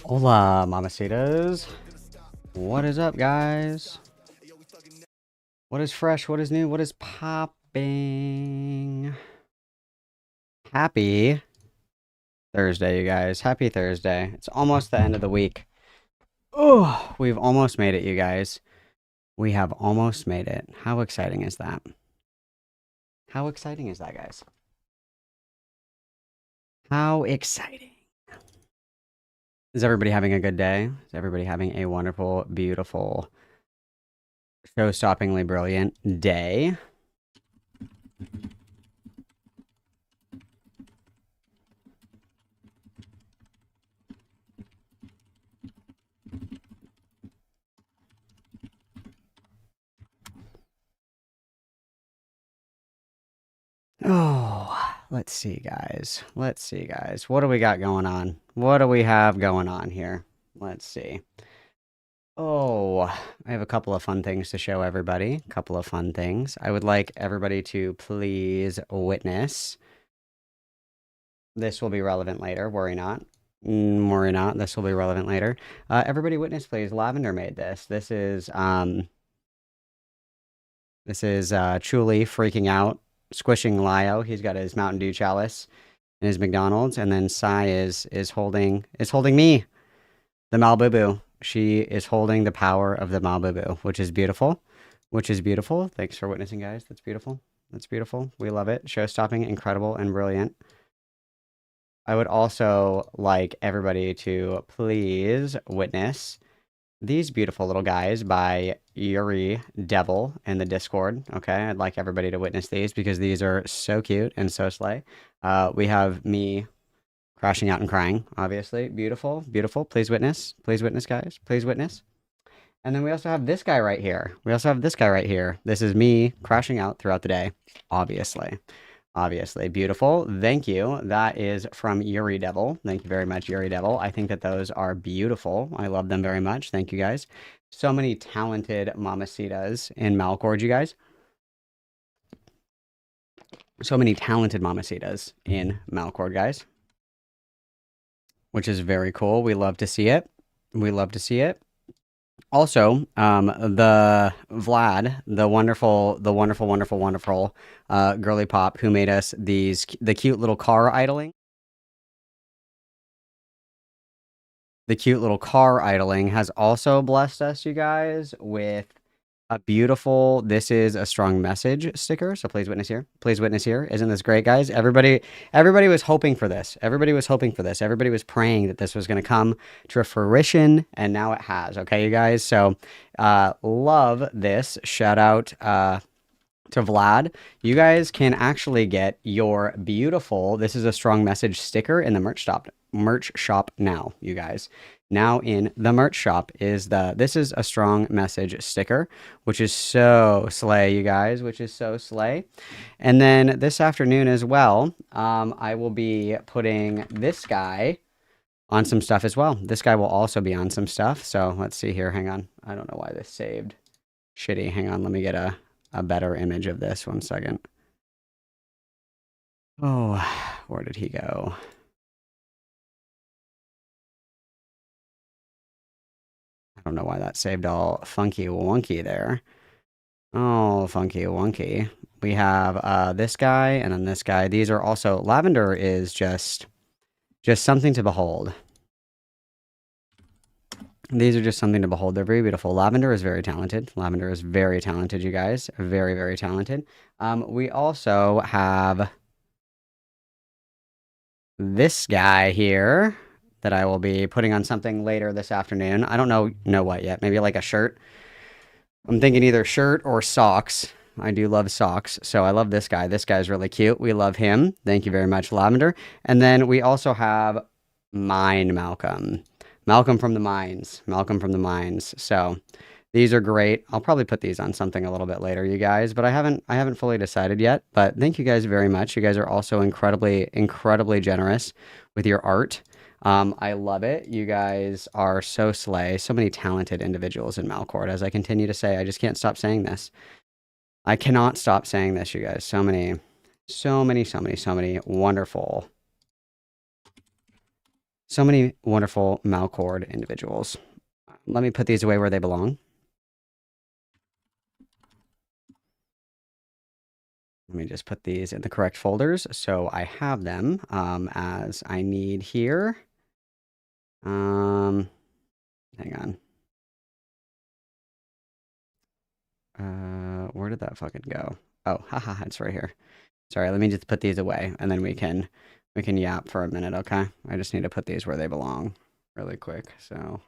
Hola, mamacitas. What is up, guys? What is fresh? What is new? What is popping? Happy Thursday, you guys. Happy Thursday. It's almost the end of the week. Oh, we've almost made it, you guys. We have almost made it. How exciting is that? How exciting is that, guys? How exciting. Is everybody having a good day? Is everybody having a wonderful, beautiful, show-stoppingly brilliant day? Oh, let's see, guys. Let's see, guys. What do we got going on? What do we have going on here? Let's see. Oh, I have a couple of fun things to show everybody. A couple of fun things. I would like everybody to please witness. This will be relevant later. Worry not. Worry not. This will be relevant later. Everybody witness, please. Lavender made this. This is Chuli freaking out, squishing Lio. He's got his Mountain Dew chalice and his McDonald's, and then Sai is holding me, the Malbubu. She is holding the power of the Malbubu, which is beautiful. Which is beautiful. Thanks for witnessing, guys. That's beautiful. That's beautiful. We love it. Show-stopping, incredible, and brilliant. I would also like everybody to please witness these beautiful little guys by Yuri Devil in the Discord. Okay, I'd like everybody to witness these because these are so cute and so slay. We have me crashing out and crying, obviously. Beautiful, beautiful. Please witness, guys. Please witness. And then we also have this guy right here. This is me crashing out throughout the day, obviously. Obviously, beautiful. Thank you. That is from Yuri Devil. Thank you very much, Yuri Devil. I think that those are beautiful. I love them very much. Thank you, guys. So many talented mamacitas in Malcord, you guys. So many talented mamacitas in Malcord, guys. Which is very cool. We love to see it. We love to see it. Also, the Vlad, the wonderful, girly pop who made us the cute little car idling. The cute little car idling has also blessed us, you guys, with a beautiful "This is a strong message" sticker. So please witness here. Please witness here. Isn't this great, guys? Everybody was hoping for this. Everybody was hoping for this. Everybody was praying that this was going to come to fruition, and now it has. Okay, you guys. So, love this. Shout out to Vlad. You guys can actually get your beautiful "This is a strong message" sticker in the merch shop now, you guys. Now in the merch shop is the "This is a strong message" sticker, which is so slay, you guys, which is so slay. And then this afternoon as well, I will be putting this guy on some stuff as well. This guy will also be on some stuff. So let's see here. Hang on. I don't know why this saved shitty. Hang on. Let me get a better image of this. 1 second. Oh, where did he go? I don't know why that saved all funky wonky there. Oh, funky wonky. We have this guy and then this guy. These are also, lavender is just something to behold. These are just something to behold. They're very beautiful. Lavender is very talented. Lavender is very talented, you guys. Very, very talented. We also have this guy here that I will be putting on something later this afternoon. I don't know what yet. Maybe like a shirt. I'm thinking either shirt or socks. I do love socks, so I love this guy. This guy's really cute. We love him. Thank you very much, Lavender. And then we also have Malcolm. Malcolm from the Mines. Malcolm from the Mines. So these are great. I'll probably put these on something a little bit later, you guys, but I haven't fully decided yet. But thank you guys very much. You guys are also incredibly generous with your art. I love it. You guys are so slay. So many talented individuals in Malcord. As I continue to say, I just can't stop saying this. I cannot stop saying this, you guys. So many wonderful, so many wonderful Malcord individuals. Let me put these away where they belong. Let me just put these in the correct folders so I have them as I need here. Hang on. Where did that fucking go? Oh, haha, it's right here. Sorry, let me just put these away and then we can yap for a minute, okay? I just need to put these where they belong really quick. So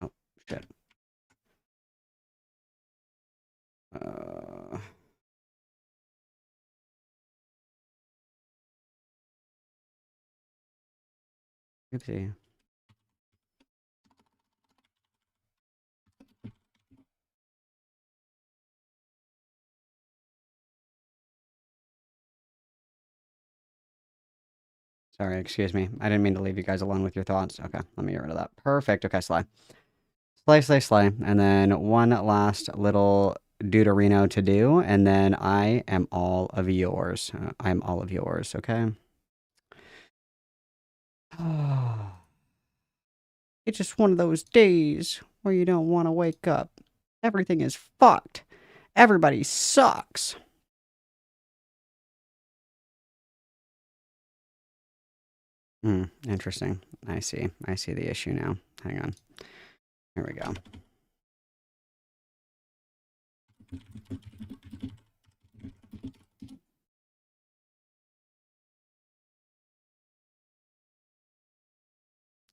oh shit. Oopsie. Sorry, excuse me. I didn't mean to leave you guys alone with your thoughts. Okay, let me get rid of that. Perfect. Okay, Sly. Slay. And then one last little deuterino to do, and then I am all of yours. I'm all of yours, okay? It's just one of those days where you don't want to wake up. Everything is fucked. Everybody sucks. Interesting. I see. I see the issue now. Hang on. Here we go.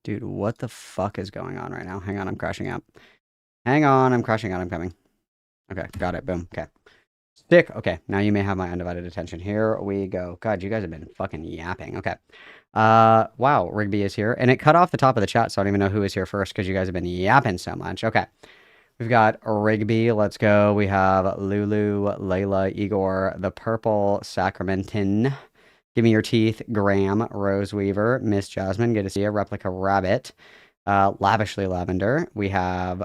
Dude, what the fuck is going on right now? Hang on, I'm crashing out. Hang on, I'm crashing out. I'm coming. Okay, got it. Boom. Okay. Stick. Okay, now you may have my undivided attention. Here we go. God, you guys have been fucking yapping. Okay. Wow, Rigby is here. And it cut off the top of the chat, so I don't even know who is here first because you guys have been yapping so much. Okay. We've got Rigby. Let's go. We have Lulu, Layla, Igor, the Purple Sacramentin. Give me your teeth, Graham, Rose Weaver, Miss Jasmine. Good to see you. Replica Rabbit. Lavishly Lavender. We have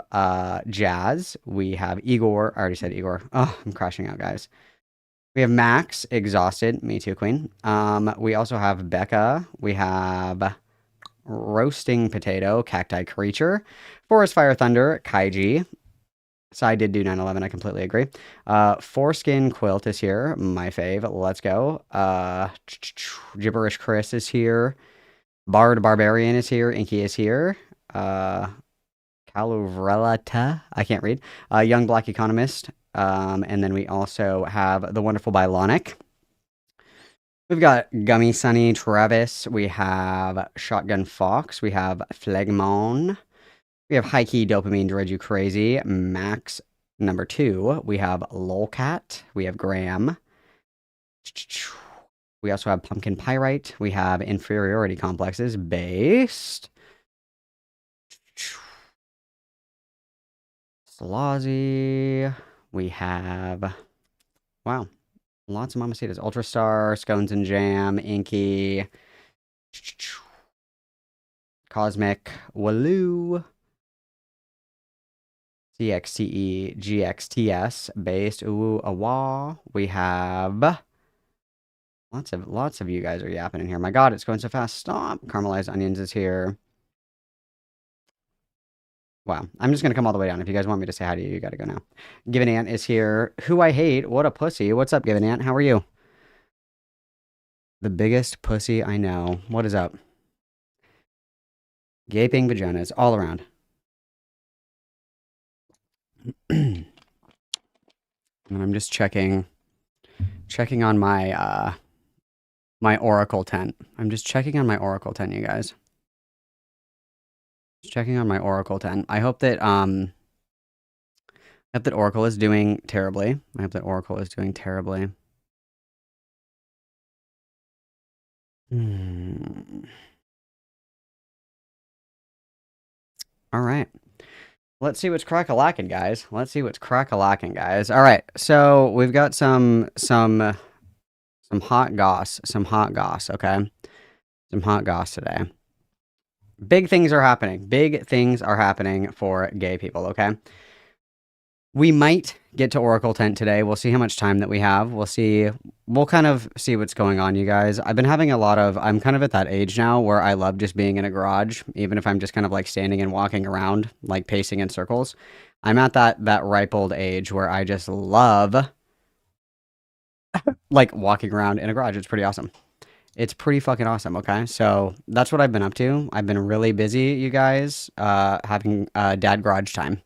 Jazz. We have Igor. I already said Igor. Oh, I'm crashing out, guys. We have Max, Exhausted. Me too, Queen. We also have Becca. We have Roasting Potato, Cacti Creature. Forest Fire Thunder, Kaiji. So I did do 9/11. I completely agree. Foreskin Quilt is here. My fave. Let's go. Gibberish Chris is here. Bard Barbarian is here. Inky is here. Caluvrelata. I can't read. Young Black Economist. And then we also have the wonderful Bylonic. We've got Gummy Sunny Travis. We have Shotgun Fox. We have Phlegmon. We have High Key Dopamine Dread You Crazy. Max number 2. We have Lolcat. We have Graham. We also have Pumpkin Pyrite. We have Inferiority Complexes. Based. Slazzy. We have... Wow. Lots of Mamacitas. Ultrastar, Scones and Jam, Inky. Cosmic. Waloo. CXTE, GXTS, based, ooh, awa. We have lots of you guys are yapping in here. My God, it's going so fast. Stop. Caramelized Onions is here. Wow, I'm just gonna come all the way down. If you guys want me to say hi to you, you gotta go now. Given Ant is here. Who I hate. What a pussy. What's up, Given Ant? How are you? The biggest pussy I know. What is up? Gaping vaginas all around. And I'm just checking on my my Oracle tent. I'm just checking on my Oracle tent, you guys. Just checking on my Oracle tent. I hope that Oracle is doing terribly. I hope that Oracle is doing terribly. All right. Let's see what's crack-a-lackin', guys. Let's see what's crack-a-lackin', guys. All right. So we've got some Some hot goss. Some hot goss, okay? Some hot goss today. Big things are happening. Big things are happening for gay people, okay? We might get to Oracle Tent today. We'll see how much time that we have. We'll kind of see what's going on, you guys. I'm kind of at that age now where I love just being in a garage, even if I'm just kind of like standing and walking around, like pacing in circles. I'm at that ripe old age where I just love like walking around in a garage. It's pretty awesome. It's pretty fucking awesome, okay? So that's what I've been up to. I've been really busy, you guys, having dad garage time.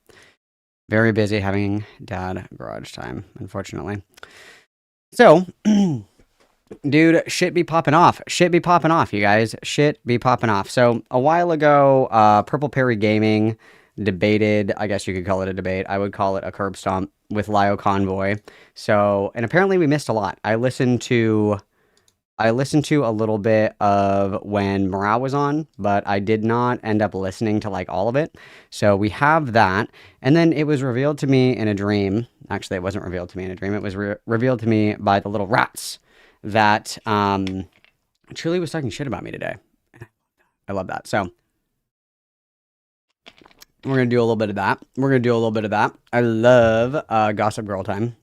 Very busy having dad garage time, unfortunately. So, dude, shit be popping off. Shit be popping off, you guys. Shit be popping off. So, a while ago, Purple Perry Gaming debated, I guess you could call it a debate. I would call it a curb stomp with Lio Convoy. So, and apparently we missed a lot. I listened to a little bit of when Morale was on, but I did not end up listening to like all of it. So we have that. And then it was revealed to me in a dream. Actually, it wasn't revealed to me in a dream. It was revealed to me by the little rats that Truly was talking shit about me today. I love that. So we're going to do a little bit of that. I love Gossip Girl time.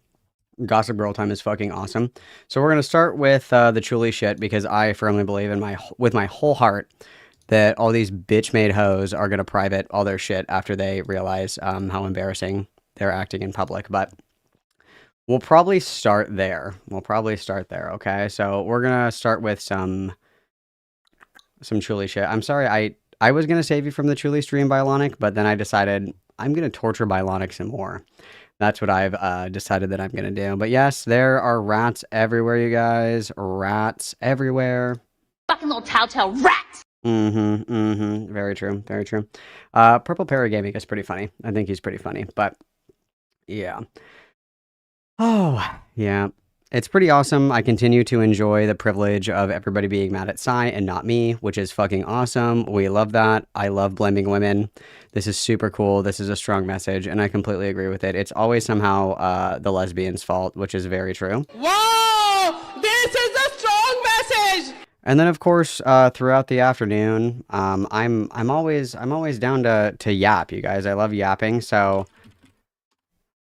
Gossip Girl time is fucking awesome. So we're gonna start with the Chuli shit because I firmly believe with my whole heart that all these bitch-made hoes are gonna private all their shit after they realize how embarrassing they're acting in public. But we'll probably start there. Okay, so we're gonna start with some Chuli shit. I'm sorry, I was gonna save you from the Chuli stream, Biolonic, but then I decided I'm gonna torture Biolonic some more. That's what I've decided that I'm going to do. But yes, there are rats everywhere, you guys. Rats everywhere. Fucking little telltale rat! Very true. Purple Parrot Gaming is pretty funny. I think he's pretty funny. But, yeah. Oh, yeah. It's pretty awesome. I continue to enjoy the privilege of everybody being mad at Sai and not me, which is fucking awesome. We love that. I love blaming women. This is super cool. This is a strong message, and I completely agree with it. It's always somehow the lesbian's fault, which is very true. Whoa! This is a strong message! And then, of course, throughout the afternoon, I'm always down to yap, you guys. I love yapping, so...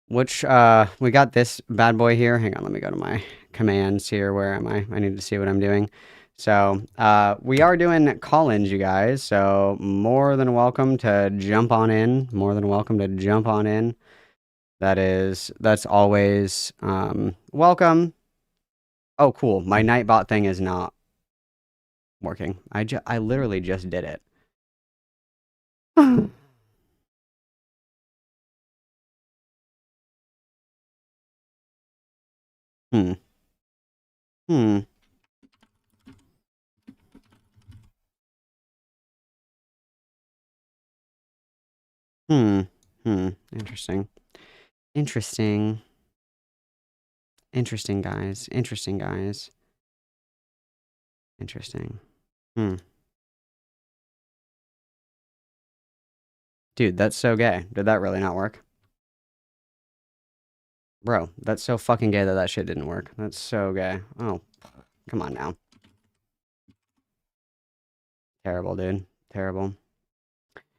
Which, we got this bad boy here. Hang on, let me go to my commands here. Where am I? I need to see what I'm doing. So, we are doing call-ins, you guys. So, more than welcome to jump on in. That's always, welcome. Oh, cool. My Nightbot thing is not working. I literally just did it. Hmm. Hmm. Hmm. Hmm. Interesting. Interesting. Interesting, guys. Interesting, guys. Interesting. Hmm. Dude, that's so gay. Did that really not work? Bro, that's so fucking gay that that shit didn't work. That's so gay. Oh, come on now. Terrible, dude. Terrible.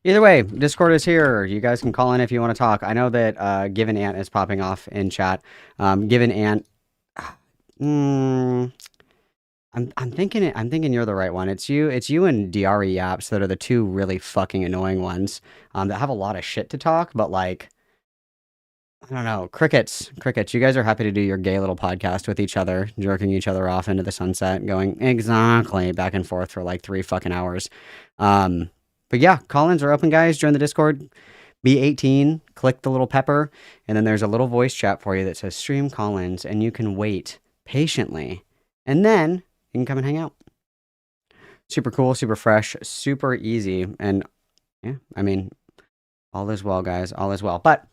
Either way, Discord is here. You guys can call in if you want to talk. I know that Given Ant is popping off in chat. Given Ant... I'm thinking you're the right one. It's you and Diari Yaps that are the two really fucking annoying ones. That have a lot of shit to talk, but like... I don't know. Crickets. You guys are happy to do your gay little podcast with each other, jerking each other off into the sunset, going exactly back and forth for like 3 fucking hours. But yeah, call-ins are open, guys. Join the Discord. Be 18. Click the little pepper, and then there's a little voice chat for you that says stream call-ins, and you can wait patiently, and then you can come and hang out. Super cool, super fresh, super easy, and yeah, I mean, all is well, guys. All is well. But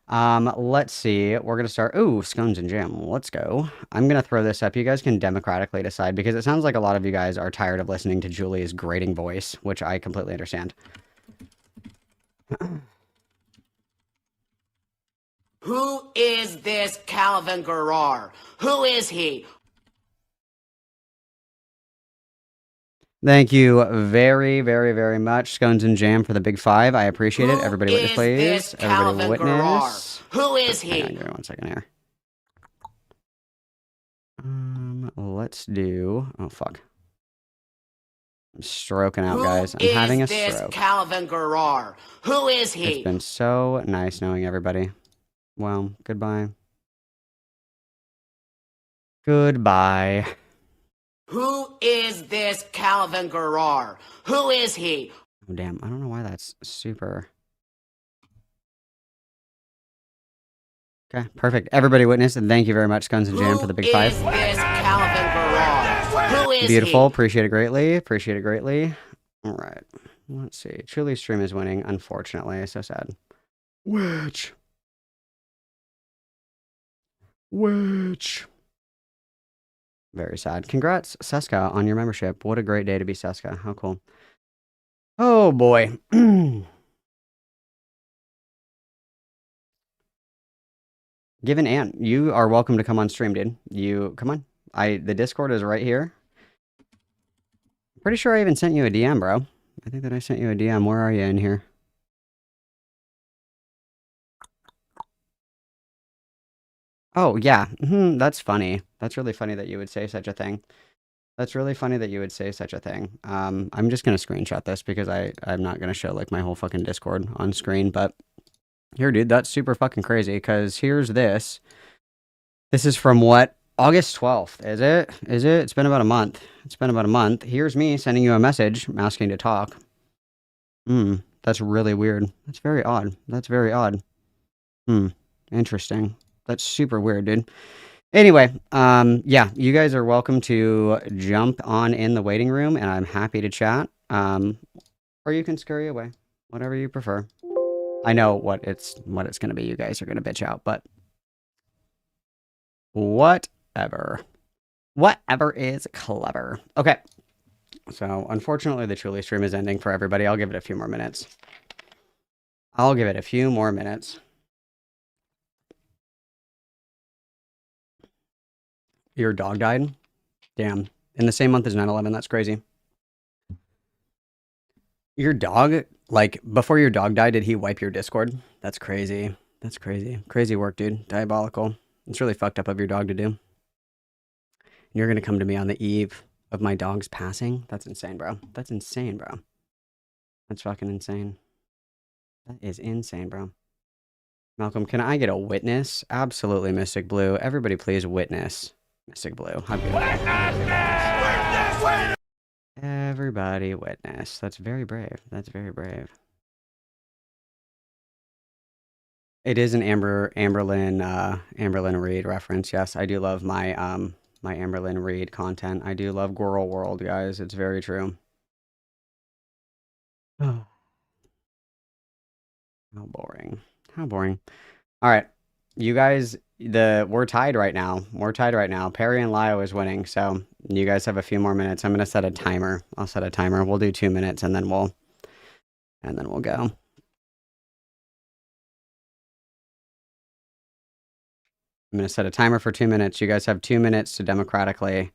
let's see. We're gonna start. Ooh, scones and jam. Let's go. I'm gonna throw this up. You guys can democratically decide because it sounds like a lot of you guys are tired of listening to Julie's grating voice, which I completely understand. Who is this Calvin Garrar? Who is he? Thank you very, very, very much, Scones and Jam, for the big 5. I appreciate it. Who Everybody witness, is please. this Everybody Calvin witness. Garrar? Who is Hang on, he? give me 1 second here. Let's do... Oh, fuck. I'm stroking out, Who guys. I'm is having a this stroke. Calvin Garrar? Who is It's he? been so nice knowing everybody. Well, goodbye. Goodbye. Who is this Calvin Garrar? Who is he? Oh, damn. I don't know why that's super... Okay, perfect. Everybody witness, and thank you very much, Guns and Jam, for the big 5. Who is this Calvin Garrar? Who is Beautiful. he? Appreciate it greatly. Appreciate it greatly. All right. Let's see. Chuli's stream is winning, unfortunately. So sad. Which? Very sad. Congrats, Seska, on your membership. What a great day to be Seska. How cool. Oh, boy. Given Ant, you are welcome to come on stream, dude. You, come on. The Discord is right here. Pretty sure I even sent you a DM, bro. I think that I sent you a DM. Where are you in here? Oh, yeah. That's funny. That's really funny that you would say such a thing. That's really funny that you would say such a thing. I'm just going to screenshot this because I'm not going to show like my whole fucking Discord on screen. But here, dude, that's super fucking crazy because here's this. This is from what? August 12th, is it? Is it? It's been about a month. It's been about a month. Here's me sending you a message asking to talk. That's really weird. That's very odd. That's very odd. Interesting. That's super weird, dude. Anyway, yeah, you guys are welcome to jump on in the waiting room, and I'm happy to chat. Or you can scurry away, whatever you prefer. I know what it's gonna be. You guys are gonna bitch out, but whatever. Whatever is clever. Okay. So, unfortunately, the Truly stream is ending for everybody. I'll give it a few more minutes. Your dog died? Damn. In the same month as 9/11, that's crazy. Your dog, like, before your dog died, did he wipe your Discord? That's crazy. That's crazy. Crazy work, dude. Diabolical. It's really fucked up of your dog to do. And you're gonna come to me on the eve of my dog's passing? That's insane, bro. That's insane, bro. That's fucking insane. That is insane, bro. Malcolm, can I get a witness? Absolutely, Mystic Blue. Everybody please witness Mystic Blue. How beautiful. Everybody witness. That's very brave. That's very brave. It is an Amberlyn Reed reference. Yes, I do love my my Amberlyn Reed content. I do love Girl World, guys. It's very true. Oh. How boring. How boring. All right. You guys, we're tied right now. We're tied right now. Perry and Lio is winning, so you guys have a few more minutes. I'm gonna set a timer. I'll set a timer. We'll do 2 minutes and then we'll go. I'm gonna set a timer for 2 minutes. You guys have 2 minutes to democratically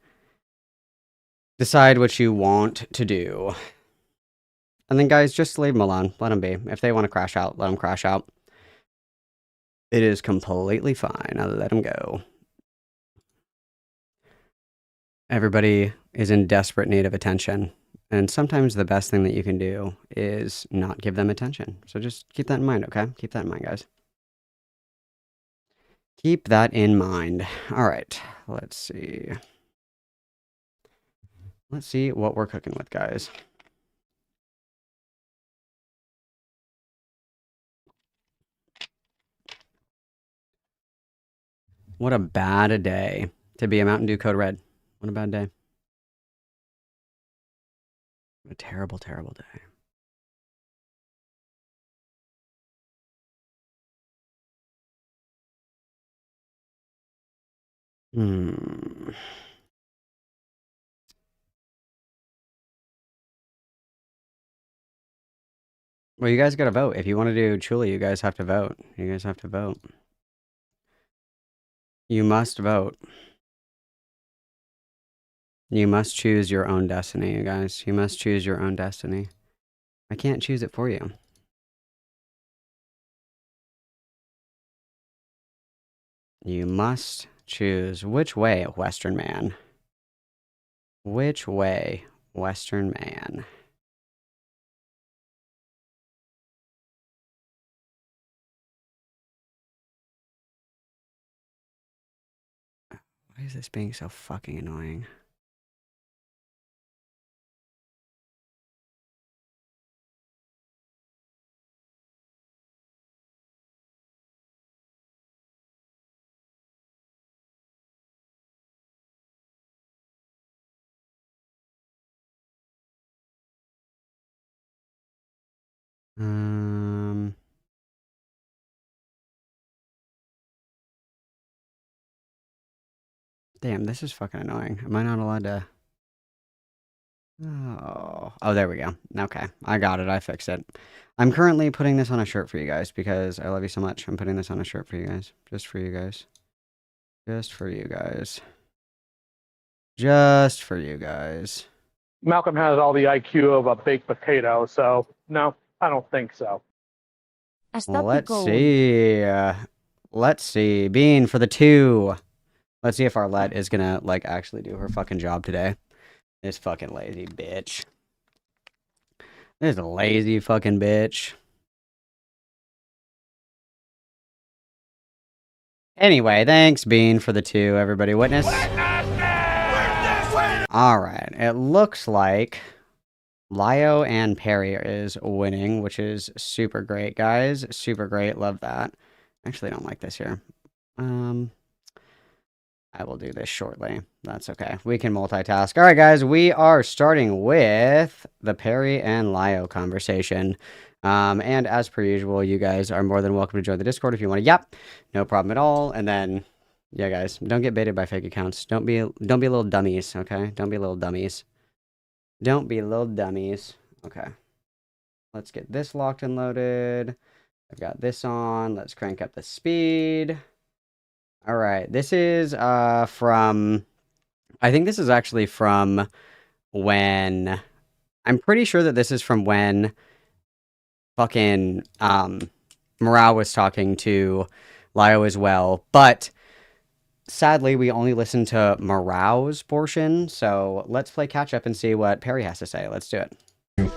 decide what you want to do. And then guys, just leave them alone. Let them be. If they want to crash out, let them crash out. It is completely fine. I'll let them go. Everybody is in desperate need of attention. And sometimes the best thing that you can do is not give them attention. So just keep that in mind, okay? Keep that in mind, guys. Keep that in mind. All right. Let's see. Let's see what we're cooking with, guys. What a bad day to be a Mountain Dew Code Red. What a bad day. What a terrible, terrible day. Well, you guys gotta vote. If you want to do Chuli, you guys have to vote. You guys have to vote. You must vote. You must choose your own destiny, you guys. You must choose your own destiny. I can't choose it for you. You must choose which way, Western man. Which way, Western man. Why is this being so fucking annoying? Damn, this is fucking annoying. Am I not allowed to? Oh, there we go. Okay, I got it. I fixed it. I'm currently putting this on a shirt for you guys because I love you so much. I'm putting this on a shirt for you guys. Just for you guys. Just for you guys. Just for you guys. Malcolm has all the IQ of a baked potato, so no, I don't think so. Well, let's see. Let's see. Bean for the 2. Let's see if Arlette is gonna, like, actually do her fucking job today. This fucking lazy bitch. This lazy fucking bitch. Anyway, thanks, Bean, for the 2, everybody. Witness. Alright, it looks like Lio and Perry is winning, which is super great, guys. Super great, love that. Actually, I don't like this here. I will do this shortly. That's okay. We can multitask. Alright, guys, we are starting with the Perry and Lio conversation. And as per usual, you guys are more than welcome to join the Discord if you want to. Yep, no problem at all. And then, yeah, guys, don't get baited by fake accounts. Don't be little dummies, okay? Don't be little dummies. Don't be little dummies. Okay. Let's get this locked and loaded. I've got this on. Let's crank up the speed. All right. This is from... I think this is actually from when... I'm pretty sure that this is from when fucking Morale was talking to Lio as well. But sadly, we only listened to Morale's portion. So let's play catch up and see what Perry has to say. Let's do it.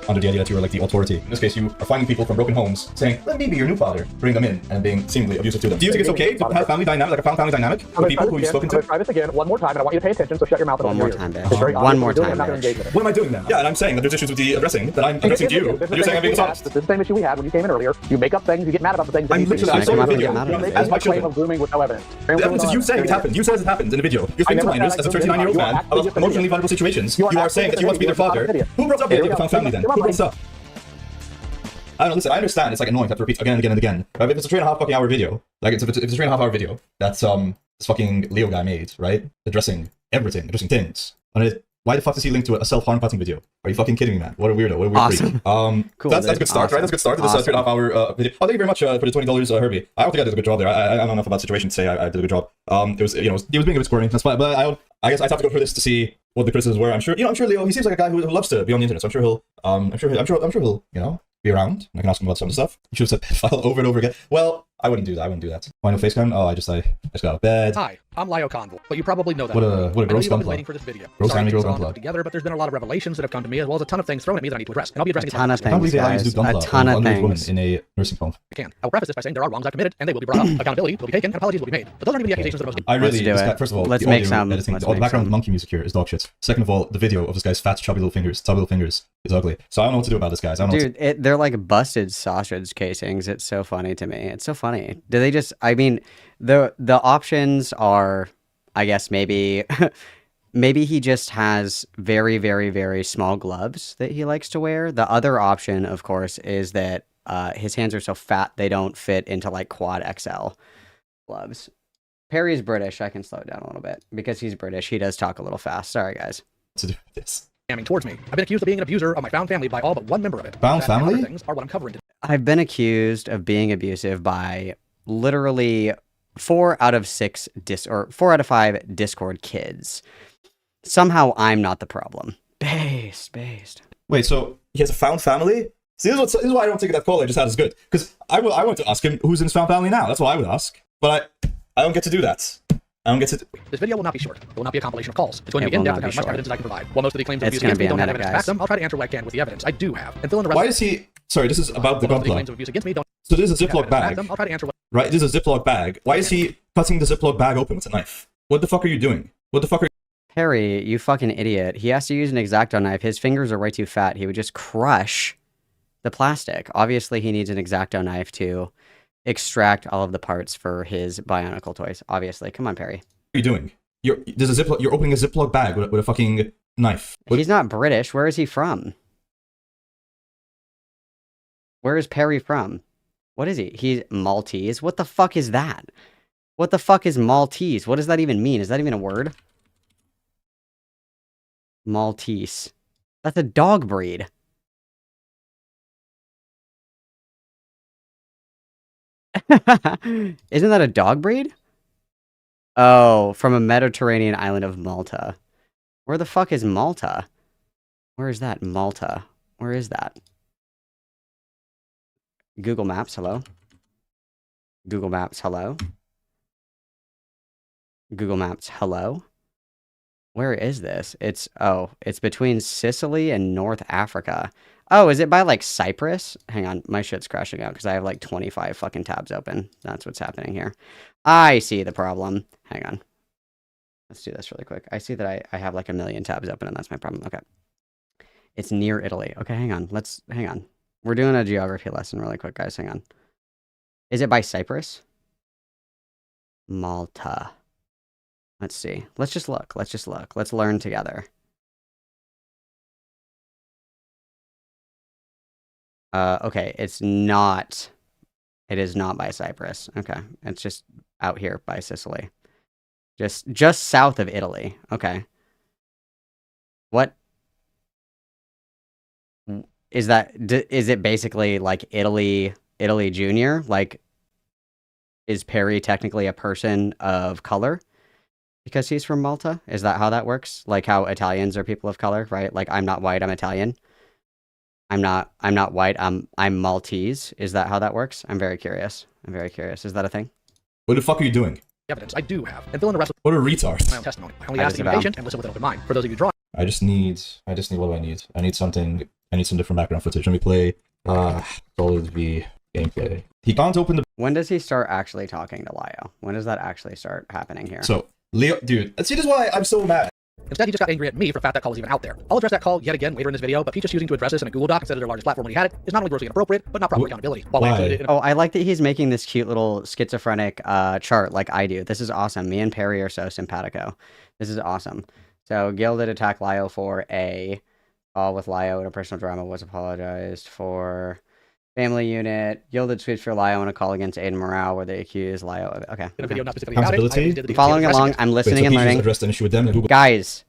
Under the idea that you are like the authority. In this case, you are finding people from broken homes, saying, let me be your new father, bring them in, and being seemingly abusive to them. Do you think it's okay to have family dynamic, like a found family dynamic with people who you've spoken to? Try this again one more time, and I want you to pay attention, so shut your mouth. One more time, bitch. One more time, bitch. What am I doing now? Yeah, and I'm saying that there's issues with the addressing, that I'm addressing to you, and you're saying I'm being dishonest. This is the same issue we had when you came in earlier. You make up things, you get mad about the things. I'm literally, I saw your video as my children. Of grooming with no evidence. The evidence is you saying it happened. You said it happened in the video. You're speaking to minors as a 39-year-old man about emotionally vulnerable situations. You are saying that you want to be their father. Who brought up the idea of found family then? Who brought this up? I don't know, listen, I understand it's like annoying to have to repeat again and again and again. Right? If it's a 3.5 fucking hour video, like if it's a 3.5 hour video that's this fucking Leo guy made, right? Addressing everything, addressing things. And why the fuck does he link to a self-harm cutting video? Are you fucking kidding me, man? What a weirdo, what a weird freak. Cool, that's a good start, right? That's a good start to this 3.5 hour video. Oh, thank you very much for the $20, Herbie. I don't think I did a good job there. I don't know enough about the situation to say I did a good job. It was, he was being a bit squirmy, that's fine. But I guess I'd have to go through this to see what the criticisms were. I'm sure Leo, he seems like a guy who loves to be on the internet, so I'm sure he'll be around, and I can ask him about some of the stuff. You should have said pedophile over and over again. Well, I wouldn't do that. Why no face cam? Oh, I just got out of bed. Hi, I'm Lio Convoy, but you probably know that. What a gross gunplug. Waiting for this video. Gross Sorry, anime, gross all gunplug. Together, but there's been a lot of revelations that have come to me, as well as a ton of things thrown at me that I need to address, and I'll be addressing a ton of I can't believe things, they allow you to do guys. gunplug A ton of on an underage woman things. in a nursing home. I can. I will preface this by saying there are wrongs I've committed, and they will be brought up. Accountability will be taken, and apologies will be made. But those aren't even the accusations that are most. I really, Let's do this it. guy, first of all, Let's the make audio some. editing, Let's the make background some. monkey music here is dog shit. Second of all, the video of this guy's fat, chubby little fingers is ugly. So I don't know what to do about this, guys. I don't know. Dude, they're like busted sausage casings. It's so funny to me. It's so funny. Do they just? I mean, the options are, I guess maybe he just has very, very, very small gloves that he likes to wear. The other option, of course, is that his hands are so fat they don't fit into like quad XL gloves. Perry's British. I can slow it down a little bit because he's British. He does talk a little fast. Sorry, guys. To do with this. Coming towards me. I've been accused of being an abuser of my found family by all but one member of it. Found That and family? other things are what I'm covering today. I've been accused of being abusive by literally 4 out of 5 Discord kids. Somehow I'm not the problem. Based. Wait, so he has a found family? See, this is why I don't think that call I just had is good. Because I want to ask him who's in his found family now. That's what I would ask. But I don't get to do that. I don't get to... This video will not be short. It will not be a compilation of calls. It's going to be in-depth and have as much evidence as I can provide. While most of the claims of It's abuse gonna against me be a don't have minute, evidence to back guys. them, I'll try to answer what I can with the evidence I do have. And fill in the rest. Why is he... Sorry, this is about the While most of the gunpla. claims of abuse against me don't So this is a have Ziploc evidence to back bag. them, I'll try to answer what... Right, this is a Ziploc bag. Why is he cutting the Ziploc bag open with a knife? What the fuck are you doing? What the fuck are you... Harry, you fucking idiot. He has to use an X-Acto knife. His fingers are way too fat. He would just crush the plastic. Obviously, he needs an X-Acto knife to extract all of the parts for his Bionicle toys. Obviously. Come on, Perry. doing? You're opening a Ziploc bag with a fucking knife. What- He's not British. Where is he from? Where is Perry from? What is he? He's Maltese. What the fuck is that? What the fuck is Maltese? What does that even mean? Is that even a word? Maltese. That's a dog breed. Isn't that a dog breed? Oh, from a Mediterranean island of Malta. Where the fuck is Malta? Where is that? Malta. Where is that? Google Maps, hello? Google Maps, hello? Google Maps, hello? Where is this? It's between Sicily and North Africa. Oh, is it by, like, Cyprus? Hang on, my shit's crashing out because I have, like, 25 fucking tabs open. That's what's happening here. I see the problem. Hang on. Let's do this really quick. I see that I have, like, a million tabs open, and that's my problem. Okay. It's near Italy. Okay, hang on. Hang on. We're doing a geography lesson really quick, guys. Hang on. Is it by Cyprus? Malta. Let's see. Let's just look. Let's learn together. Okay, it is not by Cyprus. Okay, it's just out here by Sicily. Just south of Italy. Okay. What is that? Is it basically like Italy Junior? Like, is Perry technically a person of color because he's from Malta? Is that how that works? Like how Italians are people of color, right? Like, I'm not white, I'm Italian. I'm not white, I'm Maltese. Is that how that works? I'm very curious. Is that a thing? What the fuck are you doing? evidence I do have. And fill in the rest with What a retard. my own testimony. I only ask that you be patient and listen with an open mind. For those of you drawing, I just need what do I need? I need some different background footage. Let me play Solid V gameplay. He can't open the... When does he start actually talking to Lio? When does that actually start happening here? So, Leo, dude, see, this is why I'm so mad. instead, he just got angry at me for the fact that call was even out there. I'll address that call yet again later in this video, but Peach choosing to address this in a Google Doc instead of their largest platform when he had it is not only grossly inappropriate, but not proper accountability. While I Why? included it in Oh, I like that he's making this cute little schizophrenic chart like I do. This is awesome. Me and Perry are so simpatico. This is awesome. So, Gil did attack Lio for a call with Lio in a personal drama, was apologized for. Family unit, Gilded sweeps for Lio in a call against Aiden Morale where they accuse Lio of... Okay. a video not specifically about it. I Accountability? did the I'm following addressing along. it. I'm Wait, listening so and Peach has learning. addressed an issue with them and who... Guys,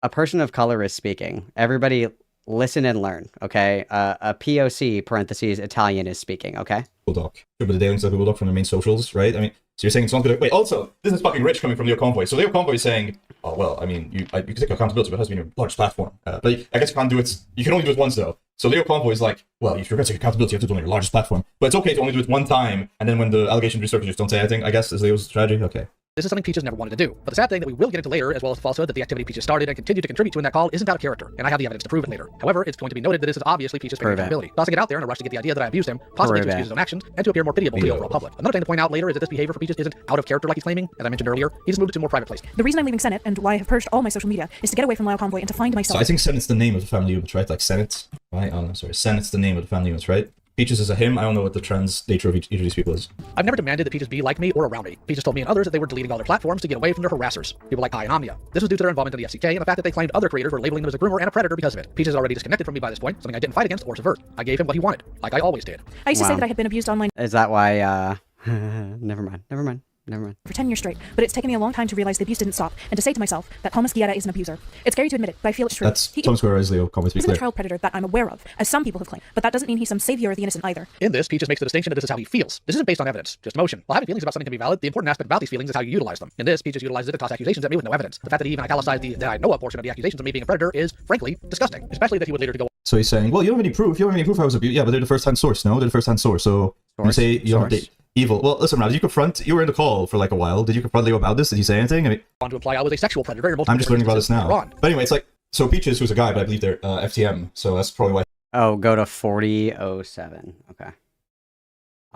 a person of color is speaking. Everybody listen and learn, okay? A POC, parentheses, Italian is speaking, okay? Google Doc. Sure, but the daily Google Doc from the main socials, right? I mean, so you're saying someone's gonna... Wait, also, this is fucking rich coming from Leo Convoy. So Leo Convoy is saying, oh, well, I mean, you can take accountability, but it has to be your largest platform. But I guess you can't do it... You can only do it once, though. So Leo Convoy is like, well, if you're going to take accountability, you have to do it on your largest platform. But it's okay to only do it one time, and then when the allegation resurfaces, just don't say anything, I guess, is Leo's strategy. Okay. This is something Peaches never wanted to do. But the sad thing that we will get into later, as well as the falsehood that the activity Peaches started and continued to contribute to in that call, isn't out of character, and I have the evidence to prove it later. However, it's going to be noted that this is obviously Peaches' Prove it. ability, tossing it out there in a rush to get the idea that I abused him, possibly Prove to it. excuse his own actions, and to appear more pitiable to the overall public. Another thing to point out later is that this behavior for Peaches isn't out of character like he's claiming. As I mentioned earlier, he just moved it to a more private place. The reason I'm leaving Senate and why I have purged all my social media is to get away from Lyle Convoy and to find So myself. I think Senate's the name of the family unit, right? Like Senate, right? Oh, no, sorry. Senate's the name of the family unit, right? Peaches is a him. I don't know what the trans nature of each of these people is. I've never demanded that Peaches be like me or around me. Peaches told me and others that they were deleting all their platforms to get away from their harassers, people like I and Amia. This was due to their involvement in the FCK and the fact that they claimed other creators were labeling them as a groomer and a predator because of it. Peaches is already disconnected from me by this point, something I didn't fight against or subvert. I gave him what he wanted, like I always did. I used to say Wow. that I had been abused online Is that why, never mind. never mind. for 10 years straight, but it's taken me a long time to realize the abuse didn't stop, and to say to myself that Thomas Guerra is an abuser. It's scary to admit it, but I feel it's true. That's He Thomas Guerra is Leo Convoy, to be isn't clear. a child predator that I'm aware of, as some people have claimed, but that doesn't mean he's some savior of the innocent either. In this, Peaches makes the distinction that this is how he feels. This isn't based on evidence, just emotion. While having feelings about something can be valid, the important aspect about these feelings is how you utilize them. In this, Peaches utilizes it to toss accusations at me with no evidence. The fact that he even italicized the that I know of portion of the accusations of me being a predator is, frankly, disgusting. Especially that he would later go So he's saying, well, you don't have any proof. You don't have any proof I was abused. Yeah, but they're the first-hand source. No, they're the first-hand source. So when you say you don't have evil. Well, listen, Rob, you were in the call for like a while. Did you confront Leo about this? Did he say anything? I mean, on to imply I was a sexual predator. I'm just learning about this now. But anyway, it's like, so Peaches, who's a guy, but I believe they're FTM. So that's probably why. Oh, go to 4007. Okay.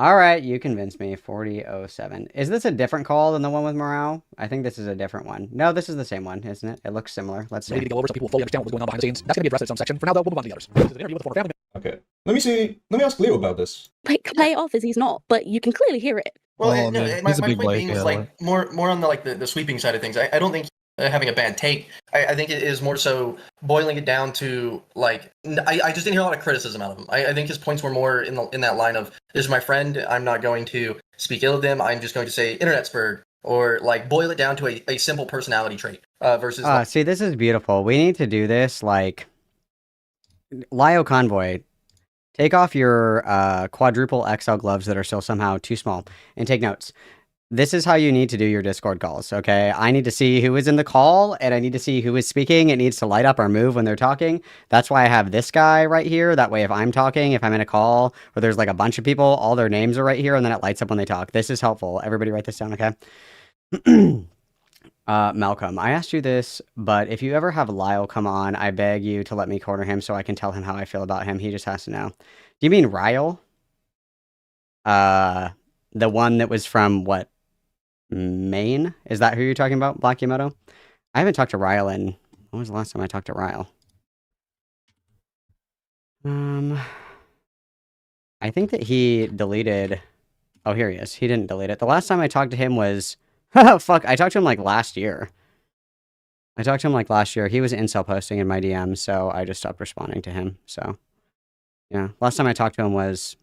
All right, you convinced me. 4007. Is this a different call than the one with Morale? I think this is a different one. No, this is the same one, isn't it? It looks similar. Let's We need see. to go over so people fully understand what was going on behind the scenes. That's going to be addressed in some section. For now, though, we'll move on to the others. This is an interview with a former family Okay. Let me ask Leo about this. Like, play it off as he's not, but you can clearly hear it. Well, Well, I no, mean, my he's a big point white being was guy, like more on the sweeping side of things. I don't think having a bad take. I think it is more so boiling it down to like I just didn't hear a lot of criticism out of him. I think his points were more in that line of, this is my friend, I'm not going to speak ill of them, I'm just going to say internet spurred, or like boil it down to a simple personality trait versus See, this is beautiful. We need to do this like Lio Convoy. Take off your quadruple XL gloves that are still somehow too small and take notes. This is how you need to do your Discord calls, okay? I need to see who is in the call, and I need to see who is speaking. It needs to light up or move when they're talking. That's why I have this guy right here. That way, if I'm talking, if I'm in a call where there's like a bunch of people, all their names are right here, and then it lights up when they talk. This is helpful. Everybody write this down, okay? Malcolm, I asked you this, but if you ever have Lyle come on, I beg you to let me corner him so I can tell him how I feel about him. He just has to know. Do you mean Ryle? The one that was from, what, Maine? Is that who you're talking about, Black Yamato? I haven't talked to Ryle in... When was the last time I talked to Ryle? I think that he deleted... Oh, here he is. He didn't delete it. The last time I talked to him was... Oh, fuck. I talked to him like last year. He was incel posting in my DMs, so I just stopped responding to him. So, yeah. Last time I talked to him was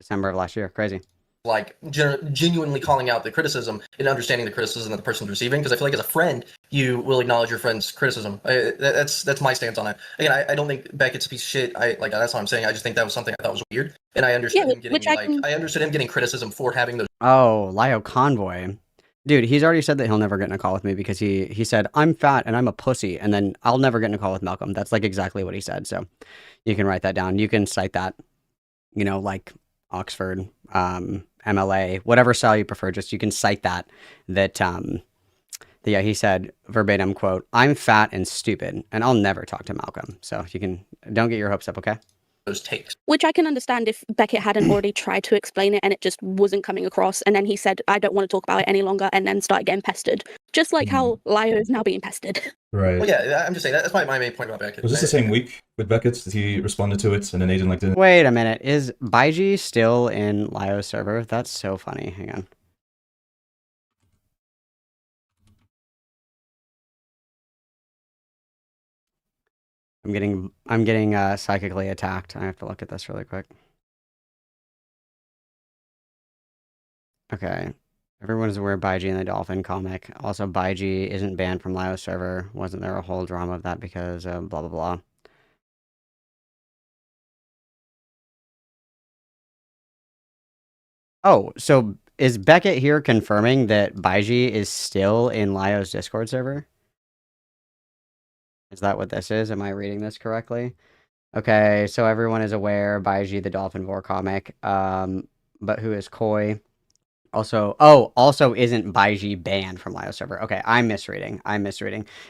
December of last year. Crazy. like genuinely calling out the criticism and understanding the criticism that the person's receiving. Because I feel like as a friend, you will acknowledge your friend's criticism. That's my stance on it. Again, I don't think Beckett's a piece of shit. That's what I'm saying. I just think that was something I thought was weird, and I understood him getting I understood him getting criticism for having those. Oh, Lio Convoy. Dude, he's already said that he'll never get in a call with me because he said, I'm fat and I'm a pussy, and then I'll never get in a call with Malcolm. That's like exactly what he said. So you can write that down. You can cite that, like Oxford, MLA, whatever style you prefer. Just you can cite that yeah, he said verbatim quote, I'm fat and stupid and I'll never talk to Malcolm. So don't get your hopes up. Okay. Those takes. Which I can understand if Beckett hadn't already tried to explain it and it just wasn't coming across, and then he said, I don't want to talk about it any longer, and then started getting pestered. Just like how Lio is now being pestered. Right. Well, yeah, I'm just saying, that's my main point about Beckett. Was this the same week with Beckett that he responded to it and then Aiden liked it? Wait a minute. Is Baiji still in Lio's server? That's so funny. Hang on. I'm getting psychically attacked. I have to look at this really quick. Okay. Everyone's aware of Baiji and the Dolphin comic. Also, Baiji isn't banned from Lio's server. Wasn't there a whole drama of that because of blah, blah, blah. Oh, so is Beckett here confirming that Baiji is still in Lio's Discord server? Is that what this is? Am I reading this correctly? Okay, so everyone is aware, Baiji the Dolphin Vor comic. But who is Koi? Also isn't Baiji banned from Lio server? Okay, I'm misreading.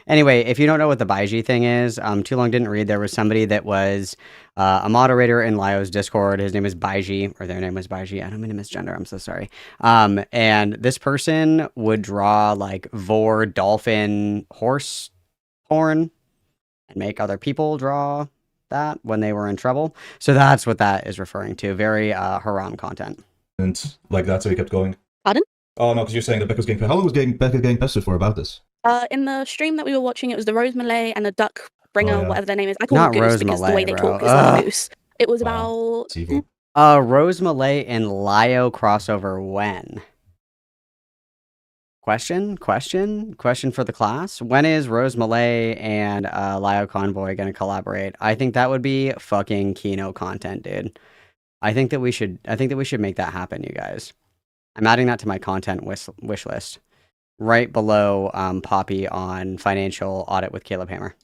Anyway, if you don't know what the Baiji thing is, too long didn't read. There was somebody that was a moderator in Lio's Discord. His name is Baiji, or their name was Baiji. I don't mean to misgender. I'm so sorry. And this person would draw like Vor dolphin horse porn and make other people draw that when they were in trouble. So that's what that is referring to. Very haram content. And like that, so he kept going. Pardon? Oh no, because you're saying that Becca was getting... How long was Becca getting pestered for about this? In the stream that we were watching, it was the Rose Malay and the Duck Bringer, whatever their name is. I call Not them Goose Rose because Malay, the way they bro. talk is like a goose. It was about... It's evil. Rose Malay and Lio crossover when? Question for the class. When is Rose Malay and Lio Convoy going to collaborate? I think that would be fucking Kino content, dude. I think that we should make that happen, you guys. I'm adding that to my content wish list. Right below Poppy on financial audit with Caleb Hammer.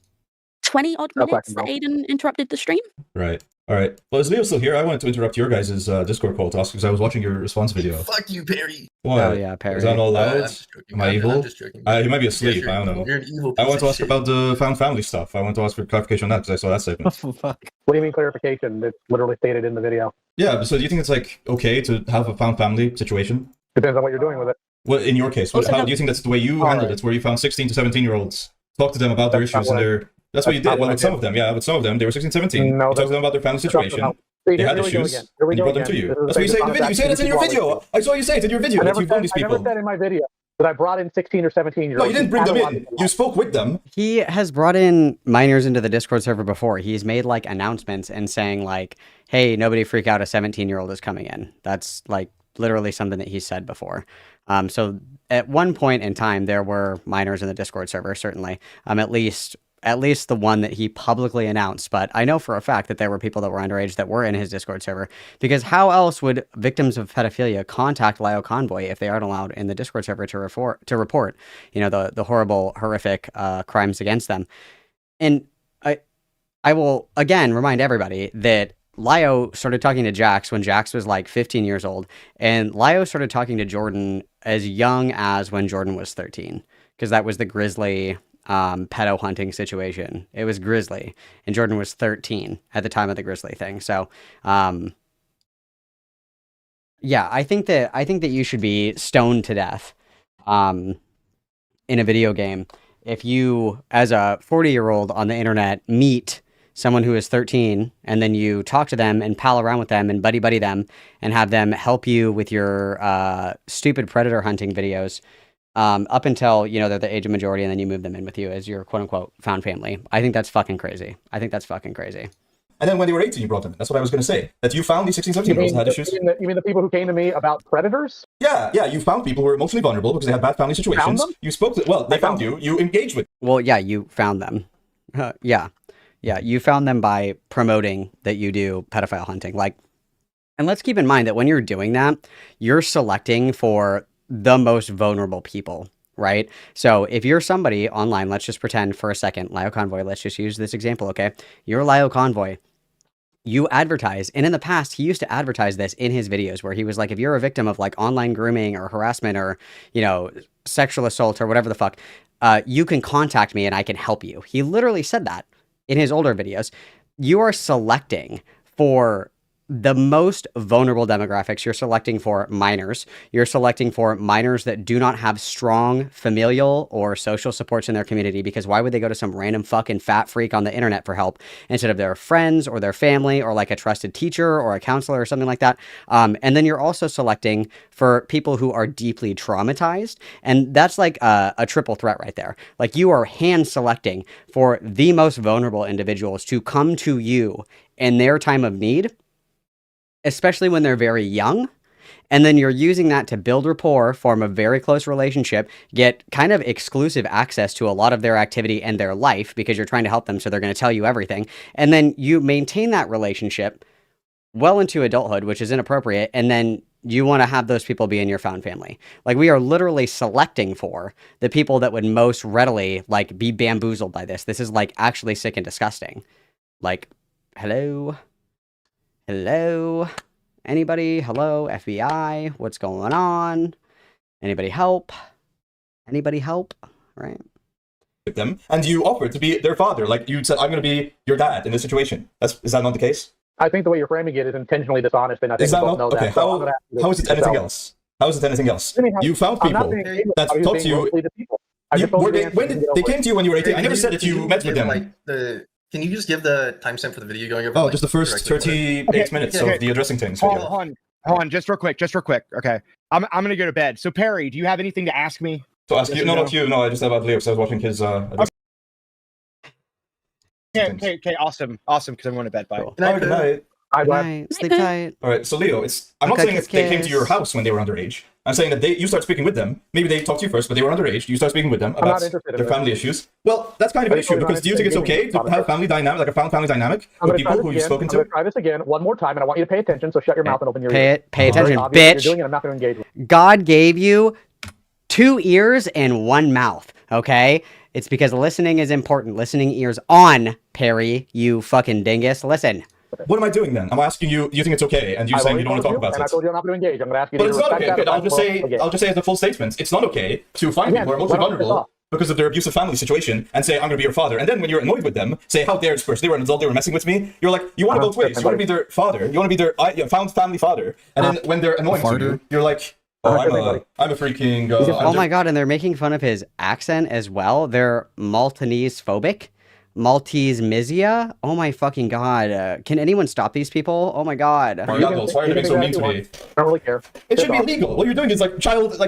20 odd minutes that Aiden interrupted the stream. Right. All right. Well, is Leo still here? I wanted to interrupt your guys' Discord call to ask because I was watching your response video. Fuck you, Perry. What? Oh yeah, Perry. Is that all loud? I'm just joking. Am I evil? I'm just joking. You might be asleep. Yes, I don't know. You're an evil I piece want to of ask shit. about the found family stuff. I want to ask for clarification on that because I saw that statement. What do you mean clarification? It's literally stated in the video. Yeah. So do you think it's like okay to have a found family situation? Depends on what you're doing with it. Well, in your case, how do you think that's the way you handled it? Where you found 16 to 17-year-olds, talked to them about their issues and their. That's what you did. Well, with some of them, yeah. With some of them, they were 16, 17. No, you talked to them about their family situation. They had issues, and you brought them to you. That's what you say in the video. You say that's in your video. I saw you say it in your video. That you've known these people. I never said in my video that I brought in 16 or 17-year-olds. No, you didn't bring them in. You spoke with them. He has brought in minors into the Discord server before. He's made like announcements and saying like, "Hey, nobody freak out! A 17-year-old is coming in." That's like literally something that he said before. So at one point in time, there were minors in the Discord server, certainly. At least the one that he publicly announced. But I know for a fact that there were people that were underage that were in his Discord server. Because how else would victims of pedophilia contact Lio Convoy if they aren't allowed in the Discord server to report, you know, the horrible, horrific crimes against them? And I will again remind everybody that Lio started talking to Jax when Jax was like 15 years old, and Lio started talking to Jordan as young as when Jordan was 13, because that was the Grizzly pedo hunting situation. It was Grizzly, and Jordan was 13 at the time of the Grizzly thing. So, yeah, I think that you should be stoned to death, in a video game if you, as a 40-year-old on the internet, meet someone who is 13, and then you talk to them and pal around with them and buddy them and have them help you with your stupid predator hunting videos up until, you know, they're the age of majority, and then you move them in with you as your quote-unquote found family. I think that's fucking crazy. And then when they were 18, you brought them in. That's what I was going to say. That you found these 16, 17-year-olds that had issues. You mean the people who came to me about predators? Yeah, you found people who were emotionally vulnerable because they had bad family situations. Found them? You spoke to, well, they found you. You engaged with. Well, yeah, you found them. Yeah, you found them by promoting that you do pedophile hunting. Like, and let's keep in mind that when you're doing that, you're selecting for the most vulnerable people, right? So if you're somebody online, let's just pretend for a second, Lio Convoy, let's just use this example, okay? You're Lio Convoy. You advertise, and in the past, he used to advertise this in his videos where he was like, if you're a victim of like online grooming or harassment or, you know, sexual assault or whatever the fuck, you can contact me and I can help you. He literally said that in his older videos. You are selecting for the most vulnerable demographics. You're selecting for minors. You're selecting for minors that do not have strong familial or social supports in their community, because why would they go to some random fucking fat freak on the internet for help instead of their friends or their family or like a trusted teacher or a counselor or something like that? And then you're also selecting for people who are deeply traumatized. And that's like a triple threat right there. Like, you are hand selecting for the most vulnerable individuals to come to you in their time of need, especially when they're very young. And then you're using that to build rapport, form a very close relationship, get kind of exclusive access to a lot of their activity and their life because you're trying to help them, so they're going to tell you everything. And then you maintain that relationship well into adulthood, which is inappropriate, and then you want to have those people be in your found family. Like, we are literally selecting for the people that would most readily, like, be bamboozled by this. This is, like, actually sick and disgusting. Like, hello? Anybody? Hello? FBI? What's going on? Anybody help? Right? With them, and you offered to be their father. Like, you said, I'm going to be your dad in this situation. Is that not the case? I think the way you're framing it is intentionally dishonest, and I think Is that you both not? know Okay, that. So how is it anything else? How is it anything else? You found people that taught you. They came to you when you were 18. I never said that you met with them. Can you just give the timestamp for the video going over? Oh, just the first 38 minutes of the addressing things. Hold on, just real quick. Okay, I'm gonna go to bed. So Perry, do you have anything to ask me? So ask you? No, not you. No, I just said about Leo. So I was watching his. Okay, awesome. Because I'm going to bed. Bye. Cool. Good night. Good night. Sleep tight. All right, so Leo, I'm not saying that they came to your house when they were underage. I'm saying that you start speaking with them. Maybe they talked to you first, but they were underage. You start speaking with them about their family issues. Well, that's kind of an issue because do you think it's okay to have family dynamic, like a found family dynamic with people who you've spoken to? I'm going to try this again one more time, and I want you to pay attention. So shut your mouth and open your ears. Pay attention, You're bitch. doing it. I'm not going to engage with. God gave you 2 ears and 1 mouth. Okay. It's because listening is important. Listening ears on, Perry, you fucking dingus. Listen. What am I doing then? I'm asking you. You think it's okay, and you're saying you don't want to talk about it. And I told you I'm not going to engage. I'm going to ask you. But it's not okay. I'll just say as a full statement. It's not okay to find people who are emotionally vulnerable because of their abusive family situation and say I'm going to be your father. And then when you're annoyed with them, say how dare this person? They were an adult. They were messing with me. You're like you want to both ways. You want to be their father. You want to be their found family father. And then when they're annoying to you, you're like. Oh, I'm a freaking. Oh my god! And they're making fun of his accent as well. They're Maltese phobic, Maltese misia. Oh my fucking god! Can anyone stop these people? Oh my god! Why are they being so mean to me? I don't really care. It should be illegal. What you're doing is like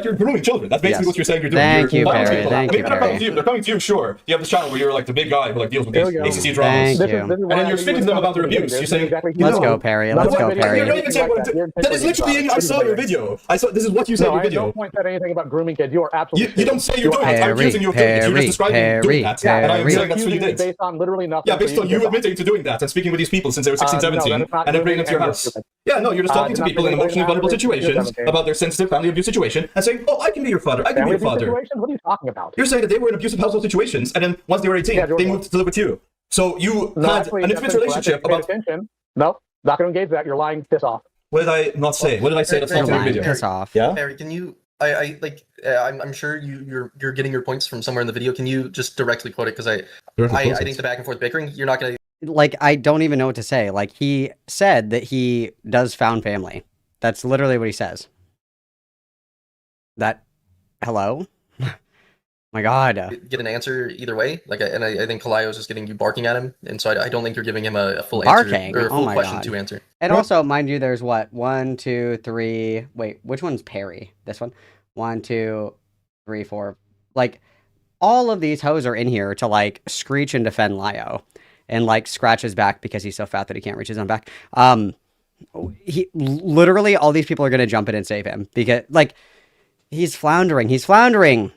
you're grooming children. That's basically what you're saying you're doing. Thank you, Perry. Thank you, Perry. They're coming to you, sure. You have this channel where you're like the big guy who like deals with these ACC dramas. Thank you. And then you're speaking to them about their abuse. You're saying, let's go, Perry. Let's go, Perry. You're not even saying that is literally. I saw your video. This is what you said in your video. I don't point at anything about grooming kids. You are absolutely. You don't say you're doing it. I'm accusing you of doing it. You're just describing doing that, and I'm saying that's what you did. Based on literally nothing. Yeah, based on you admitting to doing that and speaking with these people since they were 16, 17, and then bringing them to your house. Yeah, no, you're just talking to people in emotionally vulnerable situations about their sensitive family abuse situation and saying, oh, I can be your father, I can be your father. What are you talking about? You're saying that they were in abusive household situations, and then once they were 18, they moved to live with you. So you had an intimate relationship about... No, not going to engage that. You're lying. Piss off. What did I not say? What did I say? That's not in the video. Piss off. Yeah? Barry, can you... I'm sure you're getting your points from somewhere in the video. Can you just directly quote it? Because I think the back and forth bickering, you're not going to... Like, I don't even know what to say. Like, he said that he does found family. That's literally what he says. Hello? My god. Get an answer either way. I think Kalayo's just getting you barking at him, and so I don't think you're giving him a full barking? answer or a full question god. to answer. And also, mind you, there's what? 1, 2, 3... Wait, which one's Perry? This one? 1, 2, 3, 4... Like, all of these hoes are in here to, like, screech and defend Lyo. And, like, scratch his back because he's so fat that he can't reach his own back. Literally, all these people are going to jump in and save him. Because, like, he's floundering. He's floundering.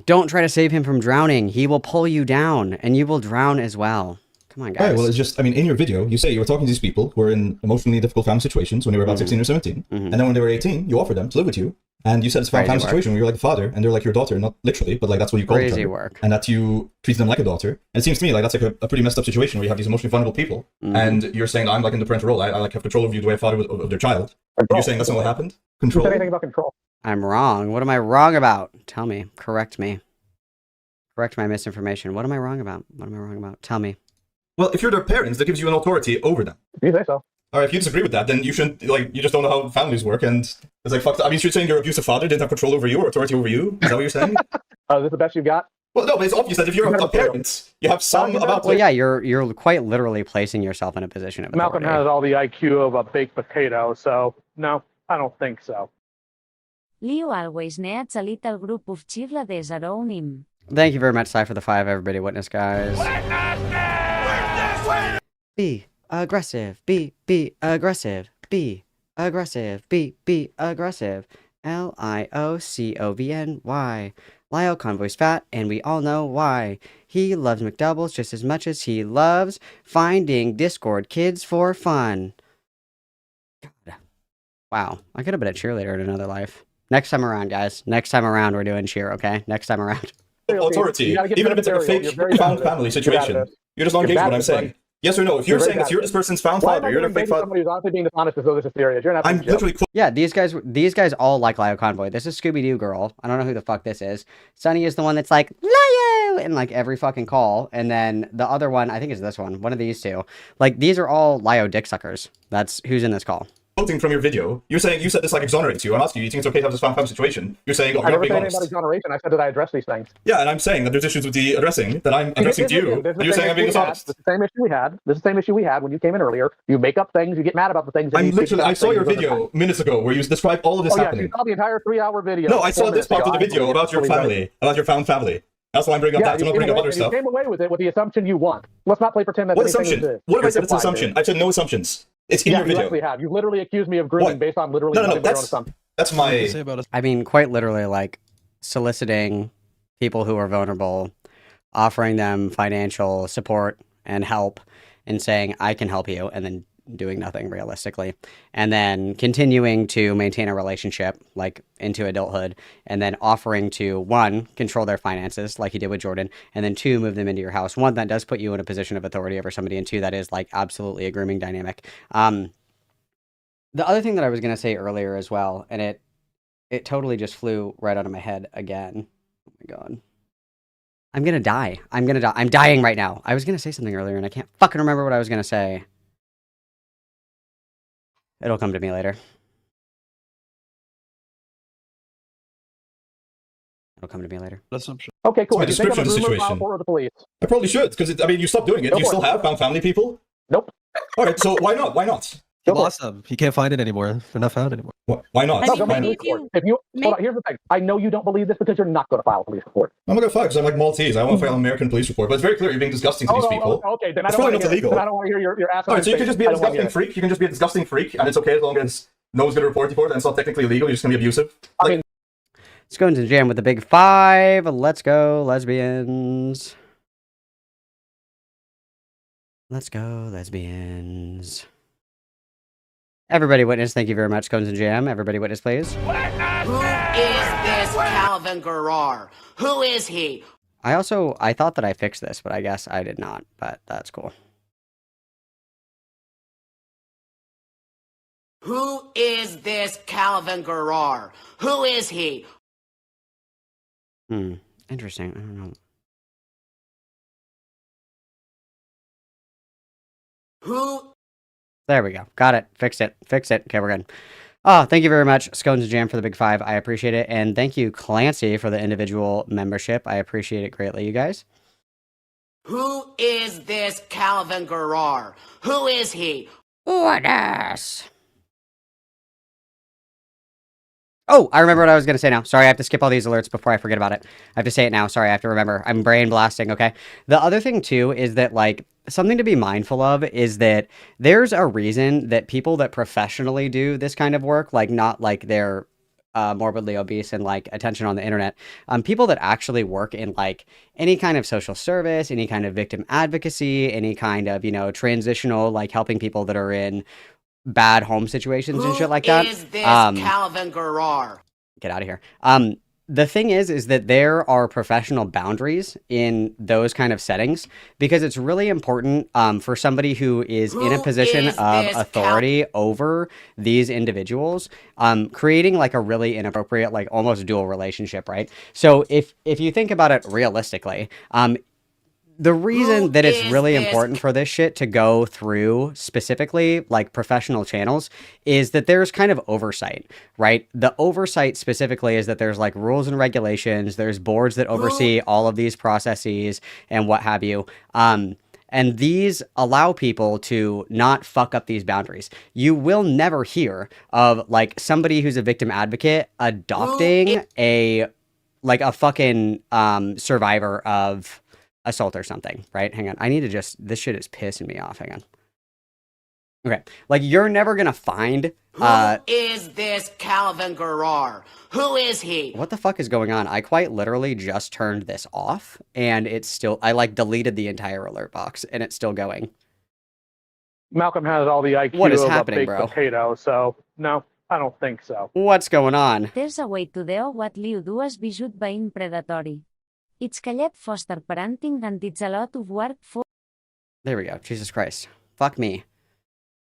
Don't try to save him from drowning. He will pull you down, and you will drown as well. Come on, guys. Right, well, it's just, I mean, in your video, you say you were talking to these people who were in emotionally difficult family situations when they were about 16 or 17. And then when they were 18, you offered them to live with you. And you said it's a family situation where you're like the father, and they're like your daughter, not literally, but like that's what you call each other. Work. And that you treat them like a daughter. And it seems to me like that's like a pretty messed up situation where you have these emotionally vulnerable people, and you're saying I'm like in the parental role. I like have control over you the way a father of their child. You're saying that's not what happened? Control? Who said anything about control? I'm wrong. What am I wrong about? Tell me. Correct me. Correct my misinformation. What am I wrong about? What am I wrong about? Tell me. Well, if you're their parents, that gives you an authority over them. You say so. Or if you disagree with that, then you shouldn't, like, you just don't know how families work, and it's like, fuck, I mean, you're saying your abusive father didn't have control over you or authority over you? Is that what you're saying? Is this the best you've got? Well, no, but it's obvious that if you're a parent, you have some about... Well, yeah, you're quite literally placing yourself in a position of authority. Malcolm has all the IQ of a baked potato, so no, I don't think so. Leo always needs a little group of cheerleaders around him. Thank you very much, Cy, for the 5, everybody. Witness, guys. Be aggressive. Be aggressive. Be aggressive. Be aggressive. LIOCOVNY. Lyo Convoy's fat, and we all know why. He loves McDoubles just as much as he loves finding Discord kids for fun. God. Wow. I could have been a cheerleader in another life. Next time around, guys. Next time around, we're doing cheer, okay? Next time around. Authority, even if it's like a fake found family situation. You're just not engaging what I'm saying. Yes or no? If you're saying that you're this person's found father, you're the fake father. Somebody who's honestly being dishonest as though this is serious. You're not. I'm literally. Yeah, these guys all like Lyo Convoy. This is Scooby Doo girl. I don't know who the fuck this is. Sunny is the one that's like Lyo in like every fucking call, and then the other one I think is this one. One of these two. Like these are all Lyo dick suckers. That's who's in this call. Quoting from your video, you're saying you said this like exonerates you. I'm asking you, you think it's okay to have this found family situation? You're saying, oh, I you're never being said honest. anything about exoneration. I said that I address these things. Yeah, and I'm saying that there's issues with the addressing that I'm addressing to you. And you're saying I'm being dishonest. This is the same issue we had. This is the same issue we had when you came in earlier. You make up things. You get mad about the things. I saw your video minutes ago where you described all of this happening. You saw the entire 3-hour video. No, I saw this part of the video about your family, about your found family. That's why I'm bringing up that. I'm not bringing up other stuff. You came away with it with the assumption you want. Let's not play pretend that. What assumption? What have I said? It's an assumption. I've said no assumptions. It's in yeah, your you video. actually have. You literally accused me of grooming What? based on literally No, no, no. nothing but your own assumption. That's my. I mean, quite literally, like soliciting people who are vulnerable, offering them financial support and help, and saying, I can help you, and then doing nothing realistically. And then continuing to maintain a relationship, like into adulthood, and then offering to, one, control their finances, like you did with Jordan, and then two, move them into your house. One, that does put you in a position of authority over somebody, and two, that is like absolutely a grooming dynamic. The other thing that I was going to say earlier as well, and it totally just flew right out of my head again. Oh my god. I'm gonna die. I'm gonna die. I'm dying right now. I was gonna say something earlier and I can't fucking remember what I was gonna say. It'll come to me later. It'll come to me later. Okay, cool. My Do you think I'm description a of the groomer, situation. or the police? I probably should, because I mean, you stopped doing it. Go You for still it. have found family people. Nope. All right, so why not? Why not? He lost them. He can't find it anymore. They're not found anymore. Why not? I No, mean, go make a maybe police if report. you If you hold on, here's the thing. I know you don't believe this because you're not going to file a police report. I'm not gonna file because I'm like Maltese. I won't file an American police report. But it's very clear you're being disgusting to these people. Okay, then I It's don't probably want not to hear it. illegal. Then I don't want to hear your ass. All right, so you can just be a I don't wanna hear disgusting it. freak. You can just be a disgusting freak, and it's okay as long as no one's gonna report you for it, and it's not technically illegal. You're just gonna be abusive. I mean, Scones and Jam with the big 5. Let's go, lesbians. Let's go, lesbians. Everybody witness, thank you very much, Scones and Jam. Everybody witness, please. Who is this Calvin Garrar? Who is he? I thought that I fixed this, but I guess I did not, but that's cool. Who is this Calvin Garrar? Who is he? Interesting. I don't know. Who? There we go. Got it. Fixed it. Fixed it. Okay, we're good. Oh, thank you very much, Scones and Jam, for the big 5. I appreciate it. And thank you, Clancy, for the individual membership. I appreciate it greatly, you guys. Who is this Calvin Garrar? Who is he? Witness. Oh, I remember what I was going to say now. Sorry, I have to skip all these alerts before I forget about it. I have to say it now. Sorry, I have to remember. I'm brain blasting, okay? The other thing, too, is that, like, something to be mindful of is that there's a reason that people that professionally do this kind of work, like, not like they're morbidly obese and, like, attention on the internet, people that actually work in, like, any kind of social service, any kind of victim advocacy, any kind of, you know, transitional, like, helping people that are in bad home situations and shit like that. Who is this Calvin Garrar? Get out of here. The thing is that there are professional boundaries in those kind of settings because it's really important for somebody who is in a position of authority over these individuals, creating like a really inappropriate, like almost dual relationship, right? So if you think about it realistically, the reason that it's really important for this shit to go through specifically like professional channels is that there's kind of oversight, right? The oversight specifically is that there's like rules and regulations, there's boards that oversee all of these processes and what have you. And these allow people to not fuck up these boundaries. You will never hear of like somebody who's a victim advocate adopting a fucking survivor of assault or something, right? Hang on. I need to just, this shit is pissing me off. Hang on. Okay. Like, you're never gonna find, Who is this Calvin Garrar? Who is he? What the fuck is going on? I quite literally just turned this off, and it's still, I, like, deleted the entire alert box, and it's still going. Malcolm has all the IQ What is of happening, a baked bro? potato, so no, I don't think so. What's going on? There's a way to deo what liu dues bijut veïn predatori. It's callet foster parenting and it's a lot of work for... There we go. Jesus Christ. Fuck me.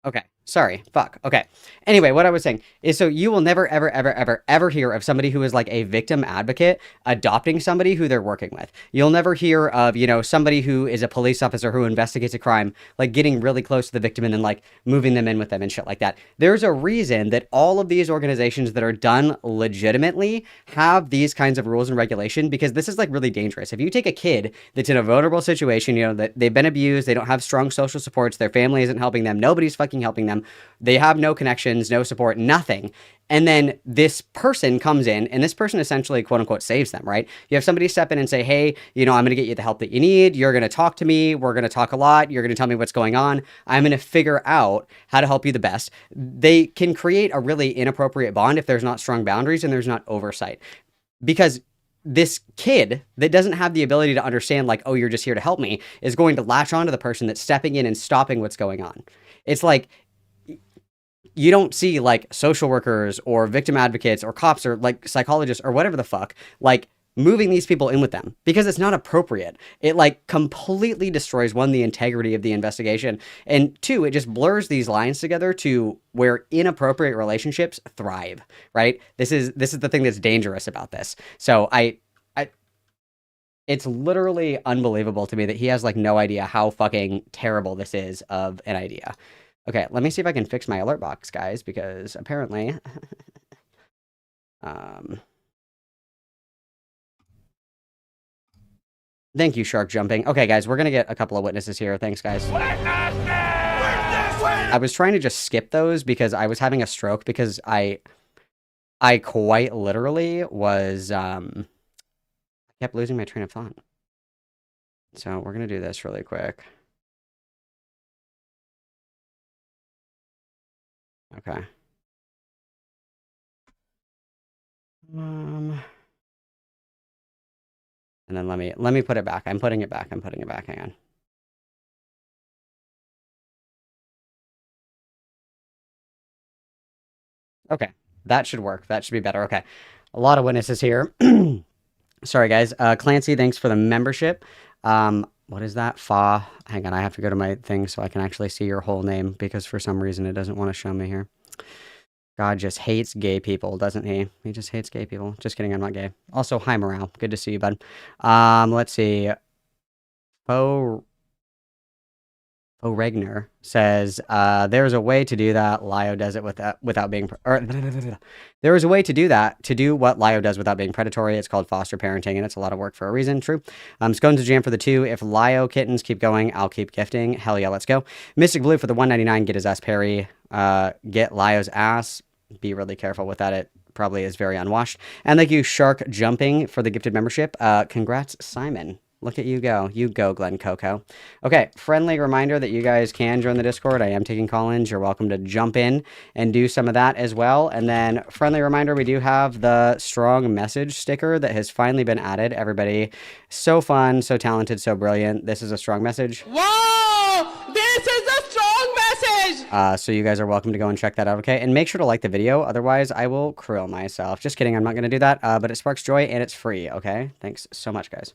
Okay. Sorry. Fuck. Okay. Anyway, what I was saying is so you will never, ever, ever, ever, ever hear of somebody who is like a victim advocate adopting somebody who they're working with. You'll never hear of, you know, somebody who is a police officer who investigates a crime, like getting really close to the victim and then like moving them in with them and shit like that. There's a reason that all of these organizations that are done legitimately have these kinds of rules and regulation because this is like really dangerous. If you take a kid that's in a vulnerable situation, you know, that they've been abused, they don't have strong social supports, their family isn't helping them, nobody's fucking helping them. them. They have no connections, no support, nothing. And then this person comes in, and this person essentially, quote unquote, saves them, right? You have somebody step in and say, hey, you know, I'm going to get you the help that you need. You're going to talk to me. We're going to talk a lot. You're going to tell me what's going on. I'm going to figure out how to help you the best. They can create a really inappropriate bond if there's not strong boundaries and there's not oversight. Because this kid that doesn't have the ability to understand, like, oh, you're just here to help me, is going to latch on to the person that's stepping in and stopping what's going on. It's like, you don't see like social workers or victim advocates or cops or like psychologists or whatever the fuck, like moving these people in with them because it's not appropriate. It like completely destroys, one, the integrity of the investigation, and two, it just blurs these lines together to where inappropriate relationships thrive, right? This is the thing that's dangerous about this. So it's literally unbelievable to me that he has like no idea how fucking terrible this is of an idea. Okay, let me see if I can fix my alert box, guys, because apparently... Thank you, Shark Jumping. Okay, guys, we're going to get a couple of witnesses here. Thanks, guys. I was trying to just skip those because I was having a stroke because I quite literally was... I kept losing my train of thought. So we're going to do this really quick. Okay. And then let me put it back. I'm putting it back. Hang on. Okay. That should work. That should be better. Okay. A lot of witnesses here. Sorry, guys. Clancy, thanks for the membership. What is that? Fa. Hang on, I have to go to my thing so I can actually see your whole name because for some reason it doesn't want to show me here. God just hates gay people, doesn't he? He just hates gay people. Just kidding, I'm not gay. Also, hi, Morale. Good to see you, bud. Let's see. Regner says, there's a way to do that. Lio does it without being... there is a way to do that, to do what Lio does without being predatory. It's called foster parenting, and it's a lot of work for a reason. True. Scones to jam for the 2. If Lio kittens keep going, I'll keep gifting. Hell yeah, let's go. Mystic Blue for the 199. Get his ass, Perry. Get Lio's ass. Be really careful with that. It probably is very unwashed. And thank you, Shark Jumping, for the gifted membership. Congrats, Simon. Look at you go. You go, Glenn Coco. Okay, friendly reminder that you guys can join the Discord. I am taking call-ins. You're welcome to jump in and do some of that as well. And then friendly reminder, we do have the strong message sticker that has finally been added. Everybody, so fun, so talented, so brilliant. This is a strong message. Whoa! This is a strong message! So you guys are welcome to go and check that out, okay? And make sure to like the video. Otherwise, I will krill myself. Just kidding. I'm not going to do that. But it sparks joy and it's free, okay? Thanks so much, guys.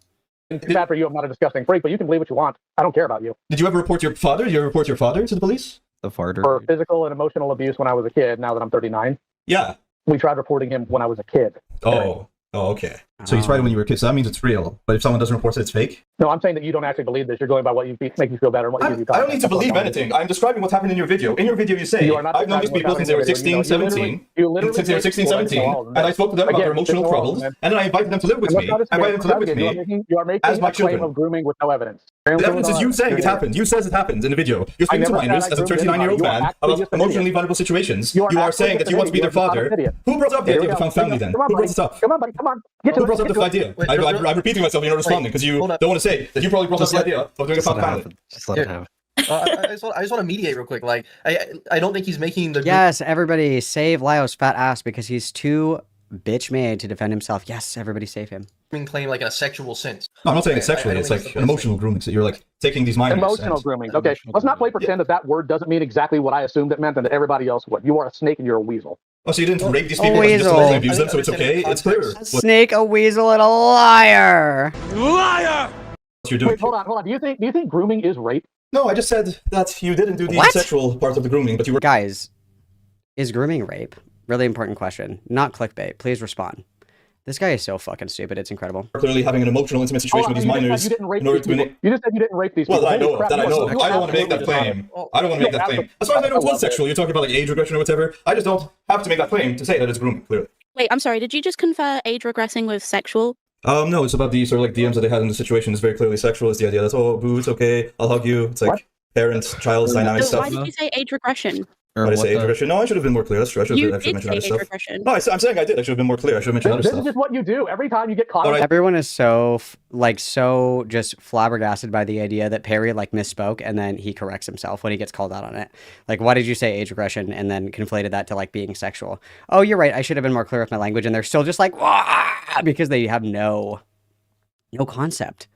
It's bad for you. I'm not a disgusting freak, but you can believe what you want. I don't care about you. Did you ever report your father? Did you ever report your father to the police? The farter. For physical and emotional abuse when I was a kid, now that I'm 39. Yeah. We tried reporting him when I was a kid. Oh, okay. So you tried it when you were a kid, so that means it's real. But if someone doesn't report it, it's fake? No, I'm saying that you don't actually believe this. You're going by what you make you feel better and what you do. I don't need to believe anything. I'm describing what's happened in your video. In your video, you say, I've known these people since they were 16, 17. Since they were 16, 17. And I spoke to them about their emotional troubles. And then I invited them to live with me. I invited them to live with me you are making as my a claim children. of grooming with no evidence. The evidence is you saying it happened. You says it happened in the video. You're speaking to minors as a 39-year-old man about emotionally vulnerable situations. You are saying that you want to be their father. Who brought up the idea of the found family then? Who brought this up? Come on, buddy, come on. Who brought up the idea? I'm repeating myself, you're not responding because you don't want to say that you probably brought up the idea of doing a found family. Just let it happen. I just want to mediate real quick. Like, I don't think he's making the... Yes, everybody save Lio's fat ass because he's too bitch made to defend himself. Yes, everybody save him. Claim like in a sexual sense. No, I'm not saying it's sexually. It's like an emotional grooming. So you're like taking these minors. Emotional grooming. Okay, let's not play pretend that word doesn't mean exactly what I assumed it meant and that everybody else would. You are a snake and you're a weasel. Oh, so you didn't rape these people and just allegedly abuse them, so it's okay? It's clear. A snake, a weasel, and a liar. Liar! What you're doing. Wait, hold on. Do you think grooming is rape? No, I just said that you didn't do the sexual part of the grooming, but you were... Guys, is grooming rape? Really important question. Not clickbait. Please respond. This guy is so fucking stupid. It's incredible. Clearly having an emotional, intimate situation with these minors. You just said you didn't rape these people. Well, I know. I don't want to make that claim. I don't want to make that claim. As far as I know, it was sexual. You're talking about like age regression or whatever. I just don't have to make that claim to say that it's grooming, clearly. Wait, I'm sorry. Did you just confer age regressing with sexual? No, it's about the sort of like DMs that they had in the situation. It's very clearly sexual. It's the idea that's, oh, boo, it's okay. I'll hug you. It's like parent-child dynamic So stuff. why did you say age regression? Or Did I what say age the- regression? No, I should have been more clear. That's true. I should You have did mentioned say other age stuff. regression. No, I'm saying I did. I should have been more clear. I should have mentioned other This stuff. is just what you do. Every time you get caught. Alright. Everyone is so so just flabbergasted by the idea that Perry like misspoke and then he corrects himself when he gets called out on it. Like, why did you say age regression and then conflated that to like being sexual? Oh, you're right. I should have been more clear with my language, and they're still just like, "Wah!" because they have no concept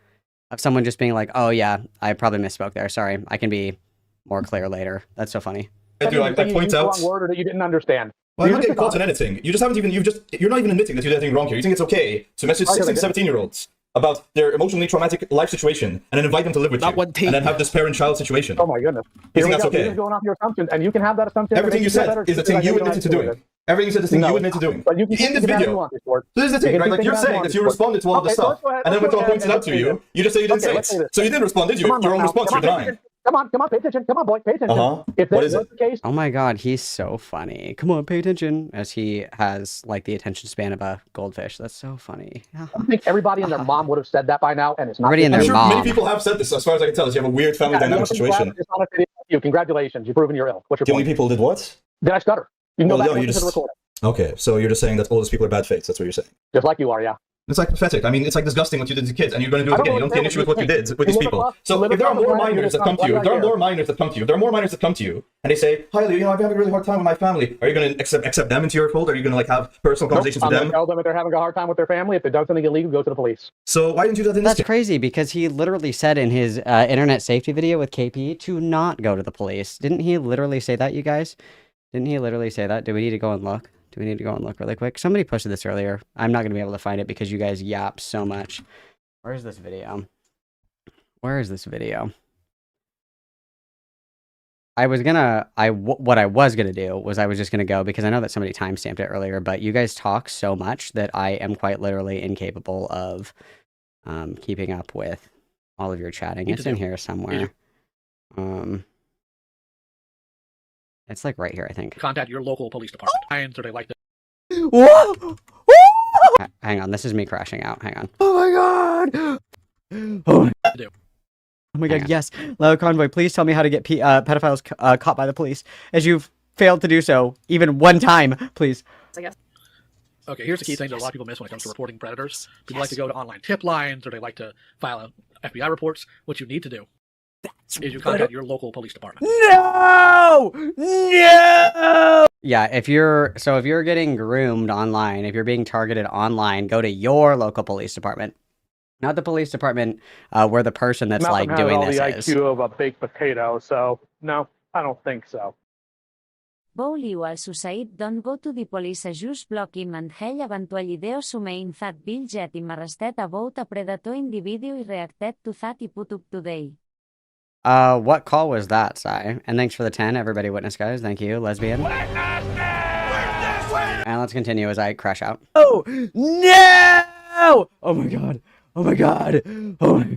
of someone just being like, oh yeah, I probably misspoke there. Sorry, I can be more clear later. That's so funny. I do. I point out. The wrong word or that you didn't understand. Well, you're not getting caught in anything. You just haven't even. You're not even admitting that you did anything wrong here. You think it's okay to message 16, 17-year-olds about their emotionally traumatic life situation and then invite them to live with you, and then have this parent-child situation. Oh my goodness. You think that's You're okay? just going off your assumptions, and you can have that assumption. Everything you said is the thing you admitted to doing. Everything you said is the thing you admitted to doing. But you can In this video. So this is the thing, right? Like, you're saying that you responded to all of the stuff, and then when someone points it out to you, you just say you didn't say it. So you didn't respond, did you? Your own response, you're denying. Come on, pay attention. Come on, boy, pay attention. If What that is was it? the case, Oh my god, he's so funny. Come on, pay attention. As he has like the attention span of a goldfish. That's so funny. I think everybody and their mom would have said that by now, and it's not. Everybody and I'm their sure mom. many people have said this, as far as I can tell, is you have a weird family dynamic situation. It's honest video. You congratulations, you've proven you're ill. What's your The only point? people did what? Did I stutter? You can go Well, back no, and you listen to the just- recording. Okay, so you're just saying that all those people are bad fates. That's what you're saying. Just like you are, yeah. It's like pathetic. I mean, it's like disgusting what you did to kids, and you're going to do I it don't again. You know don't see an what issue with what you did with these people. So live if there are across more the land, minors you that come to you, if there are more minors that come to you, if there are more minors that come to you, and they say, "Hi, Leo, I'm having a really hard time with my family," are you going to accept them into your fold? Are you going to like have personal conversations I'm with going them? to tell them if they're having a hard time with their family. If they've done something illegal, go to the police. So why didn't you do that in this That's case? crazy because he literally said in his internet safety video with KP to not go to the police. Didn't he literally say that, you guys? Didn't he literally say that? Do we need to go and look? Do we need to go and look really quick? Somebody posted this earlier. I'm not going to be able to find it because you guys yap so much. Where's this video? Where is this video? What I was gonna do was I was just gonna go because I know that somebody timestamped it earlier, but you guys talk so much that I am quite literally incapable of keeping up with all of your chatting. It's in here somewhere. It's like right here, I think. Contact your local police department. So they like to. Whoa! Hang on, this is me crashing out. Hang on. Oh my god! Oh my god, yes. Loud Convoy, please tell me how to get pedophiles caught by the police, as you've failed to do so even one time, please. I guess. Okay, here's the key thing that a lot of people miss when it comes to reporting predators. People like to go to online tip lines, or they like to file FBI reports. What you need to do is you contact your local police department. No! No! Yeah, if you're getting groomed online, if you're being targeted online, go to your local police department. Not the police department where the person that's Malcolm like has doing all this the is. IQ of a baked potato, so no, I don't think so. Bowliu al suicide, don't go to the police, just block him and hell eventually deos sumain that bill jet him arrested about a predator individual I reacted to that he put up today. What call was that, Sai? And thanks for the 10, everybody witness guys. Thank you, lesbian. And let's continue as I crash out. Oh, no! Oh my god. Oh my god. Oh my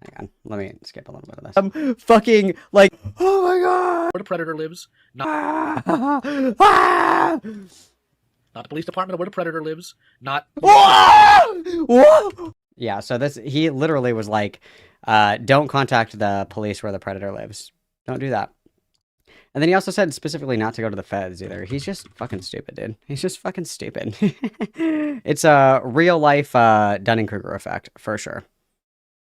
Hang on, let me skip a little bit of this. I'm fucking, like, oh my god! Where the predator lives, not the police department, where the predator lives, not... Yeah, so he literally was like, don't contact the police where the predator lives. Don't do that. And then he also said specifically not to go to the feds either. He's just fucking stupid, dude. He's just fucking stupid. It's a real life Dunning-Kruger effect, for sure.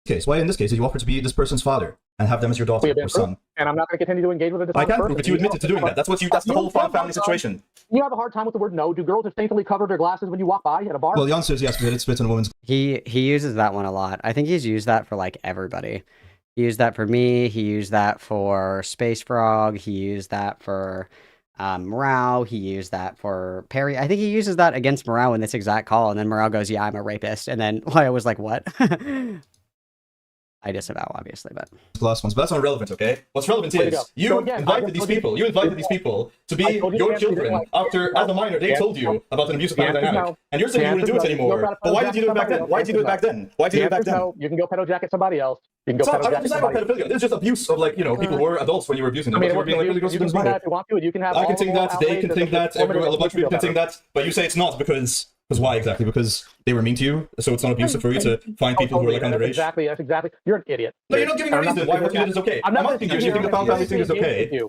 Case. Why in this case did you offer to be this person's father and have them as your daughter or son? And I'm not going to continue to engage with it. I can't prove it. You admitted to doing that. That's the whole family situation. You have a hard time with the word no. Do girls distinctly cover their glasses when you walk by at a bar? Well, the answer is yes, because it spits in a woman's... He uses that one a lot. I think he's used that for, like, everybody. He used that for me. He used that for Space Frog. He used that for Morale. He used that for Perry. I think he uses that against Morale in this exact call. And then Morale goes, yeah, I'm a rapist. And then I was like, what? I disavow, obviously, but... Last ones, but that's not relevant, okay? What's relevant is you invited these people to be your children after, as a minor, they told you about an abusive family dynamic. And you're saying you wouldn't do it anymore. But why did you do it back then? Why did you do it back then? Why did you do it back then? You can go pedo jacket somebody else. You can go I'm pedo not jacket about somebody else. pedophilia. This is just abuse of, like, you know, people who were adults when you were abusing them. I mean, You were being like really gross you can things do about that it. if you want to, and you can have I all can think the that, they can think that, a bunch of people can think that, but you say it's not because Because why exactly? Because they were mean to you, so it's not abusive for you to find people who are like underage. That's exactly. You're an idiot. No, you're not giving a reason why what you did is okay. I'm asking you, do you think the found family thing is okay?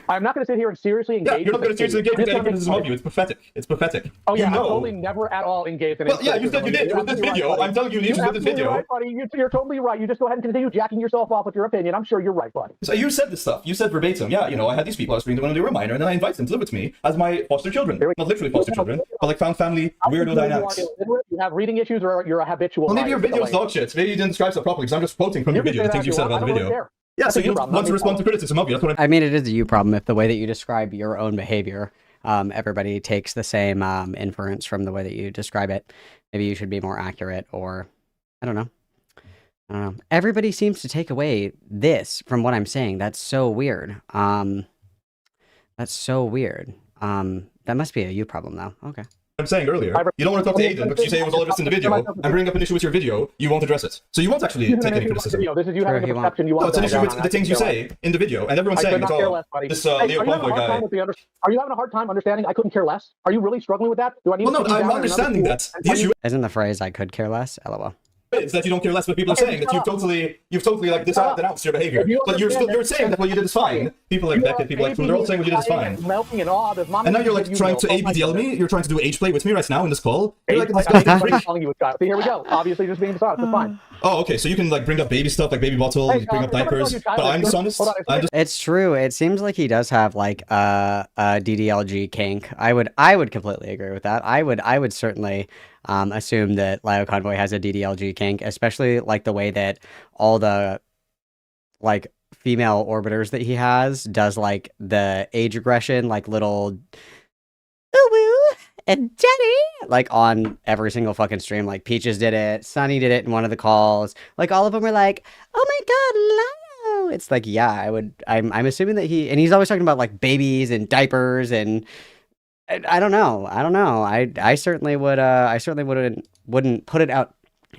I'm not going to sit here and seriously engage. Yeah, you're not going to seriously engage with any criticism of you. It's pathetic. It's pathetic. Oh yeah, you know. I'm totally never at all engaged in it. Well, yeah, you said you did with this video. I'm telling you, you with this video. Right, buddy. You're totally right. You just go ahead and continue jacking yourself off with your opinion. I'm sure you're right, buddy. So you said this stuff. You said verbatim. Yeah, you know, I had these people I was speaking to when they were minor, and then I invited them to live with me as my foster children. Not literally foster children, but like found family weirdo dynamics. You have reading issues, or you're a habitual. Well, maybe your video's dog shit. Maybe you didn't describe stuff properly, because I'm just quoting from your video the things you said about the video. Yeah, so you want to respond to criticism of you. That's what I mean, it is a you problem if the way that you describe your own behavior, everybody takes the same inference from the way that you describe it. Maybe you should be more accurate, or I don't know. I don't know. Everybody seems to take away this from what I'm saying. That's so weird. That's so weird. That must be a you problem, though. Okay. I'm saying earlier, you don't want to talk to Aiden because you say it was all addressed in the video, and bring up an issue with your video, you won't address it. So you won't actually take any criticism. This is you having a perception you want. No, it's an issue with the things you say in the video, and everyone's saying it's all this Leo Convoy guy. Are you having a hard time understanding? I couldn't care less. Are you really struggling with that? Do I need? Well, no, I'm understanding that. The issue isn't the phrase "I could care less." LOL. Is that you don't care less what people are saying, that you've totally like denounced your behavior. But you're saying that what you did is fine. People like Beckett, people like Food, they're all saying what you did is fine. And now you're like trying to ABDL me, you're trying to do age play with me right now in this call. You're like a disgusting freak. See, here we go. Obviously just being dishonest, it's fine. Oh, okay, so you can like bring up baby stuff like baby bottle, bring up diapers, but I'm dishonest. It's true. It seems like he does have like a DDLG kink. I would completely agree with that. I would certainly assume that Lio Convoy has a DDLG kink, especially like the way that all the like female orbiters that he has does like the age regression, like little ooh and Jenny, like on every single fucking stream. Like Peaches did it, Sunny did it in one of the calls. Like all of them were like, "Oh my god, Lio!" It's like, yeah, I'm assuming that he's always talking about like babies and diapers and. I don't know. I certainly wouldn't put it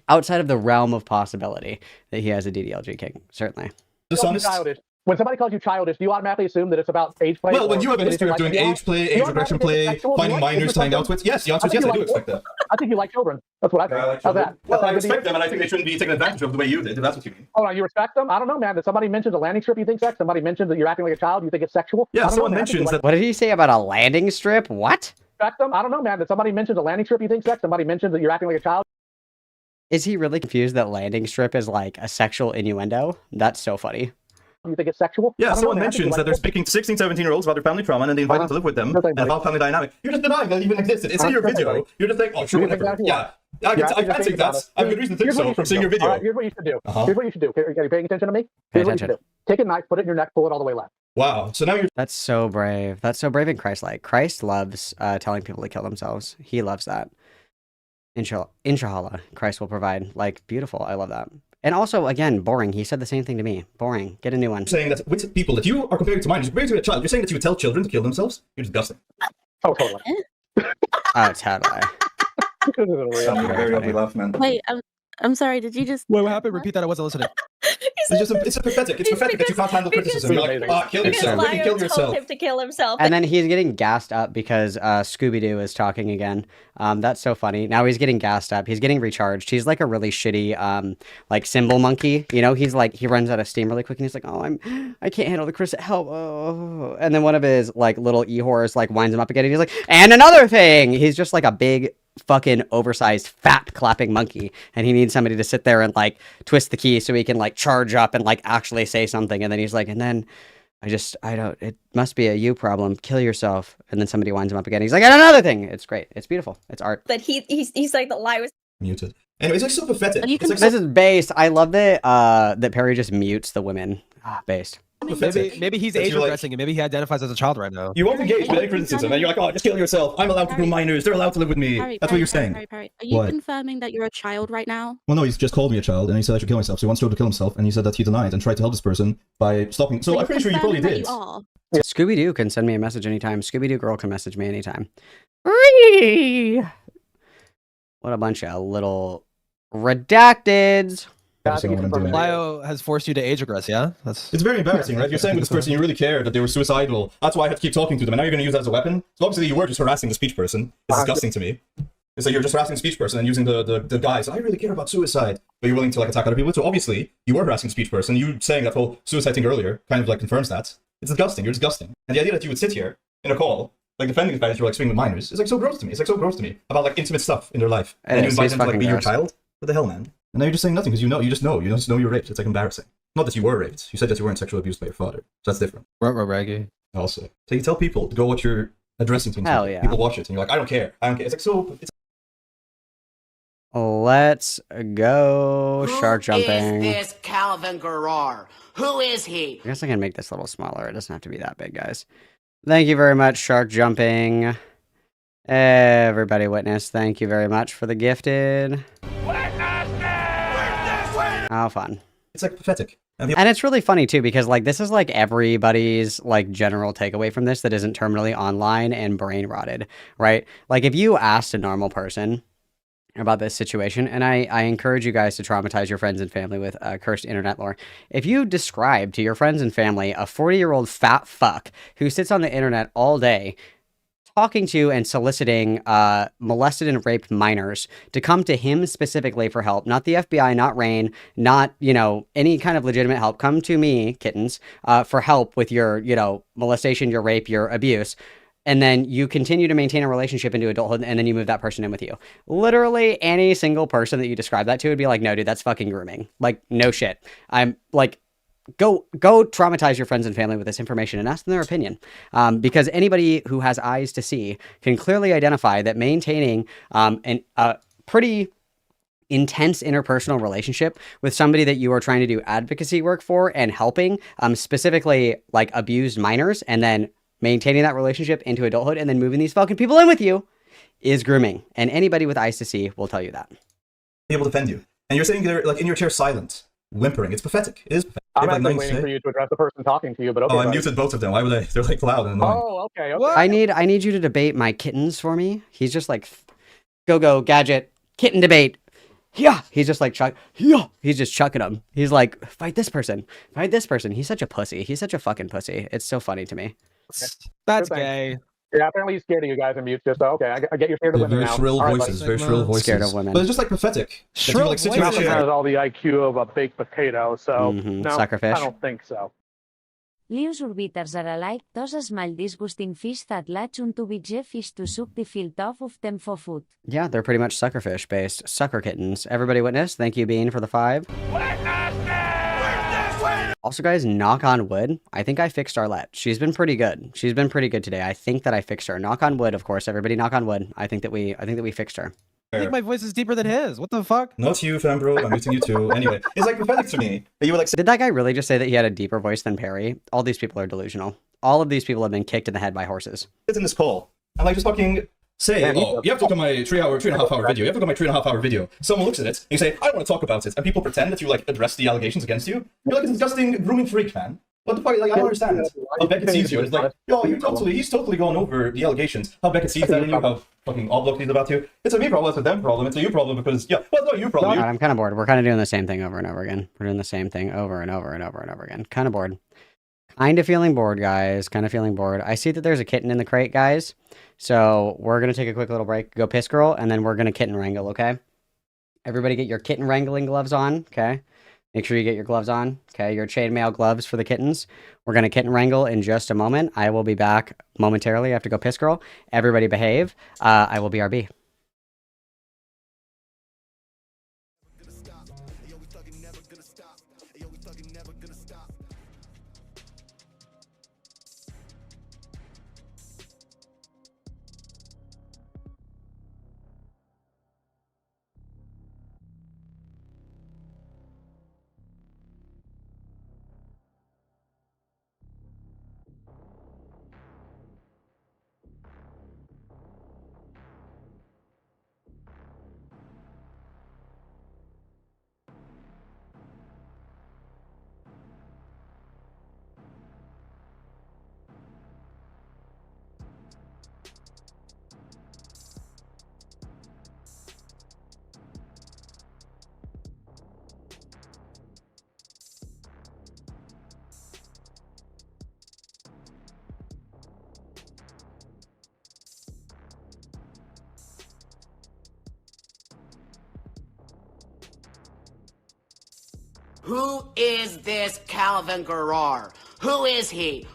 outside of the realm of possibility that he has a DDLG king. Certainly. Dishonest. When somebody calls you childish, do you automatically assume that it's about age play? Well, when you have a history of doing age play, age regression play, finding minors to hang out with, yes, the answer is yes, I do expect that. I think you like children. That's what I think. How's that? Well, I respect them, and I think they shouldn't be taken advantage of the way you did, if that's what you mean. Oh, no, you respect them? I don't know, man. Did somebody mention a landing strip you think sex? Somebody mentioned that you're acting like a child, you think it's sexual? Yeah, someone mentions that. What did he say about a landing strip? What? Them? I don't know, man. Did somebody mention a landing strip you think sex? Somebody mentioned that you're acting like a child? Is he really confused that landing strip is like a sexual innuendo? That's so funny. You think it's sexual? Yeah, someone mentions that they're speaking to 16, 17-year-olds about their family trauma, and then they invite them to live with them, and about family dynamic. You're just denying that it even existed. It's in your video. You're just like, oh, sure, whatever. Yeah, I can take that. I have good reason to think so from seeing your video. Here's what you should do. Here's what you should do. Are you paying attention to me? Here's what you should do. Take a knife, put it in your neck, pull it all the way left. Wow. So now you're... That's so brave. That's so brave and Christ-like. Christ loves telling people to kill themselves. He loves that. Inshallah, Christ will provide. Like, beautiful. I love that. And also, again, boring. He said the same thing to me. Boring. Get a new one. Saying that with people that you are comparing to minors, you're comparing to a child. You're saying that you would tell children to kill themselves? You're disgusting. Oh, totally. Oh, totally. Very ugly laugh, man. Wait, I'm sorry. Did you just? Wait, what happened? Repeat that. I wasn't listening. It's pathetic. It's pathetic that you can't handle criticism. You're like, kill yourself. You kill yourself. Told him to kill himself. And then he's getting gassed up because Scooby-Doo is talking again. That's so funny. Now he's getting gassed up. He's getting recharged. He's like a really shitty, like cymbal monkey. You know, he's like, he runs out of steam really quick and he's like, oh, I can't handle the criticism. Help. Oh. And then one of his like little e-horrors like winds him up again. And he's like, and another thing. He's just like a big fucking oversized fat clapping monkey, and he needs somebody to sit there and like twist the key so he can like charge up and like actually say something. And then he's like, and then it must be a you problem, kill yourself. And then somebody winds him up again. He's like, and another thing. It's great. It's beautiful. It's art. But he's like, the lie was muted. Anyway, it's like so pathetic. It's like, this is based. I love that that Perry just mutes the women. Based. Maybe he's age regressing and maybe he identifies as a child right now. You won't engage with any criticism and you're like, oh, just kill yourself. I'm allowed to groom minors. They're allowed to live with me. That's what you're saying. Perry. Are you confirming that you're a child right now? Well, no, he's just called me a child and he said I should kill myself. So he wants to kill himself and he said that he denied and tried to help this person by stopping. So I'm pretty sure you probably did. Scooby-Doo can send me a message anytime. Scooby-Doo girl can message me anytime. What a bunch of little redacteds. Lio has forced you to age regress, yeah? It's very embarrassing, right? You're saying with this person you really cared that they were suicidal. That's why I had to keep talking to them, and now you're going to use that as a weapon? So obviously you were just harassing the speech person. It's disgusting to me. It's like you're just harassing a speech person and using the guise. I really care about suicide, but you're willing to like attack other people. So obviously, you were harassing a speech person. You saying that whole suicide thing earlier kind of like confirms that. It's disgusting. You're disgusting. And the idea that you would sit here in a call, like defending the fact that you're like swinging with minors, is like so gross to me. It's like so gross to me about like intimate stuff in their life. And you invite them to like be your child. What the hell, man? And now you're just saying nothing because you just know you're raped. It's like embarrassing. Not that you were raped. You said that you weren't sexually abused by your father. So that's different. Also, so you tell people to go watch your addressing to Hell yeah. People watch it and you're like, I don't care. It's like so. Let's go. Shark Who is jumping. this Calvin Garrar? Who is he? I guess I can make this a little smaller. It doesn't have to be that big, guys. Thank you very much, Shark Jumping. Everybody witness, thank you very much for the gifted. How fun. It's like pathetic. And it's really funny too, because like this is like everybody's like general takeaway from this that isn't terminally online and brain rotted, right? Like if you asked a normal person about this situation, and I encourage you guys to traumatize your friends and family with cursed internet lore. If you describe to your friends and family a 40-year-old fat fuck who sits on the internet all day talking to and soliciting molested and raped minors to come to him specifically for help, not the FBI, not Rain, not, any kind of legitimate help, come to me, kittens, for help with your, molestation, your rape, your abuse, and then you continue to maintain a relationship into adulthood, and then you move that person in with you. Literally any single person that you describe that to would be like, no, dude, that's fucking grooming. Like, no shit. I'm like, go traumatize your friends and family with this information and ask them their opinion. Because anybody who has eyes to see can clearly identify that maintaining a pretty intense interpersonal relationship with somebody that you are trying to do advocacy work for and helping, specifically like abused minors, and then maintaining that relationship into adulthood and then moving these fucking people in with you is grooming. And anybody with eyes to see will tell you that. People defend you. And you're sitting there like in your chair silent, whimpering. It's pathetic. It is pathetic. I'm actually waiting for you to address the person talking to you, but okay. Oh, I muted both of them. Why would I? They're like loud and annoying. Oh, okay. I need you to debate my kittens for me. He's just like, go, gadget, kitten debate. Yeah, he's just like he's just chucking them. He's like, fight this person. He's such a pussy. He's such a fucking pussy. It's so funny to me. That's gay. Yeah, apparently he's scared of you guys and mute just okay. I get you're scared of women very now. shrill All right, voices, very shrill voices. Scared of women. But it's just like pathetic. Shrill like, sit in Malcolm your chair. has all the IQ of a baked potato, so no, Suckerfish. I don't think so. Lius orbiters are alike, toses mal disgusting fish that latch unto bige fish to suck the filth off of them for food. Yeah, they're pretty much suckerfish based. Sucker kittens. Everybody witness. Thank you, Bean, for the 5. Also, guys, knock on wood. I think I fixed Arlette. She's been pretty good. She's been pretty good today. I think that I fixed her. Knock on wood, of course. Everybody knock on wood. I think that we fixed her. I think my voice is deeper than his. What the fuck? Not you, fam, bro. I'm muting you too. Anyway, it's like pathetic to me. You were like, did that guy really just say that he had a deeper voice than Perry? All these people are delusional. All of these people have been kicked in the head by horses. It's in this call. I'm like, just fucking say, oh, you have to look at my 3.5 hour video. You have to look at my 3.5 hour video. Someone looks at it, and you say, I don't want to talk about it. And people pretend that you, like, address the allegations against you. You're like a disgusting grooming freak, man. What the fuck? Like, I don't understand how Beckett sees you. It's like, yo, he's totally gone over the allegations. How Beckett sees that in you, how fucking oblong he's about you. It's a me problem, it's a them problem, it's a you problem because, well, it's not you problem. God, I'm kind of bored. We're kind of doing the same thing over and over again. We're doing the same thing over and over and over and over again. Kind of bored. Kind of feeling bored, guys. Kind of feeling bored. I see that there's a kitten in the crate, guys. So we're going to take a quick little break, go piss girl, and then we're going to kitten wrangle, okay? Everybody get your kitten wrangling gloves on, okay? Make sure you get your gloves on, okay? Your chainmail gloves for the kittens. We're going to kitten wrangle in just a moment. I will be back momentarily. I have to go piss girl. Everybody behave. I will BRB. Who is this Calvin Garrar? Who is he?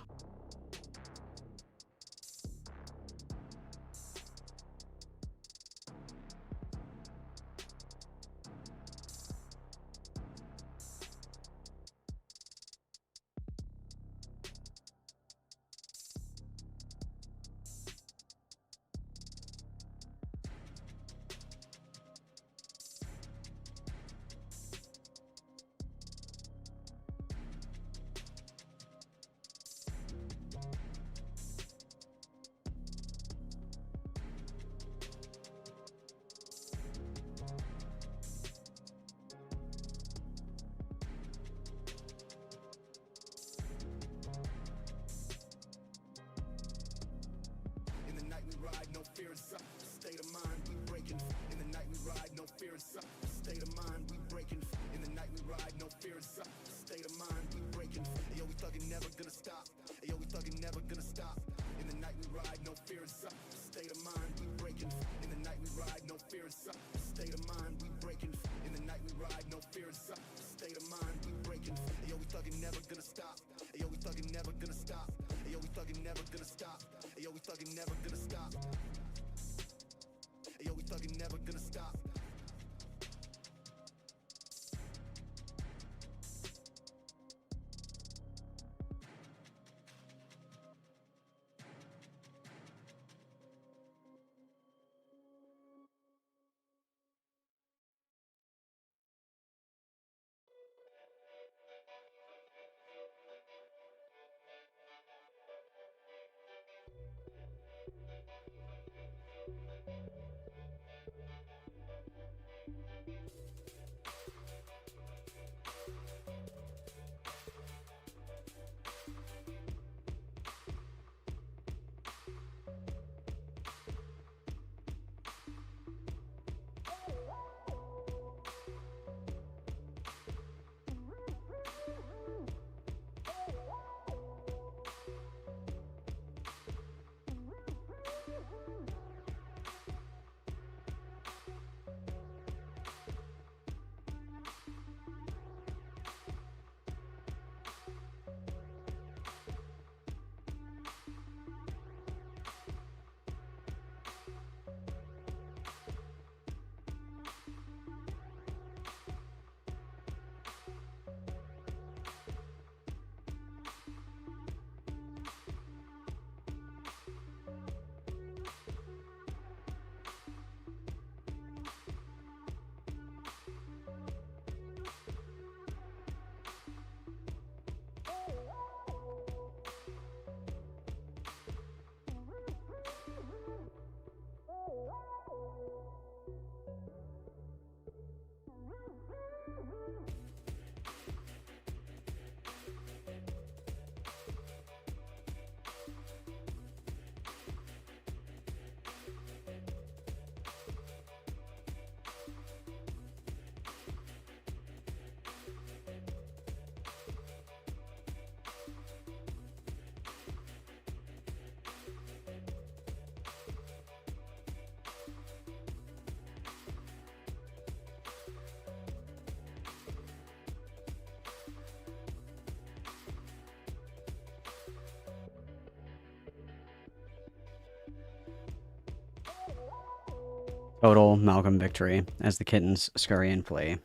Total Malcolm victory as the kittens scurry and flee.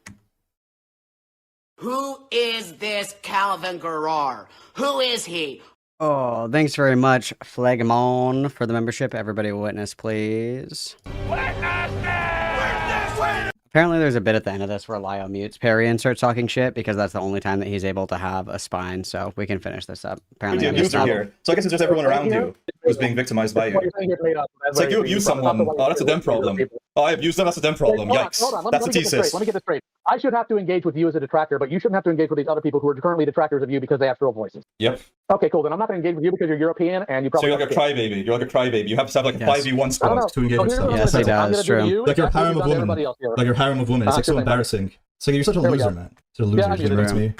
Who is this Calvin Garrar? Who is he? Oh, thanks very much, Phlegmon, for the membership. Everybody witness, please. Apparently there's a bit at the end of this where Lio mutes Perry and starts talking shit because that's the only time that he's able to have a spine, so we can finish this up. Apparently You abused her here. So I guess it's just everyone around you who's being victimized by you. It's like you abuse someone. Oh, that's a them problem. Oh, I abused them, that's a them problem. Yikes. That's a thesis. Let me get this straight. I should have to engage with you as a detractor, but you shouldn't have to engage with these other people who are currently detractors of you because they have shrill voices. Yep. Okay, cool. Then I'm not going to engage with you because you're European and you So probably. you're like a crybaby. You're like a crybaby. You have to have like a 5v1 squad to engage with stuff. Yes, he does. True. Like your harem of women. Like your harem of women. It's like so embarrassing. It's like you're such a loser, man. Such a loser. Yeah, Just reminds me.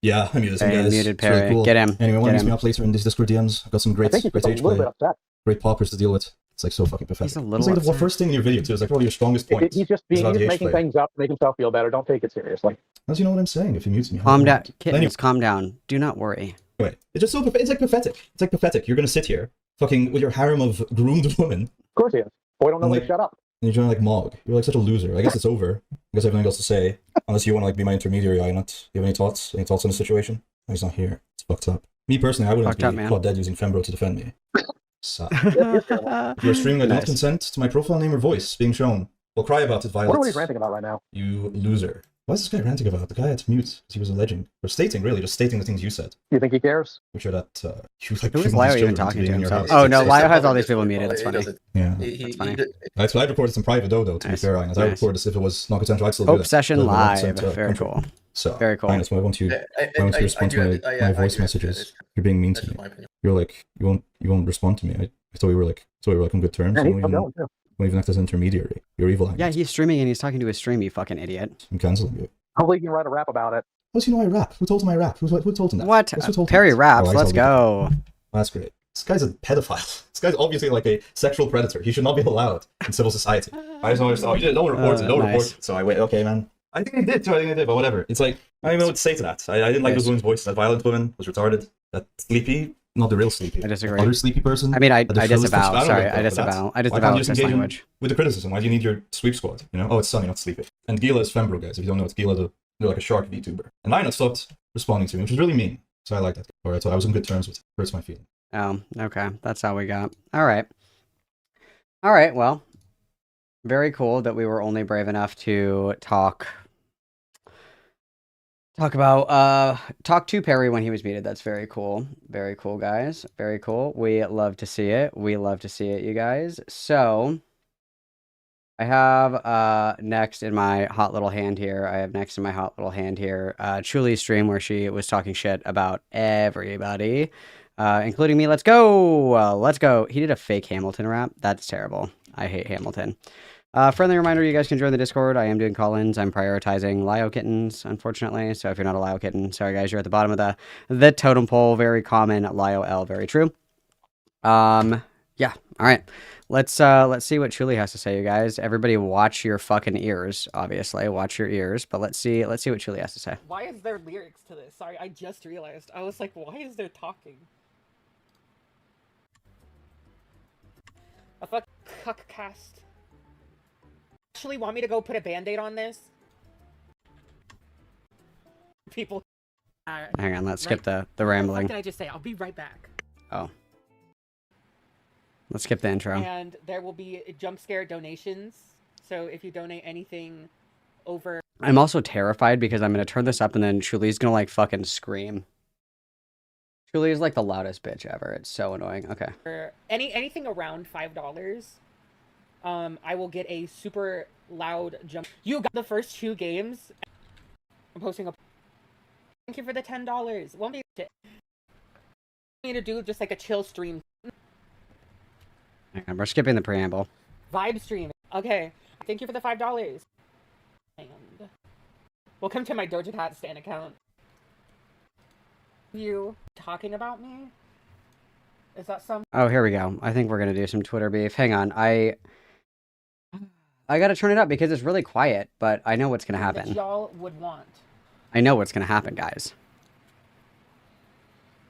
Yeah, I muted some guys. Muted It's really Perry. cool. Get him. Anyway, one Get needs him. me up later in these Discord DMs. I've got some great I think he's great a little bit play. upset. Great poppers to deal with. It's like so fucking pathetic. He's a It's little like the upset. first thing in your video too. It's like probably your strongest point. He's just is being, about he's the making H-play. things up to make himself feel better. Don't take it seriously. As you know what I'm saying, if he mutes me. Calm down, Anyway, kittens. Calm down. Do not worry. it's just so it's like pathetic. It's like pathetic. You're gonna sit here, fucking with your harem of groomed women. Of course he is. Boy, don't know when to shut up. And you're trying to like Mog. You're like such a loser. I guess it's over. I guess I have nothing else to say. Unless you want to like be my intermediary, Not. You have any thoughts? Any thoughts on the situation? Oh, he's not here. It's fucked up. Me personally, I wouldn't be caught dead using Fembro to defend me. Sad. If you're streaming, I do not consent to my profile name or voice being shown. We'll cry about it, Violet. What are we ranting about right now? You loser. What is this guy ranting about? The guy had to mute because he was alleging. Or stating, really, just stating the things you said. You think he cares? Which are that, you like... Who is Lio even talking to in your himself? house. Oh, no, Lio has all these people muted. That's funny. Yeah. That's funny. That's what I recorded some private dodo, to be fair, Ines. I recorded this if it was not consensual, I'd still do Hope that. session But live. 100%, Very control. cool. So, very cool. Ines, why won't you respond to my voice messages? You're being mean to me. You're like, you won't respond to me. I thought we were like on good terms. Yeah, You won't even act as an intermediary. You're evil. Yeah, he's streaming and he's talking to his stream, you fucking idiot. I'm canceling you. Hopefully you can write a rap about it. How does he know I rap? Who told him I rap? Who told him that? What? Perry raps. Let's go. That's great. This guy's a pedophile. This guy's obviously like a sexual predator. He should not be allowed in civil society. I just always thought, no one reports it, no one reports it. So I wait, okay, man. I think I did too, but whatever. It's like, I don't even know what to say to that. I didn't like those women's voices. That violent woman was retarded. That sleepy, not the real sleepy. I disagree. Other sleepy person. I mean, I the disavow. Philistine- Sorry, don't I know disavow. I Why disavow can't you this just engage him language. with the criticism? Why do you need your sweep squad? You know? Oh, it's Sunny, not sleepy. And Gila is Fembro, guys. If you don't know, it's Gila, they're like a shark VTuber. And Nina stopped responding to me, which was really mean. So I like that. Alright, so I was on good terms with it. Hurts my feelings. Oh, okay. That's all we got. All right. All right, well, very cool that we were only brave enough to talk to Perry when he was muted. That's very cool. Very cool, guys. Very cool. We love to see it. We love to see it, you guys. So I have next in my hot little hand here. Chuli's stream where she was talking shit about everybody, including me. Let's go. Let's go. He did a fake Hamilton rap. That's terrible. I hate Hamilton. Friendly reminder, you guys can join the Discord. I am doing call-ins. I'm prioritizing Lio kittens, unfortunately. So if you're not a Lio kitten, sorry guys, you're at the bottom of the totem pole. Very common. Lio L, very true. Yeah. All right. Let's see what Chuli has to say, you guys. Everybody watch your fucking ears, obviously. Watch your ears, but let's see what Chuli has to say. Why is there lyrics to this? Sorry, I just realized. I was like, why is there talking? A fuck cuckcast. Actually want me to go put a band-aid on this? People. Hang on, let's skip the rambling. What did I just say? I'll be right back. Oh. Let's skip the intro. And there will be jump scare donations. So if you donate anything over... I'm also terrified because I'm going to turn this up and then Chuli's going to like fucking scream. Chuli is like the loudest bitch ever. It's so annoying. Okay. Anything around $5, I will get a super loud jump. You got the first 2 games. I'm posting a... Thank you for the $10. Won't be shit. I need to do just like a chill stream. And we're skipping the preamble. Vibe stream. Okay. Thank you for the $5. And welcome to my Doja Cat Stan account. You talking about me? Is that some? Oh, here we go. I think we're gonna do some Twitter beef. Hang on. I gotta turn it up because it's really quiet, but I know what's gonna happen. That y'all would want. I know what's gonna happen, guys.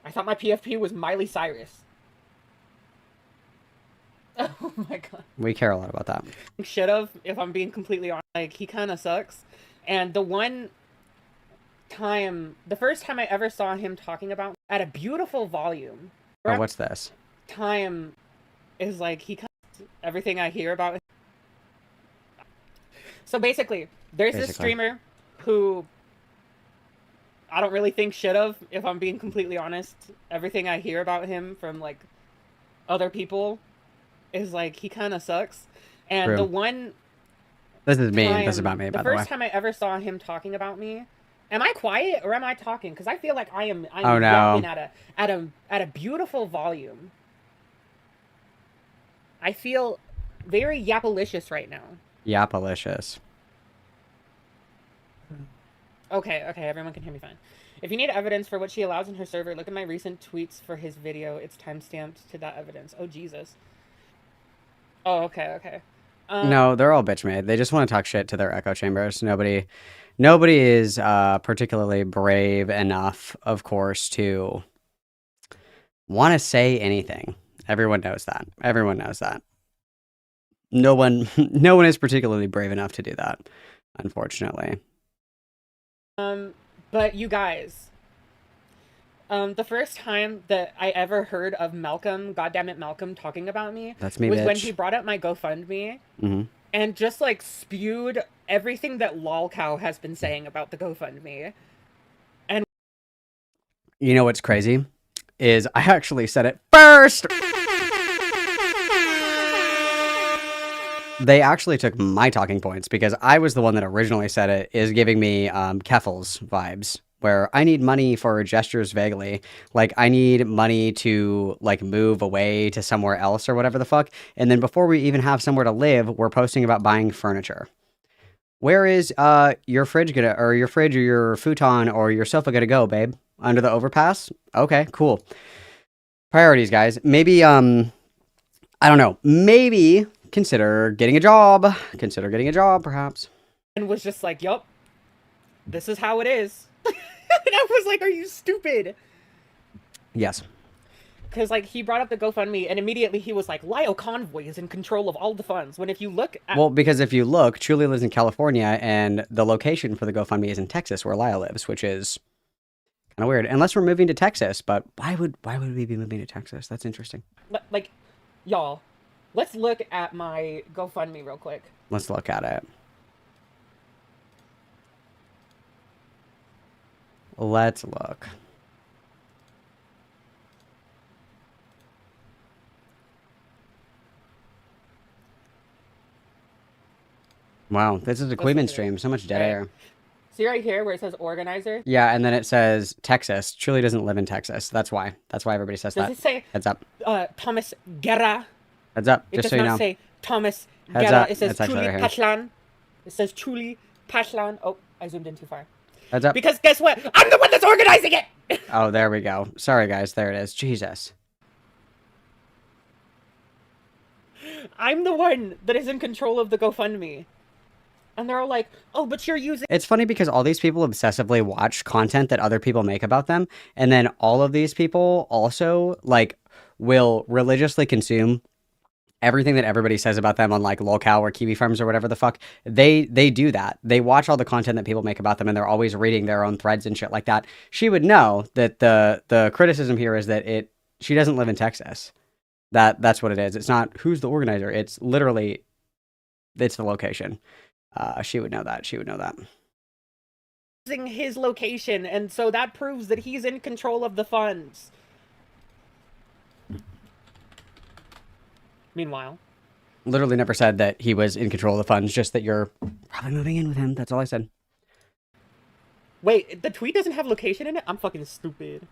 I thought my PFP was Miley Cyrus. Oh my god. We care a lot about that. Should've, if I'm being completely honest. Like, he kind of sucks. And the first time I ever saw him talking about at a beautiful volume. Oh, what's this? Time is like, everything I hear about him. So basically, there's this streamer who I don't really think should've, if I'm being completely honest. Everything I hear about him from, like, other people is like, he kind of sucks. And True. the one... This is me. This is about me, by the way. The first time I ever saw him talking about me... Am I quiet or am I talking? Because I feel like I'm oh, no. yapping at a beautiful volume. I feel very yapalicious right now. Yapalicious. Okay, everyone can hear me fine. If you need evidence for what she allows in her server, look at my recent tweets for his video. It's timestamped to that evidence. Oh, Jesus. Oh, okay. No, they're all bitch made. They just want to talk shit to their echo chambers. Nobody is particularly brave enough, of course, to want to say anything. Everyone knows that. Everyone knows that. No one is particularly brave enough to do that, unfortunately. But you guys, the first time that I ever heard of Malcolm, goddammit Malcolm, talking about me, That's me, was when bitch. he brought up my GoFundMe Mm-hmm. and just like spewed everything that LolCow has been saying about the GoFundMe. And You know what's crazy? Is I actually said it first! They actually took my talking points because I was the one that originally said it, is giving me Keffels vibes, where I need money for gestures vaguely. Like, I need money to, like, move away to somewhere else or whatever the fuck. And then before we even have somewhere to live, we're posting about buying furniture. Where is your fridge or your futon or your sofa gonna go, babe? Under the overpass? Okay, cool. Priorities, guys. Maybe, I don't know. Maybe consider getting a job. Consider getting a job, perhaps. And was just like, yup, this is how it is. And I was like, are you stupid? Yes. Because, like, he brought up the GoFundMe, and immediately he was like, Lyle Convoy is in control of all the funds. When if you look at... Well, because if you look, Truly lives in California, and the location for the GoFundMe is in Texas, where Lyle lives, which is kind of weird. Unless we're moving to Texas, but why would we be moving to Texas? That's interesting. Like, y'all, let's look at my GoFundMe real quick. Let's look at it. Let's look. Wow, this is a Queeman stream. So much dead air. See right here where it says organizer? Yeah, and then it says Texas. Truly doesn't live in Texas. That's why. That's why everybody says Does that. it say Heads up. Thomas Guerra? Heads up. It Just does so you not know. say Thomas Heads Guerra. up. It says It's actually Truly right here. Pashlan. It says Truly Pashlan. Oh, I zoomed in too far. Heads up. Because guess what? I'm the one that's organizing it! Oh, there we go. Sorry, guys. There it is. Jesus. I'm the one that is in control of the GoFundMe. And they're all like, oh, but you're using... It's funny because all these people obsessively watch content that other people make about them. And then all of these people also, like, will religiously consume everything that everybody says about them on, like, Lolcow or Kiwi Farms or whatever the fuck. They do that. They watch all the content that people make about them, and they're always reading their own threads and shit like that. She would know that the criticism here is that she doesn't live in Texas. That's what it is. It's not who's the organizer. It's literally, it's the location. She would know that. She would know that. Using his location, and so that proves that he's in control of the funds. Meanwhile, literally never said that he was in control of the funds, just that you're probably moving in with him. That's all I said. Wait, the tweet doesn't have location in it? I'm fucking stupid.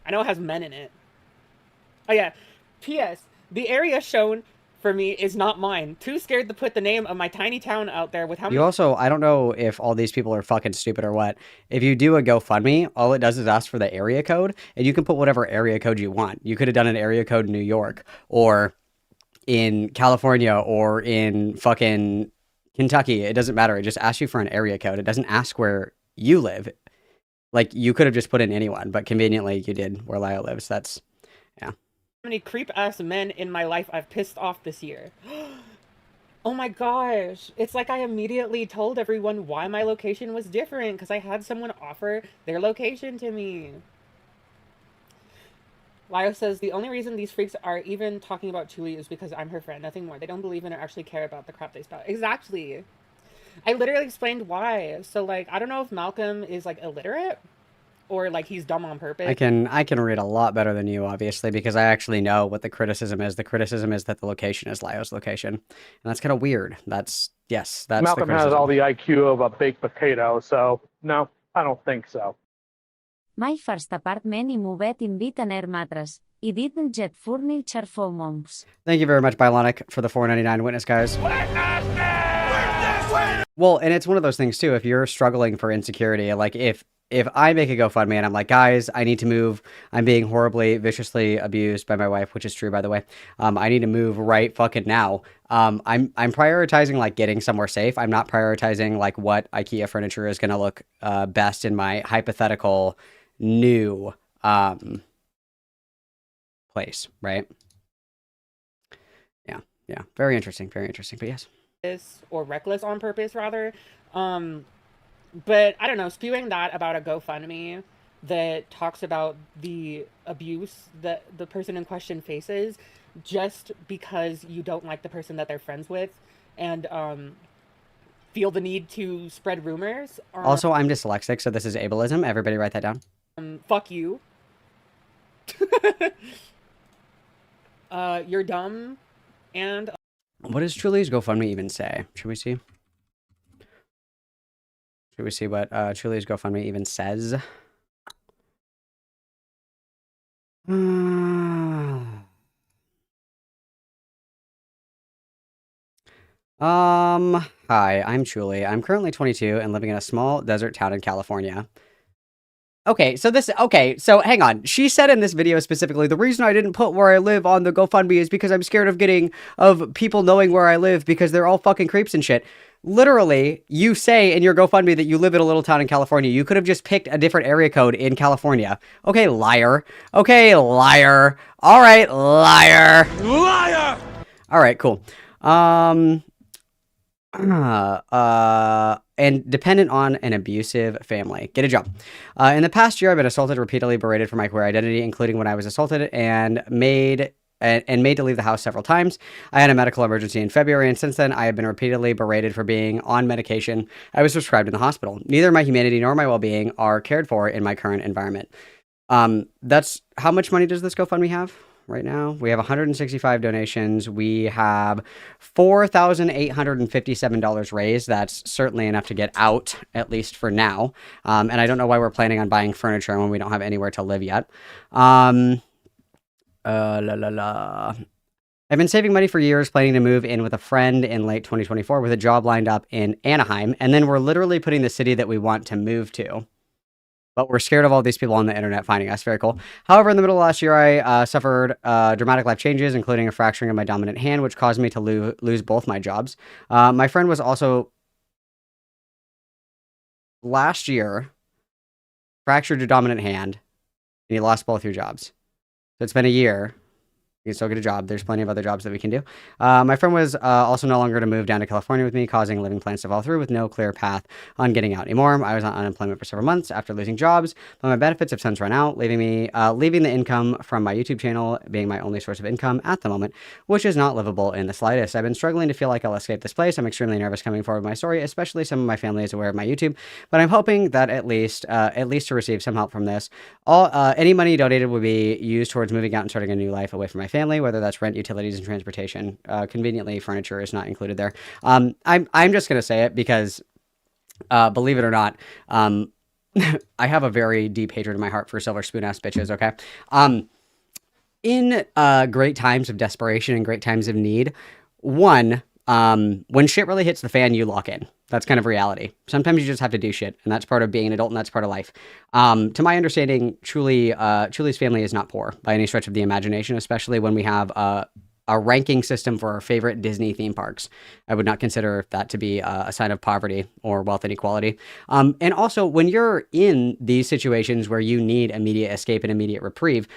I know it has men in it. Oh yeah. P.S. The area shown for me is not mine. Too scared to put the name of my tiny town out there with how many... You also, I don't know if all these people are fucking stupid or what. If you do a GoFundMe, all it does is ask for the area code, and you can put whatever area code you want. You could have done an area code in New York, or in California, or in fucking Kentucky. It doesn't matter. It just asks you for an area code. It doesn't ask where you live. Like, you could have just put in anyone, but conveniently you did where Lyle lives. That's, yeah. How many creep-ass men in my life I've pissed off this year. Oh my gosh. It's like I immediately told everyone why my location was different, because I had someone offer their location to me. Lyle says, the only reason these freaks are even talking about Chuli is because I'm her friend, nothing more. They don't believe in or actually care about the crap they spout. Exactly. I literally explained why. So, like, I don't know if Malcolm is, like, illiterate, or like he's dumb on purpose. I can read a lot better than you, obviously, because I actually know what the criticism is. The criticism is that the location is Lyo's location, and that's kind of weird. That's Malcolm the has all the IQ of a baked potato, so no, I don't think so. My first apartment I moved in Bitaner mattress. I didn't get furniture for months. Thank you very much, Bionic, for the $4.99 witness, guys. Well, and it's one of those things too. If you're struggling for insecurity, like if if I make a GoFundMe and I'm like, guys, I need to move. I'm being horribly, viciously abused by my wife, which is true, by the way. I need to move right fucking now. I'm prioritizing like getting somewhere safe. I'm not prioritizing like what IKEA furniture is going to look best in my hypothetical new place, right? Yeah, very interesting, but yes. Or reckless on purpose, rather. But I don't know, spewing that about a GoFundMe that talks about the abuse that the person in question faces just because you don't like the person that they're friends with and feel the need to spread rumors. Also, I'm dyslexic, so this is ableism. Everybody write that down. Fuck you. You're dumb. And what does Truly's GoFundMe even say? Should we see? Should we see what Truly's GoFundMe even says? Hi, I'm Truly. I'm currently 22 and living in a small desert town in California. Okay, so hang on. She said in this video specifically, the reason I didn't put where I live on the GoFundMe is because I'm scared of people knowing where I live because they're all fucking creeps and shit. Literally, you say in your GoFundMe that you live in a little town in California. You could have just picked a different area code in California. Okay, liar. Okay, liar. All right, liar. Liar! All right, cool. And dependent on an abusive family. Get a job. In the past year, I've been assaulted, repeatedly berated for my queer identity, including when I was assaulted and made to leave the house several times. I had a medical emergency in February, and since then, I have been repeatedly berated for being on medication I was prescribed in the hospital. Neither my humanity nor my well-being are cared for in my current environment. That's how much money does this GoFundMe have? Right now, we have 165 donations. We have $4,857 raised. That's certainly enough to get out, at least for now. And I don't know why we're planning on buying furniture when we don't have anywhere to live yet. I've been saving money for years, planning to move in with a friend in late 2024 with a job lined up in Anaheim. And then we're literally putting the city that we want to move to. But we're scared of all these people on the internet finding us. Very cool. However, in the middle of last year, I suffered dramatic life changes, including a fracturing of my dominant hand, which caused me to lose both my jobs. My friend was also, last year, fractured your dominant hand, and you lost both your jobs. So it's been a year. You can still get a job. There's plenty of other jobs that we can do. My friend was also no longer to move down to California with me, causing living plans to fall through with no clear path on getting out anymore. I was on unemployment for several months after losing jobs, but my benefits have since run out, leaving the income from my YouTube channel being my only source of income at the moment, which is not livable in the slightest. I've been struggling to feel like I'll escape this place. I'm extremely nervous coming forward with my story, especially some of my family is aware of my YouTube, but I'm hoping that at least to receive some help from this. Any money donated will be used towards moving out and starting a new life away from my family, whether that's rent, utilities, and transportation. Conveniently, furniture is not included there. I'm just gonna say it because, believe it or not, I have a very deep hatred in my heart for silver spoon ass bitches. Okay, in great times of desperation and great times of need, when shit really hits the fan, you lock in. That's kind of reality. Sometimes you just have to do shit, and that's part of being an adult, and that's part of life. To my understanding, Truly's family is not poor by any stretch of the imagination, especially when we have a ranking system for our favorite Disney theme parks. I would not consider that to be a sign of poverty or wealth inequality. And also, when you're in these situations where you need immediate escape and immediate reprieve,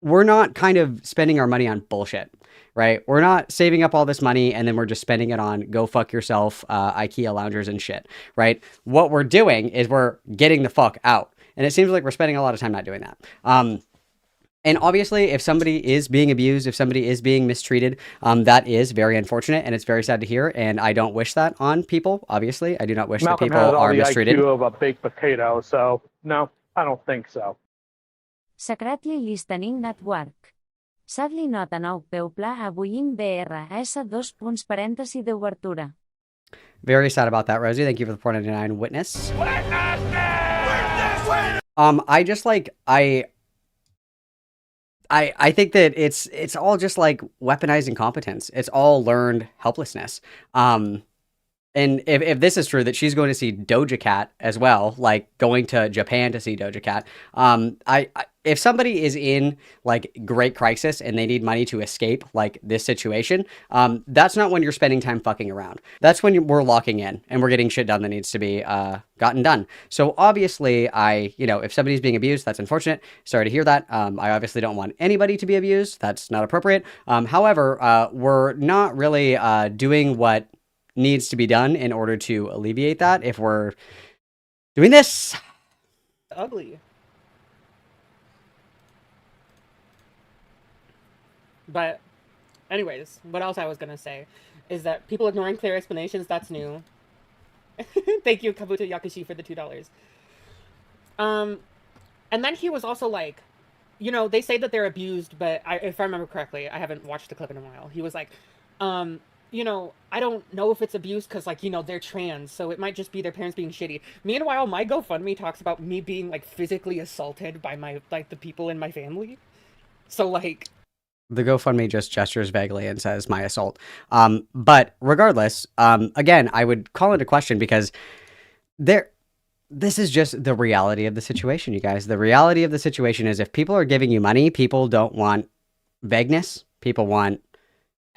we're not kind of spending our money on bullshit. Right? We're not saving up all this money and then we're just spending it on go fuck yourself, IKEA loungers and shit, right? What we're doing is we're getting the fuck out. And it seems like we're spending a lot of time not doing that. And obviously, if somebody is being abused, if somebody is being mistreated, that is very unfortunate and it's very sad to hear. And I don't wish that on people, obviously. I do not wish Malcolm that people has all are the mistreated. IQ of a baked potato, so no, I don't think so. Secretly Listening Network. Sadly not a nou peuple avui BRS 2 d'obertura. Very sad about that, Rosie. Thank you for the 499 witness. I just like I think that it's all just like weaponized incompetence. It's all learned helplessness. And if this is true, that she's going to see Doja Cat as well, like going to Japan to see Doja Cat. I if somebody is in like great crisis and they need money to escape like this situation, that's not when you're spending time fucking around. That's when we're locking in and we're getting shit done that needs to be gotten done. So obviously, if somebody's being abused, that's unfortunate. Sorry to hear that. I obviously don't want anybody to be abused. That's not appropriate. However, we're not really doing what needs to be done in order to alleviate that if we're doing this. Ugly. But anyways, what else I was gonna say is that people ignoring clear explanations, that's new. Thank you, Kabuto Yakushi, for the $2. And then he was also like, they say that they're abused, but if I remember correctly, I haven't watched the clip in a while. He was like, I don't know if it's abuse because, they're trans, so it might just be their parents being shitty. Meanwhile, my GoFundMe talks about me being, physically assaulted by the people in my family. So, The GoFundMe just gestures vaguely and says my assault. But regardless, again, I would call into question because this is just the reality of the situation, you guys. The reality of the situation is if people are giving you money, people don't want vagueness. People want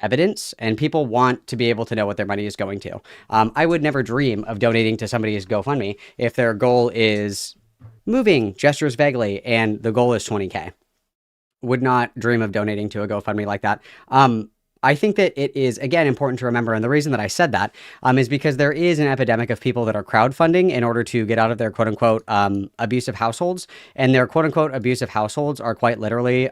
evidence, and people want to be able to know what their money is going to. I would never dream of donating to somebody's GoFundMe if their goal is moving, gestures vaguely, and the goal is 20K. Would not dream of donating to a GoFundMe like that. I think that it is, again, important to remember, and the reason that I said that is because there is an epidemic of people that are crowdfunding in order to get out of their quote-unquote abusive households, and their quote-unquote abusive households are quite literally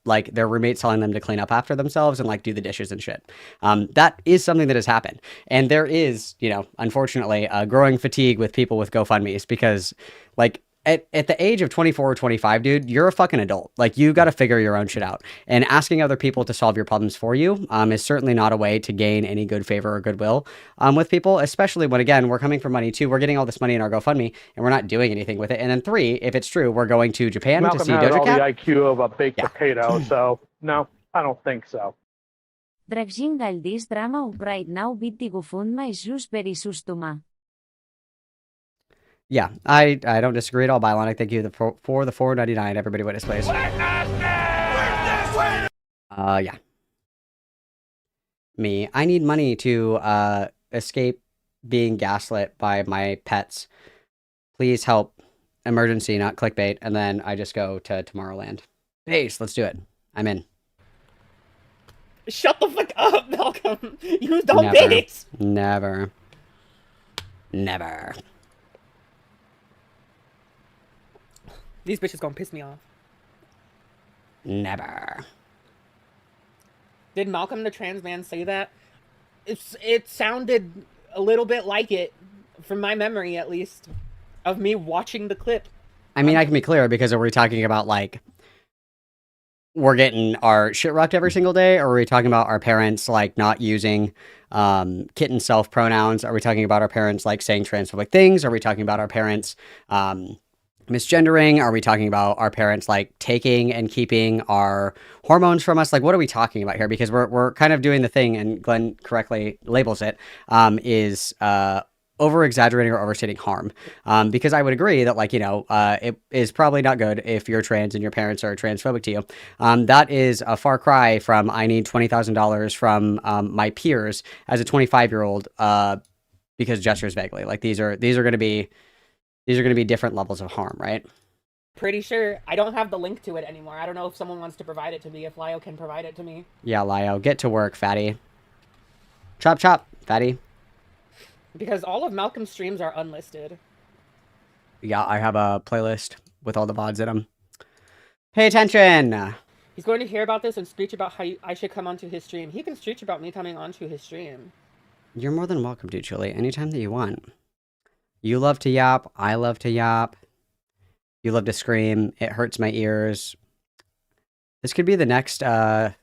like their roommates telling them to clean up after themselves and like do the dishes and shit. That is something that has happened, and there is, unfortunately, a growing fatigue with people with GoFundMes because, at the age of 24 or 25, dude, you're a fucking adult. You got to figure your own shit out. And asking other people to solve your problems for you is certainly not a way to gain any good favor or goodwill with people, especially when, again, we're coming for money too. We're getting all this money in our GoFundMe and we're not doing anything with it. And then 3, if it's true, we're going to Japan Malcolm to see has Doja all Cat. the IQ of a baked potato, so no, I don't think so. Dragjingal this drama up right now bitti gufundma is just very sustuma. Yeah, I don't disagree at all, Bylonic. Thank you for the $4.99. Everybody witness, please. Yeah. Me. I need money to escape being gaslit by my pets. Please help. Emergency, not clickbait. And then I just go to Tomorrowland. Base, let's do it. I'm in. shut the fuck up, Malcolm. You don't base. Never. These bitches gonna piss me off. Never. Did Malcolm the trans man say that? It sounded a little bit like it, from my memory at least, of me watching the clip. I mean, I can be clear because are we talking about we're getting our shit rocked every single day, or are we talking about our parents not using kitten self pronouns? Are we talking about our parents saying transphobic things? Are we talking about our parents misgendering? Are we talking about our parents taking and keeping our hormones from us? What are we talking about here? Because we're kind of doing the thing, and Glenn correctly labels it, is over exaggerating or overstating harm. Because I would agree that it is probably not good if you're trans and your parents are transphobic to you. That is a far cry from I need $20,000 from my peers as a 25-year-old because gestures vaguely. These are going to be different levels of harm, right? Pretty sure. I don't have the link to it anymore. I don't know if someone wants to provide it to me, if Lio can provide it to me. Yeah, Lio, get to work, fatty. Chop, chop, fatty. Because all of Malcolm's streams are unlisted. Yeah, I have a playlist with all the VODs in them. Pay attention! He's going to hear about this and screech about how I should come onto his stream. He can screech about me coming onto his stream. You're more than welcome to, Julie, anytime that you want. You love to yap. I love to yap. You love to scream. It hurts my ears. This could be the next, frenemies.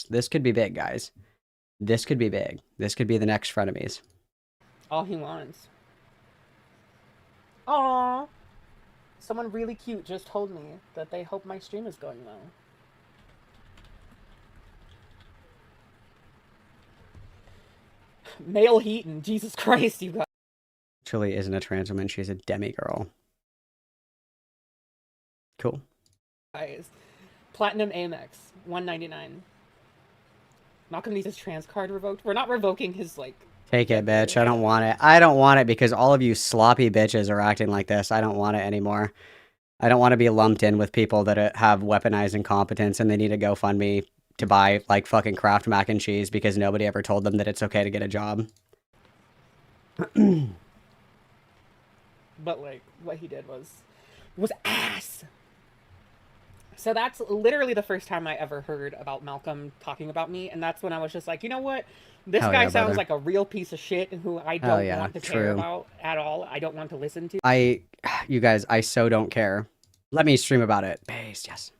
This could be big, guys. This could be big. This could be the next frenemies. All he wants. Aww. Someone really cute just told me that they hope my stream is going well. Male Heaton. Jesus Christ, you guys. Truly isn't a trans woman. She's a demigirl. Cool. Platinum Amex, $199. Malcolm needs his trans card revoked. We're not revoking his, like... Take it, bitch. I don't want it. I don't want it because all of you sloppy bitches are acting like this. I don't want it anymore. I don't want to be lumped in with people that have weaponized incompetence and they need to GoFundMe to buy, like, fucking Kraft mac and cheese because nobody ever told them that it's okay to get a job. But, like, what he did was ass. So that's literally the first time I ever heard about Malcolm talking about me, and that's when I was just like, you know what? This Hell guy yeah, sounds brother. like a real piece of shit who I Hell don't yeah, want to care true. about at all. I don't want to listen to. You guys, I so don't care. Let me stream about it. Based, yes.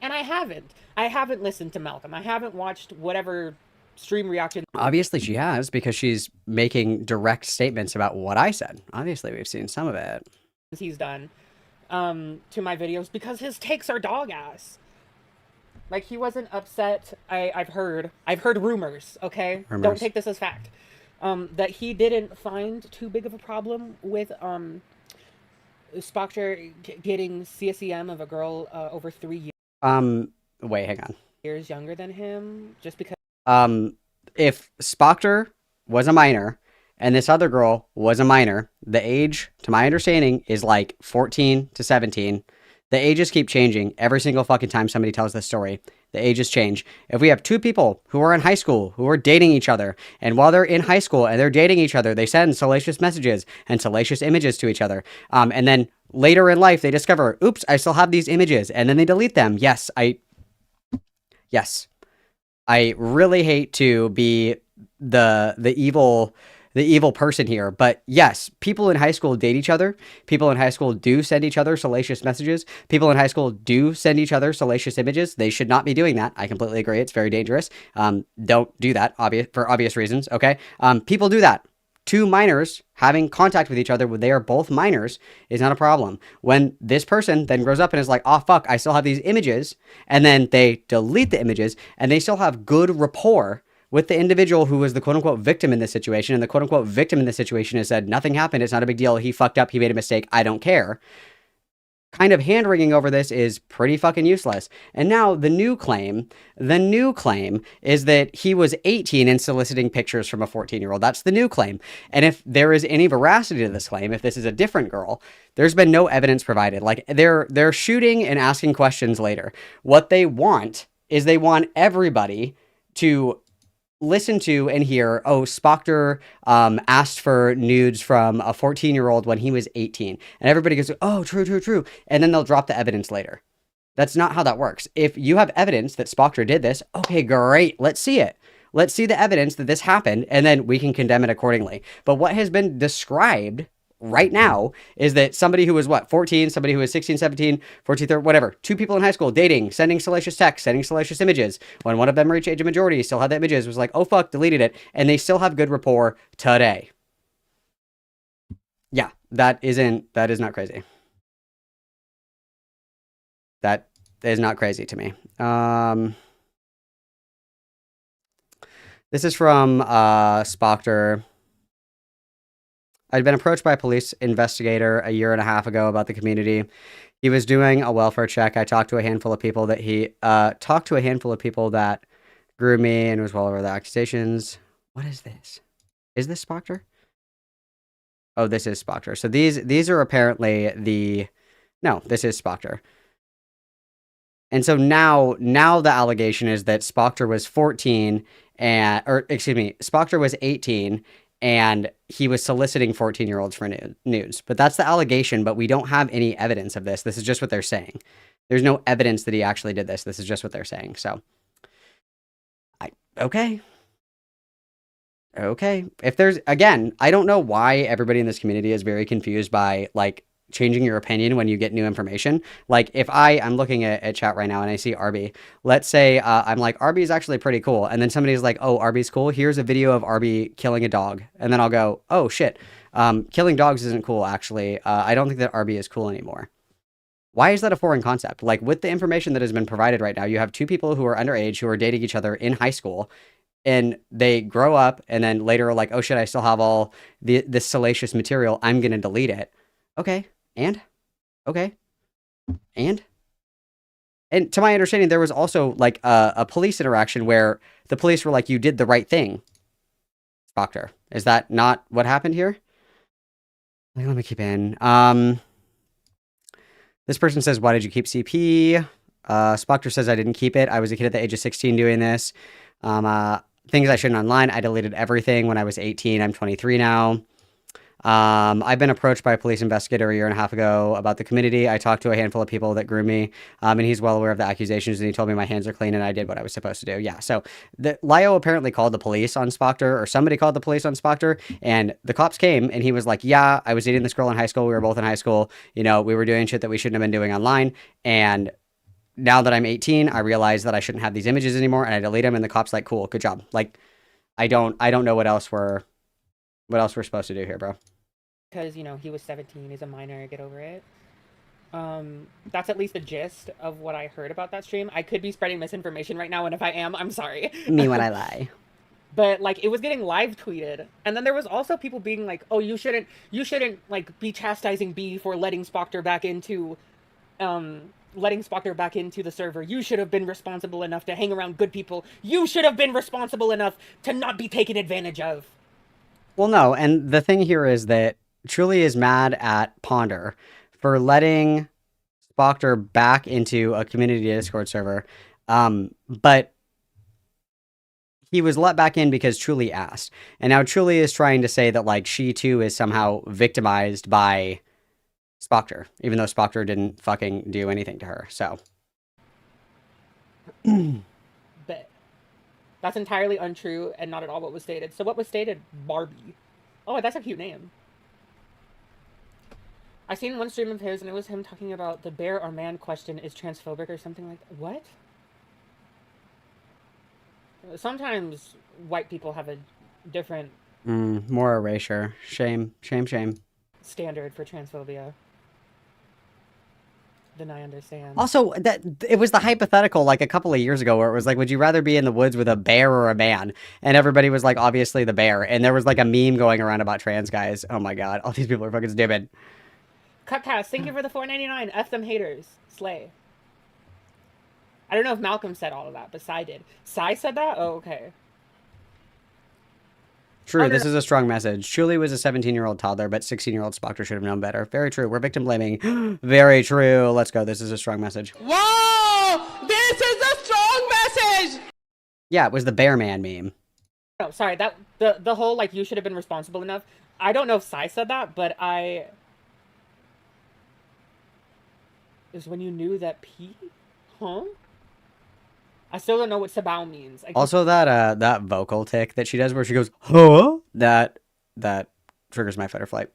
And I haven't listened to Malcolm. I haven't watched whatever stream reaction. Obviously she has, because she's making direct statements about what I said. Obviously we've seen some of it. He's done to my videos because his takes are dog ass. Like, he wasn't upset. I've heard rumors, okay? Rumors. Don't take this as fact. That he didn't find too big of a problem with Spoctor getting CSEM of a girl over 3 years. Wait, hang on. Years younger than him, just because. If Spoctor was a minor and this other girl was a minor, the age, to my understanding, is like 14 to 17. The ages keep changing every single fucking time somebody tells this story. The ages change. If we have two people who are in high school who are dating each other, and while they're in high school and they're dating each other, they send salacious messages and salacious images to each other. And then later in life, they discover, oops, I still have these images, and then they delete them. Yes. I really hate to be the evil person here, but yes, people in high school date each other. People in high school do send each other salacious messages. People in high school do send each other salacious images. They should not be doing that. I completely agree. It's very dangerous. Don't do that, for obvious reasons, okay? People do that. Two minors having contact with each other when they are both minors is not a problem. When this person then grows up and is like, oh, fuck, I still have these images, and then they delete the images, and they still have good rapport with the individual who was the quote-unquote victim in this situation, and the quote-unquote victim in this situation has said, nothing happened, it's not a big deal, he fucked up, he made a mistake, I don't care. Kind of hand-wringing over this is pretty fucking useless. And now the new claim is that he was 18 and soliciting pictures from a 14-year-old. That's the new claim. And if there is any veracity to this claim, if this is a different girl, there's been no evidence provided. Like, they're shooting and asking questions later. What they want is they want everybody to listen to and hear, oh, Spoctor asked for nudes from a 14-year-old when he was 18. And everybody goes, oh, true. And then they'll drop the evidence later. That's not how that works. If you have evidence that Spoctor did this, okay, great. Let's see it. Let's see the evidence that this happened, and then we can condemn it accordingly. But what has been described right now is that somebody who was 14, somebody who was 16, 17, 14, 13, whatever, two people in high school dating, sending salacious texts, sending salacious images. When one of them reached age of majority, still had the images, was like, oh fuck, deleted it, and they still have good rapport today. Yeah, that is not crazy. That is not crazy to me. This is from Spoctor. I'd been approached by a police investigator a year and a half ago about the community. He was doing a welfare check. I talked to a handful of people that grew me and was well over the accusations. What is this? Is this Spoctor? Oh, this is Spoctor. So these are apparently no, this is Spoctor. And so now the allegation is that Spoctor was 14 Spoctor was 18 and he was soliciting 14-year-olds for nudes. But that's the allegation, but we don't have any evidence of this. This is just what they're saying. There's no evidence that he actually did this. This is just what they're saying. So, okay. If there's, again, I don't know why everybody in this community is very confused by, like, changing your opinion when you get new information. Like, if I'm looking at chat right now and I see Arby, let's say I'm like, Arby's actually pretty cool, and then somebody's like, oh, Arby's cool, here's a video of Arby killing a dog, and then I'll go, oh shit, killing dogs isn't cool actually. I don't think that Arby is cool anymore. Why is that a foreign concept? Like, with the information that has been provided right now, you have two people who are underage who are dating each other in high school. and they grow up and then later are like, oh shit, I still have all this salacious material. I'm going to delete it. Okay. And? Okay. And to my understanding, there was also like a police interaction where the police were like, you did the right thing, Spoctor. Is that not what happened here? Let me keep in. This person says, why did you keep CP? Spoctor says, I didn't keep it. I was a kid at the age of 16 doing this. Things I shouldn't online. I deleted everything when I was 18. I'm 23 now. I've been approached by a police investigator a year and a half ago about the community. I talked to a handful of people that grew me, and he's well aware of the accusations, and he told me my hands are clean and I did what I was supposed to do. Yeah, so Lio apparently called the police on Spoctor, or somebody called the police on Spoctor, and the cops came, and he was like, yeah, I was dating this girl in high school. We were both in high school. You know, we were doing shit that we shouldn't have been doing online, and now that I'm 18, I realize that I shouldn't have these images anymore, and I delete them, and the cop's like, cool, good job. Like, I don't know what else we're supposed to do here, bro. Because, you know, he was 17, he's a minor, get over it. That's at least the gist of what I heard about that stream. I could be spreading misinformation right now, and if I am, I'm sorry. Me when I lie. But, like, it was getting live tweeted. And then there was also people being like, oh, you shouldn't, like, be chastising B for letting Spoctor back into, the server. You should have been responsible enough to hang around good people. You should have been responsible enough to not be taken advantage of. Well, no, and the thing here is that Truly is mad at Ponder for letting Spoctor back into a community Discord server, but he was let back in because Truly asked. And now Truly is trying to say that, like, she too is somehow victimized by Spoctor, even though Spoctor didn't fucking do anything to her, so. But that's entirely untrue and not at all what was stated. So what was stated? Barbie. Oh, that's a cute name. I seen one stream of his, and it was him talking about the bear or man question is transphobic or something like that. What? Sometimes white people have a different... more erasure. Shame. Shame, shame. ...standard for transphobia than I understand. Also, it was the hypothetical like a couple of years ago where it was like, would you rather be in the woods with a bear or a man? And everybody was like, obviously the bear. And there was like a meme going around about trans guys. Oh my god, all these people are fucking stupid. Cutcast, thank you for the $4.99. F them haters. Slay. I don't know if Malcolm said all of that, but Sai did. Sai said that? Oh, okay. True, this is a strong message. Truly was a 17-year-old toddler, but 16-year-old Spoctor should have known better. Very true. We're victim blaming. Very true. Let's go. This is a strong message. Whoa! This is a strong message! Yeah, it was the bear man meme. No, sorry. That the whole, like, you should have been responsible enough. I don't know if Sai said that, but is when you knew that P? Huh? I still don't know what Sabao means. Also, that vocal tick that she does where she goes, huh? That triggers my fight or flight.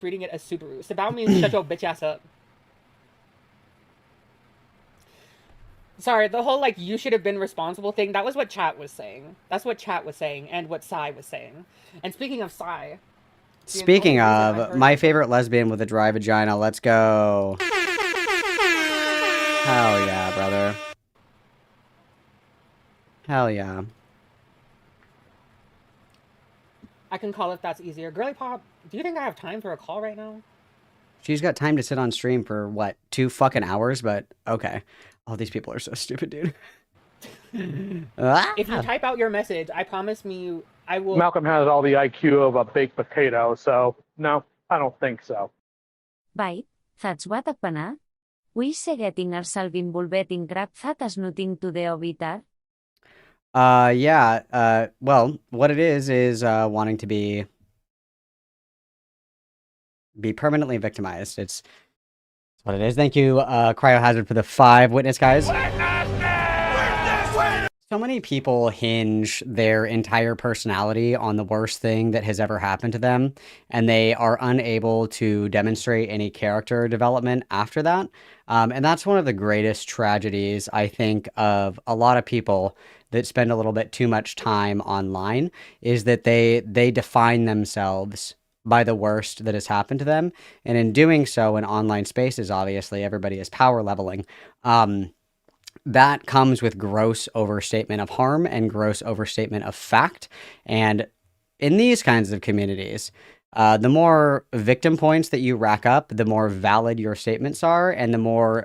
Reading it as Subaru. Sabao means shut your bitch ass up. Sorry, the whole, like, you should have been responsible thing, that was what chat was saying. That's what chat was saying, and what Sai was saying. And speaking of Sai... Speaking of, my favorite lesbian with a dry vagina, let's go. Hell yeah, brother. Hell yeah. I can call if that's easier. Girly Pop, do you think I have time for a call right now? She's got time to sit on stream for, what, 2 fucking hours? But, okay. Oh, these people are so stupid, dude. If you type out your message, I promise me I will... Malcolm has all the IQ of a baked potato, so no, I don't think so. Bye, that's what happened. We say getting ourselves involved in crap that has nothing to do with it. Yeah, well, what it is wanting to be permanently victimized. It's what it is. Thank you, Cryohazard, for the 5 witness, guys. So many people hinge their entire personality on the worst thing that has ever happened to them, and they are unable to demonstrate any character development after that. And that's one of the greatest tragedies, I think, of a lot of people that spend a little bit too much time online, is that they define themselves by the worst that has happened to them. And in doing so in online spaces, obviously, everybody is power leveling. that comes with gross overstatement of harm and gross overstatement of fact. And in these kinds of communities, the more victim points that you rack up, the more valid your statements are, and the more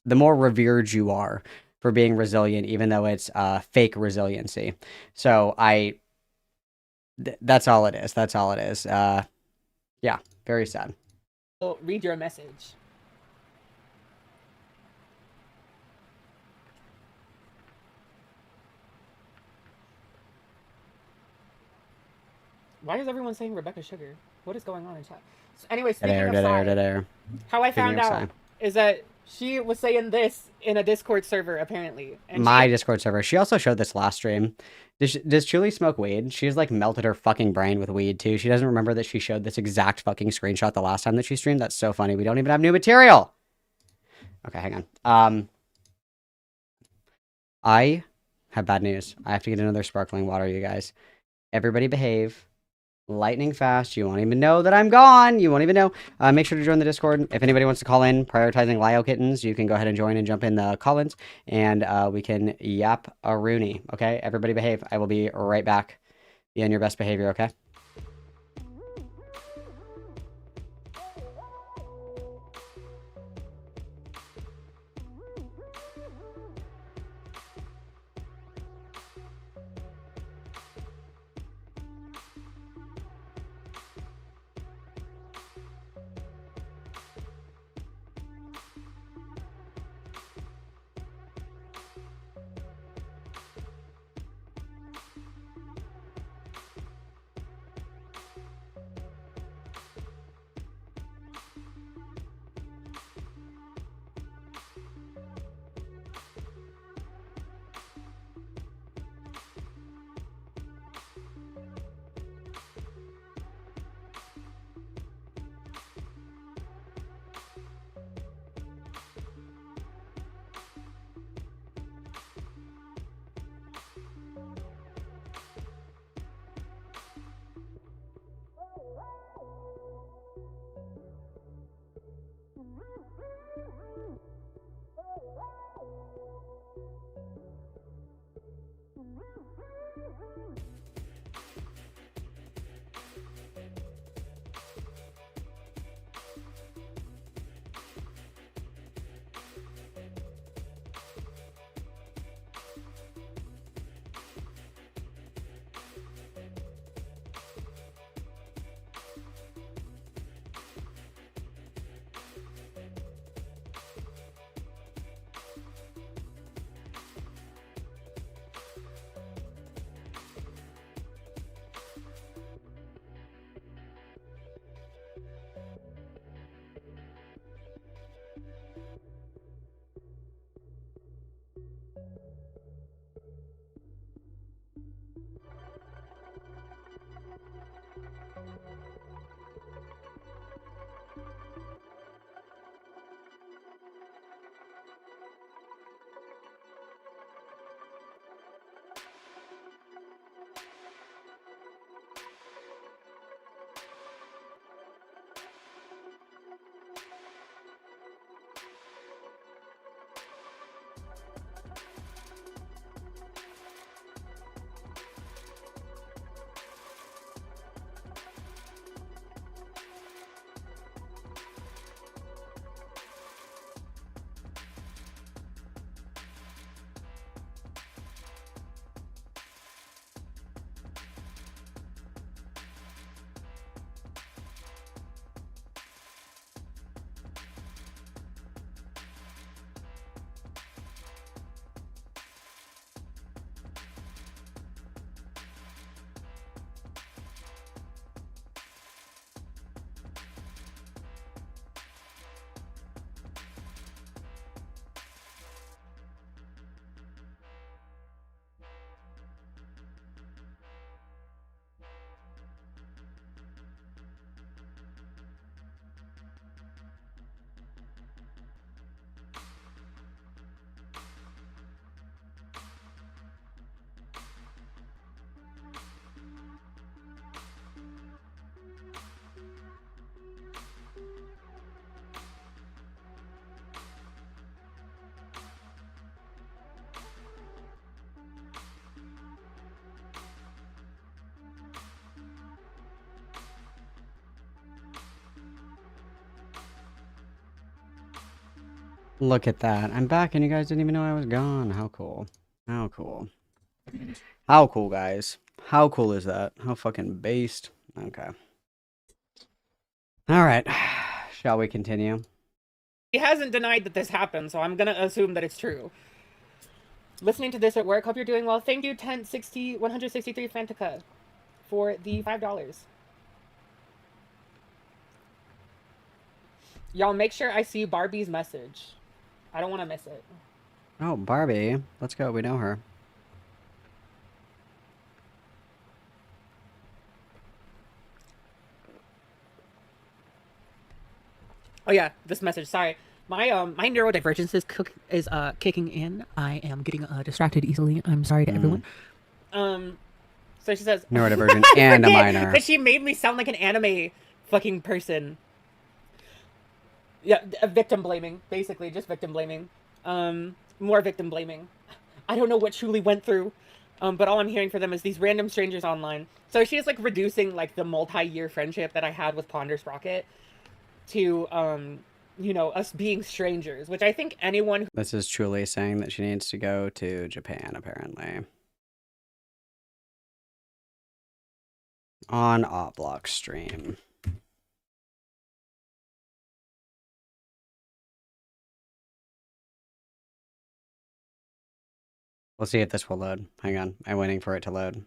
revered you are for being resilient, even though it's fake resiliency. So that's all it is. That's all it is. Yeah, very sad. I'll read your message. Why is everyone saying Rebecca Sugar? What is going on in chat? So anyway, speaking of Sai, how I found out is that she was saying this in a Discord server, apparently. And my Discord server. She also showed this last stream. Does Julie smoke weed? She's like melted her fucking brain with weed too. She doesn't remember that she showed this exact fucking screenshot the last time that she streamed. That's so funny. We don't even have new material. Okay, hang on. I have bad news. I have to get another sparkling water, you guys. Everybody behave. Lightning fast. You won't even know that I'm gone. You won't even know. Make sure to join the Discord. If anybody wants to call in prioritizing Lyo kittens, you can go ahead and join and jump in the call-ins, and we can yap a Rooney. Okay, everybody behave. I will be right back. Be on your best behavior. Okay. Look at that. I'm back and you guys didn't even know I was gone. How cool. How cool. How cool, guys. How cool is that? How fucking based. Okay. Alright. Shall we continue? He hasn't denied that this happened, so I'm gonna assume that it's true. Listening to this at work. Hope you're doing well. Thank you, 163 Fantica, for the $5. Y'all make sure I see Barbie's message. I don't want to miss it. Oh, Barbie. Let's go. We know her. Oh yeah, this message. Sorry, my neurodivergence is kicking in. I am getting distracted easily. I'm sorry to everyone. So she says Neurodivergent and a minor. But she made me sound like an anime fucking person. Yeah, victim blaming, basically, just victim blaming. More victim blaming. I don't know what Truly went through, but all I'm hearing for them is these random strangers online. So she's like reducing like the multi-year friendship that I had with Ponder Sprocket to, you know, us being strangers, which I think anyone who... This is Truly saying that she needs to go to Japan, apparently. On Opblock stream. We'll see if this will load. Hang on. I'm waiting for it to load.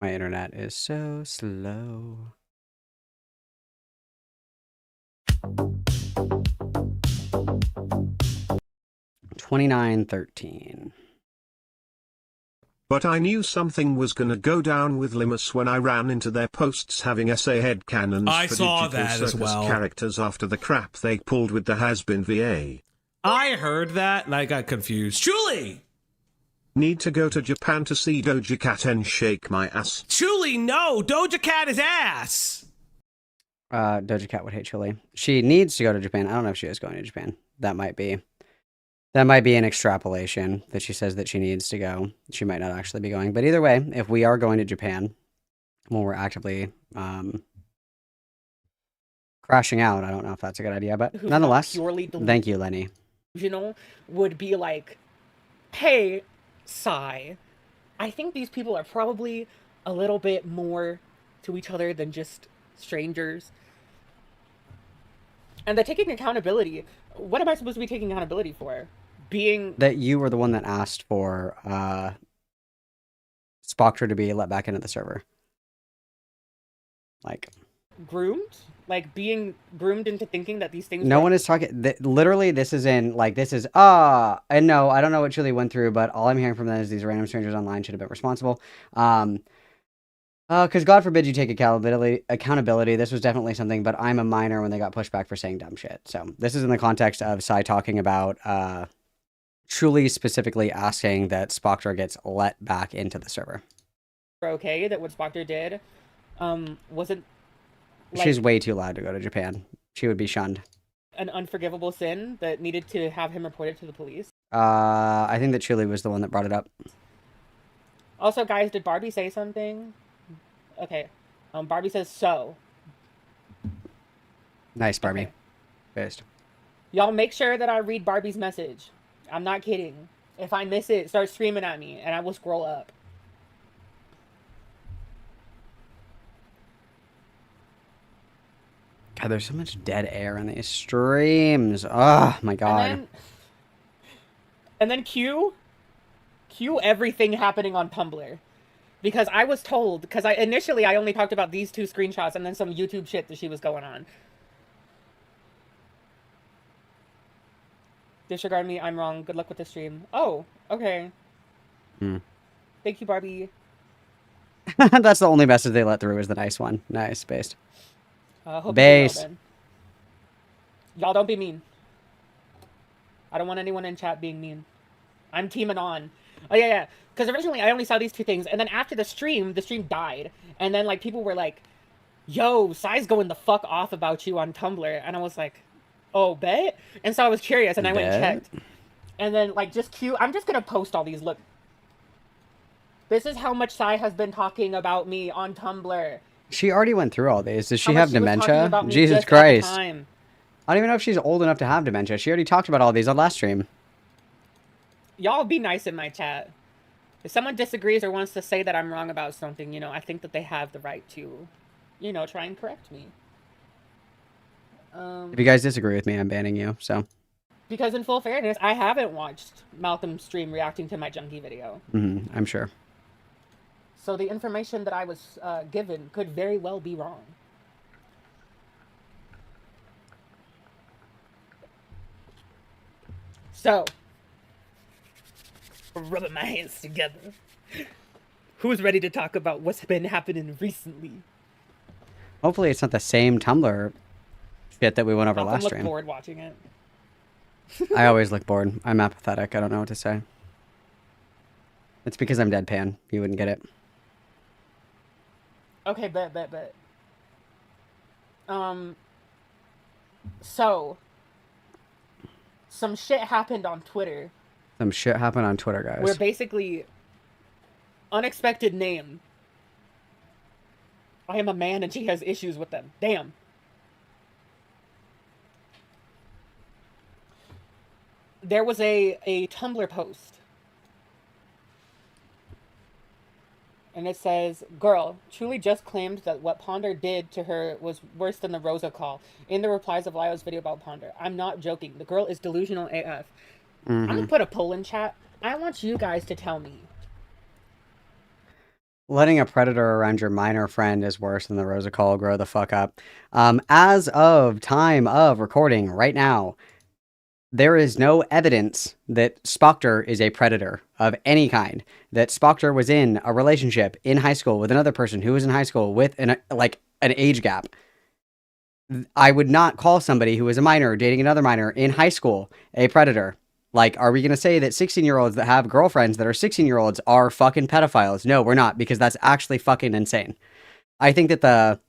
My internet is so slow. $29.13. But I knew something was gonna go down with Limus when I ran into their posts having essay headcanons I for saw digital that as circus well. characters after the crap they pulled with the has-been VA. I heard that and I got confused. Truly! Need to go to Japan to see Doja Cat and shake my ass. Truly, no! Doja Cat is ass! Doja Cat would hate Chile. She needs to go to Japan. I don't know if she is going to Japan. That might be an extrapolation that she says that she needs to go. She might not actually be going. But either way, if we are going to Japan, when we're actively crashing out, I don't know if that's a good idea. But nonetheless, thank you, Lenny. Would be like, hey, Sai, I think these people are probably a little bit more to each other than just strangers. And they're taking accountability. What am I supposed to be taking accountability for? Being... That you were the one that asked for Spoctor to be let back into the server. Like... groomed? Like, being groomed into thinking that these things... No one is talking... Literally, this is in... Like, this is... And no, I don't know what Chili went through, but all I'm hearing from them is these random strangers online should have been responsible. Because God forbid you take accountability. This was definitely something, but I'm a minor when they got pushed back for saying dumb shit. So this is in the context of Sai talking about Truly specifically asking that Spoctor gets let back into the server. Okay, that what Spoctor did wasn't... Like, she's way too loud to go to Japan. She would be shunned. An unforgivable sin that needed to have him reported to the police. I think that Truly was the one that brought it up. Also, guys, did Barbie say something? Okay. Barbie says so. Nice, Barbie. Okay. Based. Y'all make sure that I read Barbie's message. I'm not kidding. If I miss it, start screaming at me, and I will scroll up. God, there's so much dead air in these streams. Oh, my God. And then cue everything happening on Tumblr. Because I was told, because initially I only talked about these two screenshots and then some YouTube shit that she was going on. Disregard me, I'm wrong. Good luck with the stream. Oh, okay. Thank you, Barbie. That's the only message they let through is the nice one. Nice, based. Hope Base. you do well, y'all don't be mean. I don't want anyone in chat being mean. I'm teaming on. Oh, yeah. Because originally I only saw these two things, and then after the stream died. And then, like, people were like, yo, Sai's going the fuck off about you on Tumblr. And I was like, oh, bet? And so I was curious, and I went and checked. And then, like, I'm just gonna post all these. Look. This is how much Sai has been talking about me on Tumblr. She already went through all these. Does she have dementia? About me Jesus just at the Christ. time. I don't even know if she's old enough to have dementia. She already talked about all these on last stream. Y'all be nice in my chat. If someone disagrees or wants to say that I'm wrong about something, you know, I think that they have the right to, you know, try and correct me. If you guys disagree with me, I'm banning you, so. Because in full fairness, I haven't watched Malcolm's stream reacting to my junkie video. I'm sure. So the information that I was given could very well be wrong. So, rubbing my hands together. Who's ready to talk about what's been happening recently? Hopefully it's not the same Tumblr shit that we went over Malcolm last looked stream. bored watching it. I always look bored. I'm apathetic. I don't know what to say. It's because I'm deadpan. You wouldn't get it. Okay, bet. So, some shit happened on Twitter. Some shit happened on Twitter, guys. Where basically, unexpected name. I am a man and she has issues with them. Damn. There was a Tumblr post. And it says, girl, truly just claimed that what Ponder did to her was worse than the Rosa call. In the replies of Lyo's video about Ponder. I'm not joking. The girl is delusional AF. I'm gonna put a poll in chat. I want you guys to tell me. Letting a predator around your minor friend is worse than the Rosa call. Grow the fuck up. As of time of recording right now, there is no evidence that Spoctor is a predator of any kind. That Spoctor was in a relationship in high school with another person who was in high school with an age gap. I would not call somebody who is a minor dating another minor in high school a predator. Like, are we going to say that 16-year-olds that have girlfriends that are 16-year-olds are fucking pedophiles? No, we're not, because that's actually fucking insane. I think that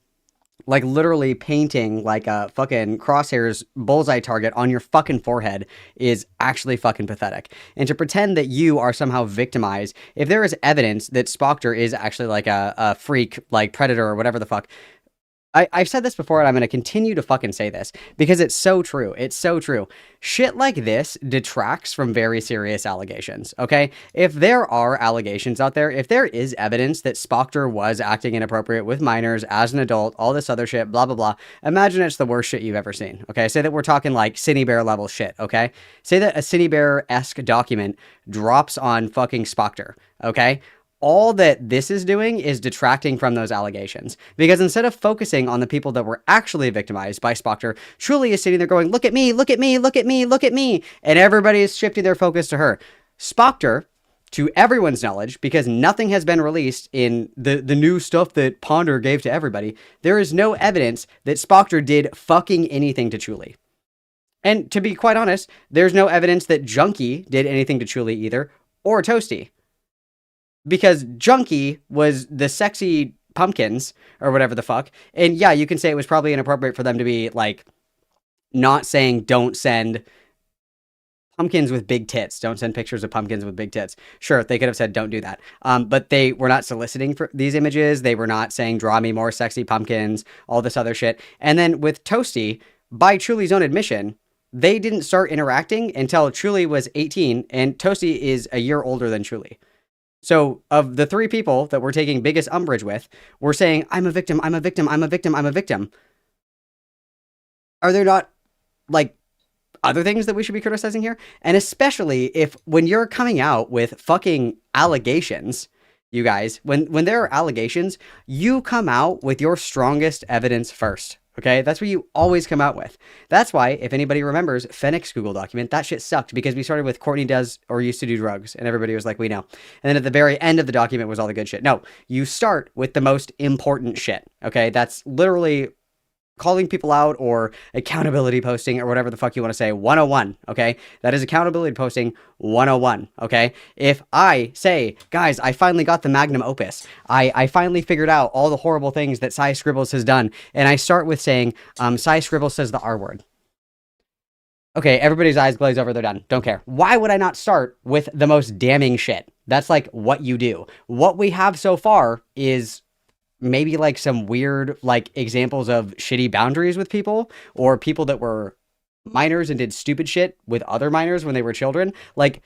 literally painting like a fucking crosshairs bullseye target on your fucking forehead is actually fucking pathetic. And to pretend that you are somehow victimized, if there is evidence that Spoctor is actually like a freak, like predator or whatever the fuck, I've said this before and I'm going to continue to fucking say this because it's so true. It's so true. Shit like this detracts from very serious allegations, okay? If there are allegations out there, if there is evidence that Spoctor was acting inappropriate with minors as an adult, all this other shit, blah, blah, blah, imagine it's the worst shit you've ever seen, okay? Say that we're talking like Cindy Bear level shit, okay? Say that a Cindy Bear-esque document drops on fucking Spoctor, okay? All that this is doing is detracting from those allegations. Because instead of focusing on the people that were actually victimized by Spoctor, Truly is sitting there going, look at me, look at me, look at me, look at me. And everybody is shifting their focus to her. Spoctor, to everyone's knowledge, because nothing has been released in the new stuff that Ponder gave to everybody, there is no evidence that Spoctor did fucking anything to Truly. And to be quite honest, there's no evidence that Junkie did anything to Truly either, or Toasty. Because Junkie was the sexy pumpkins, or whatever the fuck. And yeah, you can say it was probably inappropriate for them to be, like, not saying don't send pumpkins with big tits. Don't send pictures of pumpkins with big tits. Sure, they could have said don't do that. But they were not soliciting for these images. They were not saying draw me more sexy pumpkins, all this other shit. And then with Toasty, by Truly's own admission, they didn't start interacting until Truly was 18, and Toasty is a year older than Truly. So of the three people that we're taking biggest umbrage with, we're saying, I'm a victim, I'm a victim, I'm a victim, I'm a victim. Are there not, like, other things that we should be criticizing here? And especially if when you're coming out with fucking allegations, you guys, when there are allegations, you come out with your strongest evidence first. Okay, that's what you always come out with. That's why, if anybody remembers Fennec's Google document, that shit sucked because we started with Courtney does or used to do drugs, and everybody was like, we know. And then at the very end of the document was all the good shit. No, you start with the most important shit. Okay, that's literally calling people out or accountability posting or whatever the fuck you want to say. 101, okay? That is accountability posting 101, okay? If I say, guys, I finally got the magnum opus. I finally figured out all the horrible things that Cy Scribbles has done. And I start with saying, Cy Scribbles says the R word. Okay, everybody's eyes glaze over, they're done. Don't care. Why would I not start with the most damning shit? That's like what you do. What we have so far is maybe like some weird like examples of shitty boundaries with people or people that were minors and did stupid shit with other minors when they were children. Like,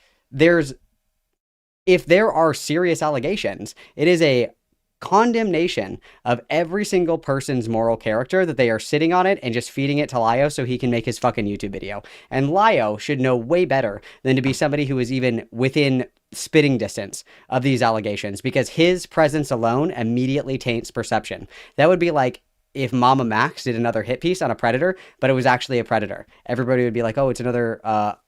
if there are serious allegations, it is a condemnation of every single person's moral character that they are sitting on it and just feeding it to Lio so he can make his fucking YouTube video. And Lio should know way better than to be somebody who is even within spitting distance of these allegations, because his presence alone immediately taints perception. That would be like if Mama Max did another hit piece on a Predator, but it was actually a Predator. Everybody would be like, oh, it's another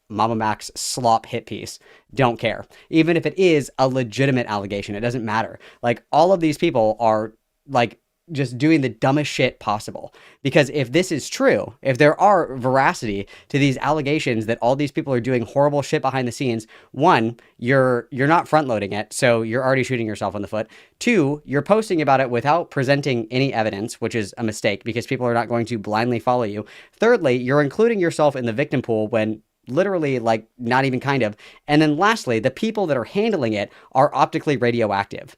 Mama Max slop hit piece. Don't care. Even if it is a legitimate allegation, it doesn't matter. Like, all of these people are like just doing the dumbest shit possible. Because if this is true, if there are veracity to these allegations that all these people are doing horrible shit behind the scenes, one, you're not front loading it, so you're already shooting yourself in the foot. Two, you're posting about it without presenting any evidence, which is a mistake because people are not going to blindly follow you. Thirdly, you're including yourself in the victim pool when literally, like, not even kind of. And then lastly, the people that are handling it are optically radioactive.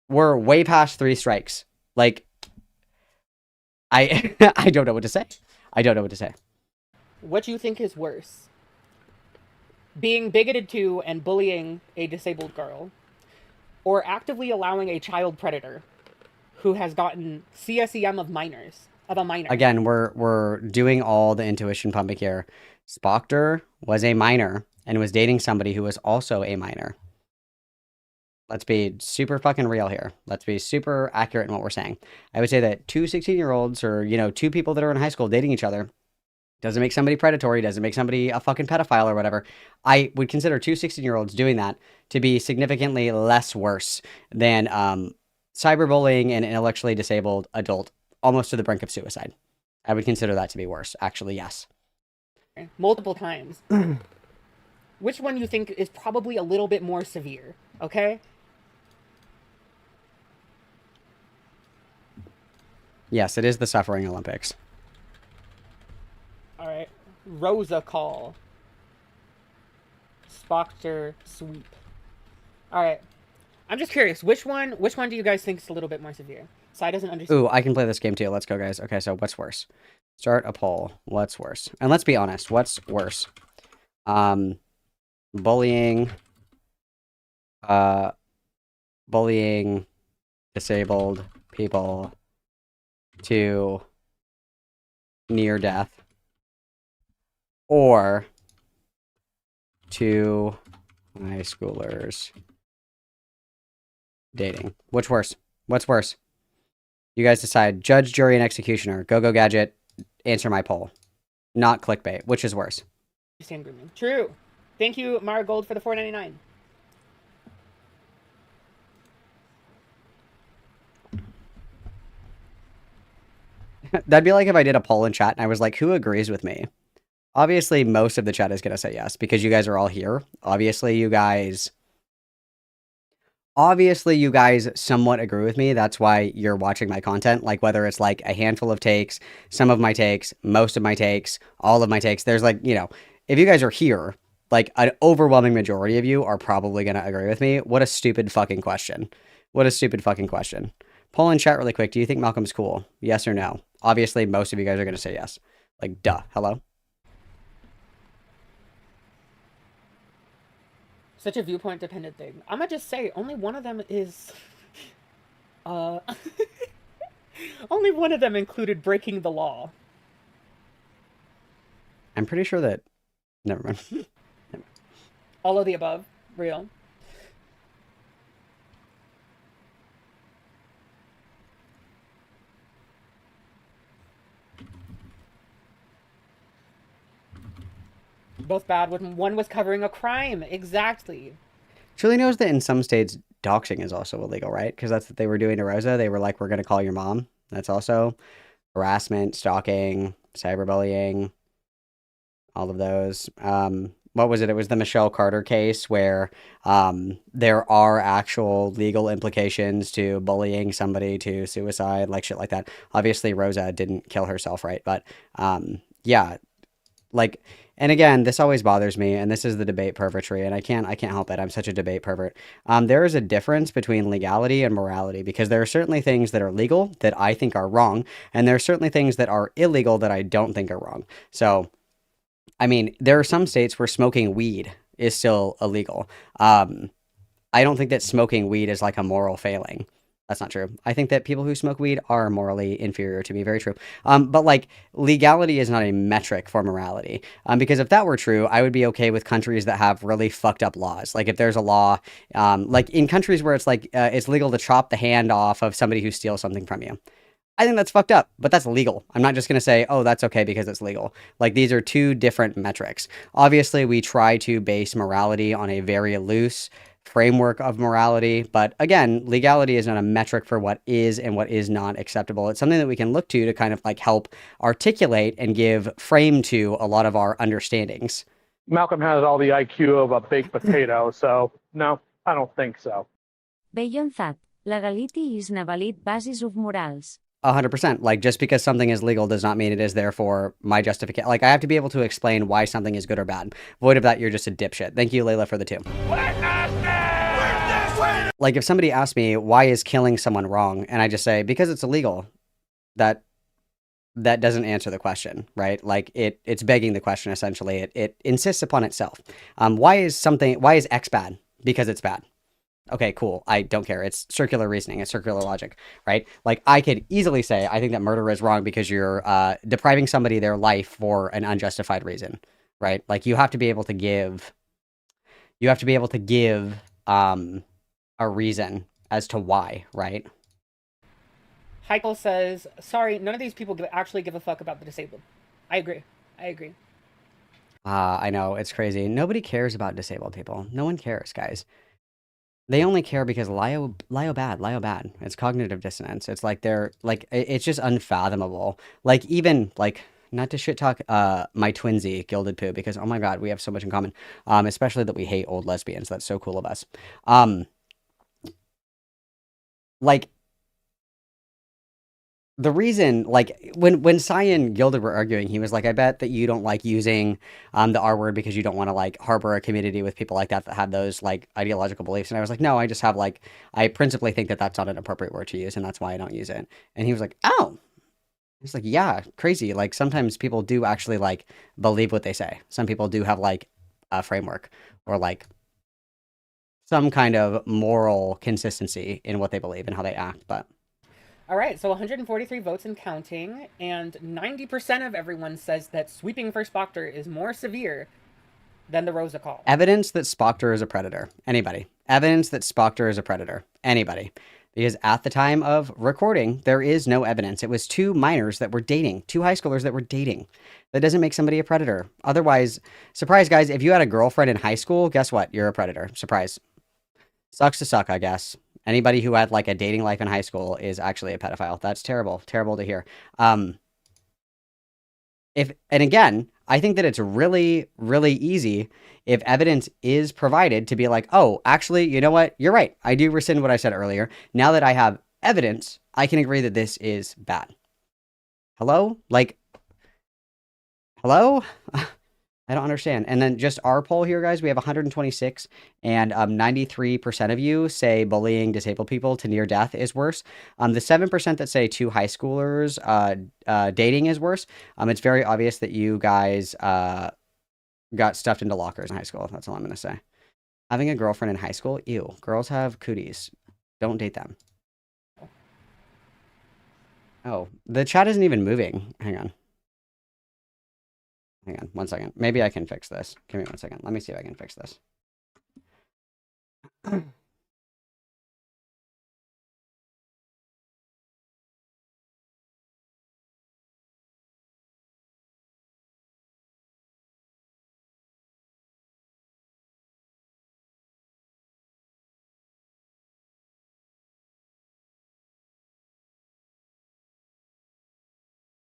We're way past 3 strikes. Like, I don't know what to say. I don't know what to say. What do you think is worse? Being bigoted to and bullying a disabled girl, or actively allowing a child predator who has gotten CSEM of a minor? Again, we're doing all the intuition pumping here. Spockter was a minor and was dating somebody who was also a minor. Let's be super fucking real here. Let's be super accurate in what we're saying. I would say that 2 16-year-olds or, 2 people that are in high school dating each other doesn't make somebody predatory, doesn't make somebody a fucking pedophile or whatever. I would consider 2 16-year-olds doing that to be significantly less worse than cyberbullying an intellectually disabled adult almost to the brink of suicide. I would consider that to be worse, actually, yes. Multiple times. Which one you think is probably a little bit more severe, okay? Yes, it is the Suffering Olympics. Alright. Rosa call. Spockter sweep. Alright. I'm just curious, which one do you guys think is a little bit more severe? Sai doesn't understand. Ooh, I can play this game too. Let's go, guys. Okay, so what's worse? Start a poll. What's worse? And let's be honest, what's worse? Bullying disabled people to near death, or 2 high schoolers dating. Which worse? What's worse? You guys decide. Judge, jury, and executioner. Go gadget. Answer my poll. Not clickbait. Which is worse? True. Thank you, Mara Gold, for the $4.99. That'd be like if I did a poll in chat and I was like, who agrees with me? Obviously, most of the chat is going to say yes because you guys are all here. Obviously, you guys somewhat agree with me. That's why you're watching my content. Like, whether it's like a handful of takes, some of my takes, most of my takes, all of my takes. There's like, if you guys are here, like an overwhelming majority of you are probably going to agree with me. What a stupid fucking question. What a stupid fucking question. Poll in chat really quick. Do you think Malcolm's cool? Yes or no? Obviously, most of you guys are going to say yes. Like, duh. Hello? Such a viewpoint dependent thing. I'm gonna just say, only one of them is... only one of them included breaking the law. I'm pretty sure that... Never mind. All of the above. Real. Both bad. One was covering a crime. Exactly. Julie knows that in some states, doxing is also illegal, right? Because that's what they were doing to Rosa. They were like, we're going to call your mom. That's also harassment, stalking, cyberbullying, all of those. What was it? It was the Michelle Carter case where there are actual legal implications to bullying somebody to suicide, like shit like that. Obviously, Rosa didn't kill herself, right? But yeah, like, and again, this always bothers me, and this is the debate pervertry, and I can't help it. I'm such a debate pervert. There is a difference between legality and morality because there are certainly things that are legal that I think are wrong, and there are certainly things that are illegal that I don't think are wrong. So, I mean, there are some states where smoking weed is still illegal. I don't think that smoking weed is like a moral failing. That's not true. I think that people who smoke weed are morally inferior to me. Very true. But like legality is not a metric for morality. Because if that were true, I would be okay with countries that have really fucked up laws. Like if there's a law, like in countries where it's like it's legal to chop the hand off of somebody who steals something from you. I think that's fucked up, but that's legal. I'm not just going to say, oh, that's okay because it's legal. Like these are two different metrics. Obviously, we try to base morality on a very loose framework of morality, but again, legality is not a metric for what is and what is not acceptable. It's something that we can look to kind of like help articulate and give frame to a lot of our understandings. Malcolm has all the IQ of a baked potato, so no, I don't think so. Beyond that, legality is a valid basis of morals. 100%. Like just because something is legal does not mean it is therefore my justification. Like I have to be able to explain why something is good or bad. Void of that, you're just a dipshit. Thank you, Layla, for the 2. Like if somebody asks me why is killing someone wrong, and I just say because it's illegal, that doesn't answer the question, right? Like it's begging the question essentially. It insists upon itself. Why is X bad? Because it's bad. Okay, cool. I don't care. It's circular reasoning. It's circular logic, right? Like I could easily say, I think that murder is wrong because you're depriving somebody their life for an unjustified reason, right? Like you have to be able to give a reason as to why, right? Heikel says, sorry, none of these people actually give a fuck about the disabled. I agree. I know, it's crazy. Nobody cares about disabled people. No one cares, guys. They only care because Lio bad. It's cognitive dissonance. It's like they're like it's just unfathomable. Like even like not to shit talk my twinsy Gilded Poo because oh my god, we have so much in common. Especially that we hate old lesbians. That's so cool of us. Like the reason, like when Cy and Gilded were arguing, he was like, I bet that you don't like using the R word because you don't want to like harbor a community with people like that have those like ideological beliefs. And I was like, no, I just have like, I principally think that that's not an appropriate word to use and that's why I don't use it. And he was like, oh, he's like, yeah, crazy. Like sometimes people do actually like believe what they say. Some people do have like a framework or like some kind of moral consistency in what they believe and how they act. But all right, so 143 votes and counting, and 90% of everyone says that sweeping for Spockter is more severe than the Rosa Call. Evidence that Spockter is a predator. Anybody. Evidence that Spockter is a predator. Anybody. Because at the time of recording, there is no evidence. It was 2 minors that were dating, 2 high schoolers that were dating. That doesn't make somebody a predator. Otherwise, surprise, guys, if you had a girlfriend in high school, guess what? You're a predator. Surprise. Sucks to suck, I guess. Anybody who had like a dating life in high school is actually a pedophile. That's terrible. Terrible to hear. And again, I think that it's really, really easy if evidence is provided to be like, oh, actually, you know what? You're right. I do rescind what I said earlier. Now that I have evidence, I can agree that this is bad. Hello? Like, hello? I don't understand. And then just our poll here, guys, we have 126 and 93% of you say bullying disabled people to near death is worse. The 7% that say 2 high schoolers dating is worse. It's very obvious that you guys got stuffed into lockers in high school. That's all I'm going to say. Having a girlfriend in high school? Ew. Girls have cooties. Don't date them. Oh, the chat isn't even moving. Hang on. Hang on, 1 second. Maybe I can fix this. Give me 1 second. Let me see if I can fix this.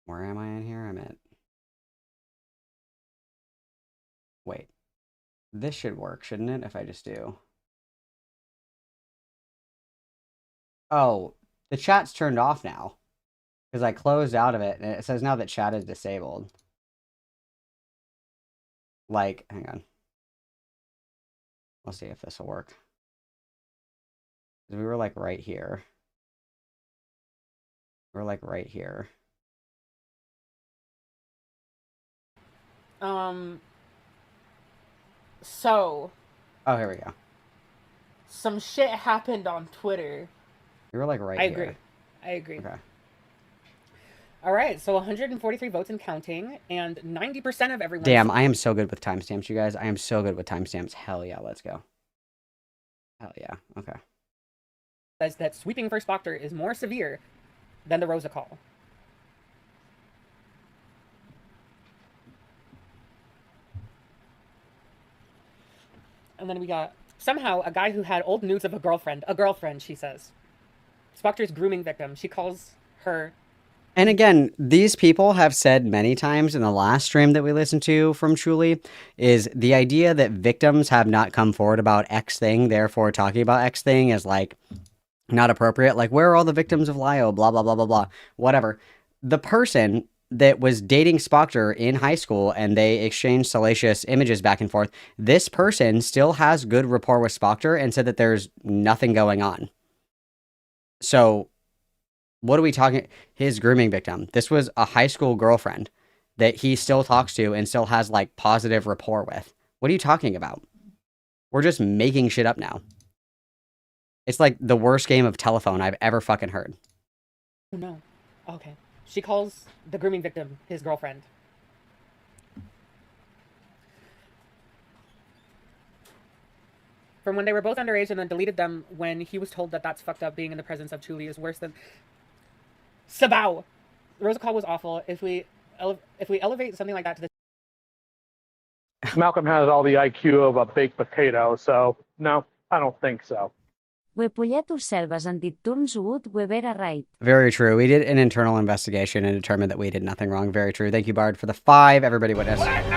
Where am I in here? I'm at... Wait. This should work, shouldn't it, if I just do... Oh, the chat's turned off now. Because I closed out of it, and it says now that chat is disabled. like, hang on. Let's see if this will work. We were like right here. We're like right here. So. Oh, here we go. Some shit happened on Twitter. You were like right here. I agree. Okay. All right, so 143 votes and counting, and 90% of everyone. Damn, I am so good with timestamps, you guys. I am so good with timestamps. Hell yeah, let's go. Hell yeah. Okay. Says that sweeping for Spoctor is more severe than the Rosa call. And then we got somehow a guy who had old nudes of a girlfriend, she says. Spoctor's grooming victim. She calls her. And again, these people have said many times in the last stream that we listened to from Truly is the idea that victims have not come forward about X thing, therefore talking about X thing is like not appropriate. Like, where are all the victims of Lio? Blah, blah, blah, blah, blah. Whatever. The person that was dating Spoctor in high school and they exchanged salacious images back and forth, this person still has good rapport with Spoctor and said that there's nothing going on. So, what are we talking? His grooming victim. This was a high school girlfriend that he still talks to and still has like positive rapport with. What are you talking about? We're just making shit up now. It's like the worst game of telephone I've ever fucking heard. Oh no. Okay. She calls the grooming victim his girlfriend. From when they were both underage and then deleted them when he was told that that's fucked up, being in the presence of Chuli is worse than... Sabao! Rosa Call was awful. If we elevate something like that to the... Malcolm has all the IQ of a baked potato, so no, I don't think so. Wepulletus selvas antiturns ut webera right. Very true. We did an internal investigation and determined that we did nothing wrong. Very true. Thank you, Bard, for the 5. Everybody witness. Let's see.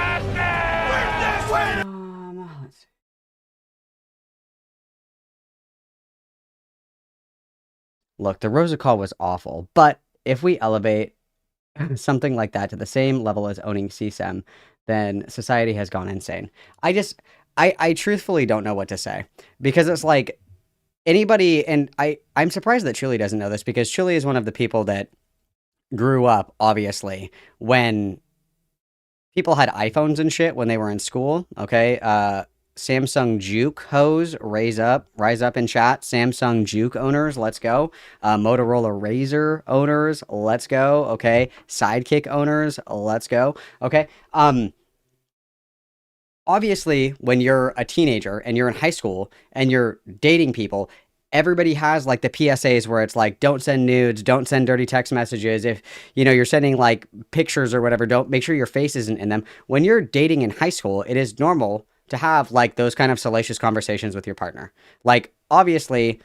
Look, the Rosa Call was awful, but if we elevate something like that to the same level as owning CSEM, then society has gone insane. I truthfully don't know what to say, because it's like anybody, and I'm surprised that Chuli doesn't know this, because Chuli is one of the people that grew up, obviously, when people had iPhones and shit when they were in school, okay? Samsung Juke hose, rise up in chat. Samsung Juke owners, let's go. Motorola Razr owners, let's go, okay? Sidekick owners, let's go, okay? Obviously, when you're a teenager and you're in high school and you're dating people, everybody has like the PSAs where it's like, don't send nudes, don't send dirty text messages. If, you know, you're sending like pictures or whatever, don't make sure your face isn't in them. When you're dating in high school, it is normal to have like those kind of salacious conversations with your partner. Like, obviously,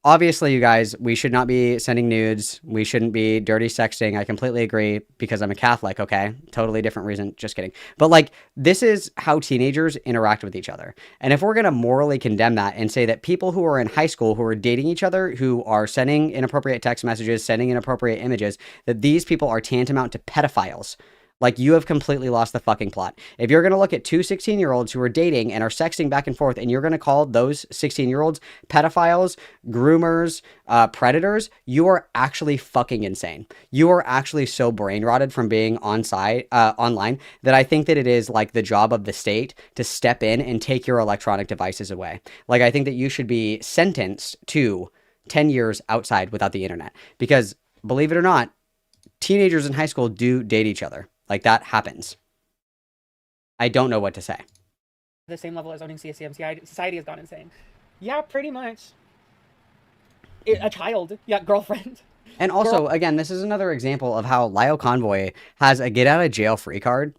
you guys, we should not be sending nudes. We shouldn't be dirty sexting. I completely agree, because I'm a Catholic, okay? Totally different reason. Just kidding. But like, this is how teenagers interact with each other. And if we're going to morally condemn that and say that people who are in high school, who are dating each other, who are sending inappropriate text messages, sending inappropriate images, that these people are tantamount to pedophiles, like, you have completely lost the fucking plot. If you're going to look at two 16-year-olds who are dating and are sexting back and forth, and you're going to call those 16-year-olds pedophiles, groomers, predators, you are actually fucking insane. You are actually so brain rotted from being online that I think that it is like the job of the state to step in and take your electronic devices away. Like, I think that you should be sentenced to 10 years outside without the internet, because believe it or not, teenagers in high school do date each other. Like, that happens. I don't know what to say. The same level as owning CSM. Society has gone insane. Yeah, pretty much. A child. Yeah, girlfriend. And also, again, this is another example of how Lyle Convoy has a get-out-of-jail-free card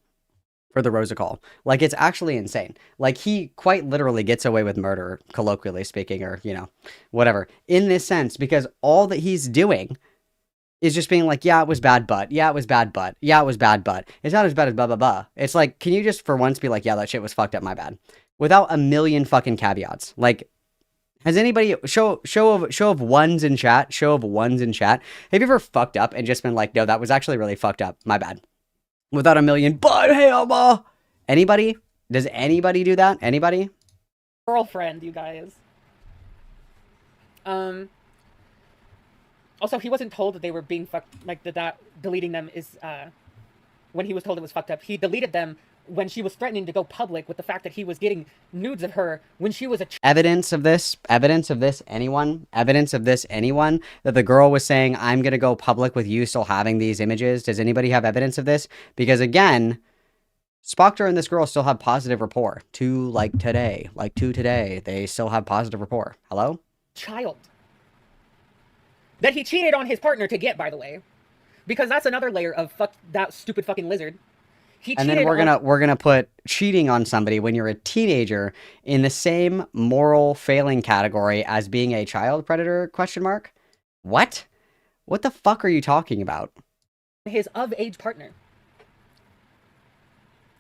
for the Rosa Call. Like, it's actually insane. Like, he quite literally gets away with murder, colloquially speaking, or, you know, whatever, in this sense, because all that he's doing is just being like, yeah, it was bad, but. Yeah, it was bad, but. Yeah, it was bad, but. It's not as bad as blah, blah, blah. It's like, can you just for once be like, yeah, that shit was fucked up, my bad. Without a million fucking caveats. Like, has anybody, show of ones in chat, have you ever fucked up and just been like, no, that was actually really fucked up, my bad. Without a million, but hey, Anybody? Does anybody do that? Anybody? Girlfriend, you guys. Also, he wasn't told that they were being fucked, like that deleting them is, when he was told it was fucked up. He deleted them when she was threatening to go public with the fact that he was getting nudes of her when she was a Evidence of this, anyone? Evidence of this, anyone? That the girl was saying, I'm gonna go public with you still having these images? Does anybody have evidence of this? Because again, Spockter and this girl still have positive rapport. To today, they still have positive rapport. Hello? child. That he cheated on his partner to get, by the way. Because that's another layer of fuck that stupid fucking lizard. And then we're gonna put cheating on somebody when you're a teenager in the same moral failing category as being a child predator? Question mark. What? What the fuck are you talking about? His of-age partner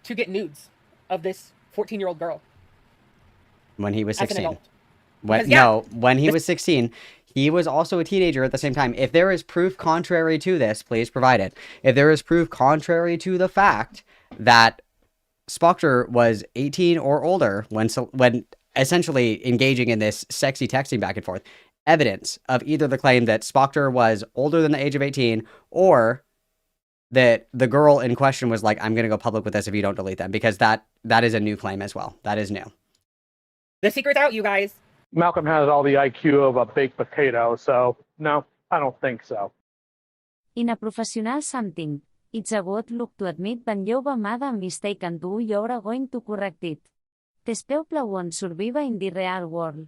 to get nudes of this 14-year-old girl When he was as an 16. adult. When he was 16. He was also a teenager at the same time. If there is proof contrary to this, please provide it. If there is proof contrary to the fact that Spockter was 18 or older when essentially engaging in this sexy texting back and forth, evidence of either the claim that Spockter was older than the age of 18 or that the girl in question was like, I'm going to go public with this if you don't delete them, because that is a new claim as well. That is new. The secret's out, you guys. Malcolm has all the IQ of a baked potato, so no, I don't think so. In a professional something, it's a good look to admit when you've made a mistake and you're going to correct it. This people won't survive in the real world.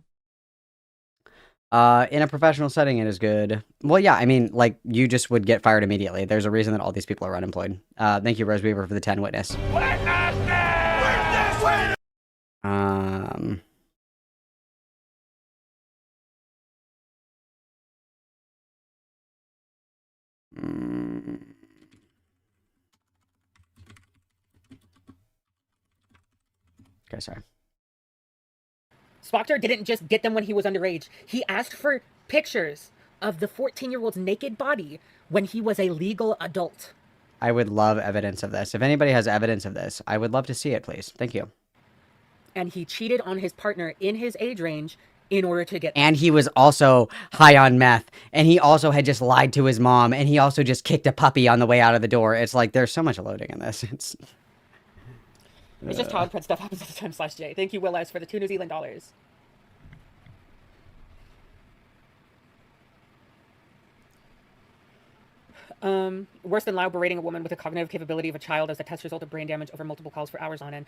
In a professional setting, it is good. Well, yeah, I mean, like, you just would get fired immediately. There's a reason that all these people are unemployed. Thank you, Rose Weaver, for the 10 witness. Okay, sorry. Spockter didn't just get them when he was underage. He asked for pictures of the 14-year-old's naked body when he was a legal adult. I would love evidence of this. If anybody has evidence of this, I would love to see it, please. Thank you. And he cheated on his partner in his age range in order to get them. And he was also high on meth. And he also had just lied to his mom. And he also just kicked a puppy on the way out of the door. It's like, there's so much loading in this. It's just child pred stuff happens at the time/J. Thank you, Will S, for the 2 New Zealand dollars. Worse than loud berating a woman with the cognitive capability of a child as the test result of brain damage over multiple calls for hours on end.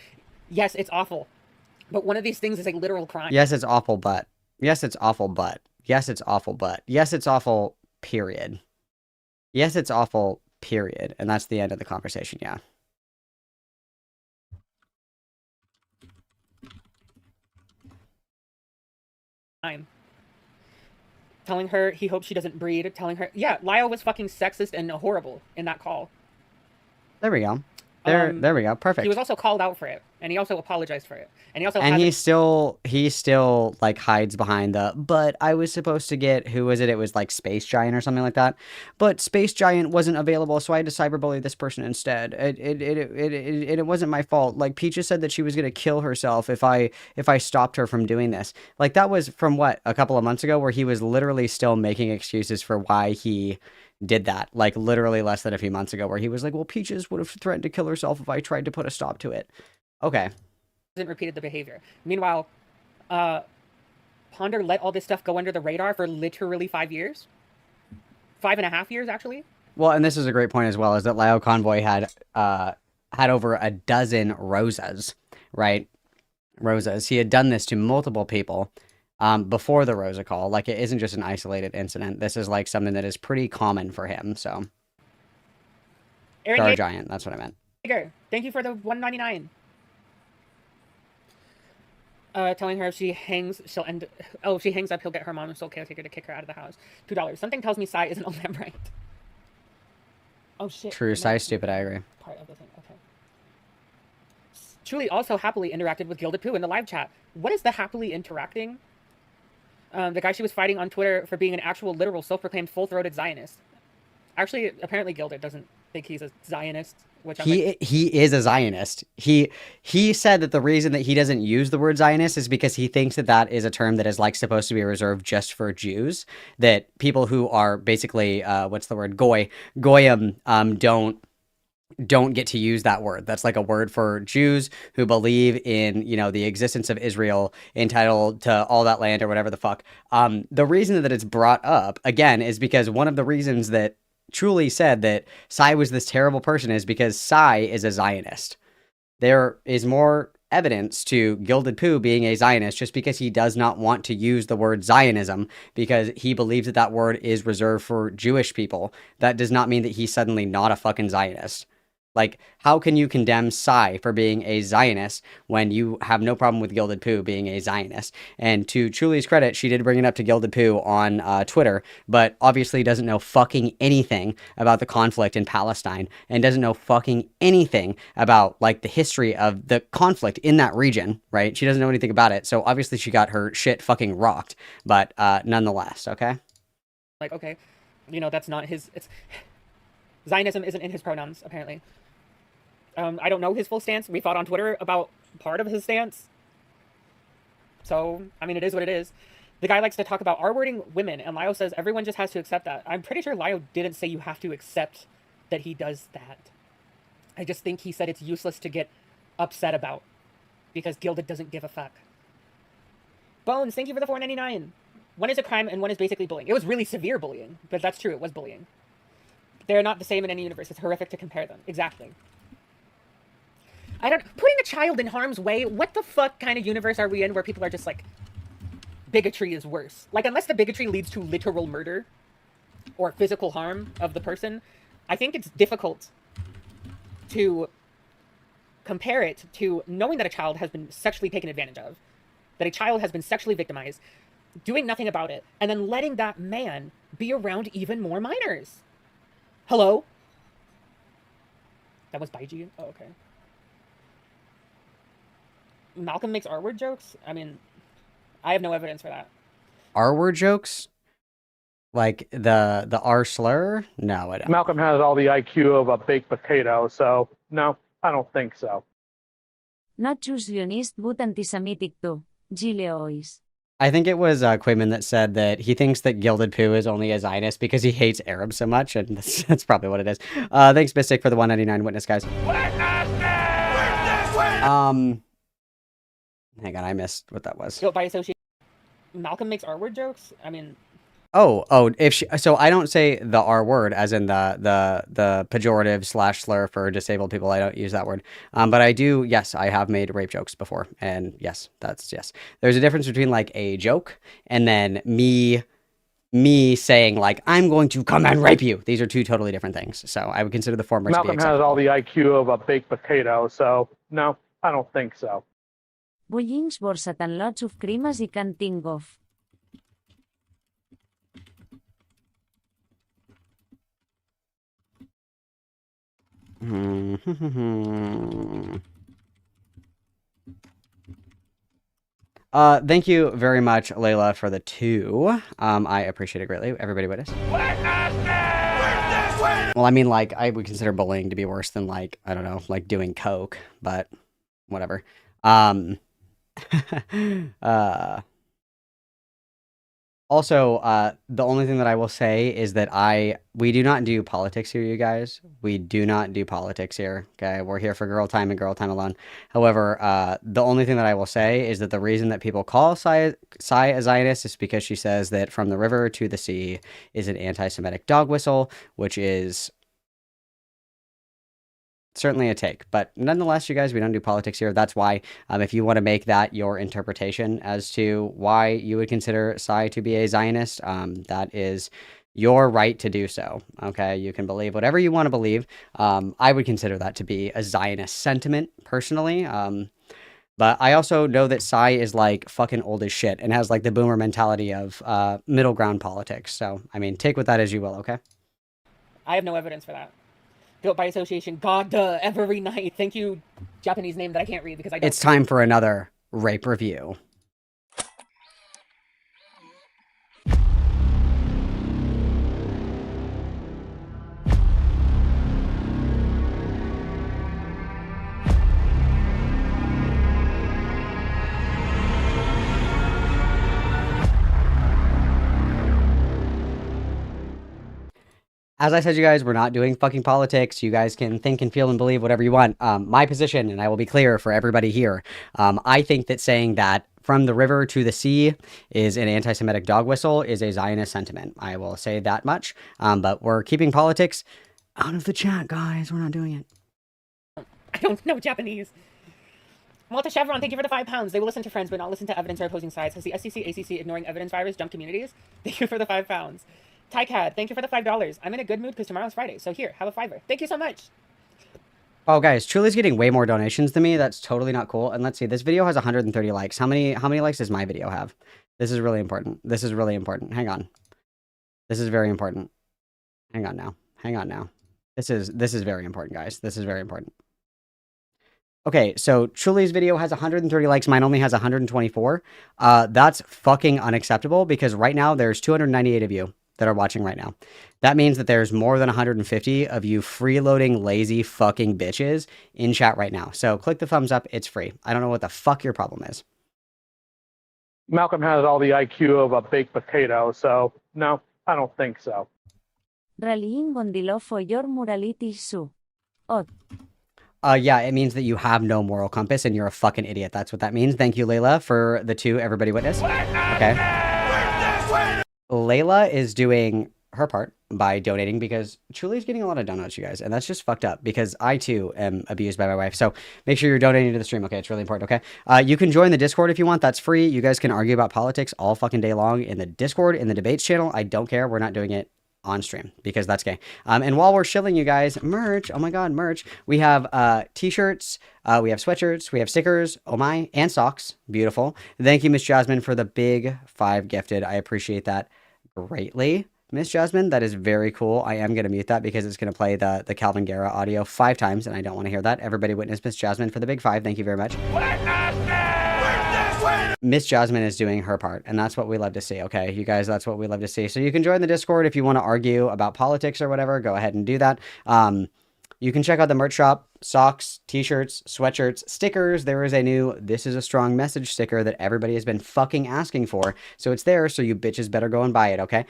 Yes, it's awful. But one of these things is a literal crime. Yes, it's awful, but. Yes, it's awful, but. Yes, it's awful, but. Yes, it's awful, period. Yes, it's awful, period. And that's the end of the conversation, yeah. Telling her he hopes she doesn't breed. Telling her... Yeah, Lyle was fucking sexist and horrible in that call. There we go. There we go. Perfect. He was also called out for it, and he also apologized for it, and he also he still like hides behind the. But I was supposed to get, who was it? It was like Space Giant or something like that. But Space Giant wasn't available, so I had to cyberbully this person instead. It wasn't my fault. Like Peaches said that she was gonna kill herself if I stopped her from doing this. Like that was from what, a couple of months ago, where he was literally still making excuses for why he did that, like literally less than a few months ago, where he was like, well, Peaches would have threatened to kill herself if I tried to put a stop to it. Okay. Hasn't repeated the behavior. Meanwhile, Ponder let all this stuff go under the radar for literally 5 years. 5.5 years, actually. Well, and this is a great point as well, is that Lyle Convoy had over a dozen Rosas, right? Rosas. He had done this to multiple people. Before the Rosa call. Like, it isn't just an isolated incident. This is like something that is pretty common for him, so. Star Giant, that's what I meant. Thank you for the $1.99. Telling her if she hangs, she'll end. Oh, if she hangs up, he'll get her mom and sole caretaker to kick her out of the house. $2. Something tells me Sai isn't all that right. Oh shit. True, Sai's stupid, I agree. Part of the thing, okay. Truly also happily interacted with Gilded Pooh in the live chat. What is the happily interacting? The guy she was fighting on Twitter for being an actual literal self-proclaimed full-throated Zionist. Actually, apparently Gilded doesn't think he's a Zionist, which He is a Zionist. He said that the reason that he doesn't use the word Zionist is because he thinks that that is a term that is like supposed to be reserved just for Jews. That people who are basically what's the word, goyim don't get to use that word. That's like a word for Jews who believe in, you know, the existence of Israel, entitled to all that land or whatever the fuck. The reason that it's brought up again is because one of the reasons that Truly said that Psy was this terrible person is because Psy is a Zionist. There is more evidence to Gilded Pooh being a Zionist just because he does not want to use the word Zionism because he believes that that word is reserved for Jewish people. That does not mean that he's suddenly not a fucking Zionist. Like, how can you condemn Psy for being a Zionist when you have no problem with Gilded Pooh being a Zionist? And to Truly's credit, she did bring it up to Gilded Pooh on Twitter, but obviously doesn't know fucking anything about the conflict in Palestine and doesn't know fucking anything about, like, the history of the conflict in that region, right? She doesn't know anything about it, so obviously she got her shit fucking rocked, but nonetheless, okay? like, okay, you know, that's not his... Zionism isn't in his pronouns, apparently. I don't know his full stance. We fought on Twitter about part of his stance. So, I mean, it is what it is. The guy likes to talk about R-wording women, and Lio says everyone just has to accept that. I'm pretty sure Lio didn't say you have to accept that he does that. I just think he said it's useless to get upset about, because Gilded doesn't give a fuck. Bones, thank you for the $4.99. One is a crime, and one is basically bullying. It was really severe bullying, but that's true, it was bullying. They're not the same in any universe. It's horrific to compare them. Exactly. Putting a child in harm's way, what the fuck kind of universe are we in where people are just like, bigotry is worse? Like, unless the bigotry leads to literal murder or physical harm of the person, I think it's difficult to compare it to knowing that a child has been sexually taken advantage of, that a child has been sexually victimized, doing nothing about it, and then letting that man be around even more minors. Hello? That was Baiji? Oh, okay. Malcolm makes R-word jokes? I mean, I have no evidence for that. R-word jokes? Like the R slur? No, I don't. Malcolm has all the IQ of a baked potato, so no, I don't think so. Not just Zionist but antisemitic too. Gileois. I think it was Quayman that said that he thinks that Gilded Pooh is only a Zionist because he hates Arabs so much, and that's probably what it is. Thanks, Mystic, for the 199 witness, guys. Hang on, I missed what that was. By association, Malcolm makes R-word jokes? I mean... Oh, so I don't say the R word as in the pejorative / slur for disabled people. I don't use that word. But I do, yes, I have made rape jokes before. And yes, yes. There's a difference between like a joke and then me saying like, I'm going to come and rape you. These are two totally different things. So I would consider the former to be acceptable. Malcolm has all the IQ of a baked potato, so no, I don't think so. Bollings borsa tan lots of cremas I can think of. Thank you very much, Layla, for the 2. I appreciate it greatly. Everybody witness. Well, I mean, like, I would consider bullying to be worse than, like, I don't know, like doing coke, but whatever. Also, the only thing that I will say is that we do not do politics here, you guys. We do not do politics here, okay? We're here for girl time and girl time alone. However, the only thing that I will say is that the reason that people call Psy a Zionist is because she says that from the river to the sea is an anti-Semitic dog whistle, which is certainly a take, but nonetheless, you guys, we don't do politics here. That's why, if you want to make that your interpretation as to why you would consider Psy to be a Zionist, that is your right to do so. Okay, you can believe whatever you want to believe. I would consider that to be a Zionist sentiment personally. But I also know that Psy is like fucking old as shit and has like the boomer mentality of middle ground politics. So, I mean, take with that as you will. Okay. I have no evidence for that. Guilt by association, God, every night. Thank you, Japanese name that I can't read because I don't. It's time for another rape review. As I said, you guys, we're not doing fucking politics. You guys can think and feel and believe whatever you want. My position, and I will be clear for everybody here, I think that saying that from the river to the sea is an anti-Semitic dog whistle is a Zionist sentiment. I will say that much. But we're keeping politics out of the chat, guys. We're not doing it. I don't know Japanese. Malta Chevron, thank you for the £5. They will listen to friends, but not listen to evidence or opposing sides. Has the SEC, ACC ignoring evidence virus junk communities? Thank you for the £5. Tycad, thank you for the $5. I'm in a good mood because tomorrow's Friday, so here, have a $5. Thank you so much. Oh, guys, Truly's getting way more donations than me. That's totally not cool. And let's see, this video has 130 likes. How many likes does my video have? This is really important. This is really important. Hang on. This is very important. Hang on now. Hang on now. This is very important, guys. This is very important. Okay, so Truly's video has 130 likes. Mine only has 124. That's fucking unacceptable because right now there's 298 of you that are watching right now. That means that there's more than 150 of you freeloading lazy fucking bitches in chat right now. So click the thumbs up. It's free. I don't know what the fuck your problem is. Malcolm has all the IQ of a baked potato, so no, I don't think so. Rallying gondilo for your morality su. Od. Yeah, it means that you have no moral compass and you're a fucking idiot. That's what that means. Thank you, Layla, for the 2 everybody witness. Okay. Layla is doing her part by donating because Truly's getting a lot of donuts, you guys, and that's just fucked up because I too am abused by my wife. So make sure you're donating to the stream. Okay, it's really important. Okay, you can join the Discord if you want. That's free. You guys can argue about politics all fucking day long in the Discord, in the debates channel. I don't care. We're not doing it on stream because that's gay. And while we're shilling you guys, merch. Oh my god, merch. We have t-shirts. We have sweatshirts. We have stickers. Oh my, and socks. Beautiful. Thank you, Miss Jasmine, for the big 5 gifted. I appreciate that greatly, Miss Jasmine. That is very cool. I am going to mute that because it's going to play the Calvin Guerra audio 5 times, and I don't want to hear that. Everybody witness Miss Jasmine for the big 5. Thank you very much. Miss Jasmine is doing her part, and that's what we love to see. Okay, you guys, that's what we love to see. So you can join the Discord if you want to argue about politics or whatever. Go ahead and do that. You can check out the merch shop, socks, t-shirts, sweatshirts, stickers. There is a new "This is a strong message" sticker that everybody has been fucking asking for. So it's there, so you bitches better go and buy it, okay?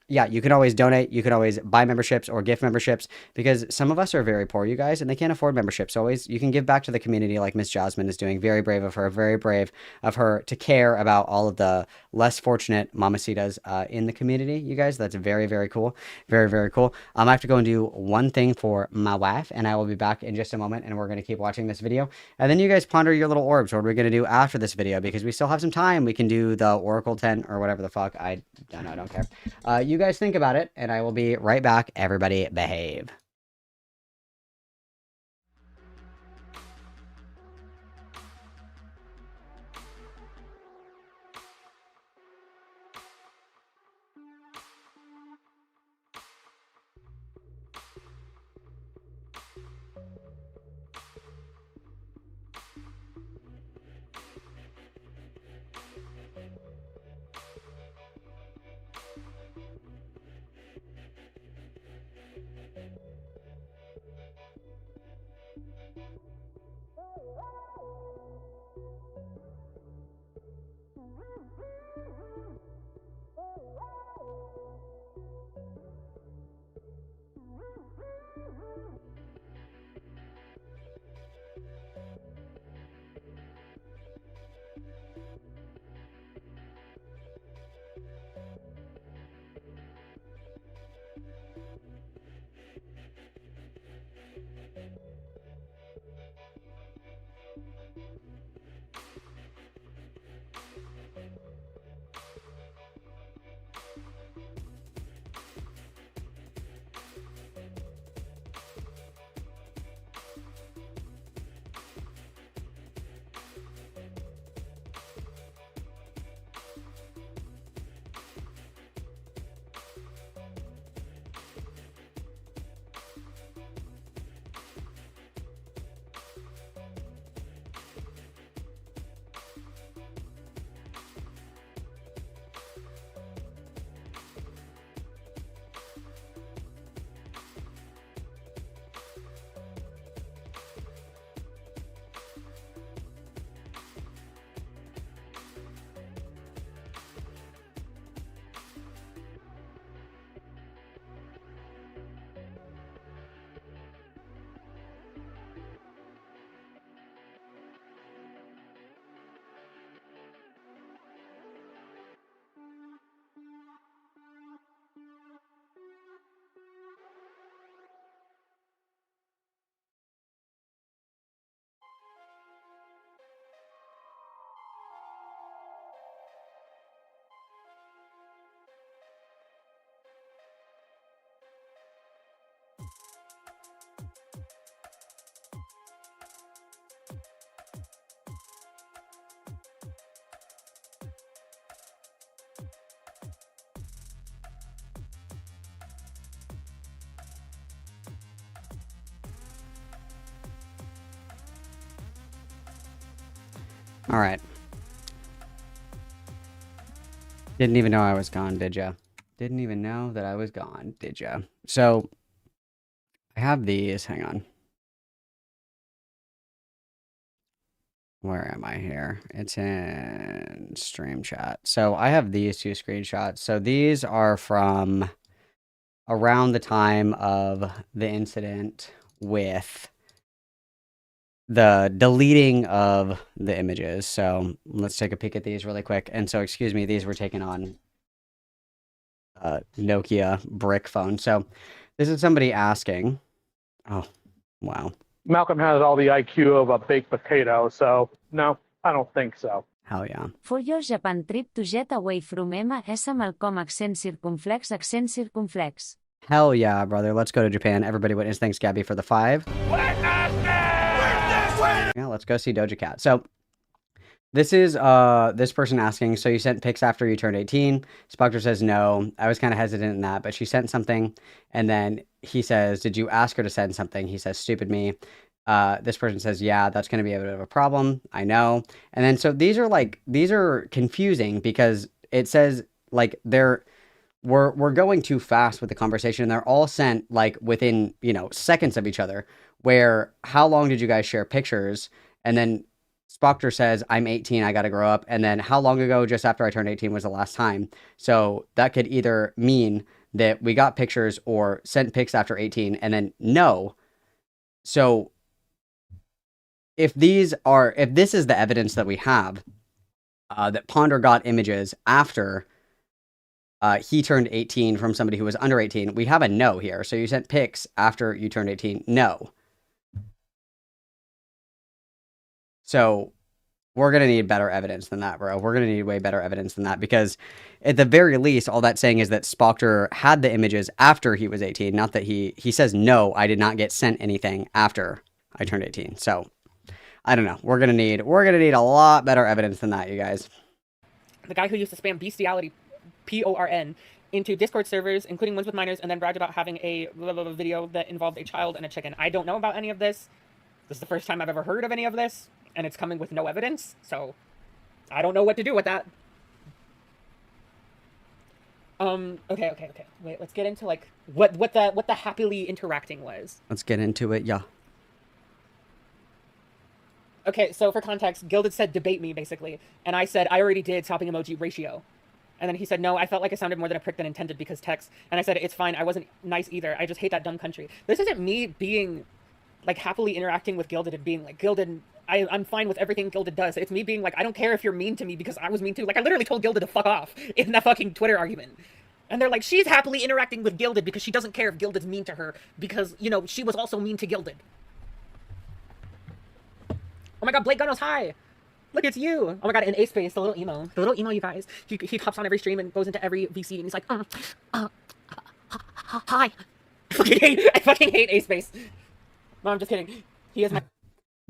Yeah, you can always donate. You can always buy memberships or gift memberships because some of us are very poor, you guys, and they can't afford memberships. Always, you can give back to the community like Miss Jasmine is doing. Very brave of her. Very brave of her to care about all of the less fortunate mamacitas in the community, you guys. That's very, very cool. Very, very cool. I have to go and do one thing for my wife, and I will be back in just a moment, and we're going to keep watching this video. And then you guys ponder your little orbs. What are we going to do after this video? Because we still have some time. We can do the Oracle tent or whatever the fuck. I don't know. I don't care. You guys think about it, and I will be right back. Everybody behave. All right. Didn't even know I was gone, did ya? Didn't even know that I was gone, did ya? So, I have these. Hang on. Where am I here? It's in stream chat. So, I have these two screenshots. So, these are from around the time of the incident with the deleting of the images. So, let's take a peek at these really quick. And so, excuse me, these were taken on Nokia brick phone. So this is somebody asking. Oh, wow. Malcolm has all the IQ of a baked potato, so no, I don't think so. Hell yeah. For your Japan trip to get away from Emma S. Malcolm accent circumflex accent circumflex. Hell yeah, brother. Let's go to Japan. Everybody witness. Thanks, Gabby, for the 5. Yeah, let's go see Doja Cat. So this is this person asking, so you sent pics after you turned 18? Spectre says no. I was kind of hesitant in that, but she sent something, and then he says, did you ask her to send something? He says, stupid me. This person says, yeah, that's going to be a bit of a problem. I know. And then so these are confusing because it says like we're going too fast with the conversation. They're all sent like within, seconds of each other, where how long did you guys share pictures? And then Spoctor says, I'm 18, I gotta grow up. And then how long ago, just after I turned 18, was the last time? So that could either mean that we got pictures or sent pics after 18, and then no. So if this is the evidence that we have, that Ponder got images after he turned 18 from somebody who was under 18, we have a no here. So you sent pics after you turned 18, no. So we're going to need better evidence than that, bro. We're going to need way better evidence than that, because at the very least, all that's saying is that Spoctor had the images after he was 18, not that he says, no, I did not get sent anything after I turned 18. So I don't know. We're going to need a lot better evidence than that, you guys. The guy who used to spam bestiality, PORN, into Discord servers, including ones with minors, and then bragged about having a video that involved a child and a chicken. I don't know about any of this. This is the first time I've ever heard of any of this, and it's coming with no evidence, so I don't know what to do with that. Okay. Wait, let's get into like what the happily interacting was. Let's get into it, yeah. Okay, so for context, Gilded said debate me, basically, and I said I already did sopping emoji ratio. And then he said, no, I felt like I sounded more than a prick than intended because text. And I said, it's fine, I wasn't nice either, I just hate that dumb country. This isn't me being, like, happily interacting with Gilded and being like, Gilded, I'm fine with everything Gilded does. It's me being like, I don't care if you're mean to me because I was mean too. Like, I literally told Gilded to fuck off in that fucking Twitter argument. And they're like, she's happily interacting with Gilded because she doesn't care if Gilded's mean to her because, she was also mean to Gilded. Oh my god, Blake Gunnels, hi! Look, it's you! Oh my god, and A-Space, the little emo. The little emo, you guys. He hops on every stream and goes into every VC and he's like, hi. I fucking hate A-Space. No, I'm just kidding. He is my...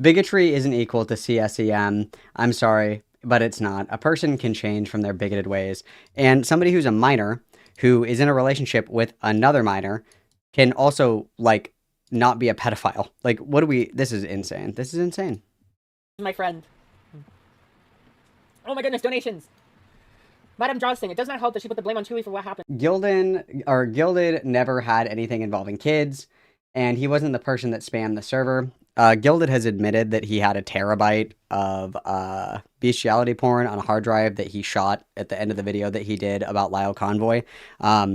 Bigotry isn't equal to CSEM. I'm sorry, but it's not. A person can change from their bigoted ways. And somebody who's a minor, who is in a relationship with another minor, can also, like, not be a pedophile. Like, this is insane. This is insane. My friend. Oh my goodness, donations! Madam Drawsing, it does not help that she put the blame on Chewie for what happened. Gilded never had anything involving kids, and he wasn't the person that spammed the server. Gilded has admitted that he had a terabyte of bestiality porn on a hard drive that he shot at the end of the video that he did about Lyle Convoy.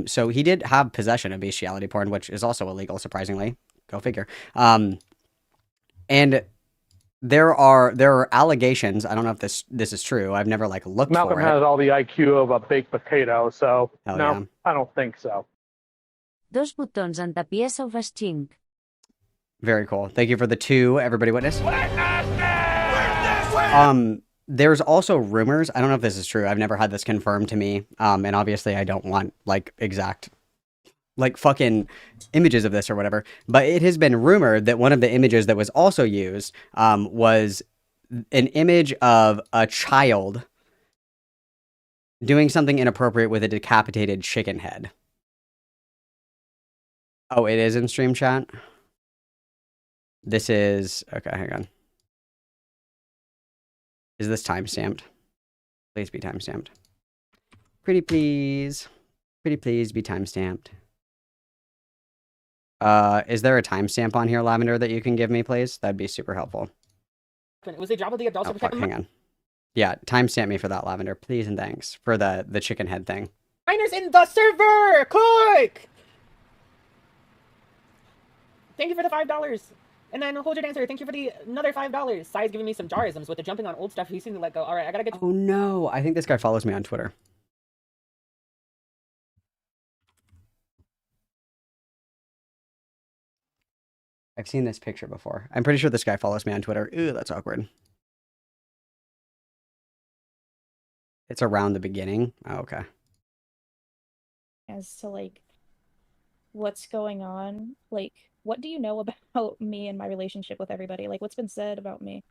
So he did have possession of bestiality porn, which is also illegal, surprisingly. Go figure. And there are allegations. I don't know if this is true. I've never looked Malcolm for it. Malcolm has all the IQ of a baked potato, so Hell no, yeah. I don't think so. Dos botons en tapies of chink. Very cool. Thank you for the 2, everybody witness. There's also rumors. I don't know if this is true. I've never had this confirmed to me. And obviously I don't want exact fucking images of this or whatever. But it has been rumored that one of the images that was also used was an image of a child doing something inappropriate with a decapitated chicken head. Oh, it is in stream chat? This is... Okay, hang on. Is this timestamped? Please be timestamped. Pretty please. Pretty please be timestamped. Is there a timestamp on here, Lavender, that you can give me, please? That'd be super helpful. It was the job of the adults Oh, to fuck, protect hang on. Yeah, timestamp me for that, Lavender, please and thanks. For the chicken head thing. minors in the server! Quick! Thank you for the $5. And then Hold Your Dancer, thank you for the another $5. Sai's giving me some jarisms with the jumping on old stuff. He seemed to let go. Alright, I gotta get... Oh no, I think this guy follows me on Twitter. I've seen this picture before. I'm pretty sure this guy follows me on Twitter. Ooh, that's awkward. It's around the beginning. Oh, okay. As to like what's going on, like what do you know about me and my relationship with everybody? Like what's been said about me?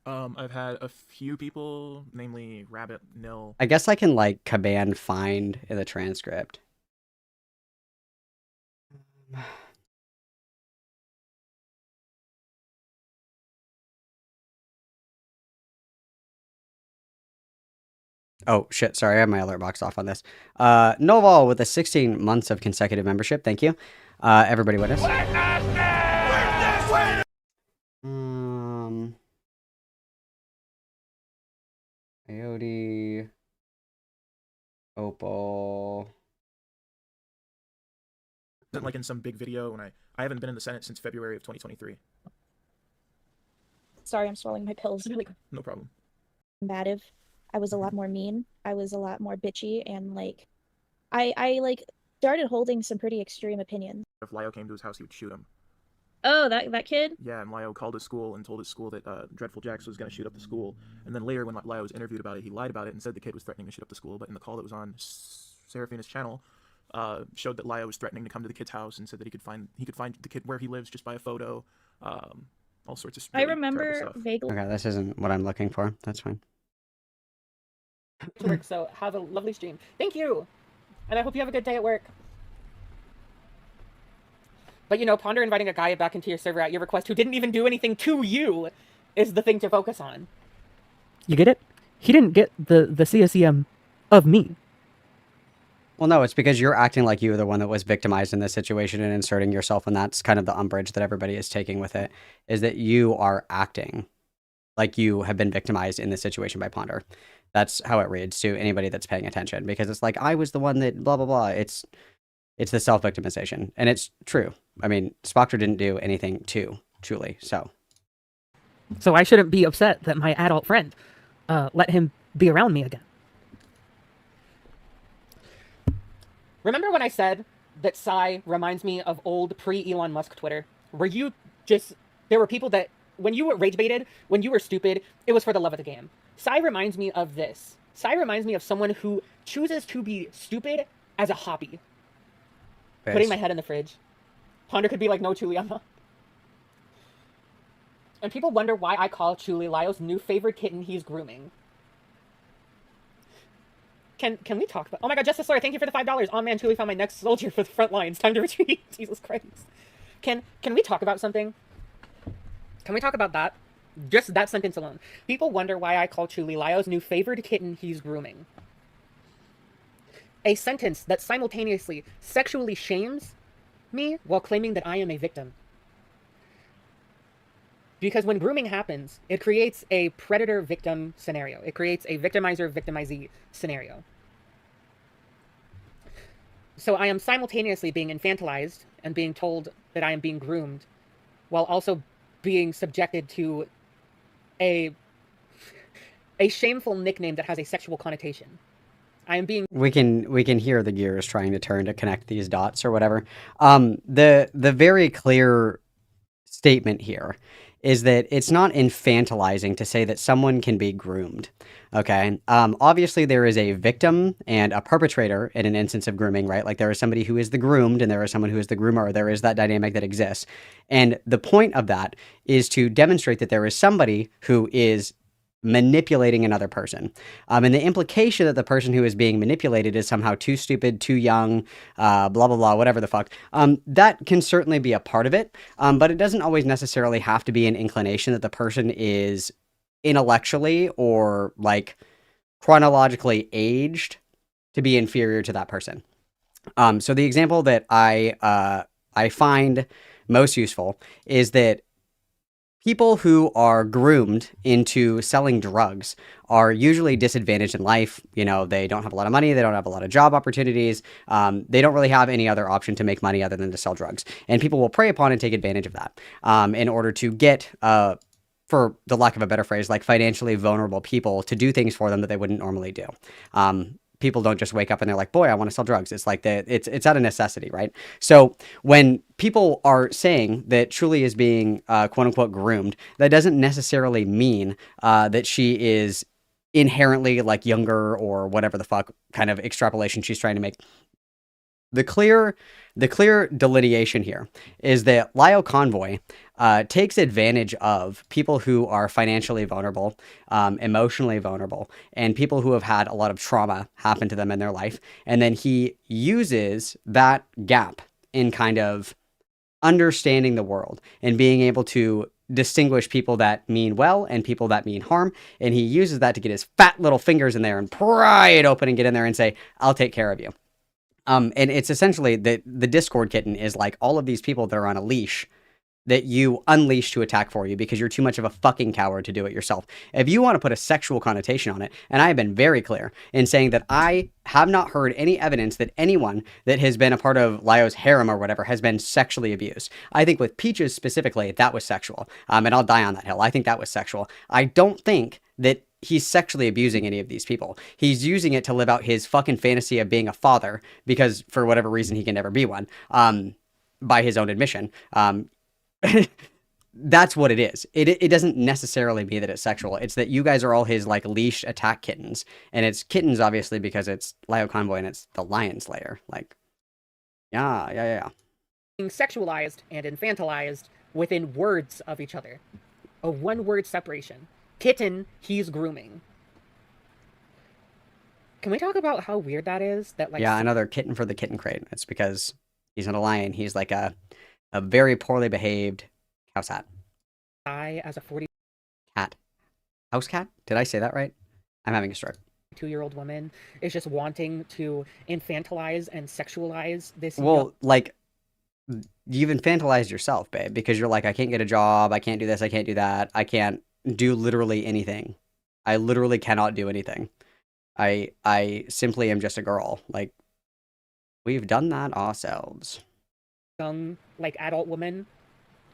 I've had a few people, namely Rabbit, Nil. I guess I can like command find in the transcript. Oh, shit. Sorry, I have my alert box off on this. Noval with the 16 months of consecutive membership. Thank you. Everybody witness. Coyote. Opal. Isn't like in some big video when I haven't been in the Senate since February of 2023. Sorry, I'm swallowing my pills really No problem. combative. I was a lot more mean. I was a lot more bitchy, and like I like started holding some pretty extreme opinions. If Lio came to his house, he would shoot him. Oh, that kid? Yeah, and Lio called his school and told his school that Dreadful Jax was going to shoot up the school. And then later, when Lio was interviewed about it, he lied about it and said the kid was threatening to shoot up the school. But in the call that was on Seraphina's channel, showed that Lio was threatening to come to the kid's house and said that he could find the kid where he lives just by a photo. All sorts of really I remember terrible stuff. vaguely. Okay, this isn't what I'm looking for. That's fine. work, so have a lovely stream. Thank you! And I hope you have a good day at work. But you know, ponder inviting a guy back into your server at your request who didn't even do anything to you is the thing to focus on. You get it? He didn't get the CSEM of me. Well, no, it's because you're acting like you were the one that was victimized in this situation and inserting yourself, and that's kind of the umbrage that everybody is taking with it, is that you are acting like you have been victimized in this situation by Ponder. That's how it reads to anybody that's paying attention, because it's like, I was the one that blah, blah, blah. It's the self-victimization, and it's true. I mean, Spoctor didn't do anything to Julie, so. So I shouldn't be upset that my adult friend let him be around me again. Remember when I said that Sai reminds me of old pre-Elon Musk Twitter? Where you just... There were people that... When you were rage-baited, when you were stupid, it was for the love of the game. Sai reminds me of this. Sai reminds me of someone who chooses to be stupid as a hobby. Yes. Putting my head in the fridge. Ponder could be like, no, Chuli, I'm not. And people wonder why I call Chuli Lio's new favorite kitten he's grooming. Can we talk about... Oh my god, Justice Lawyer, thank you for the $5. Oh man, Chuli found my next soldier for the front lines. Time to retreat. Jesus Christ. Can we talk about something? Can we talk about that? Just that sentence alone. People wonder why I call Chuli Lio's new favorite kitten he's grooming. A sentence that simultaneously sexually shames me while claiming that I am a victim. Because when grooming happens, it creates a predator-victim scenario. It creates a victimizer-victimizee scenario. So I am simultaneously being infantilized and being told that I am being groomed, while also being subjected to a shameful nickname that has a sexual connotation. I am being... We can hear the gears trying to turn to connect these dots or whatever. The very clear statement here is that it's not infantilizing to say that someone can be groomed. Okay. Obviously there is a victim and a perpetrator in an instance of grooming, right? Like there is somebody who is the groomed and there is someone who is the groomer. There is that dynamic that exists. And the point of that is to demonstrate that there is somebody who is manipulating another person. And the implication that the person who is being manipulated is somehow too stupid, too young, blah, blah, blah, whatever the fuck. That can certainly be a part of it, but it doesn't always necessarily have to be an inclination that the person is intellectually or like chronologically aged to be inferior to that person. So the example that I find most useful is that people who are groomed into selling drugs are usually disadvantaged in life. You know, they don't have a lot of money. They don't have a lot of job opportunities. They don't really have any other option to make money other than to sell drugs. And people will prey upon and take advantage of that in order to get, for the lack of a better phrase, like financially vulnerable people to do things for them that they wouldn't normally do. People don't just wake up and they're like, boy, I want to sell drugs. It's like it's out of necessity, right? So when people are saying that Truly is being quote unquote groomed, that doesn't necessarily mean that she is inherently like younger or whatever the fuck kind of extrapolation she's trying to make. The clear delineation here is that Lio Convoy takes advantage of people who are financially vulnerable, emotionally vulnerable, and people who have had a lot of trauma happen to them in their life. And then he uses that gap in kind of understanding the world and being able to distinguish people that mean well and people that mean harm. And he uses that to get his fat little fingers in there and pry it open and get in there and say, I'll take care of you. And it's essentially the Discord kitten is like all of these people that are on a leash that you unleash to attack for you because you're too much of a fucking coward to do it yourself. If you want to put a sexual connotation on it, and I have been very clear in saying that I have not heard any evidence that anyone that has been a part of Lio's harem or whatever has been sexually abused. I think with Peaches specifically, that was sexual. And I'll die on that hill. I think that was sexual. I don't think that he's sexually abusing any of these people. He's using it to live out his fucking fantasy of being a father because for whatever reason he can never be one, by his own admission. That's what it is. It doesn't necessarily mean that it's sexual. It's that you guys are all his like leash attack kittens, and it's kittens obviously because it's Lio Convoy and it's the Lion Slayer. Like, yeah. Being sexualized and infantilized within words of each other, a one-word separation. Kitten, he's grooming. Can we talk about how weird that is? That like another kitten for the kitten crate. It's because he's not a lion. He's like a very poorly behaved house cat. I, as a 42 cat. House cat? Did I say that right? I'm having a stroke. 2-year-old woman is just wanting to infantilize and sexualize this. Well, like, you've infantilized yourself, babe, because you're like, I can't get a job. I can't do this. I can't do that. I can't do literally anything. I literally cannot do anything. I simply am just a girl. Like, we've done that ourselves. Young, like, adult woman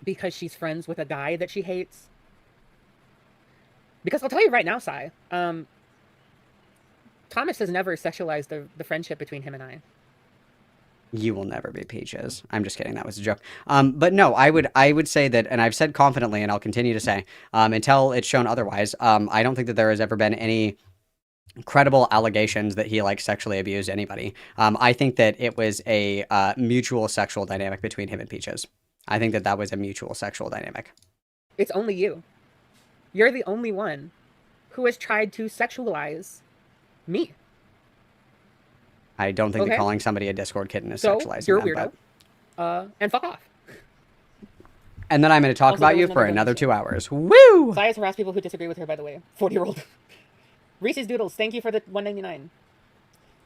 because she's friends with a guy that she hates. Because I'll tell you right now, Sai, Thomas has never sexualized the friendship between him and I. You will never be Peaches. I'm just kidding. That was a joke. But no, I would say that, and I've said confidently, and I'll continue to say, until it's shown otherwise, I don't think that there has ever been any credible allegations that he like sexually abused anybody. I think that it was a mutual sexual dynamic between him and Peaches. I think that was a mutual sexual dynamic. It's only you. You're the only one who has tried to sexualize me. I don't think that calling somebody a Discord kitten is so sexualizing you're a them, weirdo. And fuck off. And then I'm going to talk about you for another 2 hours. Woo! Sai has harassed people who disagree with her, by the way. 40-year-old. Reese's Doodles, thank you for the $1.99.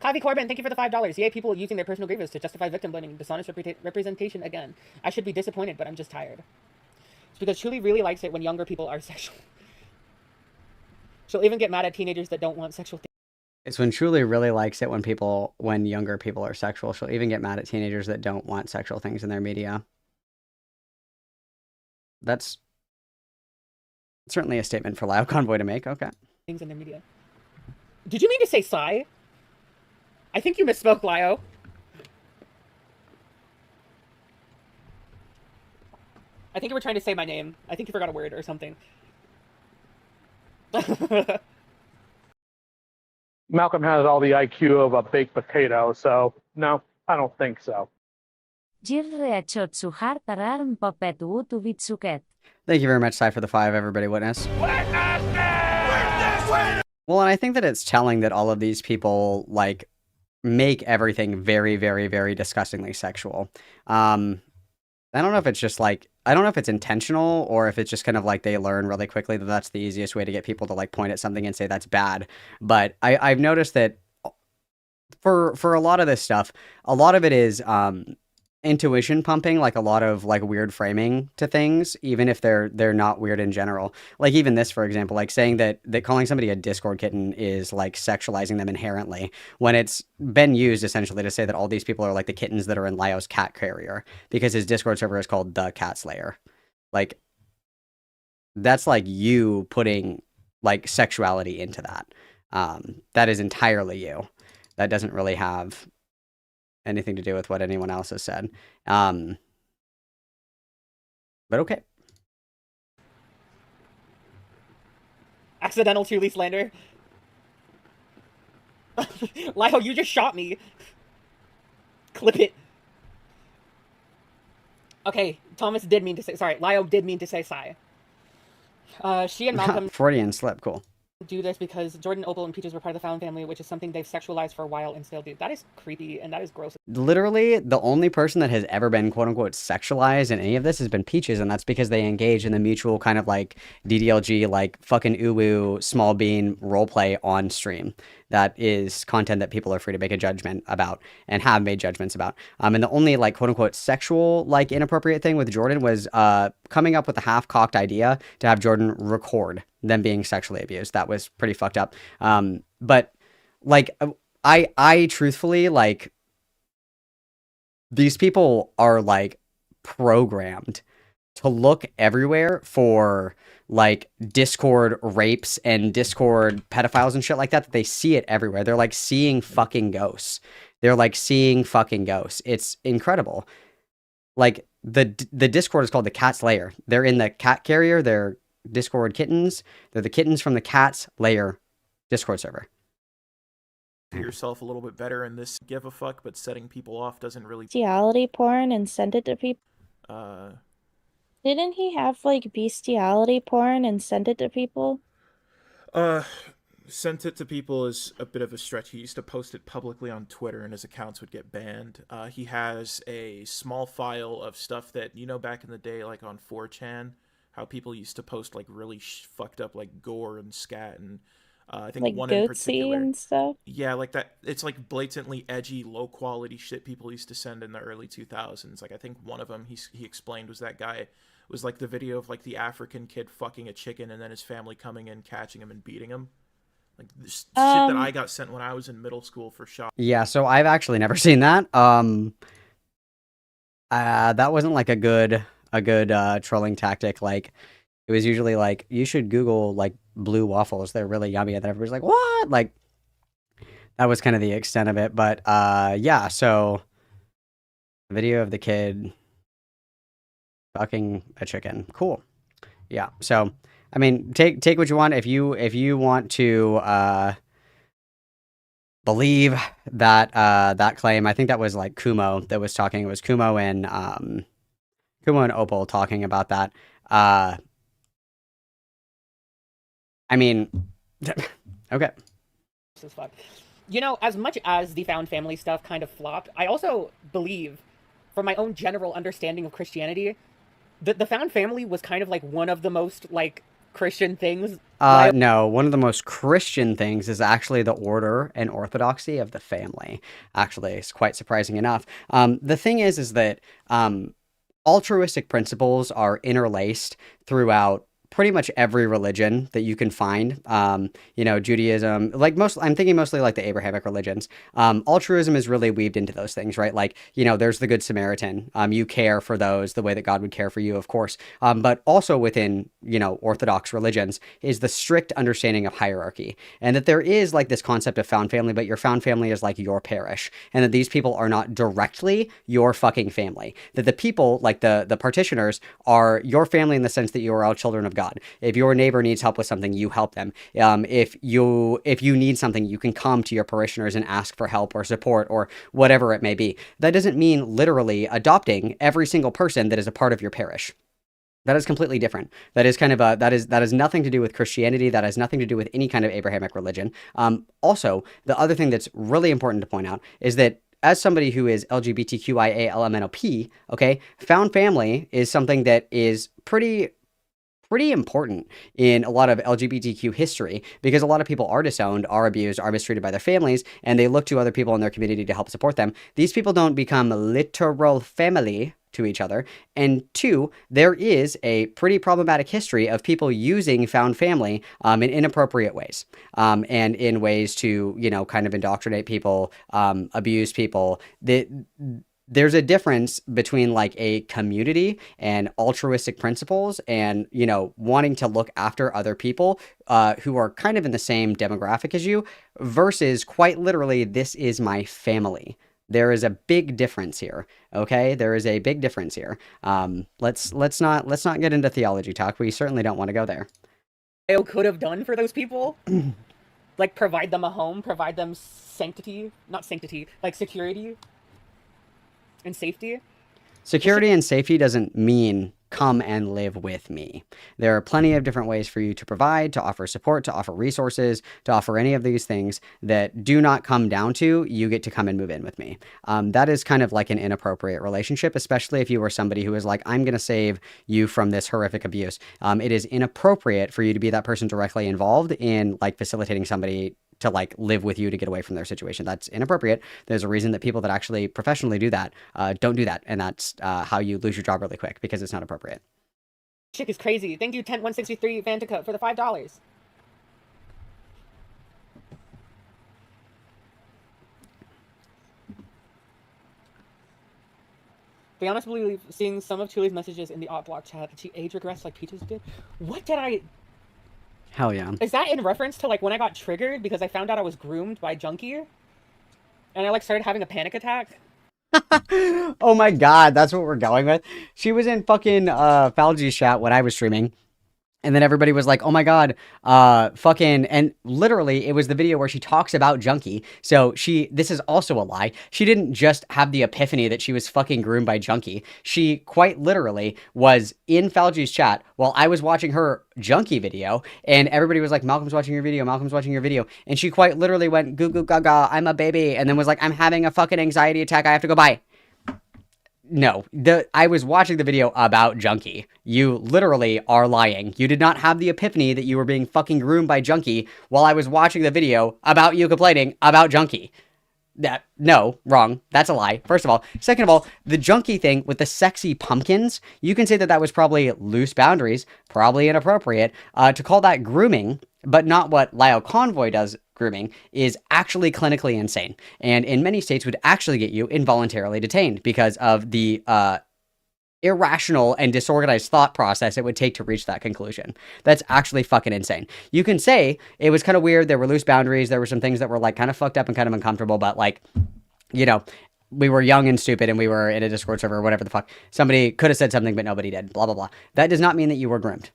Coffee Corbin, thank you for the $5. Yay, people using their personal grievance to justify victim blaming, dishonest representation again. I should be disappointed, but I'm just tired. It's because Truly really likes it when younger people are sexual. She'll even get mad at teenagers that don't want sexual things. It's when Truly really likes it when younger people are sexual. She'll even get mad at teenagers that don't want sexual things in their media. That's certainly a statement for Lio Convoy to make. Okay. Things in their media. Did you mean to say Sai? I think you misspoke, Lio. I think you were trying to say my name. I think you forgot a word or something. Malcolm has all the IQ of a baked potato, so no, I don't think so. Thank you very much, Sai, for the 5, everybody witness. Well, and I think that it's telling that all of these people, like, make everything very, very, very disgustingly sexual. I don't know if it's just, like, I don't know if it's intentional or if it's just kind of like they learn really quickly that that's the easiest way to get people to like point at something and say that's bad. But I've noticed that for a lot of this stuff, a lot of it is intuition pumping, like a lot of like weird framing to things, even if they're not weird in general. Like even this, for example, like saying that calling somebody a Discord kitten is like sexualizing them inherently, when it's been used essentially to say that all these people are like the kittens that are in Lyo's cat carrier because his Discord server is called the Cat Slayer. Like that's like you putting like sexuality into that. That is entirely you. That doesn't really have anything to do with what anyone else has said. But okay. Accidental Truly slander. Lyle, you just shot me. Clip it. Okay, Thomas did mean to say, sorry, Lyle did mean to say Psy. She and Malcolm Freudian slip, cool. do this because Jordan, Opal, and Peaches were part of the Fallon family, which is something they've sexualized for a while and still do. That is creepy and that is gross. Literally, the only person that has ever been quote unquote sexualized in any of this has been Peaches, and that's because they engage in the mutual kind of like DDLG, like fucking uwu small bean roleplay on stream. That is content that people are free to make a judgment about and have made judgments about. And the only like quote unquote sexual like inappropriate thing with Jordan was coming up with a half-cocked idea to have Jordan record them being sexually abused. That was pretty fucked up. But like I truthfully like these people are like programmed to look everywhere for like Discord rapes and Discord pedophiles and shit like that they see it everywhere. They're like seeing fucking ghosts. They're like seeing fucking ghosts. It's incredible. Like the Discord is called the Cat's Lair. They're in the cat carrier. They're Discord kittens. They're the kittens from the Cat's Lair Discord server. Yourself a little bit better in this give a fuck, but setting people off doesn't really. Bestiality porn and send it to people. Didn't he have like bestiality porn and send it to people? Sent it to people is a bit of a stretch. He used to post it publicly on Twitter and his accounts would get banned. He has a small file of stuff that, you know, back in the day, like on 4chan, how people used to post like really fucked up like gore and scat and I think like one in Goatsy particular. and stuff. Yeah, like that. It's like blatantly edgy, low quality shit people used to send in the early 2000s. Like I think one of them he explained was that guy was like the video of like the African kid fucking a chicken and then his family coming in, catching him and beating him. Like this shit that I got sent when I was in middle school for shock. Yeah, so I've actually never seen that. That wasn't like a good trolling tactic. Like it was usually like you should Google like blue waffles. They're really yummy, and then everybody's like, "What?" Like that was kind of the extent of it. But yeah. So video of the kid fucking a chicken. Cool. Yeah. So I mean, take what you want. If you want to believe that that claim, I think that was like Kumo that was talking. It was Kumo and Opal talking about that. I mean, okay. This is fun. You know, as much as the Found Family stuff kind of flopped, I also believe, from my own general understanding of Christianity, that the Found Family was kind of like one of the most like Christian things. No, one of the most Christian things is actually the order and orthodoxy of the family. Actually, it's quite surprising enough. The thing is that altruistic principles are interlaced throughout pretty much every religion that you can find. You know, Judaism, like I'm thinking mostly like the Abrahamic religions. Altruism is really weaved into those things, right? Like, you know, there's the Good Samaritan. You care for those the way that God would care for you, of course. But also within, you know, Orthodox religions is the strict understanding of hierarchy. And that there is like this concept of found family, but your found family is like your parish. And that these people are not directly your fucking family. That the people, like the partitioners, are your family in the sense that you are all children of God. If your neighbor needs help with something, you help them. If you need something, you can come to your parishioners and ask for help or support or whatever it may be. That doesn't mean literally adopting every single person that is a part of your parish. That is completely different. That is kind of that has nothing to do with Christianity. That has nothing to do with any kind of Abrahamic religion. Also, the other thing that's really important to point out is that as somebody who is LGBTQIA LMNOP, okay, found family is something that is pretty important in a lot of LGBTQ history, because a lot of people are disowned, are abused, are mistreated by their families, and they look to other people in their community to help support them. These people don't become literal family to each other. And two, there is a pretty problematic history of people using found family in inappropriate ways, and in ways to, you know, kind of indoctrinate people, abuse people. There's a difference between like a community and altruistic principles and, you know, wanting to look after other people who are kind of in the same demographic as you, versus quite literally, this is my family. There is a big difference here. Okay, there is a big difference here. Let's not get into theology talk. We certainly don't want to go there. I could have done for those people, like provide them a home, provide them not sanctity, like security and safety. Security and safety doesn't mean come and live with me. There are plenty of different ways for you to provide, to offer support, to offer resources, to offer any of these things that do not come down to you get to come and move in with me. That is kind of like an inappropriate relationship, especially if you were somebody who is like, I'm going to save you from this horrific abuse. It is inappropriate for you to be that person directly involved in like facilitating somebody to like live with you to get away from their situation. That's inappropriate. There's a reason that people that actually professionally do that don't do that, and that's how you lose your job really quick, because it's not appropriate. Chick is crazy. Thank you, Tent163 Vantica for the $5. Be honestly, seeing some of Chuli's messages in the Block chat, did she age regress like Peaches did? What did I... Hell yeah. Is that in reference to like when I got triggered because I found out I was groomed by Junkie? And I like started having a panic attack? Oh my god, that's what we're going with? She was in fucking Falgy's chat when I was streaming. And then everybody was like, oh my god, fucking, and literally it was the video where she talks about Junkie. So this is also a lie. She didn't just have the epiphany that she was fucking groomed by Junkie. She quite literally was in Falgy's chat while I was watching her Junkie video, and everybody was like, Malcolm's watching your video, Malcolm's watching your video. And she quite literally went, goo goo gaga, I'm a baby. And then was like, I'm having a fucking anxiety attack, I have to go, bye. No, I was watching the video about Junkie. You literally are lying. You did not have the epiphany that you were being fucking groomed by Junkie while I was watching the video about you complaining about Junkie. No, wrong. That's a lie, first of all. Second of all, the Junkie thing with the sexy pumpkins, you can say that that was probably loose boundaries, probably inappropriate. To call that grooming, but not what Lyle Convoy does grooming, is actually clinically insane, and in many states would actually get you involuntarily detained because of the irrational and disorganized thought process it would take to reach that conclusion. That's actually fucking insane. You can say it was kind of weird, there were loose boundaries, there were some things that were like kind of fucked up and kind of uncomfortable, but like, you know, we were young and stupid and we were in a Discord server or whatever the fuck. Somebody could have said something but nobody did, blah blah blah. That does not mean that you were groomed.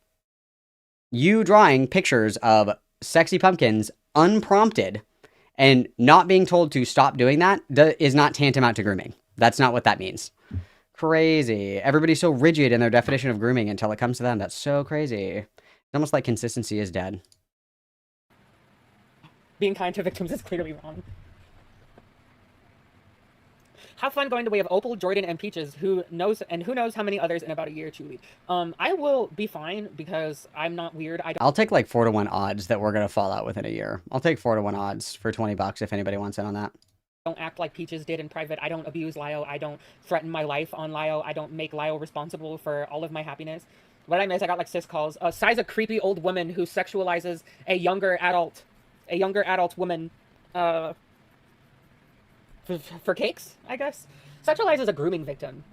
You drawing pictures of sexy pumpkins unprompted and not being told to stop doing that is not tantamount to grooming. That's not what that means. Crazy. Everybody's so rigid in their definition of grooming until it comes to them. That's so crazy. It's almost like consistency is dead. Being kind to victims is clearly wrong. Have fun going the way of Opal, Jordan, and Peaches. Who knows how many others in about a year, Chuli. I will be fine because I'm not weird. I'll take like 4-to-1 odds that we're gonna fall out within a year. I'll take 4-to-1 odds for $20 if anybody wants in on that. Don't act like Peaches did in private. I don't abuse Lio. I don't threaten my life on Lio. I don't make Lio responsible for all of my happiness. What I miss, I got like cis calls. Sai's a creepy old woman who sexualizes a younger adult woman. For cakes, I guess. Sexualizes a grooming victim.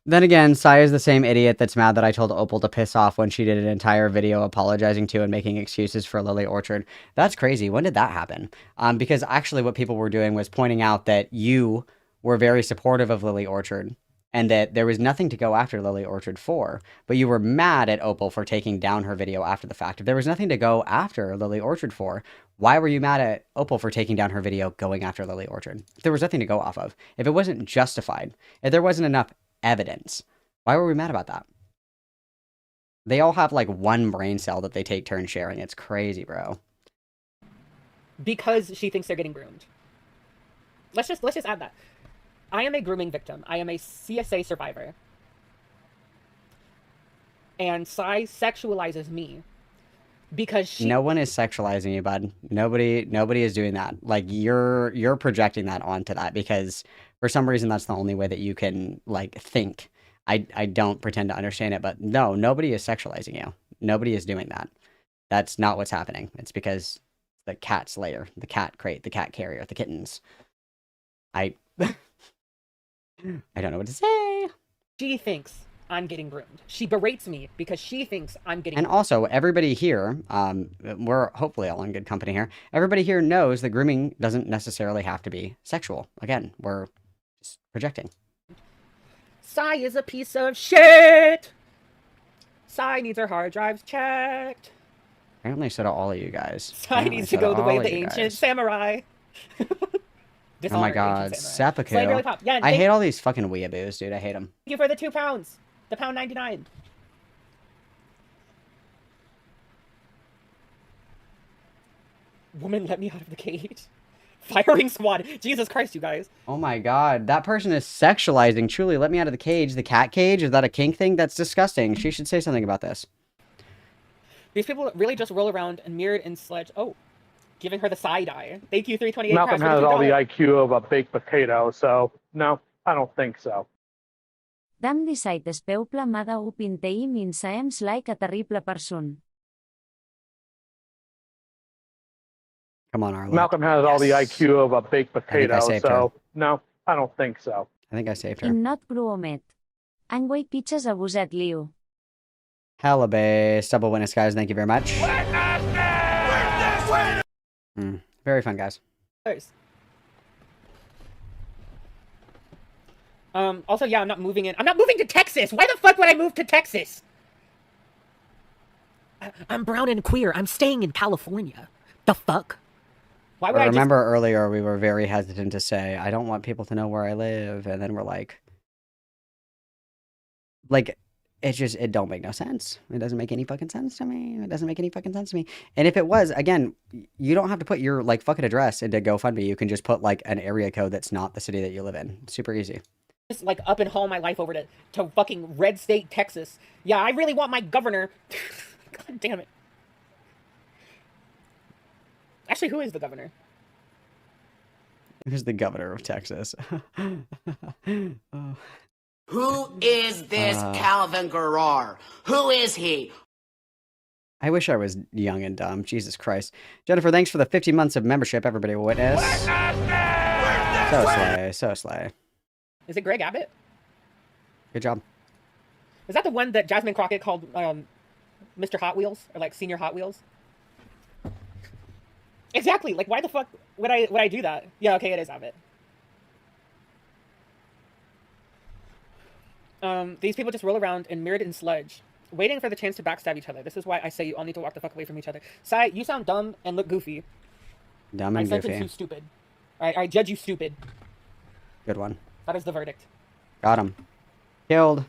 Then again, Sai is the same idiot that's mad that I told Opal to piss off when she did an entire video apologizing to and making excuses for Lily Orchard. That's crazy. When did that happen? Because actually what people were doing was pointing out that you were very supportive of Lily Orchard and that there was nothing to go after Lily Orchard for, but you were mad at Opal for taking down her video after the fact. If there was nothing to go after Lily Orchard for, why were you mad at Opal for taking down her video going after Lily Orchard? If there was nothing to go off of, if it wasn't justified, if there wasn't enough evidence, why were we mad about that? They all have like one brain cell that they take turns sharing. It's crazy, bro. Because she thinks they're getting groomed. Let's just add that. I am a grooming victim. I am a CSA survivor. And Sai sexualizes me because she. No one is sexualizing you, bud. Nobody is doing that. Like you're projecting that onto that because for some reason that's the only way that you can like think. I don't pretend to understand it, but no, nobody is sexualizing you. Nobody is doing that. That's not what's happening. It's because the cat slayer, the cat crate, the cat carrier, the kittens. I don't know what to say. She thinks I'm getting groomed. She berates me because she thinks I'm getting And groomed. also, everybody here, we're hopefully all in good company here. Everybody here knows that grooming doesn't necessarily have to be sexual. Again, we're just projecting. Sai is a piece of shit. Sai needs her hard drives checked. Apparently, so do all of you guys. Sai needs to go the way of the ancient samurai. Oh my god, seppuku. Yeah, I hate all these fucking weeaboos, dude. I hate them. Thank you for the £2. The £1.99. Woman, let me out of the cage. Firing squad. Jesus Christ, you guys. Oh my god, that person is sexualizing. Truly, let me out of the cage. The cat cage? Is that a kink thing? That's disgusting. She should say something about this. These people really just roll around and mirrored and sledge. Oh, giving her the side eye. Thank you, 328. Malcolm has all the IQ of a baked potato, so no, I don't think so. Dam disait espeu plamada u pintei min saems like a terrible person. Come on, Arlo. Malcolm has all the IQ of a baked potato, saved so no, I don't think so. I think I saved her. In not gruomet. Angway pitches abuset liu. Hella base. Double witness, guys. Thank you very much. Very fun, guys. Also, yeah, I'm not moving in. I'm not moving to Texas. Why the fuck would I move to Texas? I'm brown and queer. I'm staying in California. The fuck? Why would I remember earlier we were very hesitant to say, I don't want people to know where I live. And then we're like, it don't make no sense. It doesn't make any fucking sense to me. It doesn't make any fucking sense to me. And if it was, again, you don't have to put your like fucking address into GoFundMe. You can just put like an area code that's not the city that you live in. Super easy. just like up and haul my life over to fucking red state Texas? Yeah, I really want my governor. God damn it. Actually, who is the governor? Who's the governor of Texas? Oh. Who is this Calvin Garrar? Who is he? I wish I was young and dumb. Jesus Christ. Jennifer, thanks for the 50 months of membership. Everybody will witness. So slay. So slay. Is it Greg Abbott? Good job. Is that the one that Jasmine Crockett called Mr. Hot Wheels? Or like Senior Hot Wheels? Exactly. Like, why the fuck would I do that? Yeah, okay, it is Abbott. These people just roll around in mirrored and sludge, waiting for the chance to backstab each other. This is why I say you all need to walk the fuck away from each other. Sai, you sound dumb and look goofy. Dumb and I sentence goofy. you stupid. I judge you stupid. Good one. That is the verdict. Got him. Killed.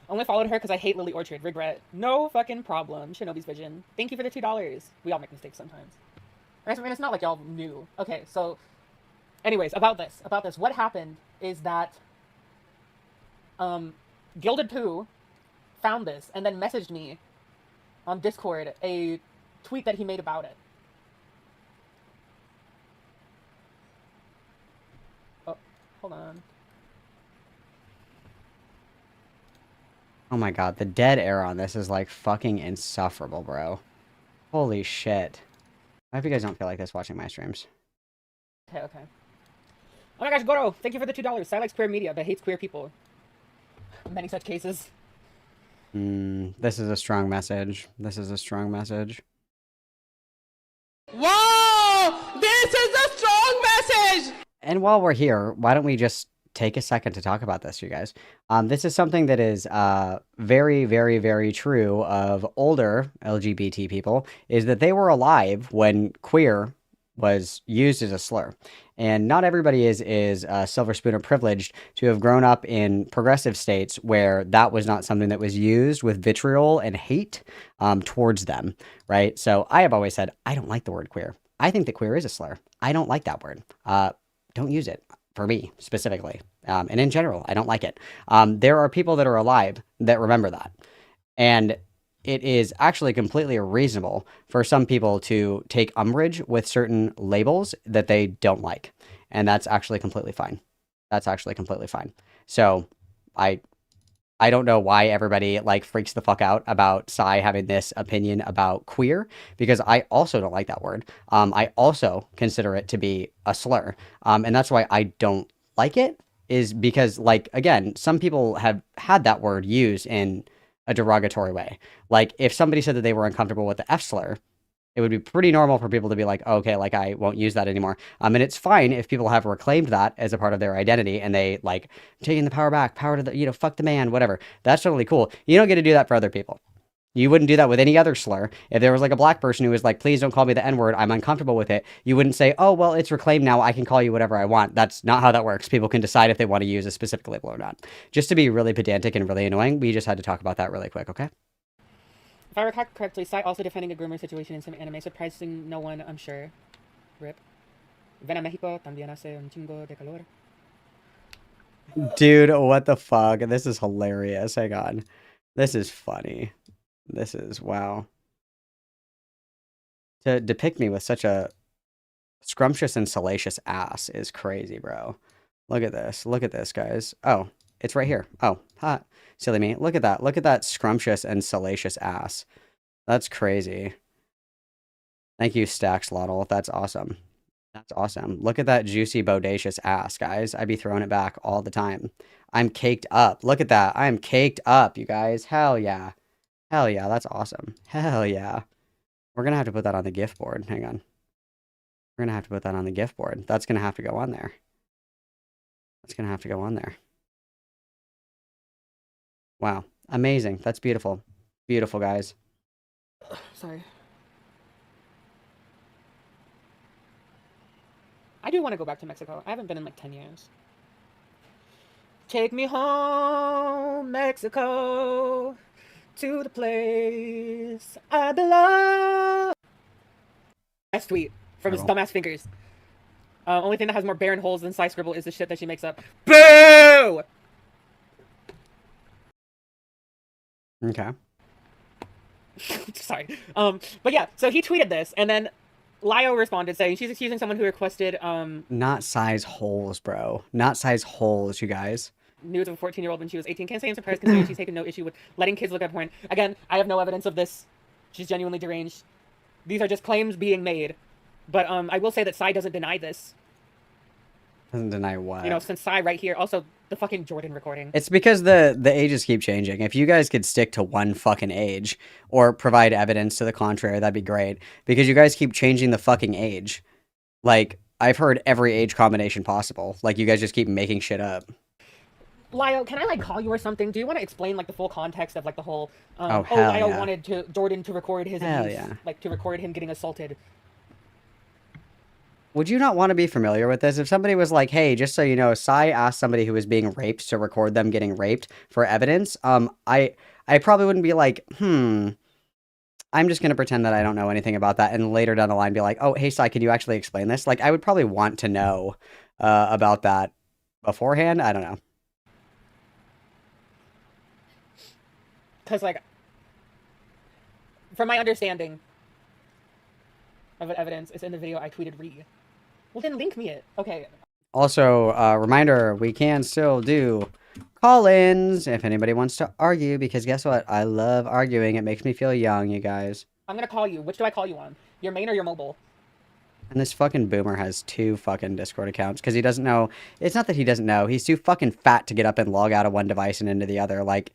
Only followed her because I hate Lily Orchard. Regret. No fucking problem. Shinobi's Vision. Thank you for the $2. We all make mistakes sometimes. I mean, it's not like y'all knew. Okay, so... Anyways, about this. What happened is that... Gilded Pooh found this and then messaged me on Discord a tweet that he made about it. Oh, hold on. Oh my god, the dead air on this is like fucking insufferable, bro. Holy shit. I hope you guys don't feel like this watching my streams. Okay. Oh my gosh, Goro, thank you for the $2. Sai likes queer media, but hates queer people. Many such cases. This is a strong message. This is a strong message. Whoa! This is a strong message! And while we're here, why don't we just take a second to talk about this, you guys? This is something that is very, very, very true of older LGBT people, is that they were alive when queer was used as a slur. And not everybody is silver spoon privileged to have grown up in progressive states where that was not something that was used with vitriol and hate towards them, right? So I have always said, I don't like the word queer. I think that queer is a slur. I don't like that word. Don't use it for me specifically. And in general, I don't like it. There are people that are alive that remember that. And it is actually completely reasonable for some people to take umbrage with certain labels that they don't like. And that's actually completely fine. That's actually completely fine. So I don't know why everybody like freaks the fuck out about Sai having this opinion about queer, because I also don't like that word. I also consider it to be a slur. And that's why I don't like it, is because, like, again, some people have had that word used in a derogatory way. Like, if somebody said that they were uncomfortable with the F slur, it would be pretty normal for people to be like, oh, okay, like I won't use that anymore. And it's fine if people have reclaimed that as a part of their identity and they like taking the power back, power to the, fuck the man, whatever. That's totally cool. You don't get to do that for other people. You wouldn't do that with any other slur. If there was like a black person who was like, please don't call me the N-word, I'm uncomfortable with it, you wouldn't say, oh, well, it's reclaimed now, I can call you whatever I want. That's not how that works. People can decide if they want to use a specific label or not. Just to be really pedantic and really annoying, we just had to talk about that really quick, okay? If I recall correctly, Sai also defending a groomer situation in some anime, surprising no one, I'm sure. Rip. Ven a Mexico, también hace un chingo de calor. Dude, what the fuck? This is hilarious. Hang on. This is funny. This is, wow. To depict me with such a scrumptious and salacious ass is crazy, bro. Look at this. Look at this, guys. Oh, it's right here. Oh, ha. Silly me. Look at that. Look at that scrumptious and salacious ass. That's crazy. Thank you, Staxlotl. That's awesome. That's awesome. Look at that juicy, bodacious ass, guys. I'd be throwing it back all the time. I'm caked up. Look at that. I am caked up, you guys. Hell yeah. Hell yeah. That's awesome. Hell yeah. We're going to have to put that on the gift board. Hang on. We're going to have to put that on the gift board. That's going to have to go on there. That's going to have to go on there. Wow. Amazing. That's beautiful. Beautiful, guys. Sorry. I do want to go back to Mexico. I haven't been in like 10 years. Take me home, Mexico, to the place I belong. Nice tweet from his dumbass fingers. Only thing that has more barren holes than Sai Scribble is the shit that she makes up. Boo! Okay. Sorry. But yeah, so he tweeted this, and then Lio responded saying she's accusing someone who requested Not size holes, bro. Not size holes, you guys. nudes of a 14-year-old when she was 18. Can't say I'm surprised considering she's taken no issue with letting kids look at porn. Again, I have no evidence of this. She's genuinely deranged. These are just claims being made. But I will say that Sai doesn't deny this. Doesn't deny what? You know, since Sai right here, also the fucking Jordan recording. It's because the ages keep changing. If you guys could stick to one fucking age or provide evidence to the contrary, that'd be great. Because you guys keep changing the fucking age. Like, I've heard every age combination possible. Like, you guys just keep making shit up. Lio, can I like call you or something? Do you want to explain like the full context of like the whole Oh, hell Lio yeah. wanted Jordan to record his Hell abuse, yeah. like to record him getting assaulted. Would you not want to be familiar with this? If somebody was like, hey, just so you know, Sai asked somebody who was being raped to record them getting raped for evidence, I probably wouldn't be like, I'm just going to pretend that I don't know anything about that, and later down the line be like, oh, hey, Sai, can you actually explain this? Like, I would probably want to know about that beforehand. I don't know. Because, like, from my understanding of evidence, it's in the video I tweeted Ree. Well, then link me it. Okay. Also, reminder, we can still do call-ins if anybody wants to argue, because guess what? I love arguing. It makes me feel young, you guys. I'm gonna call you. Which do I call you on? Your main or your mobile? And this fucking boomer has 2 fucking Discord accounts because he doesn't know. It's not that he doesn't know. He's too fucking fat to get up and log out of one device and into the other. Like,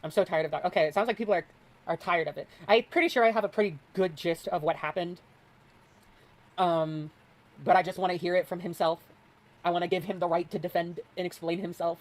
I'm so tired of that. Okay, it sounds like people are tired of it. I'm pretty sure I have a pretty good gist of what happened. But I just want to hear it from himself. I want to give him the right to defend and explain himself.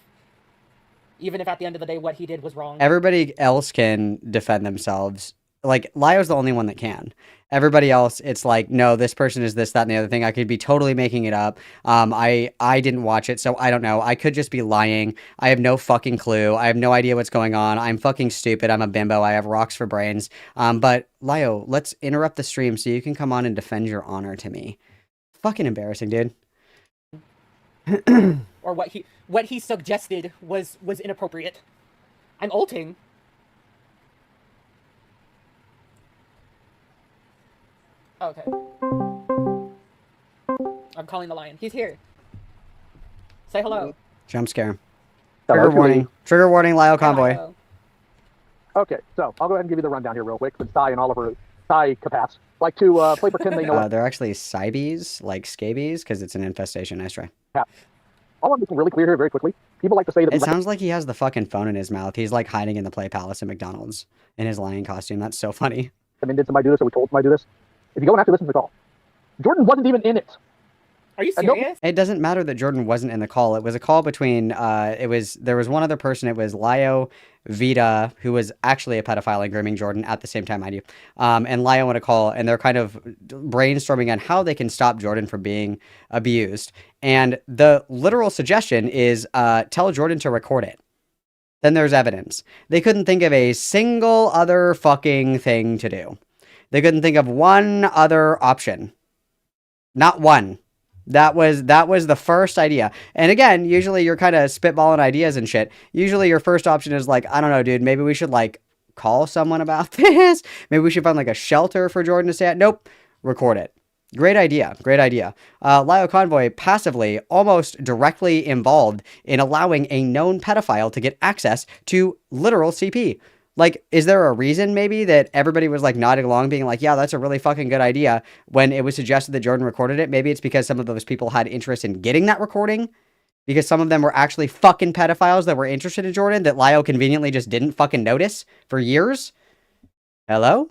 Even if at the end of the day what he did was wrong. everybody else can defend themselves like Lyo's the only one that can. Everybody else, it's like, no, this person is this, that, and the other thing. I could be totally making it up. I didn't watch it, so I don't know. I could just be lying. I have no fucking clue. I have no idea what's going on. I'm fucking stupid. I'm a bimbo. I have rocks for brains. But Lyo, let's interrupt the stream so you can come on and defend your honor to me. Fucking embarrassing, dude. Or what he suggested was inappropriate. I'm ulting. Okay. I'm calling the lion. He's here. Say hello. Jump scare. Hello, Trigger warning. Trigger warning, Lyo Convoy. Hello. Okay, so I'll go ahead and give you the rundown here real quick. With Sai and all of her Sai capacs like to play pretend they know. They're actually Cybees, like scabies, because it's an infestation. Nice try. I want to make it really clear here very quickly. People like to say that It sounds like he has the fucking phone in his mouth. He's like hiding in the Play Palace at McDonald's in his lion costume. That's so funny. I mean, did somebody do this or we told somebody to do this? If you go and actually listen to the call, Jordan wasn't even in it. Are you serious? It doesn't matter that Jordan wasn't in the call. It was a call between there was one other person. It was Lyo, Vita, who was actually a pedophile and grooming Jordan at the same time I do. And Lyo on a call, and they're kind of brainstorming on how they can stop Jordan from being abused. And the literal suggestion is tell Jordan to record it. Then there's evidence. They couldn't think of a single other fucking thing to do. They couldn't think of one other option. Not one. That was the first idea. And again, usually you're kind of spitballing ideas and shit. Usually your first option is like, I don't know, dude, maybe we should like call someone about this. Maybe we should find like a shelter for Jordan to stay at. Nope. Record it. Great idea. Great idea. Lyo Convoy passively, almost directly involved in allowing a known pedophile to get access to literal CP. Like, is there a reason maybe that everybody was like nodding along being like, yeah, that's a really fucking good idea when it was suggested that Jordan recorded it? Maybe it's because some of those people had interest in getting that recording because some of them were actually fucking pedophiles that were interested in Jordan that Lyo conveniently just didn't fucking notice for years. Hello?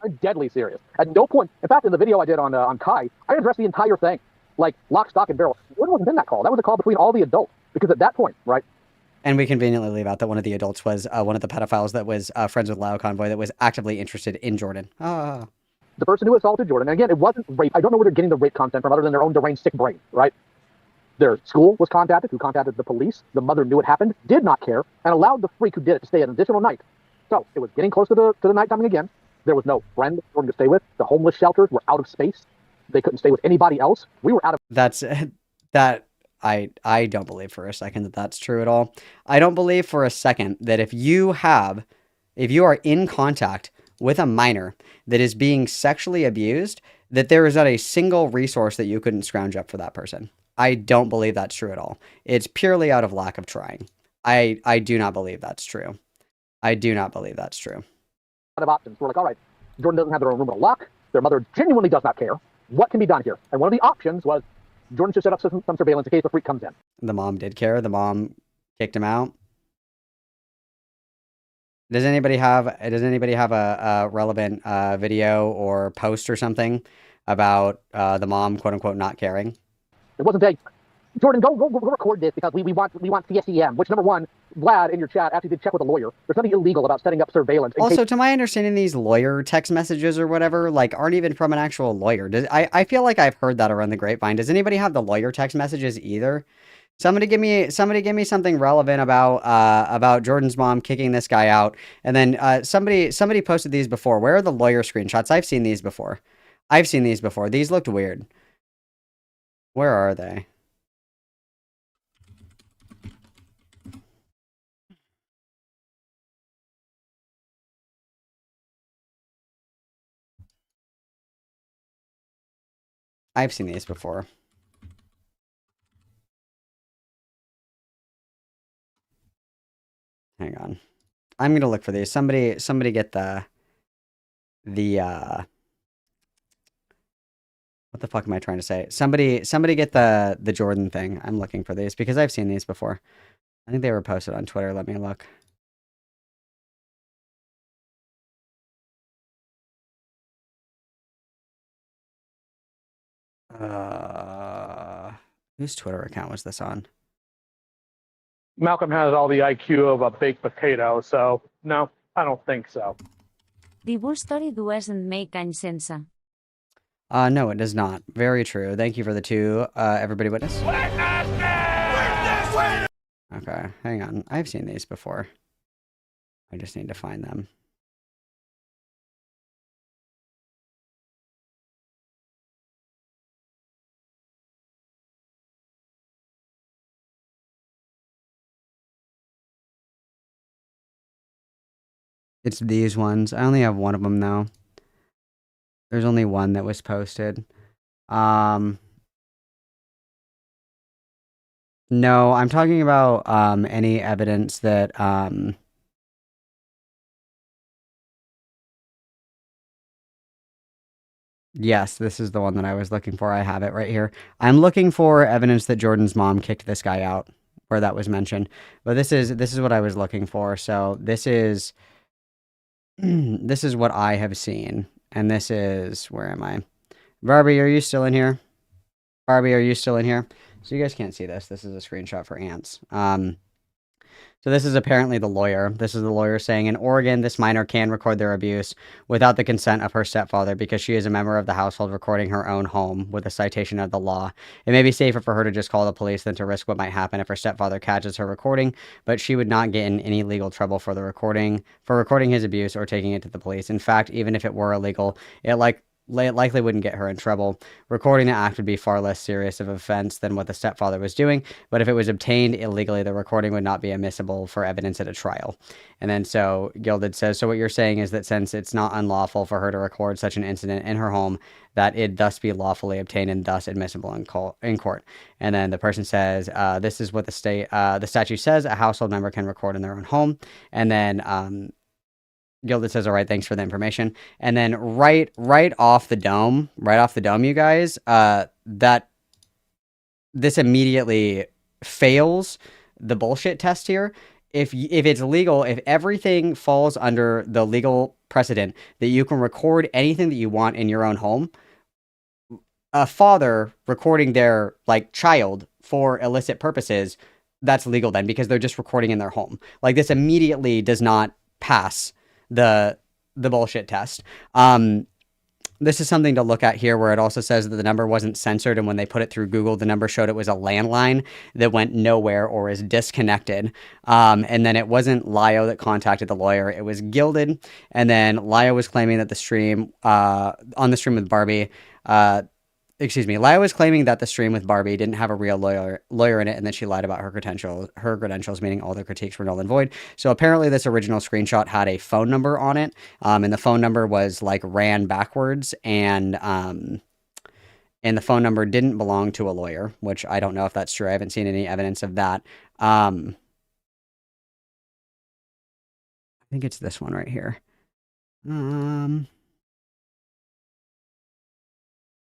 I'm deadly serious. At no point, in fact, in the video I did on Kai, I addressed the entire thing, like lock, stock, and barrel. Jordan wasn't in that call. That was a call between all the adults because at that point, right? And we conveniently leave out that one of the adults was one of the pedophiles that was friends with Lyo Convoy that was actively interested in Jordan. Ah. The person who assaulted Jordan, and again, it wasn't rape. I don't know where they're getting the rape content from other than their own deranged sick brain, right? Their school was contacted, who contacted the police. The mother knew it happened, did not care, and allowed the freak who did it to stay an additional night. So it was getting close to the night coming again. There was no friend Jordan to stay with. The homeless shelters were out of space. They couldn't stay with anybody else. We were out of... That I don't believe for a second that that's true at all. I don't believe for a second that if you are in contact with a minor that is being sexually abused, that there is not a single resource that you couldn't scrounge up for that person. I don't believe that's true at all. It's purely out of lack of trying. I do not believe that's true. I do not believe that's true. Of options. We're like, all right, Jordan doesn't have their own room with a lock. Their mother genuinely does not care. What can be done here? And one of the options was Jordan should set up some surveillance in case the freak comes in. The mom did care. The mom kicked him out. Does anybody have a relevant video or post or something about the mom, quote unquote, not caring? It wasn't a Jordan, go record this because we want CSEM, which number one, Vlad in your chat actually did check with a lawyer. There's nothing illegal about setting up surveillance. Also, to my understanding, these lawyer text messages or whatever, like, aren't even from an actual lawyer. I feel like I've heard that around the grapevine. Does anybody have the lawyer text messages either? Somebody give me something relevant about Jordan's mom kicking this guy out. And then somebody posted these before. Where are the lawyer screenshots? I've seen these before. These looked weird. Where are they? I've seen these before. Hang on. I'm gonna look for these. Somebody get the what the fuck am I trying to say? Somebody get the Jordan thing. I'm looking for these because I've seen these before. I think they were posted on Twitter. Let me look. Whose Twitter account was this on? Malcolm has all the IQ of a baked potato, so no, I don't think so. Dibu story doesn't make any sense. No, it does not. Very true. Thank you for the 2, everybody witness. Okay, hang on. I've seen these before. I just need to find them. It's these ones. I only have one of them, though. There's only one that was posted. No, I'm talking about, any evidence that, Yes, this is the one that I was looking for. I have it right here. I'm looking for evidence that Jordan's mom kicked this guy out, where that was mentioned. But this is what I was looking for. So this is this is what I have seen, and this is where am I? Barbie, are you still in here? Barbie, are you still in here? So you guys can't see this. This is a screenshot for ants. So this is apparently the lawyer. This is the lawyer saying, in Oregon, this minor can record their abuse without the consent of her stepfather because she is a member of the household recording her own home with a citation of the law. It may be safer for her to just call the police than to risk what might happen if her stepfather catches her recording, but she would not get in any legal trouble for recording his abuse or taking it to the police. In fact, even if it were illegal, it likely wouldn't get her in trouble. Recording the act would be far less serious of an offense than what the stepfather was doing, but if it was obtained illegally, the recording would not be admissible for evidence at a trial. And then so Gilded says, so what you're saying is that since it's not unlawful for her to record such an incident in her home, that it thus be lawfully obtained and thus admissible in court. And then the person says, this is what the statute says, a household member can record in their own home. And then Gilded says, all right, thanks for the information. And then right off the dome, you guys, that this immediately fails the bullshit test here. If it's legal, if everything falls under the legal precedent that you can record anything that you want in your own home, a father recording their child for illicit purposes, that's legal then because they're just recording in their home. Like this immediately does not pass the bullshit test. This is something to look at here where it also says that the number wasn't censored, and when they put it through Google, the number showed it was a landline that went nowhere or is disconnected. And then it wasn't Lio that contacted the lawyer, it was Gilded. And then Lio was claiming that the stream, on the stream with Barbie, Lio was claiming that the stream with Barbie didn't have a real lawyer in it, and that she lied about her credentials, meaning all the critiques were null and void. So apparently this original screenshot had a phone number on it, and the phone number was ran backwards, and the phone number didn't belong to a lawyer, which I don't know if that's true. I haven't seen any evidence of that. I think it's this one right here.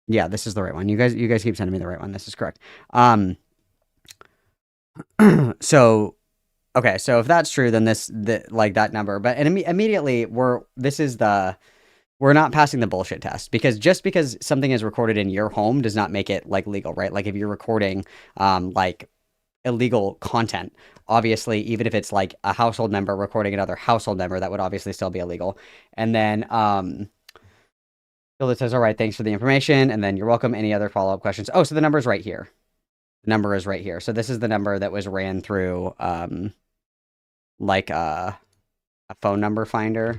Yeah, this is the right one. You guys keep sending me the right one. This is correct. So if that's true, then that number, but immediately we're not passing the bullshit test, because just because something is recorded in your home does not make it legal, right? Like if you're recording illegal content, obviously, even if it's a household member recording another household member, that would obviously still be illegal. And then Gilded says, all right, thanks for the information. And then you're welcome. Any other follow-up questions? Oh, so the number's right here. The number is right here. So this is the number that was ran through, a phone number finder.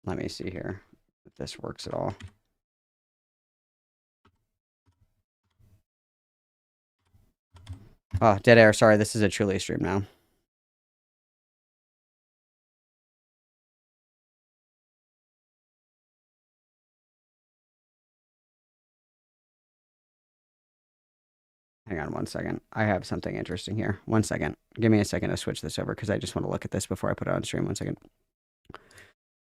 Let me see here if this works at all. Oh, dead air. Sorry, this is a Truly stream now. Hang on 1 second. I have something interesting here. 1 second. Give me a second to switch this over because I just want to look at this before I put it on stream. 1 second.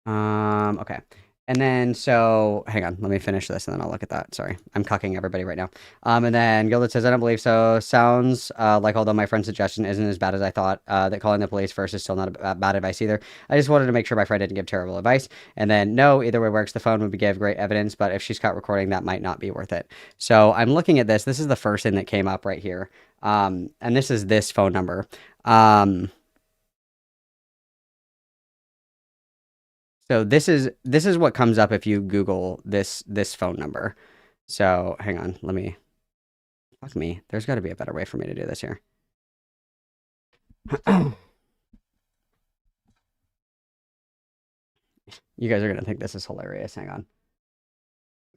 Okay. And then, so, hang on, let me finish this and then I'll look at that. Sorry, I'm cucking everybody right now. And then Gilded says, I don't believe so. Sounds like, although my friend's suggestion isn't as bad as I thought, that calling the police first is still not bad advice either. I just wanted to make sure my friend didn't give terrible advice. And then, no, either way works. The phone would give great evidence, but if she's caught recording, that might not be worth it. So I'm looking at this. This is the first thing that came up right here. And this is this phone number. So this is what comes up if you Google this phone number. So hang on, fuck me. There's got to be a better way for me to do this here. You guys are gonna think this is hilarious. Hang on.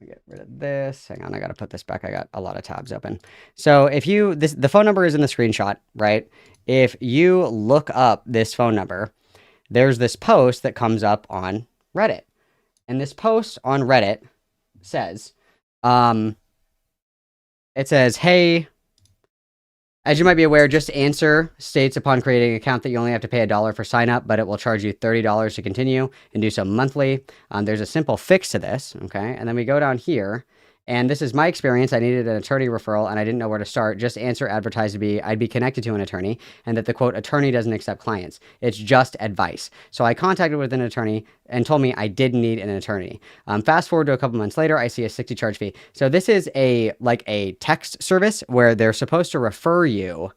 Let me get rid of this. Hang on, I gotta put this back. I got a lot of tabs open. So if you the phone number is in the screenshot, right? If you look up this phone number, there's this post that comes up on Reddit. And this post on Reddit says, it says, hey, as you might be aware, Just Answer states upon creating an account that you only have to pay $1 for sign up, but it will charge you $30 to continue and do so monthly. There's a simple fix to this, okay? And then we go down here. And this is my experience. I needed an attorney referral and I didn't know where to start. Just Answer advertised to be I'd be connected to an attorney and that the quote attorney doesn't accept clients. It's just advice. So I contacted with an attorney and told me I did need an attorney. Fast forward to a couple months later, I see a $60 charge fee. So this is a text service where they're supposed to refer you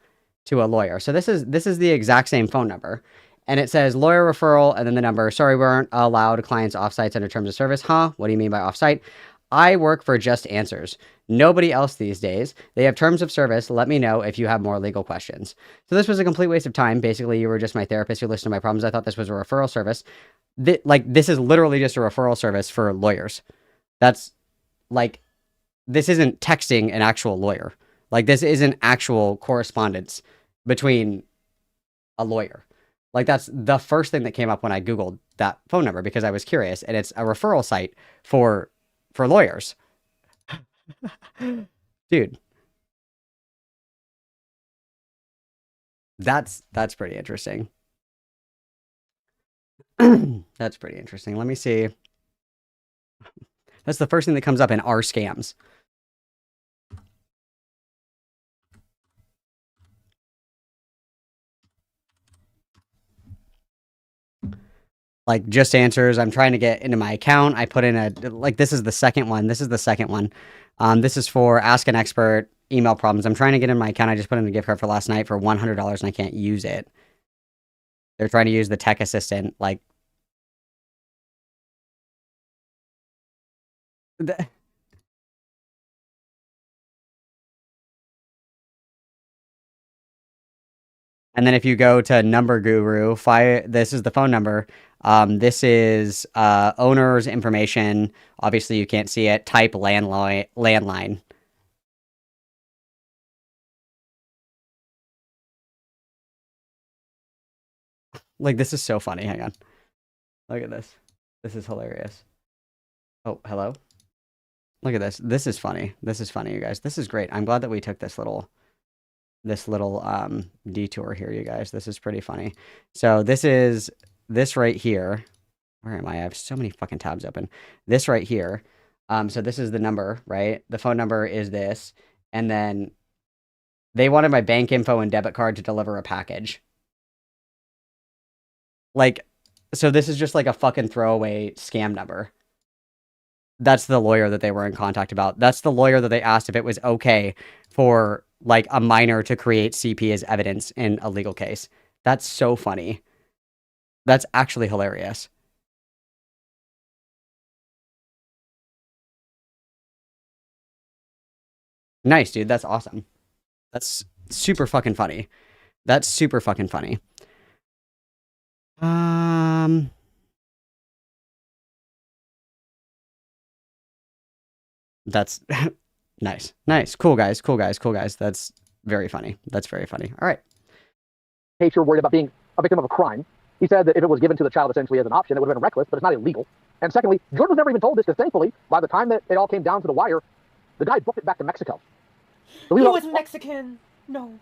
to a lawyer. So this is the exact same phone number. And it says lawyer referral and then the number. Sorry, we aren't allowed clients offsites under terms of service. Huh? What do you mean by offsite? I work for Just Answers. Nobody else these days. They have terms of service. Let me know if you have more legal questions. So this was a complete waste of time. Basically, you were just my therapist who listened to my problems. I thought this was a referral service. This is literally just a referral service for lawyers. That's this isn't texting an actual lawyer. This isn't actual correspondence between a lawyer. That's the first thing that came up when I Googled that phone number because I was curious. And it's a referral site for lawyers. Dude. That's pretty interesting. That's pretty interesting. Let me see. That's the first thing that comes up in our scams. Just Answers. I'm trying to get into my account. I put in this is the second one. This is the second one. This is for Ask an Expert email problems. I'm trying to get in my account. I just put in a gift card for last night for $100 and I can't use it. They're trying to use the tech assistant. And then if you go to Number Guru, this is the phone number. This is owner's information. Obviously, you can't see it. Type landline. This is so funny. Hang on. Look at this. This is hilarious. Oh, hello? Look at this. This is funny. This is funny, you guys. This is great. I'm glad that we took this little detour here, you guys. This is pretty funny. So this is this right here. Where am I? I have so many fucking tabs open. This right here. So this is the number, right? The phone number is this. And then they wanted my bank info and debit card to deliver a package. So this is just a fucking throwaway scam number. That's the lawyer that they were in contact about. That's the lawyer that they asked if it was okay for a minor to create CP as evidence in a legal case. That's so funny. That's actually hilarious. Nice, dude. That's awesome. That's super fucking funny. That's super fucking funny. That's nice. Nice. Cool guys. Cool guys. Cool guys. That's very funny. That's very funny. All right. In case you're worried about being a victim of a crime, he said that if it was given to the child essentially as an option, it would have been reckless, but it's not illegal. And secondly, Jordan was never even told this because thankfully, by the time that it all came down to the wire, the guy booked it back to Mexico. So he was Mexican. No.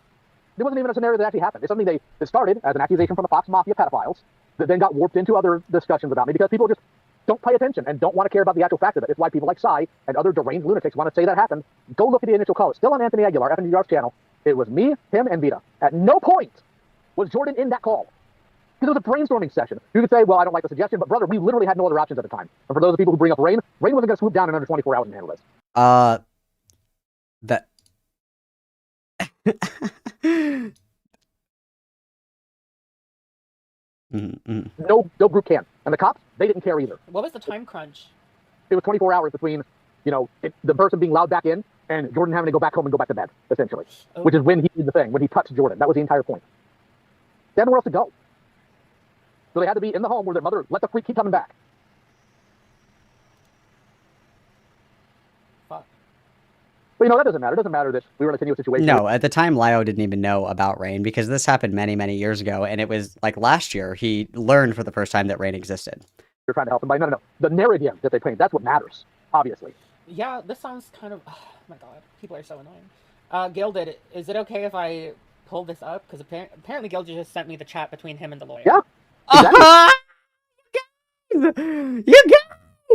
There wasn't even a scenario that actually happened. It's something that started as an accusation from the Fox Mafia pedophiles that then got warped into other discussions about me because people just don't pay attention and don't want to care about the actual fact of it. It's why people like Cy and other deranged lunatics want to say that happened. Go look at the initial call. It's still on Anthony Aguilar, FNGR's channel. It was me, him, and Vita. At no point was Jordan in that call. Because it was a brainstorming session. You could say, well, I don't like the suggestion, but brother, we literally had no other options at the time. And for those people who bring up Rain wasn't going to swoop down in under 24 hours and handle this. That... No group can. And the cops, they didn't care either. What was the time crunch? It was 24 hours between, the person being allowed back in and Jordan having to go back home and go back to bed, essentially. Oh. Which is when he did the thing, when he touched Jordan. That was the entire point. They had nowhere else to go. So they had to be in the home where their mother let the freak keep coming back. Fuck. But that doesn't matter. It doesn't matter that we were in a tenuous situation. No, at the time, Lio didn't even know about Rain because this happened many, many years ago. And it was like last year, he learned for the first time that Rain existed. You're trying to help him by no. The narrative that they paint, that's what matters, obviously. Yeah, this sounds kind of... Oh my god, people are so annoying. Gilded, is it okay if I pull this up? Because apparently Gilded just sent me the chat between him and the lawyer. Yeah. Exactly. You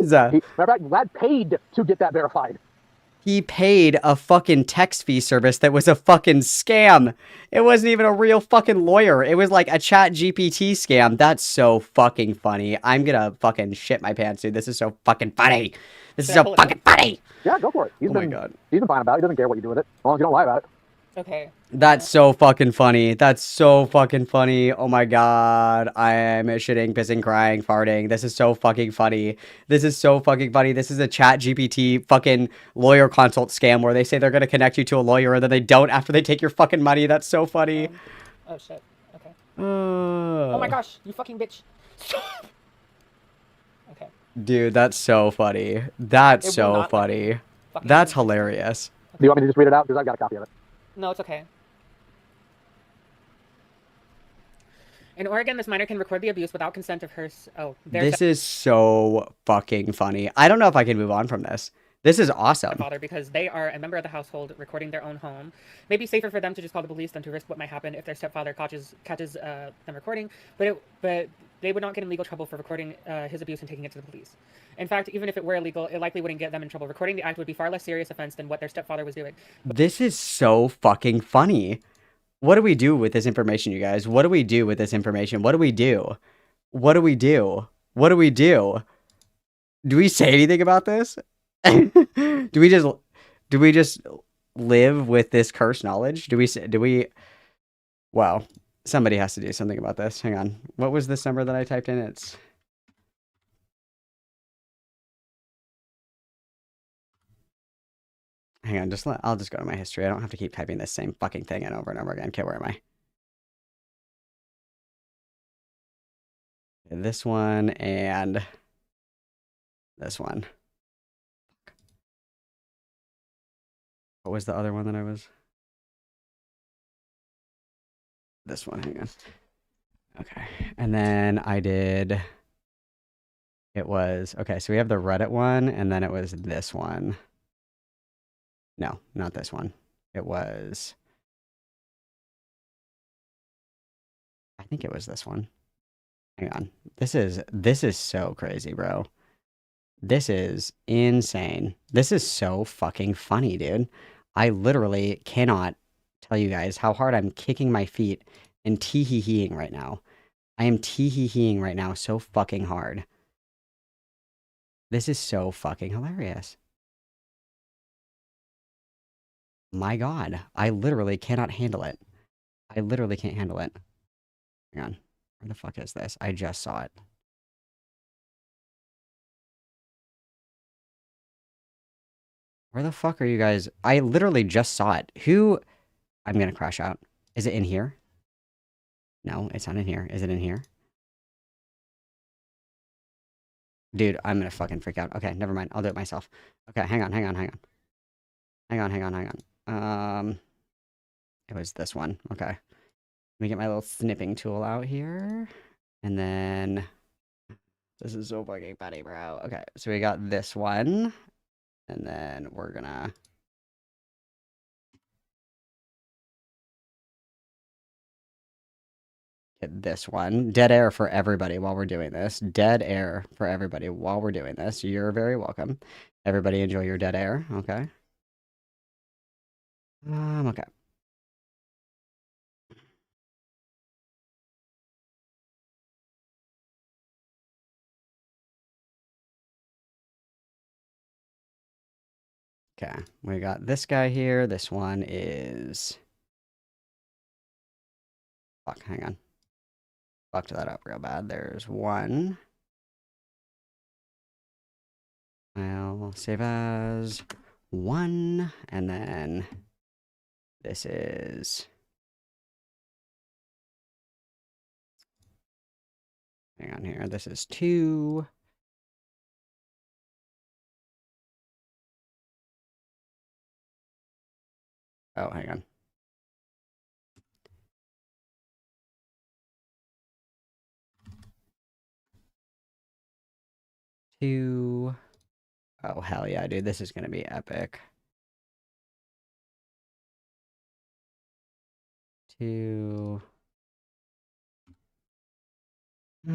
guys! Matter of fact, Vlad paid to get that verified. He paid a fucking text fee service that was a fucking scam. It wasn't even a real fucking lawyer. It was like a chat GPT scam. That's so fucking funny. I'm gonna fucking shit my pants, dude. This is so fucking funny. This is so fucking funny. Yeah, go for it. My god. He's been fine about it. He doesn't care what you do with it, as long as you don't lie about it. Okay. That's so fucking funny. That's so fucking funny. Oh my god. I'm shitting, pissing, crying, farting. This is so fucking funny. This is so fucking funny. This is a chat GPT fucking lawyer consult scam where they say they're going to connect you to a lawyer and then they don't after they take your fucking money. That's so funny. Oh shit. Okay. Oh my gosh, you fucking bitch. Okay. Dude, that's so funny. That's so funny. That's hilarious. Do you want me to just read it out? Because I've got a copy of it. No, it's okay. In Oregon, this minor can record the abuse without consent of her... Oh, this is so fucking funny. I don't know if I can move on from this. This is awesome. Father, because they are a member of the household recording their own home. Maybe safer for them to just call the police than to risk what might happen if their stepfather catches them recording. But they would not get in legal trouble for recording his abuse and taking it to the police. In fact, even if it were illegal, it likely wouldn't get them in trouble. Recording the act would be far less serious offense than what their stepfather was doing. This is so fucking funny. What do we do with this information, you guys? What do we do with this information? What do we do? What do we do? What do we do? Do we say anything about this? do we just live with this cursed knowledge? Do we wow, somebody has to do something about this. Hang on. What was this number that I typed in? It's hang on, I'll just go to my history. I don't have to keep typing this same fucking thing in over and over again. Okay, where am I? This one and this one. What was the other one that I was? This one, hang on. Okay, and then I did... It was... Okay, so we have the Reddit one, and then it was this one. No, not this one. It was... I think it was this one. Hang on. This is so crazy, bro. This is insane. This is so fucking funny, dude. I literally cannot tell you guys how hard I'm kicking my feet and tee-hee-heeing right now. I am tee-hee-heeing right now so fucking hard. This is so fucking hilarious. My god, I literally cannot handle it. I literally can't handle it. Hang on. Where the fuck is this? I just saw it. Where the fuck are you guys? I literally just saw it. Who? I'm gonna crash out. Is it in here? No, it's not in here. Is it in here? Dude, I'm gonna fucking freak out. Okay, never mind. I'll do it myself. Okay, hang on. It was this one. Okay. Let me get my little snipping tool out here. And then... This is so fucking funny, bro. Okay, so we got this one. And then we're gonna... hit this one. Dead air for everybody while we're doing this. Dead air for everybody while we're doing this. You're very welcome. Everybody enjoy your dead air, okay? Okay. Okay, we got this guy here. This one is... Fuck, hang on. Fucked that up real bad. There's one. I'll save as 1, and then this is... Hang on here. This is 2. Oh, hang on. Two. Oh, hell yeah, dude. This is going to be epic. 2. Okay,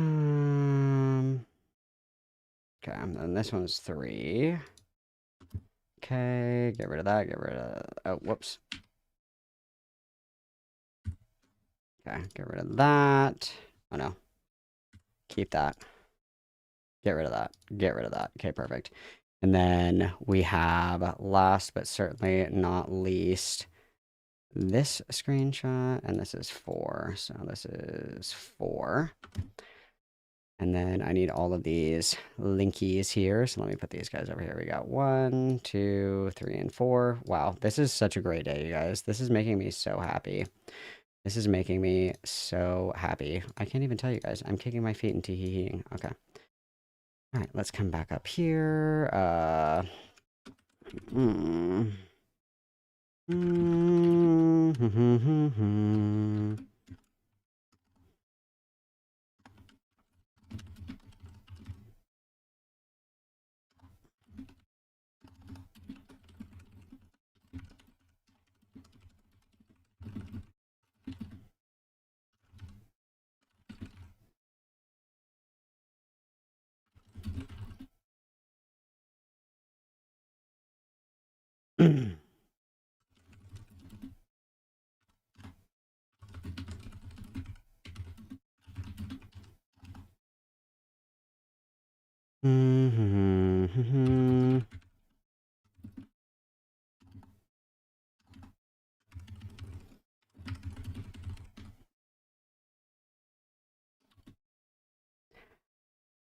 and then this one's 3. Okay, get rid of that, get rid of... Oh, whoops. Okay, get rid of that. Oh, no. Keep that. Get rid of that. Get rid of that. Okay, perfect. And then we have, last but certainly not least, this screenshot, and this is 4. So this is 4. And then I need all of these linkies here. So let me put these guys over here. We got 1, 2, 3, and 4. Wow, this is such a great day, you guys. This is making me so happy. This is making me so happy. I can't even tell you guys. I'm kicking my feet and tee-hee-heeing. Okay. All right, let's come back up here.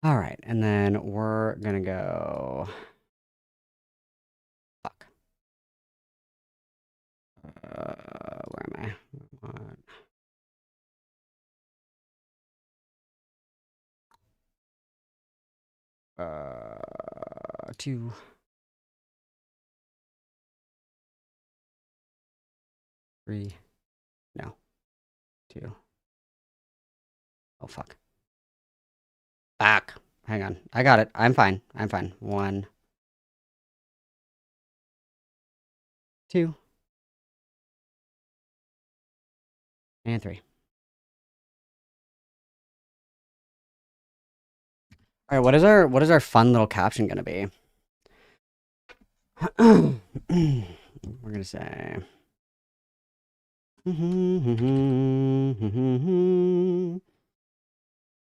All right, and then we're gonna go... Fuck. Where am I? 2. Three. No. 2. Oh, fuck. Back. Hang on. I got it. I'm fine. I'm fine. 1. 2. And 3. All right, what is our fun little caption gonna be? We're gonna say... I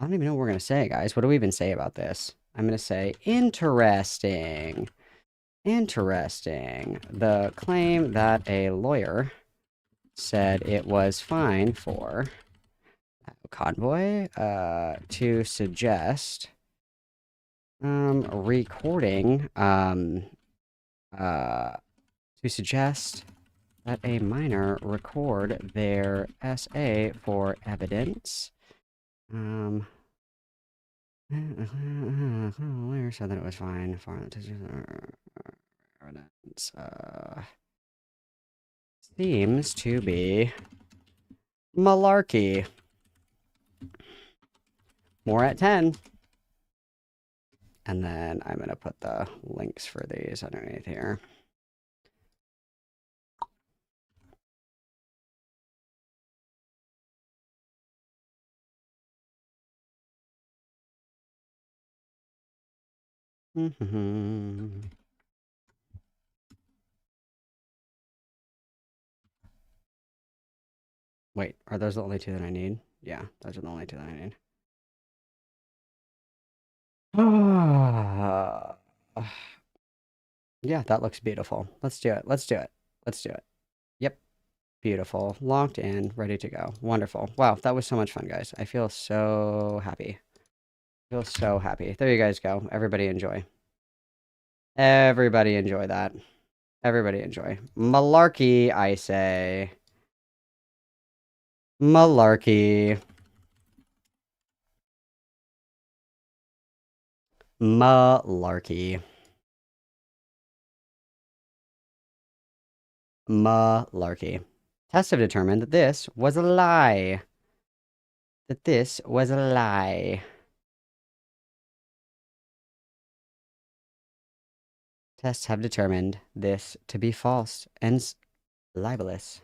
don't even know what we're gonna say, guys. What do we even say about this? I'm gonna say, interesting. Interesting. The claim that a lawyer said it was fine for Convoy to suggest recording to suggest that a minor record their SA for evidence. Lawyer said that it was fine for evidence. Seems to be malarkey. More at 10. And then I'm going to put the links for these underneath here. Wait, are those the only two that I need? Yeah, those are the only two that I need. Yeah, that looks beautiful. Let's do it. Let's do it. Let's do it. Yep. Beautiful. Locked in, ready to go. Wonderful. Wow, that was so much fun, guys. I feel so happy. I feel so happy. There you guys go. Everybody enjoy. Everybody enjoy that. Everybody enjoy. Malarkey, I say. Malarkey. Malarkey. Malarkey. Tests have determined that this was a lie. That this was a lie. Tests have determined this to be false and libelous.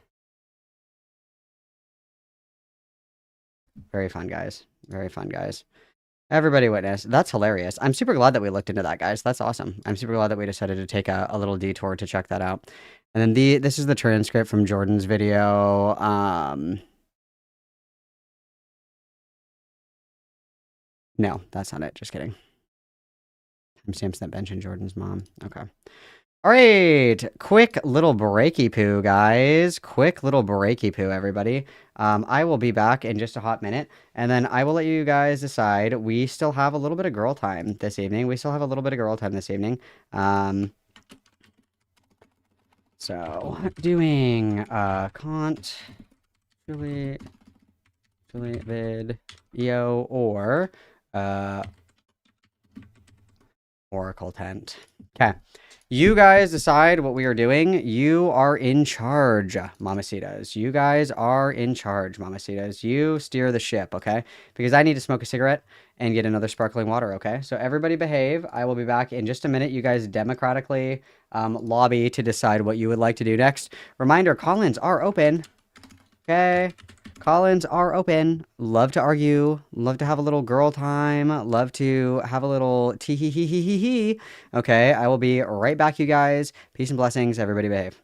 Very fun, guys. Very fun, guys. Everybody witness. That's hilarious. I'm super glad that we looked into that, guys. That's awesome. I'm super glad that we decided to take a little detour to check that out. And then this is the transcript from Jordan's video. No, that's not it. Just kidding. Timestamps that bench and Jordan's mom. Okay. All right, quick little breaky poo, guys. Quick little breaky poo, everybody. I will be back in just a hot minute, and then I will let you guys decide. We still have a little bit of girl time this evening. So, doing Kant, Julie video, or Oracle tent. Okay. You guys decide what we are doing. You are in charge, mamacitas. You guys are in charge, mamacitas. You steer the ship, okay? Because I need to smoke a cigarette and get another sparkling water, okay? So everybody behave. I will be back in just a minute. You guys democratically lobby to decide what you would like to do next. Reminder, call-ins are open, okay? Call-ins are open. Love to argue. Love to have a little girl time. Love to have a little tee-hee-hee-hee-hee-hee. Okay, I will be right back, you guys. Peace and blessings. Everybody behave.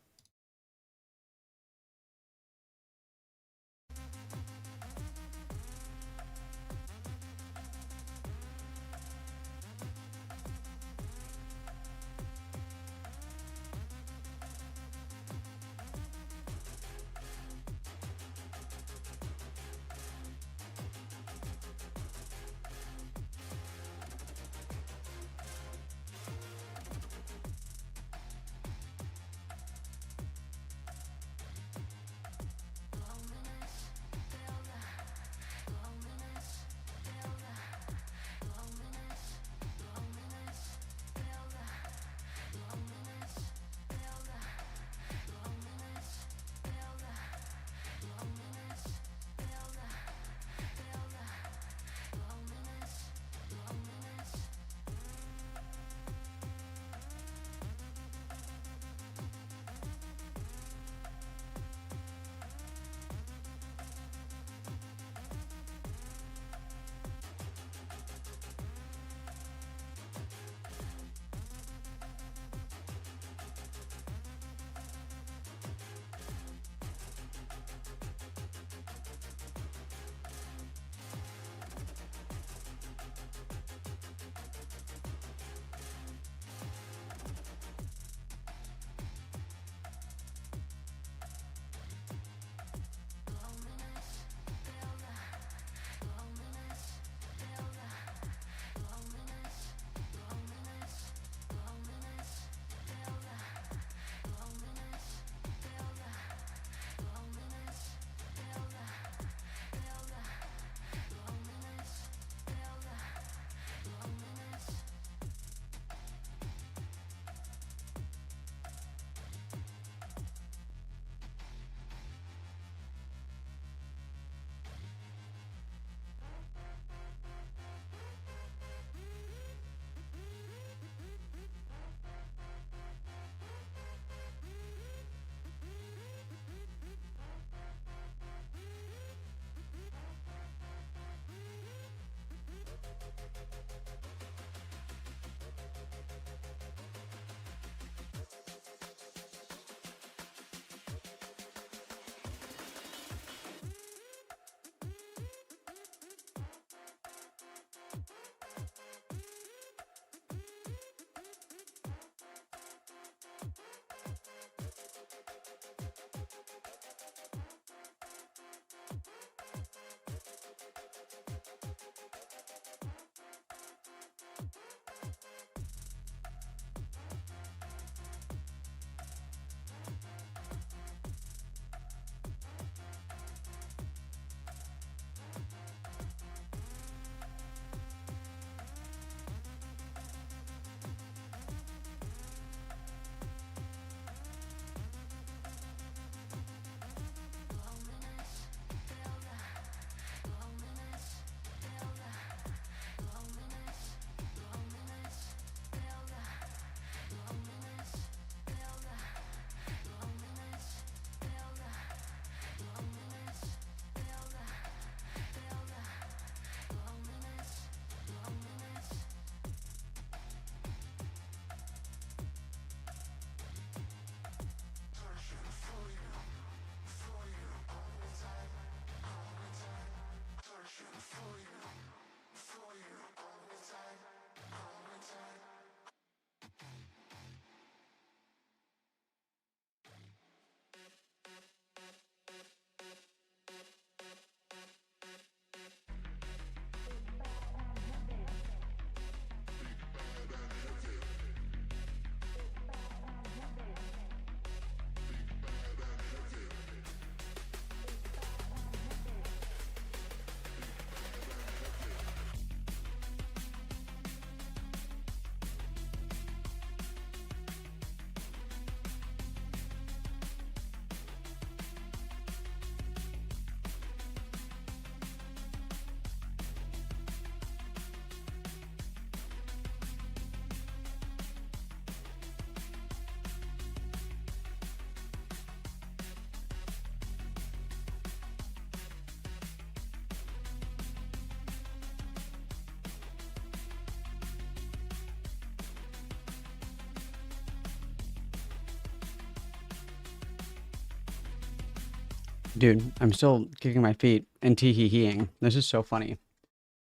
Dude, I'm still kicking my feet and tee-hee-heeing. This is so funny.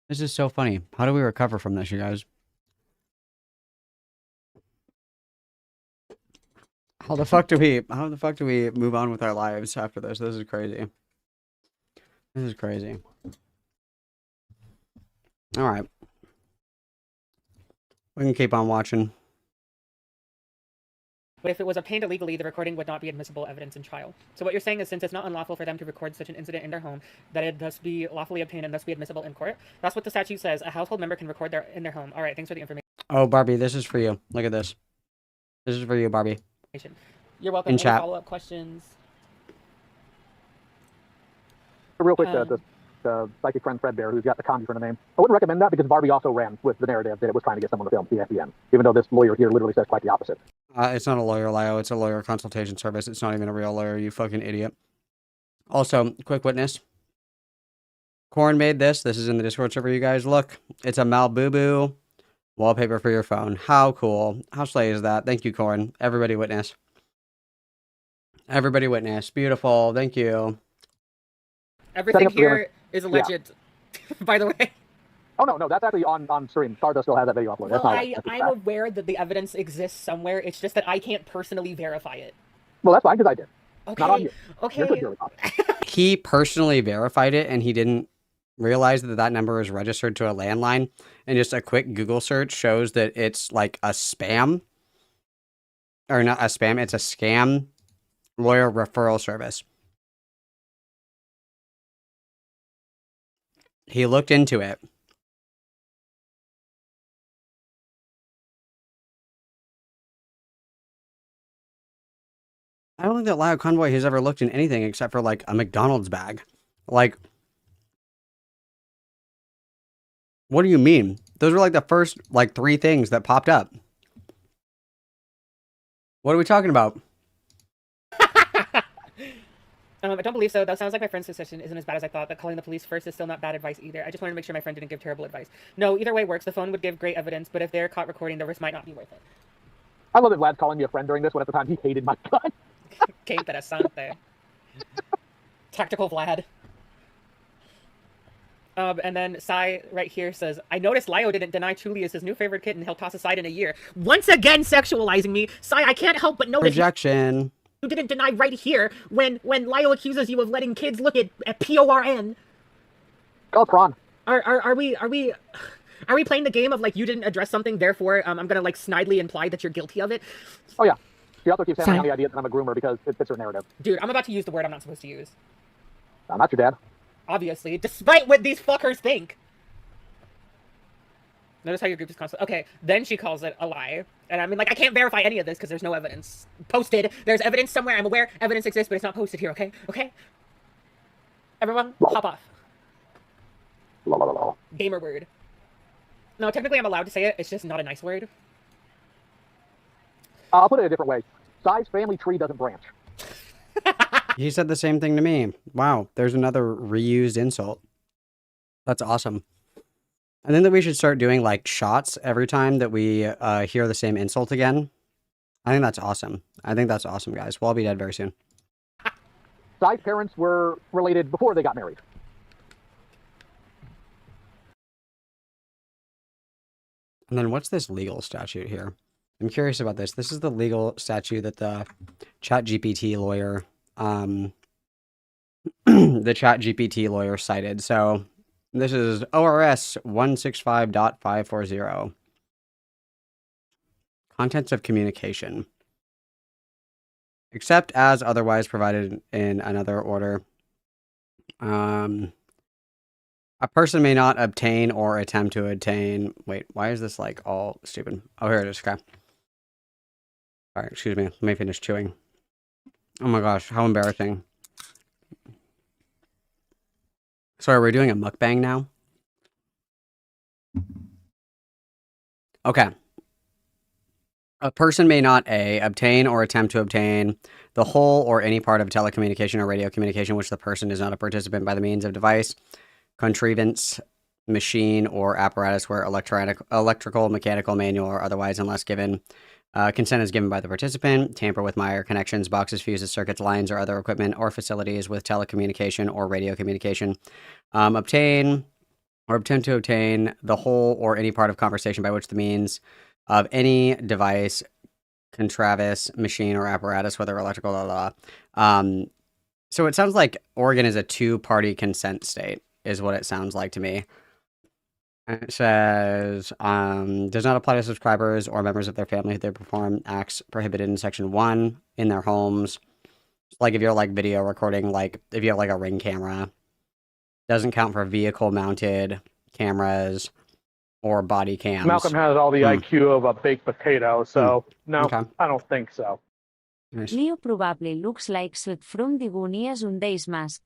This is so funny. How do we recover from this, you guys? How the fuck do we move on with our lives after this? This is crazy. This is crazy. All right. We can keep on watching. But if it was obtained illegally, the recording would not be admissible evidence in trial. So what you're saying is, since it's not unlawful for them to record such an incident in their home, that it thus be lawfully obtained and thus be admissible in court. That's what the statute says. A household member can record in their home. All right, thanks for the information. Oh, Barbie, this is for you. Look at this. This is for you, Barbie. You're welcome. In Any chat. follow-up questions? Real quick, the psychic friend Fredbear, who's got the Convoy for the name. I wouldn't recommend that because Barbie also ran with the narrative that it was trying to get someone to film the FBN, even though this lawyer here literally says quite the opposite. It's not a lawyer, Lio. It's a lawyer consultation service. It's not even a real lawyer, you fucking idiot. Also, quick witness. Corn made this. This is in the Discord server, you guys. Look, it's a Malboo wallpaper for your phone. How cool. How slay is that? Thank you, Corn. Everybody witness. Everybody witness. Beautiful. Thank you. Everything here is alleged, by the way. Oh, no, that's actually on stream. Stardust still has that video uploaded. Well, I'm aware that the evidence exists somewhere. It's just that I can't personally verify it. Well, that's fine, because I did. Okay, Not on you. okay. He personally verified it, and he didn't realize that that number is registered to a landline. And just a quick Google search shows that it's like a spam. Or not a spam, it's a scam lawyer referral service. He looked into it. I don't think that Lio Convoy has ever looked in anything except for like a McDonald's bag. Like, what do you mean? Those were like the first like 3 things that popped up. What are we talking about? I don't believe so. That sounds like my friend's suspicion isn't as bad as I thought, but calling the police first is still not bad advice either. I just wanted to make sure my friend didn't give terrible advice. No, either way works. The phone would give great evidence, but if they're caught recording, the risk might not be worth it. I love that Vlad's calling me a friend during this, when at the time he hated my gun. Que interesante. Tactical Vlad. And then Sai right here says, I noticed Lio didn't deny Chuli is his new favorite kitten he'll toss aside in a year. Once again sexualizing me. Sai, I can't help but notice Projection. you didn't deny right here when Lio accuses you of letting kids look at PORN. Call prawn. Are we playing the game of like you didn't address something, therefore I'm gonna like snidely imply that you're guilty of it? Oh yeah. She also keeps hammering on the idea that I'm a groomer because it fits her narrative. Dude, I'm about to use the word I'm not supposed to use. I'm not your dad. Obviously, despite what these fuckers think. Notice how your group is constantly... Okay, then she calls it a lie. And I mean, like, I can't verify any of this because there's no evidence posted. There's evidence somewhere. I'm aware evidence exists, but it's not posted here, okay? Okay? Everyone, hop off. Gamer word. No, technically I'm allowed to say it. It's just not a nice word. I'll put it a different way. Sai's family tree doesn't branch. He said the same thing to me. Wow, there's another reused insult. That's awesome. I think that we should start doing like shots every time that we hear the same insult again. I think that's awesome. I think that's awesome, guys. We'll all be dead very soon. Sai's parents were related before they got married. And then what's this legal statute here? I'm curious about this. This is the legal statute that the ChatGPT lawyer, cited. So this is ORS 165.540. Contents of communication. Except as otherwise provided in another order. A person may not obtain or attempt to attain... Wait, why is this like all stupid? Oh, here it is. Okay. Alright, excuse me. Let me finish chewing. Oh my gosh, how embarrassing. Sorry, we're doing a mukbang now? Okay. A person may not A, obtain or attempt to obtain the whole or any part of telecommunication or radio communication which the person is not a participant by the means of device, contrivance, machine, or apparatus where electrical, mechanical, manual, or otherwise, unless given Consent is given by the participant. Tamper with wire connections, boxes, fuses, circuits, lines, or other equipment or facilities with telecommunication or radio communication. Obtain or attempt to obtain the whole or any part of conversation by which the means of any device, contrivance, machine, or apparatus, whether electrical, so it sounds like Oregon is a two-party consent state, is what it sounds like to me. It says, does not apply to subscribers or members of their family if they perform acts prohibited in Section 1 in their homes. Like if you're like video recording, like if you have like a Ring camera, doesn't count for vehicle-mounted cameras or body cams. Malcolm has all the IQ of a baked potato, so no, Okay. I don't think so. Leo probably looks like Sud from the Goonies un Days Mask.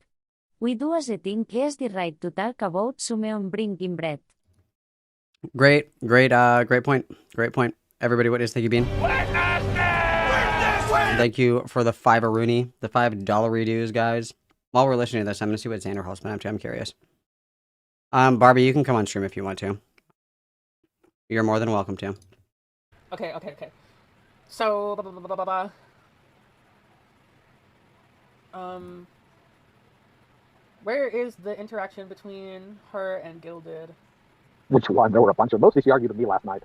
We do as a thing has the right to talk about Sumeon bringing bread. Great point. Great point. Everybody, witness, thank you, Bean. Thank you for the $5 the $5 dues, guys. While we're listening to this, I'm going to see what Xander Hall's been up to. I'm curious. Barbie, you can come on stream if you want to. You're more than welcome to. Okay. So, where is the interaction between her and Gilded? Which one? There were a bunch of them. Mostly she argued with me last night.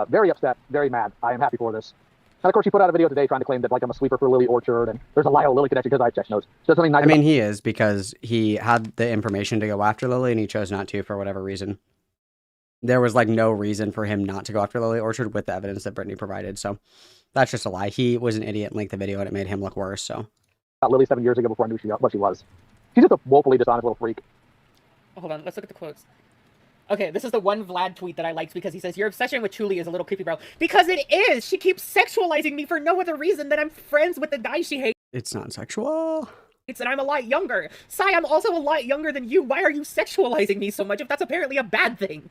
Very upset, very mad. I am happy for this. And of course, she put out a video today trying to claim that like I'm a sweeper for Lily Orchard, and there's a Lyle Lily connection because I checked notes. So something nice. I mean, he is, because he had the information to go after Lily, and he chose not to for whatever reason. There was like no reason for him not to go after Lily Orchard with the evidence that Brittany provided. So that's just a lie. He was an idiot and linked the video, and it made him look worse. So Lily 7 years ago before I knew what she was. She's just a woefully dishonest little freak. Hold on, let's look at the quotes. Okay, this is the one Vlad tweet that I liked because he says, your obsession with Chuli is a little creepy, bro. Because it is! She keeps sexualizing me for no other reason than I'm friends with the guy she hates. it's not sexual. And I'm a lot younger. Sai, I'm also a lot younger than you. Why are you sexualizing me so much if that's apparently a bad thing?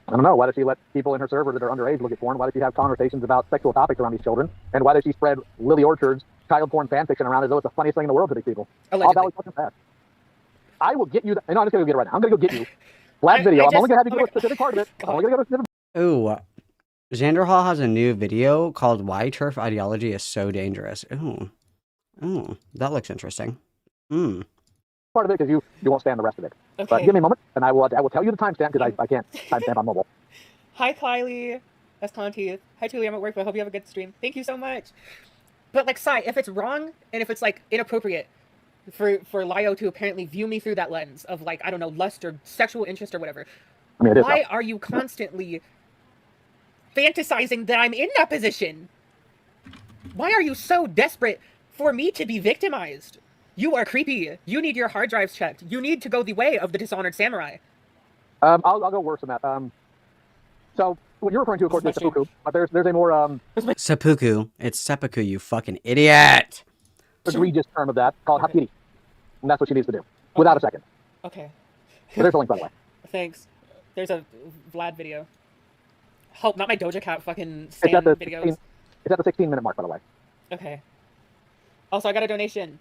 I don't know. Why does she let people in her server that are underage look at porn? Why does she have conversations about sexual topics around these children? And why does she spread Lily Orchard's child porn fan fiction around as though it's the funniest thing in the world to these people? Allegedly. All Valley fucking fast. I will get you. No, I'm just gonna go get it right now. I'm gonna go get you. Vlad video. I'm only gonna have you do a specific part of it. I'm only gonna go to a specific. Ooh, Xander Hall has a new video called "Why Turf Ideology is So Dangerous." Ooh, that looks interesting. Part of it because you won't stand the rest of it. Okay. But give me a moment, and I will tell you the timestamp because I can't timestamp on mobile. Hi, Kylie. That's Conti. Hi, Tuli. I'm at work, but I hope you have a good stream. Thank you so much. But, like, Sai, if it's wrong and if it's, like, inappropriate for Lio to apparently view me through that lens of, like, I don't know, lust or sexual interest or whatever, I mean, why are you constantly fantasizing that I'm in that position? Why are you so desperate for me to be victimized? You are creepy. You need your hard drives checked. You need to go the way of the Dishonored Samurai. I'll go worse than that. So what you're referring to, of course, is seppuku, but there's a more seppuku. It's seppuku, you fucking idiot. Egregious term of that called hapiri, and that's what she needs to do without a second. Okay. So there's a link, by the way. Thanks. There's a Vlad video. Help, not my Doja Cat fucking It's stand at the videos. it's at the 16-minute mark, by the way. Okay. Also, I got a donation.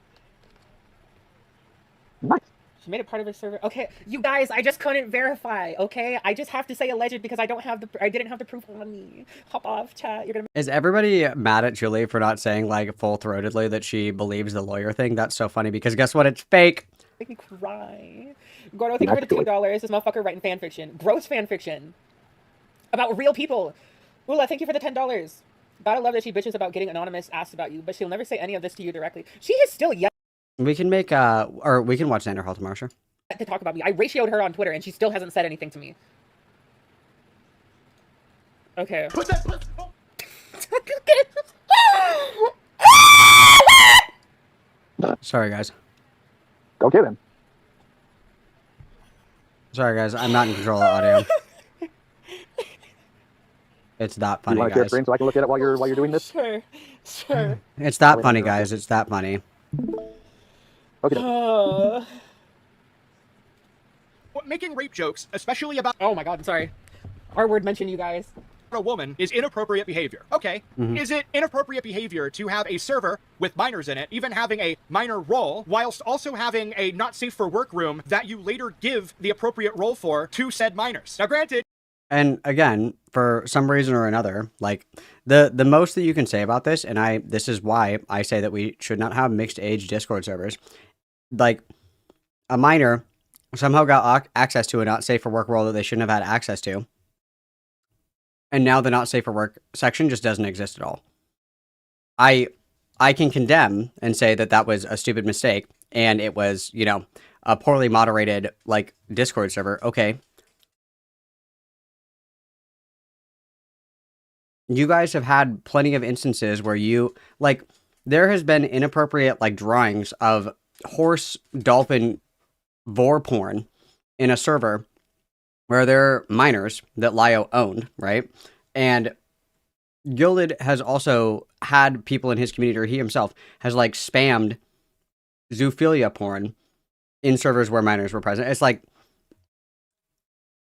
Nice. She made it part of her server. Okay, you guys, I just couldn't verify. Okay, I just have to say alleged because I didn't have the proof on me. Hop off, chat. You're gonna. Is everybody mad at Julie for not saying like full-throatedly that she believes the lawyer thing? That's so funny because guess what? It's fake. Make me cry. Gordo, thank you for the $2. This motherfucker writing fan fiction. Gross fan fiction. About real people. Ula, thank you for the $10. Gotta love that she bitches about getting anonymous asked about you, but she'll never say any of this to you directly. She is still young. We can make or we can watch Xander Hall tomorrow, sure. To talk about me. I ratioed her on Twitter and she still hasn't said anything to me. Okay. Put that. Sorry, guys. Go get him. Sorry, guys. I'm not in control of audio. It's that funny, you want to share guys. screen so I can look at it while you're doing this? Sure. It's that funny, guys. It's that funny. Okay. Making rape jokes, especially about oh my god, I'm sorry. Our word mentioned you guys. A woman is inappropriate behavior. Okay. Is it inappropriate behavior to have a server with minors in it, even having a minor role, whilst also having a not safe for work room that you later give the appropriate role for to said minors? Now granted, And again, for some reason or another, like the most that you can say about this, and this is why I say that we should not have mixed age Discord servers. Like a minor somehow got access to a not safe for work role that they shouldn't have had access to, and now the not safe for work section just doesn't exist at all. I can condemn and say that that was a stupid mistake, and it was, you know, a poorly moderated like Discord server. Okay. You guys have had plenty of instances where you, like, there has been inappropriate, like, drawings of horse, dolphin, vor porn in a server where there are minors that Lio owned, right? And Gilded has also had people in his community, or he himself has, like, spammed zoophilia porn in servers where minors were present. It's like,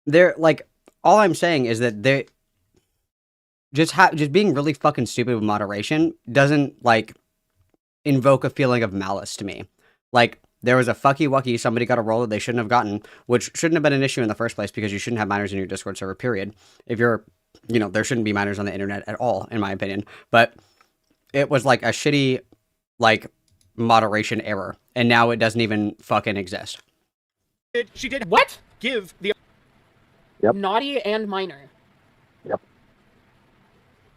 they're, like, all I'm saying is that they... just being really fucking stupid with moderation doesn't, like, invoke a feeling of malice to me. Like, there was a fucky wucky, somebody got a role that they shouldn't have gotten, which shouldn't have been an issue in the first place, because you shouldn't have minors in your Discord server, period. If you're, you know, there shouldn't be minors on the internet at all, in my opinion. But it was, like, a shitty, like, moderation error, and now it doesn't even fucking exist. She did what? Give the naughty and minor. Yep.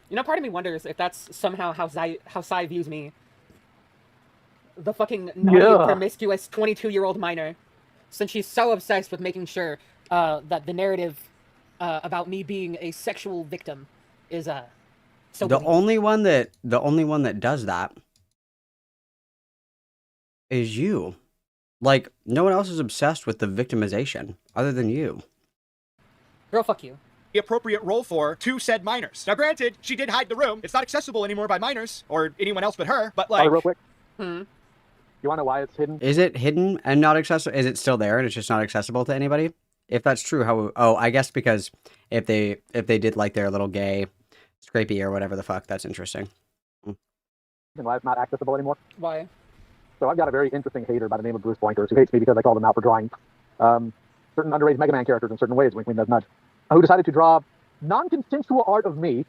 You know, part of me wonders if that's somehow how Sai views me. The fucking naughty, promiscuous 22-year-old minor. Since she's so obsessed with making sure that the narrative about me being a sexual victim is so the only one that does that is you. Like, no one else is obsessed with the victimization other than you. Girl, fuck you. The appropriate role for to said minors. Now, granted, she did hide the room. It's not accessible anymore by minors or anyone else but her. But like, real quick. Hmm. You want to know why it's hidden? Is it hidden and not accessible? Is it still there and it's just not accessible to anybody? If that's true, how? Oh, I guess because if they did like their little gay scrapey or whatever the fuck, that's interesting. And why it's not accessible anymore? Why? So I've got a very interesting hater by the name of Bruce Boinkers who hates me because I called him out for drawing certain underage Mega Man characters in certain ways. Wink, wink, nudge, nudge. Who decided to draw non-consensual art of me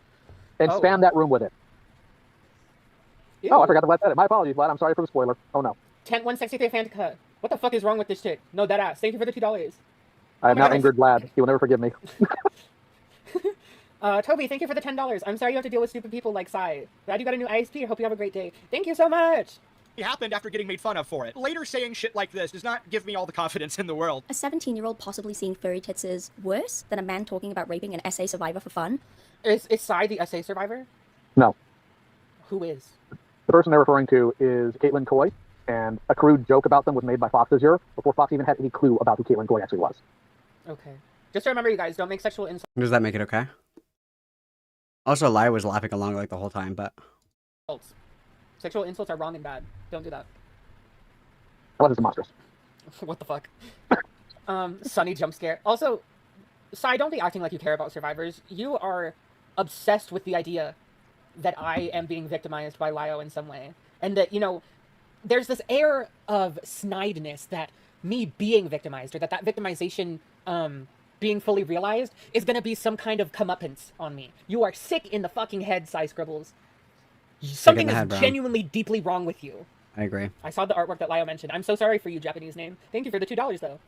and spam that room with it. Ew. Oh, I forgot to let that in. My apologies, Vlad. I'm sorry for the spoiler. Oh, no. 163 Fantica. What the fuck is wrong with this chick? No, that ass. Thank you for the $2. I have now angered Vlad. He will never forgive me. Toby, thank you for the $10. I'm sorry you have to deal with stupid people like Sai. Glad you got a new ISP. I hope you have a great day. Thank you so much. It happened after getting made fun of for it. Later saying shit like this does not give me all the confidence in the world. A 17-year-old possibly seeing furry tits is worse than a man talking about raping an SA survivor for fun? Is Sai the SA survivor? No. Who is? The person they're referring to is Caitlin Coy, and a crude joke about them was made by Fox Azure before Fox even had any clue about who Caitlin Coy actually was. Okay. Just to remember, you guys, don't make sexual insults. Does that make it okay? Also, Lai was laughing along like the whole time, but... Sexual insults are wrong and bad. Don't do that. Unless it's monstrous. What the fuck? Sunny jump scare. Also, Sai, don't be acting like you care about survivors. You are obsessed with the idea that I am being victimized by Lio in some way. And that, you know, there's this air of snideness that me being victimized, or that victimization being fully realized, is gonna be some kind of comeuppance on me. You are sick in the fucking head, Sai Scribbles. Something is genuinely deeply wrong with you. I agree. I saw the artwork that Lio mentioned. I'm so sorry for you, Japanese name. Thank you for the $2, though.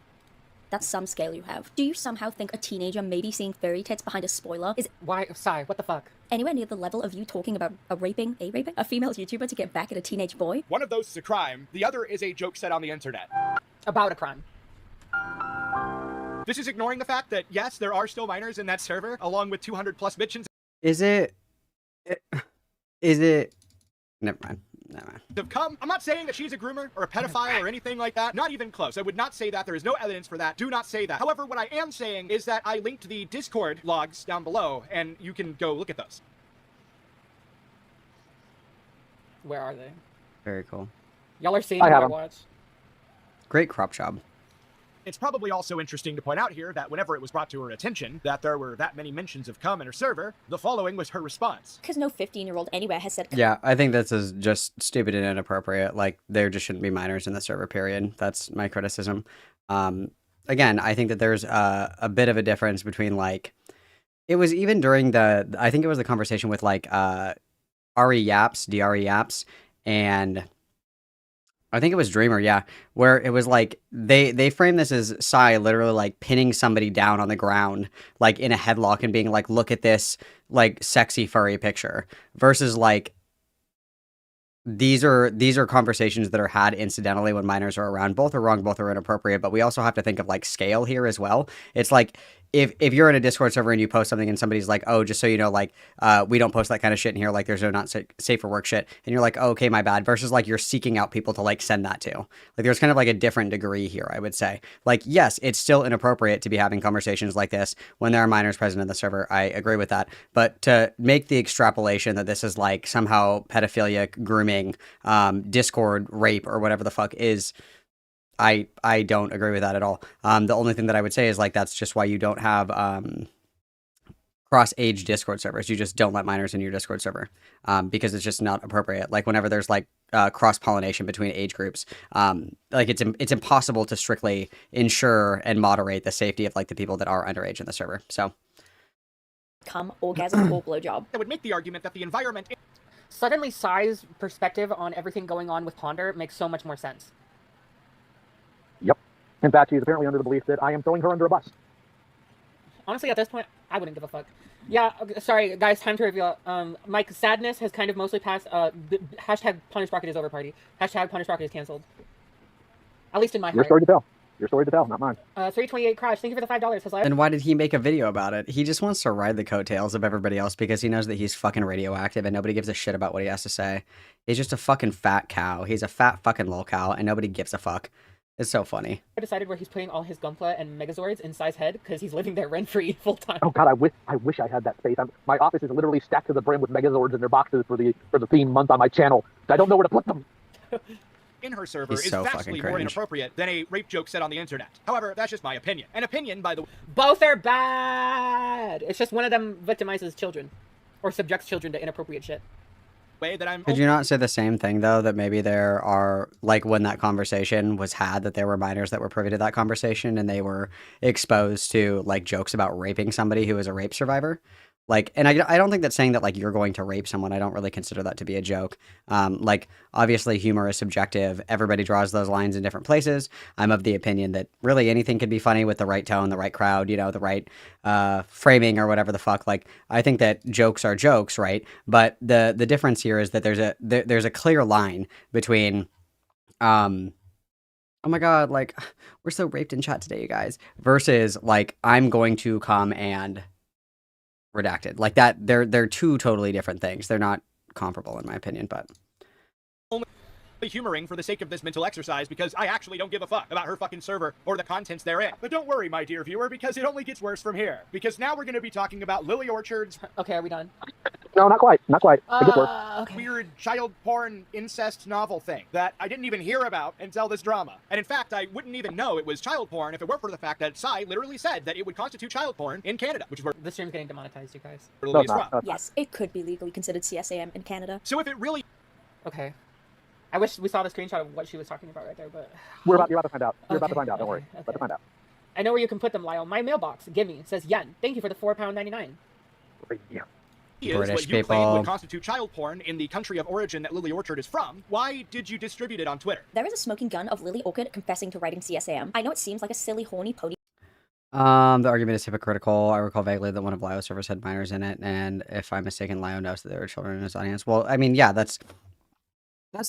That's some scale you have. Do you somehow think a teenager may be seeing furry tits behind a spoiler is why, Sai, what the fuck? Anywhere near the level of you talking about raping a female YouTuber to get back at a teenage boy? One of those is a crime. The other is a joke said on the internet. About a crime. This is ignoring the fact that, yes, there are still minors in that server, along with 200 plus bitchins. Is it... Never mind. Have come. I'm not saying that she's a groomer or a pedophile or anything like that. Not even close. I would not say that. There is no evidence for that. Do not say that. However, what I am saying is that I linked the Discord logs down below, and you can go look at those. Where are they? Very cool. Y'all are seeing what I watch. Great crop job. It's probably also interesting to point out here that whenever it was brought to her attention that there were that many mentions of cum in her server, the following was her response. Because no 15-year-old anywhere has said... Yeah, I think this is just stupid and inappropriate. Like, there just shouldn't be minors in the server, period. That's my criticism. Again, I think that there's a bit of a difference between, like, It was even during I think it was the conversation with like Ari Yaps, DRE Yaps, and I think it was Dreamer, yeah, where it was like they framed this as Psy literally like pinning somebody down on the ground, like in a headlock and being like, look at this like sexy furry picture versus like these are conversations that are had incidentally when minors are around. Both are wrong, both are inappropriate, but we also have to think of like scale here as well. It's like if you're in a Discord server and you post something and somebody's like, oh, just so you know, like we don't post that kind of shit in here, like there's no not safe for work shit, and you're like, oh, okay, my bad, versus like you're seeking out people to like send that to. Like there's kind of like a different degree here, I would say. Like yes, it's still inappropriate to be having conversations like this when there are minors present in the server. I agree with that, but to make the extrapolation that this is like somehow pedophilic grooming, Discord rape or whatever the fuck is, I don't agree with that at all. The only thing that I would say is like that's just why you don't have cross-age Discord servers. You just don't let minors in your Discord server because it's just not appropriate. Like whenever there's like cross-pollination between age groups, like it's impossible to strictly ensure and moderate the safety of like the people that are underage in the server. So, orgasm, or blowjob. That would make the argument that the environment. Suddenly, Psy's perspective on everything going on with Ponder makes so much more sense. Yep. In fact, she's apparently under the belief that I am throwing her under a bus. Honestly, at this point, I wouldn't give a fuck. Yeah, sorry, guys, time to reveal. Mike, sadness has kind of mostly passed, hashtag Punish Rocket is over party. Hashtag Punish Rocket is canceled. At least in my heart. Your story to tell. Your story to tell, not mine. 328 Crash, thank you for the $5. And why did he make a video about it? He just wants to ride the coattails of everybody else because he knows that he's fucking radioactive and nobody gives a shit about what he has to say. He's just a fucking fat cow. He's a fat fucking lol cow and nobody gives a fuck. It's so funny. I decided where he's putting all his Gunpla and Megazords in Psy's head because he's living there rent-free full-time. Oh god, I wish I had that space. My office is literally stacked to the brim with Megazords in their boxes for the theme month on my channel. I don't know where to put them. In her server He's is so vastly fucking more cringe. inappropriate than a rape joke said on the internet. However, that's just my opinion. An opinion, by the way. Both are bad! It's just one of them victimizes children. Or subjects children to inappropriate shit. That I'm Could you not say the same thing, though, that maybe there are, like, when that conversation was had, that there were minors that were privy to that conversation and they were exposed to, like, jokes about raping somebody who was a rape survivor? Like, and I don't think that saying that, like, you're going to rape someone, I don't really consider that to be a joke. Like, obviously, humor is subjective. Everybody draws those lines in different places. I'm of the opinion that really anything can be funny with the right tone, the right crowd, you know, the right framing or whatever the fuck. Like, I think that jokes are jokes, right? But the difference here is that there's a clear line between, oh my god, like, we're so raped in chat today, you guys, versus, like, I'm going to come and redacted. Like that, they're two totally different things. They're not comparable in my opinion, but only humoring for the sake of this mental exercise because I actually don't give a fuck about her fucking server or the contents therein. But don't worry, my dear viewer, because it only gets worse from here. Because now we're going to be talking about Lily Orchard's... Okay, are we done? No, not quite. Not quite. It gets worse. Okay. Weird child porn incest novel thing that I didn't even hear about until this drama. And in fact, I wouldn't even know it was child porn if it weren't for the fact that Psy literally said that it would constitute child porn in Canada, which is where this stream's getting demonetized, you guys. No, it's not. Yes, it could be legally considered CSAM in Canada. So if it really... Okay. I wish we saw the screenshot of what she was talking about right there, but... You're about to find out. You're about to find out, don't worry. Okay. About to find out. I know where you can put them, Lyle. My mailbox, gimme, says yen. Thank you for the £4.99. Yeah. Is British what you claim people. would constitute child porn in the country of origin that Lily Orchard is from. Why did you distribute it on Twitter? There is a smoking gun of Lily Orchard confessing to writing CSAM. I know it seems like a silly, horny pony. the argument is hypocritical. I recall vaguely that one of Lio's servers had minors in it, and if I'm mistaken, Lio knows that there are children in his audience. Well, I mean, yeah, that's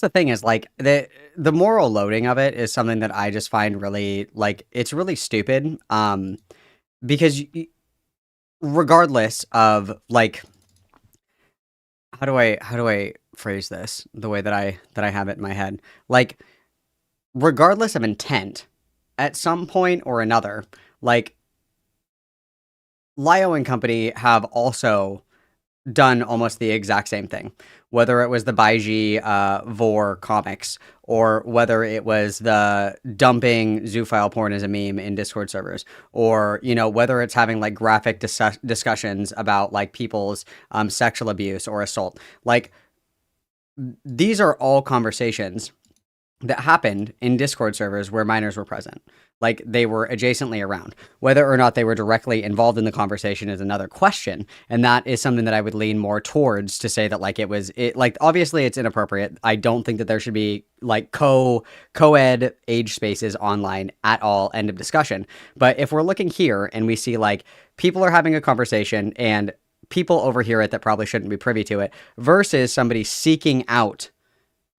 the thing is, like, the moral loading of it is something that I just find really, like, it's really stupid, because regardless of, like, how do I phrase this the way that I have it in my head? Like, regardless of intent, at some point or another, like, Lio and company have also done almost the exact same thing. Whether it was the Baiji Vor comics, or whether it was the dumping zoophile porn as a meme in Discord servers, or, you know, whether it's having, like, graphic discussions about, like, people's sexual abuse or assault. Like, these are all conversations that happened in Discord servers where minors were present. Like, they were adjacently around. Whether or not they were directly involved in the conversation is another question, and that is something that I would lean more towards to say that, like, like, obviously it's inappropriate. I don't think that there should be, like, co-ed age spaces online at all, end of discussion. But if we're looking here and we see, like, people are having a conversation and people overhear it that probably shouldn't be privy to it, versus somebody seeking out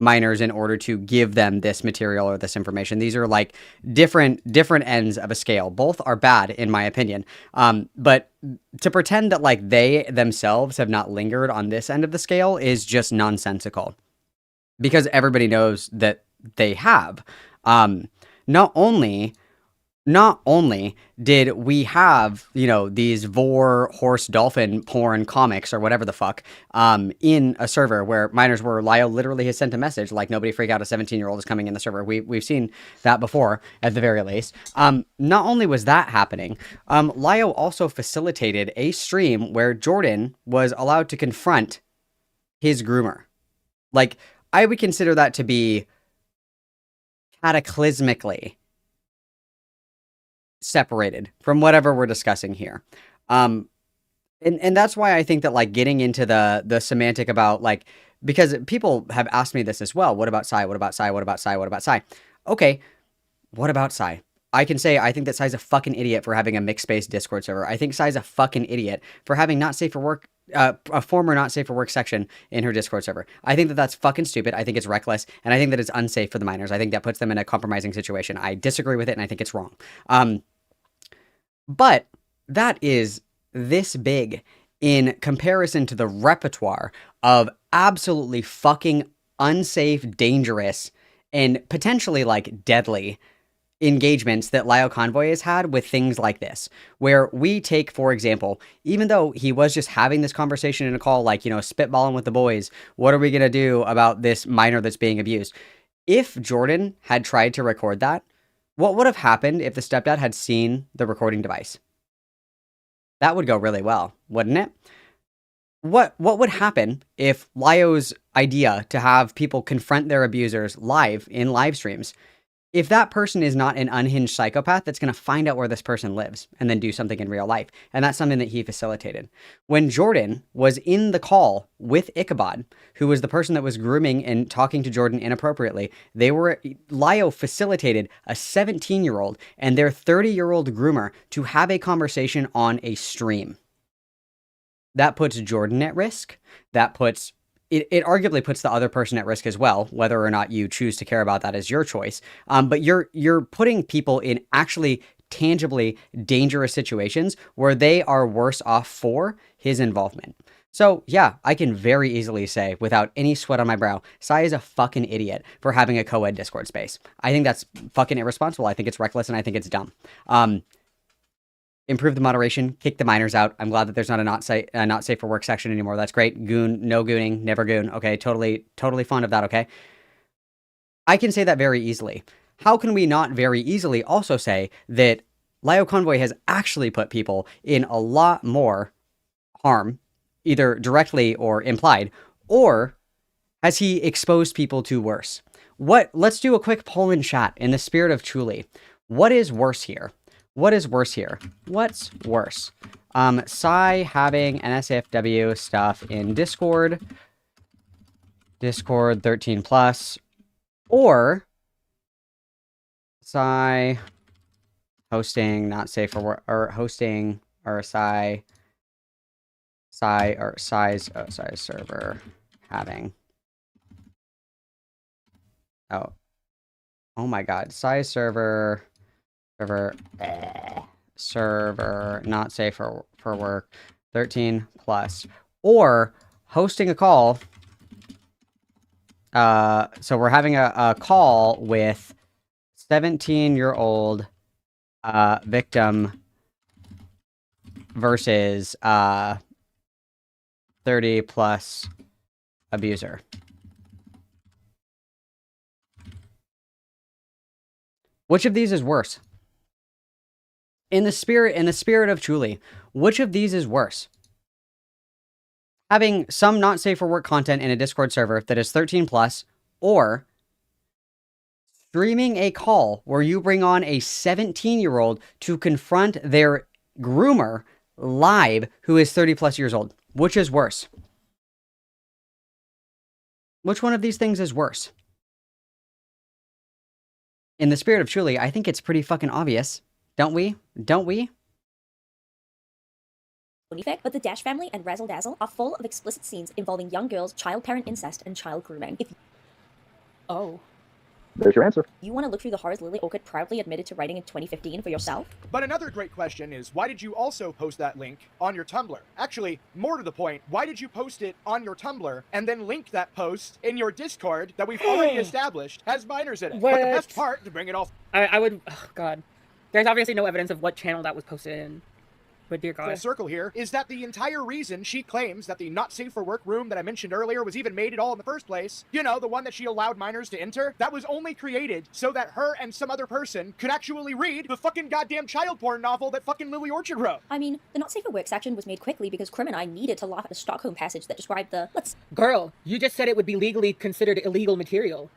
minors in order to give them this material or this information. These are like different ends of a scale. Both are bad in my opinion. But to pretend that like they themselves have not lingered on this end of the scale is just nonsensical, because everybody knows that they have. Not only did we have, you know, these vor horse dolphin porn comics or whatever the fuck in a server where minors were, Lio literally has sent a message like, nobody freak out, a 17-year-old is coming in the server. We've seen that before at the very least. Not only was that happening, Lio also facilitated a stream where Jordan was allowed to confront his groomer. Like, I would consider that to be cataclysmically separated from whatever we're discussing here. And that's why I think that, like, getting into the semantic about, like, because people have asked me this as well. What about Psy? What about Psy? What about Psy? What about Psy? Okay, what about Psy? I can say I think that Psy's a fucking idiot for having a mixed space Discord server. I think Psy's a fucking idiot for having not safe for work, a former not safe for work section in her Discord server. I think that that's fucking stupid. I think it's reckless, and I think that it's unsafe for the minors. I think that puts them in a compromising situation. I disagree with it, and I think it's wrong. But that is this big in comparison to the repertoire of absolutely fucking unsafe, dangerous, and potentially like deadly engagements that Lio Convoy has had with things like this, where we take, for example, even though he was just having this conversation in a call, like, you know, spitballing with the boys, what are we going to do about this minor that's being abused? If Jordan had tried to record that, what would have happened if the stepdad had seen the recording device? That would go really well, wouldn't it? What would happen if Lio's idea to have people confront their abusers live in live streams, if that person is not an unhinged psychopath that's going to find out where this person lives and then do something in real life? And that's something that he facilitated. When Jordan was in the call with Ichabod, who was the person that was grooming and talking to Jordan inappropriately, Lio facilitated a 17-year-old and their 30-year-old groomer to have a conversation on a stream. That puts Jordan at risk. That puts it arguably puts the other person at risk as well. Whether or not you choose to care about that is your choice. But you're putting people in actually tangibly dangerous situations where they are worse off for his involvement. So yeah, I can very easily say without any sweat on my brow, Sai is a fucking idiot for having a co-ed Discord space. I think that's fucking irresponsible. I think it's reckless, and I think it's dumb. Improve the moderation, kick the minors out. I'm glad that there's not a not safe for work section anymore. That's great. Goon, no gooning, never goon. Okay, totally fond of that, okay? I can say that very easily. How can we not very easily also say that Lio Convoy has actually put people in a lot more harm, either directly or implied, or has he exposed people to worse? Let's do a quick poll in chat in the spirit of truly. What is worse here? What is worse here? What's worse? Psy having NSFW stuff in Discord 13 plus, or Psy hosting not safe for work, or hosting, or Psy's server having. Oh my God, Psy's server not safe for work 13 plus, or hosting a call. So we're having a call with 17-year-old victim versus 30 plus abuser. Which of these is worse? In the spirit of truly, which of these is worse? Having some not safe for work content in a Discord server that is 13 plus, or streaming a call where you bring on a 17-year-old to confront their groomer live who is 30 plus years old. Which is worse? Which one of these things is worse? In the spirit of truly, I think it's pretty fucking obvious. Don't we? Don't we? But the Dash family and Razzle Dazzle are full of explicit scenes involving young girls, child parent incest, and child grooming. If There's your answer. you want to look through the horrors Lily Orchid proudly admitted to writing in 2015 for yourself, But another great question is, why did you also post that link on your Tumblr? Actually, more to the point, why did you post it on your Tumblr and then link that post in your Discord that we've already established has minors in it? But the best part, to bring it all I would. Oh, God. There's obviously no evidence of what channel that was posted in. But dear full God. circle here is that the entire reason she claims that the not safe for work room that I mentioned earlier was even made at all in the first place, you know, the one that she allowed minors to enter, that was only created so that her and some other person could actually read the fucking goddamn child porn novel that fucking Lily Orchard wrote. I mean, the not safe for work section was made quickly because Krim and I needed to laugh at the Stockholm passage that described the Girl, you just said it would be legally considered illegal material.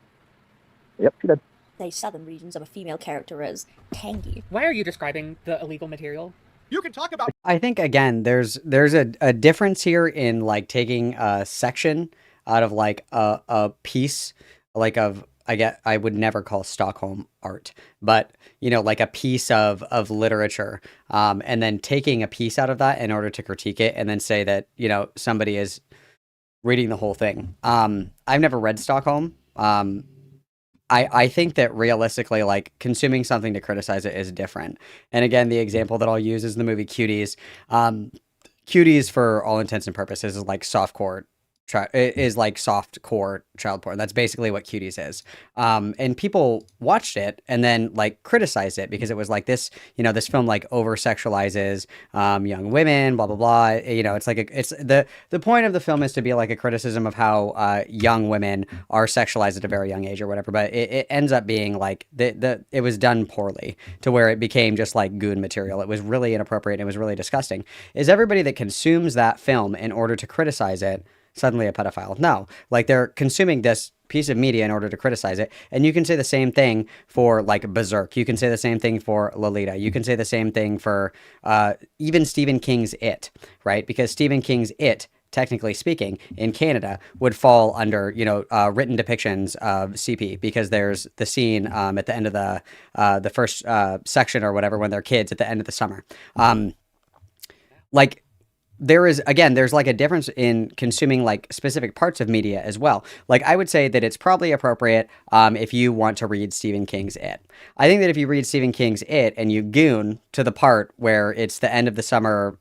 Yep, she did. say southern regions of a female character as tangy. Why are you describing the illegal material? You can talk about. I think again, there's a difference here in like taking a section out of like a piece like of I would never call Stockholm art, but you know, like a piece of literature, and then taking a piece out of that in order to critique it, and then say that you know somebody is reading the whole thing. I've never read Stockholm. I think that realistically, like, consuming something to criticize it is different. And again, the example that I'll use is the movie Cuties. Cuties, for all intents and purposes, is like softcore child porn. That's basically what Cuties is. And people watched it and then like criticized it because it was like this, you know, this film like over sexualizes young women, blah blah blah. You know, it's like it's the point of the film is to be like a criticism of how young women are sexualized at a very young age or whatever. But it ends up being like it was done poorly to where it became just like goon material. It was really inappropriate. It was really disgusting. Is everybody that consumes that film in order to criticize it suddenly a pedophile? No, like they're consuming this piece of media in order to criticize it. And you can say the same thing for like Berserk. You can say the same thing for Lolita. You can say the same thing for even Stephen King's It, right? Because Stephen King's It, technically speaking, in Canada would fall under, you know, written depictions of CP, because there's the scene at the end of the first section or whatever when they're kids at the end of the summer. Like, there's like a difference in consuming like specific parts of media as well. Like I would say that it's probably appropriate if you want to read Stephen King's It. I think that if you read Stephen King's It and you goon to the part where it's the end of the summer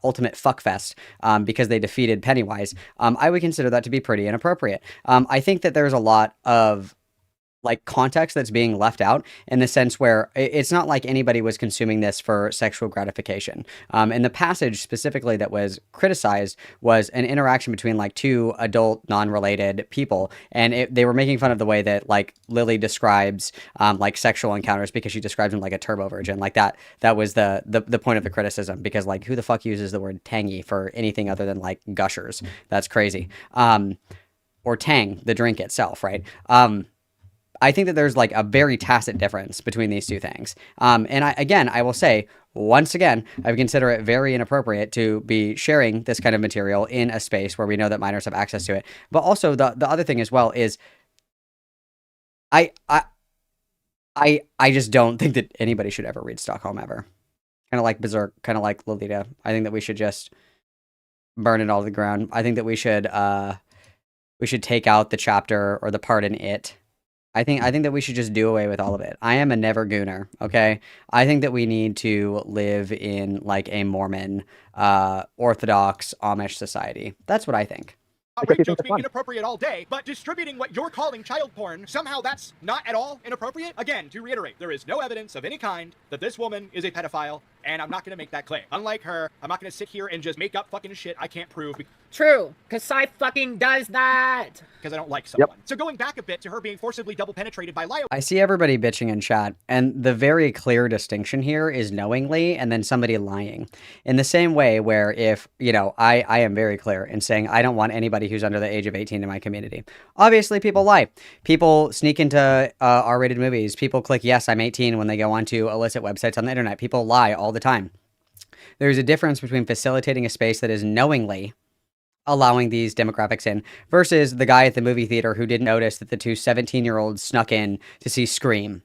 ultimate fuckfest because they defeated Pennywise, I would consider that to be pretty inappropriate. I think that there's a lot of like context that's being left out in the sense where it's not like anybody was consuming this for sexual gratification. And the passage specifically that was criticized was an interaction between like two adult non-related people. And they were making fun of the way that like Lily describes like sexual encounters, because she describes them like a turbo virgin. Like that was the point of the criticism, because like who the fuck uses the word tangy for anything other than like gushers? That's crazy. Or tang, the drink itself, right? I think that there's like a very tacit difference between these two things. And I will say, once again, I would consider it very inappropriate to be sharing this kind of material in a space where we know that minors have access to it. But also the other thing as well is I just don't think that anybody should ever read Stockholm ever. Kind of like Berserk, kind of like Lolita. I think that we should just burn it all to the ground. I think that we should take out the chapter or the part in it. I think that we should just do away with all of it. I am a never gooner, okay? I think that we need to live in like a Mormon, Orthodox Amish society. That's what I think. Rape jokes being inappropriate all day, but distributing what you're calling child porn, somehow that's not at all inappropriate? Again, to reiterate, there is no evidence of any kind that this woman is a pedophile and I'm not gonna make that claim. Unlike her, I'm not gonna sit here and just make up fucking shit I can't prove. True, because Psy fucking does that. Because I don't like someone. So going back a bit to her being forcibly double penetrated by Lyle. I see everybody bitching in chat, and the very clear distinction here is knowingly and then somebody lying. In the same way where if, you know, I am very clear in saying I don't want anybody who's under the age of 18 in my community. Obviously, people lie. People sneak into R-rated movies. People click yes, I'm 18 when they go onto illicit websites on the internet. People lie all the time. There's a difference between facilitating a space that is knowingly allowing these demographics in versus the guy at the movie theater who didn't notice that the two 17-year-olds snuck in to see Scream.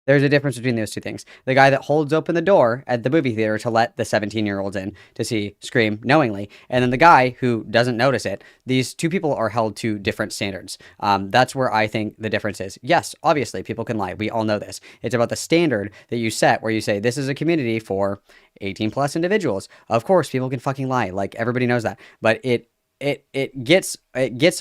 There's a difference between those two things. The guy that holds open the door at the movie theater to let the 17-year-olds in to see Scream knowingly, and then the guy who doesn't notice it. These two people are held to different standards. That's where I think the difference is. Yes, obviously, people can lie. We all know this. It's about the standard that you set where you say, this is a community for 18-plus individuals. Of course, people can fucking lie. Like, everybody knows that. But it gets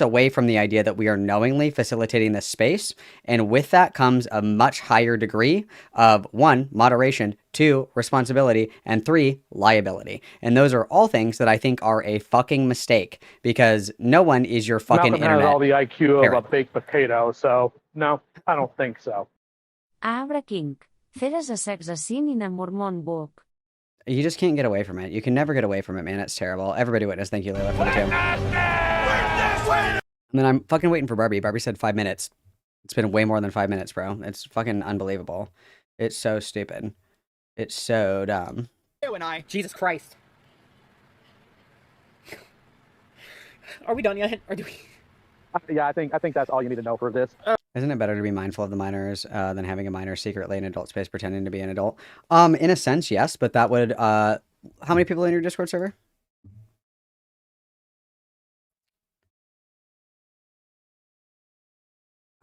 away from the idea that we are knowingly facilitating this space, and with that comes a much higher degree of 1, moderation, 2, responsibility, and 3, liability. And those are all things that I think are a fucking mistake, because no one is your fucking Malcolm internet has all the IQ parent. of a baked potato, so no, I don't think so. Abra King. Feres a sex asin in a mormon book. You just can't get away from it. You can never get away from it, man. It's terrible. Everybody witness. Thank you, Layla, for the 2. And then I'm fucking waiting for Barbie. Barbie said 5 minutes. It's been way more than 5 minutes, bro. It's fucking unbelievable. It's so stupid. It's so dumb. Jesus Christ. Are we done yet? Or do we? Yeah, I think that's all you need to know for this. Isn't it better to be mindful of the minors than having a minor secretly in adult space pretending to be an adult? In a sense, yes, but that would... how many people in your Discord server?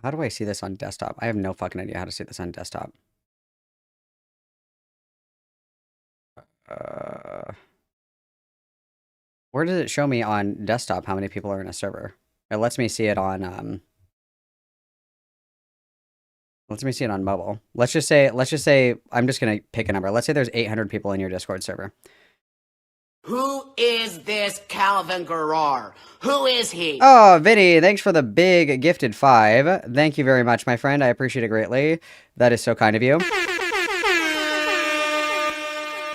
How do I see this on desktop? I have no fucking idea how to see this on desktop. Where does it show me on desktop how many people are in a server? It lets me see it on... Let's me see it on mobile. Let's just say, I'm just going to pick a number. Let's say there's 800 people in your Discord server. Who is this Calvin Garrar? Who is he? Oh, Vinny, thanks for the big gifted 5. Thank you very much, my friend. I appreciate it greatly. That is so kind of you.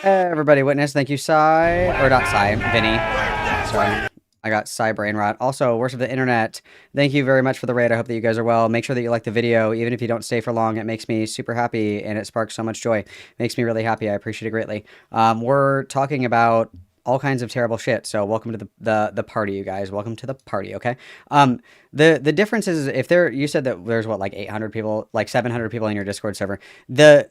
Everybody witness, thank you, Sai. Or not Sai, Vinny. Sorry. I got Psy brain rot. Also, worst of the internet, thank you very much for the raid. I hope that you guys are well. Make sure that you like the video. Even if you don't stay for long, it makes me super happy and it sparks so much joy. It makes me really happy. I appreciate it greatly. We're talking about all kinds of terrible shit. So welcome to the party, you guys. Welcome to the party, okay? The difference is if you said that there's what, like 800 people, like 700 people in your Discord server. The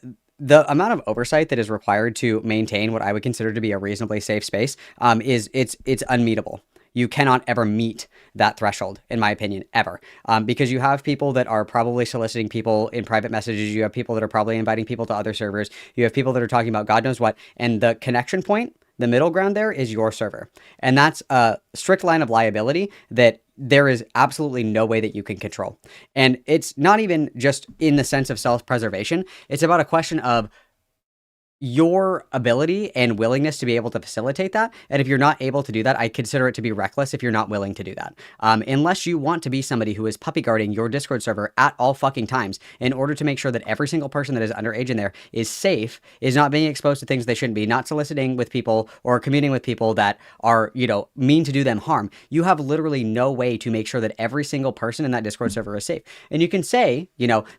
amount of oversight that is required to maintain what I would consider to be a reasonably safe space it's unmeetable. You cannot ever meet that threshold, in my opinion, ever. Because you have people that are probably soliciting people in private messages. You have people that are probably inviting people to other servers. You have people that are talking about God knows what. And the connection point, the middle ground there is your server. And that's a strict line of liability that there is absolutely no way that you can control. And it's not even just in the sense of self-preservation. It's about a question of your ability and willingness to be able to facilitate that. And if you're not able to do that, I consider it to be reckless if you're not willing to do that. Unless you want to be somebody who is puppy guarding your Discord server at all fucking times in order to make sure that every single person that is underage in there is safe, is not being exposed to things they shouldn't be, not soliciting with people or communing with people that are, mean to do them harm. You have literally no way to make sure that every single person in that Discord server is safe. And you can say,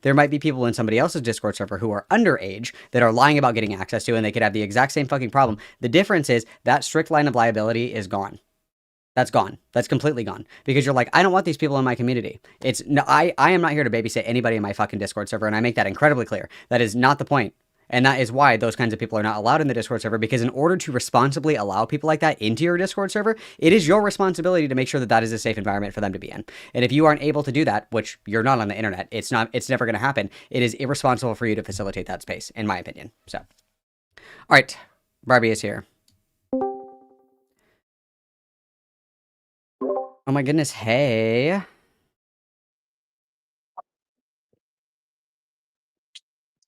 there might be people in somebody else's Discord server who are underage that are lying about getting access to, and they could have the exact same fucking problem. The difference is that strict line of liability is gone. That's gone. That's completely gone. Because you're like, I don't want these people in my community. I am not here to babysit anybody in my fucking Discord server, and I make that incredibly clear. That is not the point. And that is why those kinds of people are not allowed in the Discord server, because in order to responsibly allow people like that into your Discord server, it is your responsibility to make sure that that is a safe environment for them to be in. And if you aren't able to do that, which you're not on the internet, it's never going to happen. It is irresponsible for you to facilitate that space, in my opinion. So, all right, Barbie is here. Oh my goodness, hey.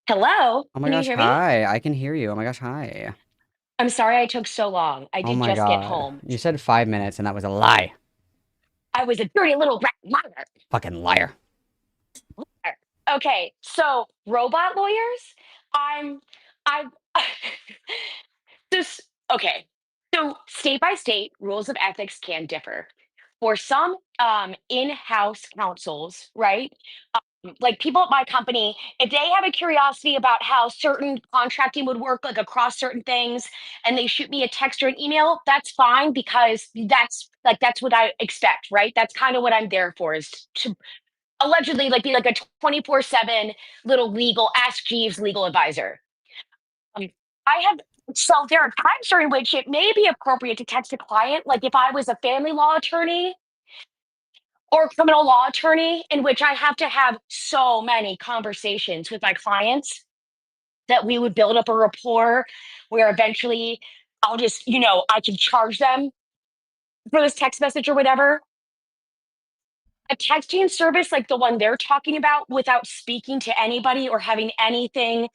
Hello. Oh my Can gosh, you hear me? hi. I can hear you. Oh my gosh, hi. I'm sorry I took so long. I Oh did my just get god. home. You said 5 minutes and that was a lie. I was a dirty little rat liar. Fucking liar. Okay, so robot lawyers, I'm this okay. So state by state, rules of ethics can differ. For some in-house counsels, right? Like people at my company, if they have a curiosity about how certain contracting would work, like across certain things, and they shoot me a text or an email, that's fine because that's what I expect, right? That's kind of what I'm there for, is to allegedly like be like a 24/7 little legal Ask Jeeves legal advisor. Um, I have so there are times during which it may be appropriate to text a client, like if I was a family law attorney or criminal law attorney, in which I have to have so many conversations with my clients that we would build up a rapport where eventually I'll just, I can charge them for this text message or whatever. A texting service like the one they're talking about without speaking to anybody or having anything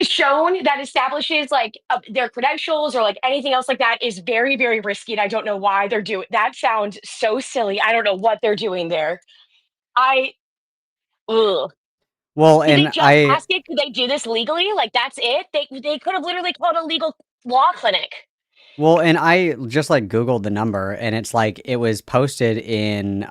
shown that establishes like their credentials or like anything else like that is very, very risky. And I don't know why they're doing that. Sounds so silly. I don't know what they're doing there. I, ugh. Well, Did they and just ask it? Could they do this legally? Like that's it? They could have literally called a legal law clinic. I just like Googled the number and it's like it was posted in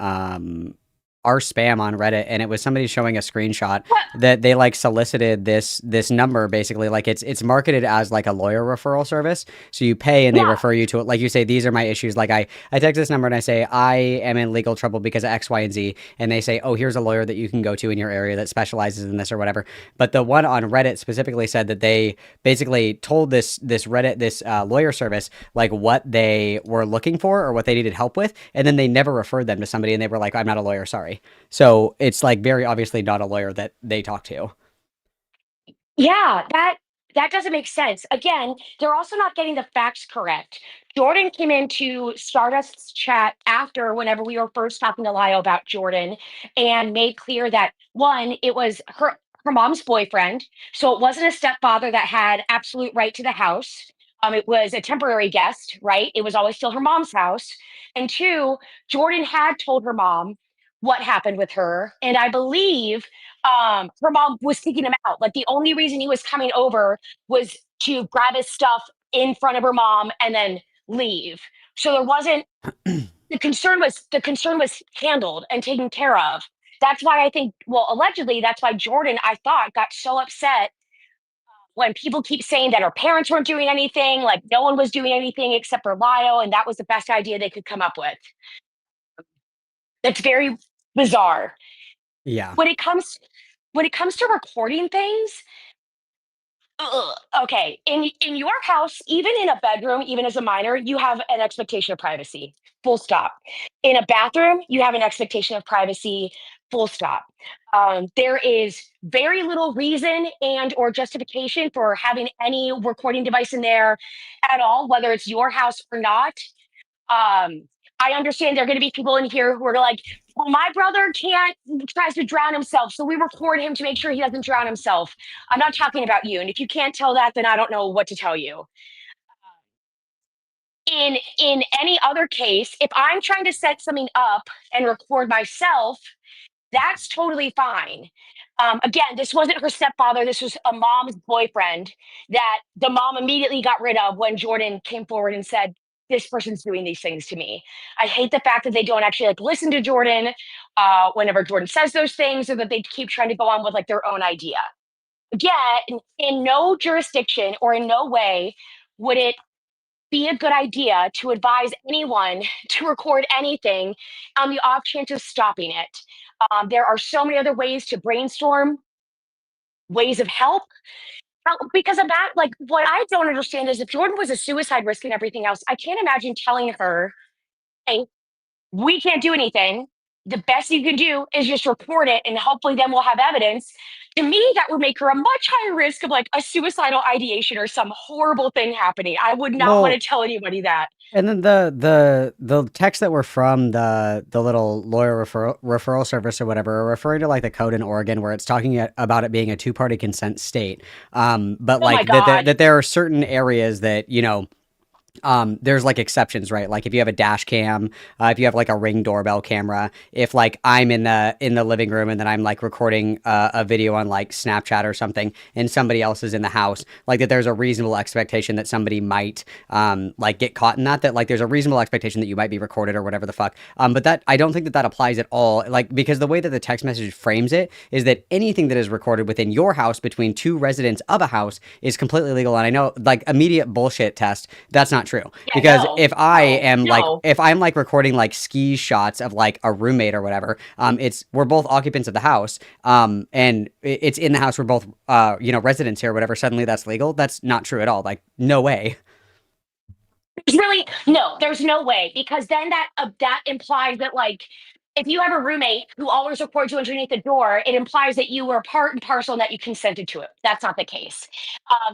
our spam on Reddit, and it was somebody showing a screenshot that they like solicited this number. Basically, like it's marketed as like a lawyer referral service. So you pay and they refer you to it. Like you say, these are my issues. Like I text this number and I say I am in legal trouble because of X, Y, and Z, and they say, oh, here's a lawyer that you can go to in your area that specializes in this or whatever. But the one on Reddit specifically said that they basically told this Reddit lawyer service like what they were looking for or what they needed help with, and then they never referred them to somebody, and they were like, I'm not a lawyer, sorry. So it's like very obviously not a lawyer that they talk to. Yeah, that doesn't make sense. Again, they're also not getting the facts correct. Jordan came into Stardust's chat after whenever we were first talking to Lio about Jordan and made clear that one, it was her mom's boyfriend. So it wasn't a stepfather that had absolute right to the house. It was a temporary guest, right? It was always still her mom's house. And two, Jordan had told her mom what happened with her. And I believe her mom was kicking him out. Like the only reason he was coming over was to grab his stuff in front of her mom and then leave. So there wasn't the concern was handled and taken care of. That's why I think, well, allegedly, that's why Jordan, I thought, got so upset when people keep saying that her parents weren't doing anything, like no one was doing anything except for Lio, and that was the best idea they could come up with. That's very bizarre. Yeah. When it comes to recording things, okay, in your house, even in a bedroom, even as a minor, you have an expectation of privacy. Full stop. In a bathroom, you have an expectation of privacy. Full stop. There is very little reason and or justification for having any recording device in there at all, whether it's your house or not. I understand there are going to be people in here who are like, well, my brother tries to drown himself, so we record him to make sure he doesn't drown himself. I'm not talking about you. And if you can't tell that, then I don't know what to tell you. In any other case, if I'm trying to set something up and record myself, that's totally fine. Again, this wasn't her stepfather. This was a mom's boyfriend that the mom immediately got rid of when Jordan came forward and said, this person's doing these things to me. I hate the fact that they don't actually like listen to Jordan whenever Jordan says those things, or that they keep trying to go on with like their own idea. Again, in no jurisdiction or in no way would it be a good idea to advise anyone to record anything on the off chance of stopping it. There are so many other ways to brainstorm ways of help. Because of that, like what I don't understand is if Jordan was a suicide risk and everything else, I can't imagine telling her, hey, we can't do anything. the best you can do is just report it, and hopefully then we'll have evidence. To me, that would make her a much higher risk of like a suicidal ideation or some horrible thing happening. I would not want to Well, tell anybody that. and then the texts that were from the little lawyer referral service or whatever are referring to like the code in Oregon where it's talking about it being a two-party consent state. But Oh my like that God. there are certain areas that, you know, there's like exceptions, right? Like if you have a dash cam, if you have like a Ring doorbell camera, if like I'm in the living room and then I'm like recording a video on like Snapchat or something, and somebody else is in the house, like that there's a reasonable expectation that somebody might like get caught in that like there's a reasonable expectation that you might be recorded or whatever the fuck. But that I don't think that applies at all. Like because the way that the text message frames it is that anything that is recorded within your house between two residents of a house is completely legal. And I know like immediate bullshit test, that's not true. Yeah, Because no, if I am like, no. if I'm like recording like ski shots of like a roommate or whatever, we're both occupants of the house, and it's in the house. We're both, you know, residents here or whatever. Suddenly that's legal. That's not true at all. Like, no way. There's really no, there's no way because then that implies that like if you have a roommate who always records you underneath the door, it implies that you were part and parcel and that you consented to it. That's not the case.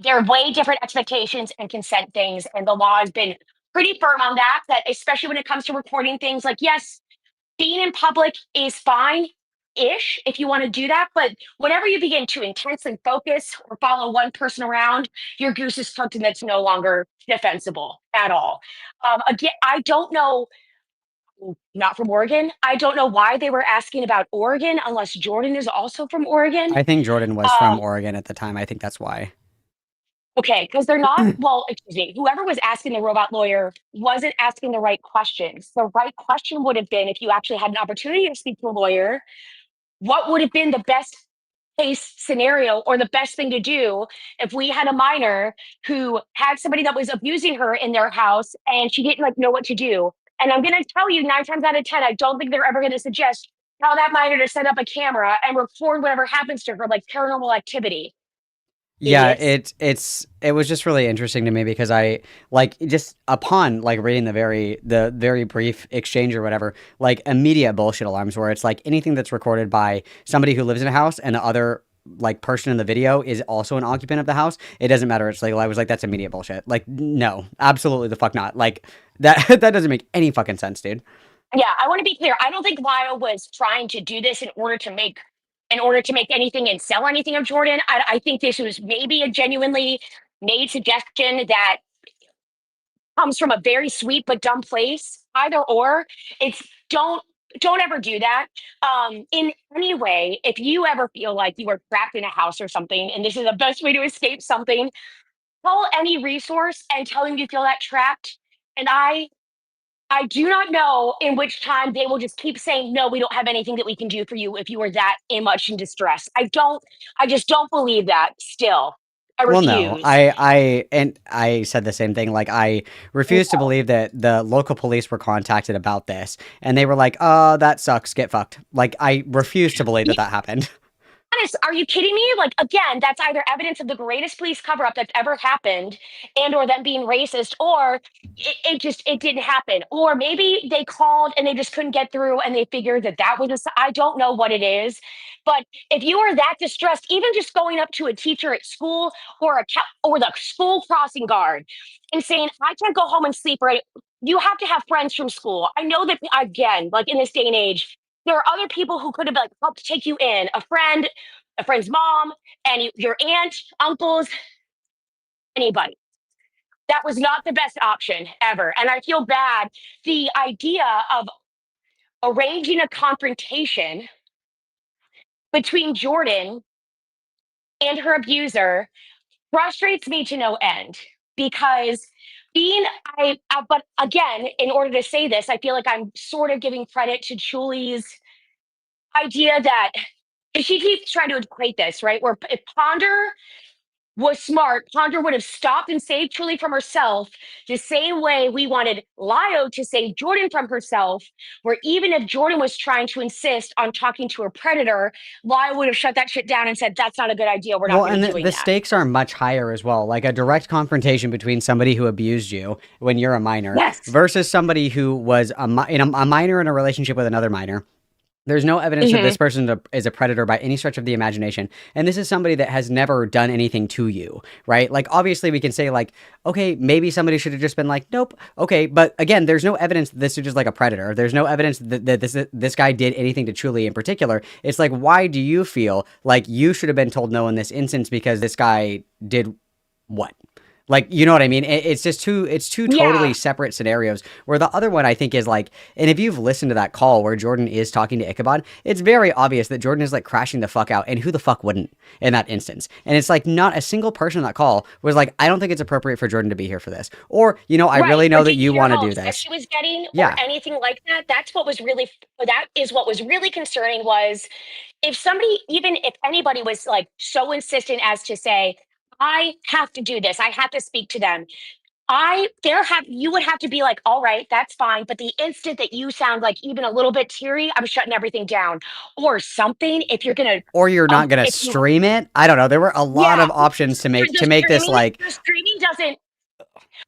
There are way different expectations and consent things, and the law has been pretty firm on that. That especially when it comes to recording things, like yes, being in public is fine ish if you want to do that, but whenever you begin to intensely focus or follow one person around, your goose is cooked and that's no longer defensible at all. Again, I don't know, not from Oregon. I don't know why they were asking about Oregon unless Jordan is also from Oregon. I think Jordan was from Oregon at the time. I think that's why. Okay, because they're not, well, excuse me, whoever was asking the robot lawyer wasn't asking the right questions. The right question would have been, if you actually had an opportunity to speak to a lawyer, what would have been the best case scenario or the best thing to do if we had a minor who had somebody that was abusing her in their house and she didn't like know what to do? And I'm going to tell you 9 times out of 10, I don't think they're ever going to suggest tell that minor to set up a camera and record whatever happens to her, like paranormal activity. Yeah, Idiots. it was just really interesting to me because I like just upon like reading the very brief exchange or whatever, like immediate bullshit alarms where it's like anything that's recorded by somebody who lives in a house and the other like person in the video is also an occupant of the house, it doesn't matter, it's legal. I was like, that's immediate bullshit. Like, no, absolutely the fuck not. Like that that doesn't make any fucking sense, dude. Yeah, I want to be clear. I don't think Lyle was trying to do this in order to make anything and sell anything of Jordan. I think this was maybe a genuinely made suggestion that comes from a very sweet but dumb place. Either or, it's don't ever do that. In any way, if you ever feel like you are trapped in a house or something, and this is the best way to escape something, call any resource and tell them you feel that trapped. And I do not know in which time they will just keep saying, no, we don't have anything that we can do for you if you are that much in distress. I just don't believe that still. I Well, no, refuse. I said the same thing. Like, I refuse to believe that the local police were contacted about this, and they were like, "Oh, that sucks. Get fucked." Like, I refuse to believe that that happened. Honest, are you kidding me? Like again, that's either evidence of the greatest police cover up that's ever happened, and or them being racist, or it didn't happen, or maybe they called and they just couldn't get through, and they figured that that was just, I don't know what it is, but if you are that distressed, even just going up to a teacher at school or or the school crossing guard and saying, I can't go home and sleep right. You have to have friends from school. I know that again, like in this day and age, there are other people who could have like helped take you in, a friend's mom, and your aunt, uncles, anybody. That was not the best option ever. And I feel bad. The idea of arranging a confrontation between Jordan and her abuser frustrates me to no end because but again, in order to say this, I feel like I'm sort of giving credit to Julie's idea that she keeps trying to equate this, right? Where if Ponder was smart, Ponder would have stopped and saved Truly from herself the same way we wanted Lio to save Jordan from herself, where even if Jordan was trying to insist on talking to her predator, Lio would have shut that shit down and said, that's not a good idea. We're not Well, going and to be doing the that. stakes are much higher as well. Like a direct confrontation between somebody who abused you when you're a minor Yes. versus somebody who was a minor in a relationship with another minor. There's no evidence that this Mhm. person is a predator by any stretch of the imagination. And this is somebody that has never done anything to you, right? Like, obviously, we can say, like, okay, maybe somebody should have just been like, nope, okay. But again, there's no evidence that this is just like a predator. There's no evidence that this guy did anything to Chuli in particular. It's like, why do you feel like you should have been told no in this instance because this guy did what? Like, you know what I mean? It's just it's two totally Yeah. separate scenarios. Where the other one I think is like, and if you've listened to that call where Jordan is talking to Ichabod, it's very obvious that Jordan is like crashing the fuck out, and who the fuck wouldn't in that instance? And it's like not a single person on that call was like, I don't think it's appropriate for Jordan to be here for this, or I Right, really or know that did you you hear want to how do upset this. she was getting or Yeah. anything like that? That is what was really concerning was if somebody, even if anybody was like so insistent as to say, I have to do this, I have to speak to them. You would have to be like, all right, that's fine. But the instant that you sound like even a little bit teary, I'm shutting everything down or something. If you're gonna, Or you're not gonna if you, stream it. I don't know. There were a lot yeah, of options to make this like. the streaming doesn't.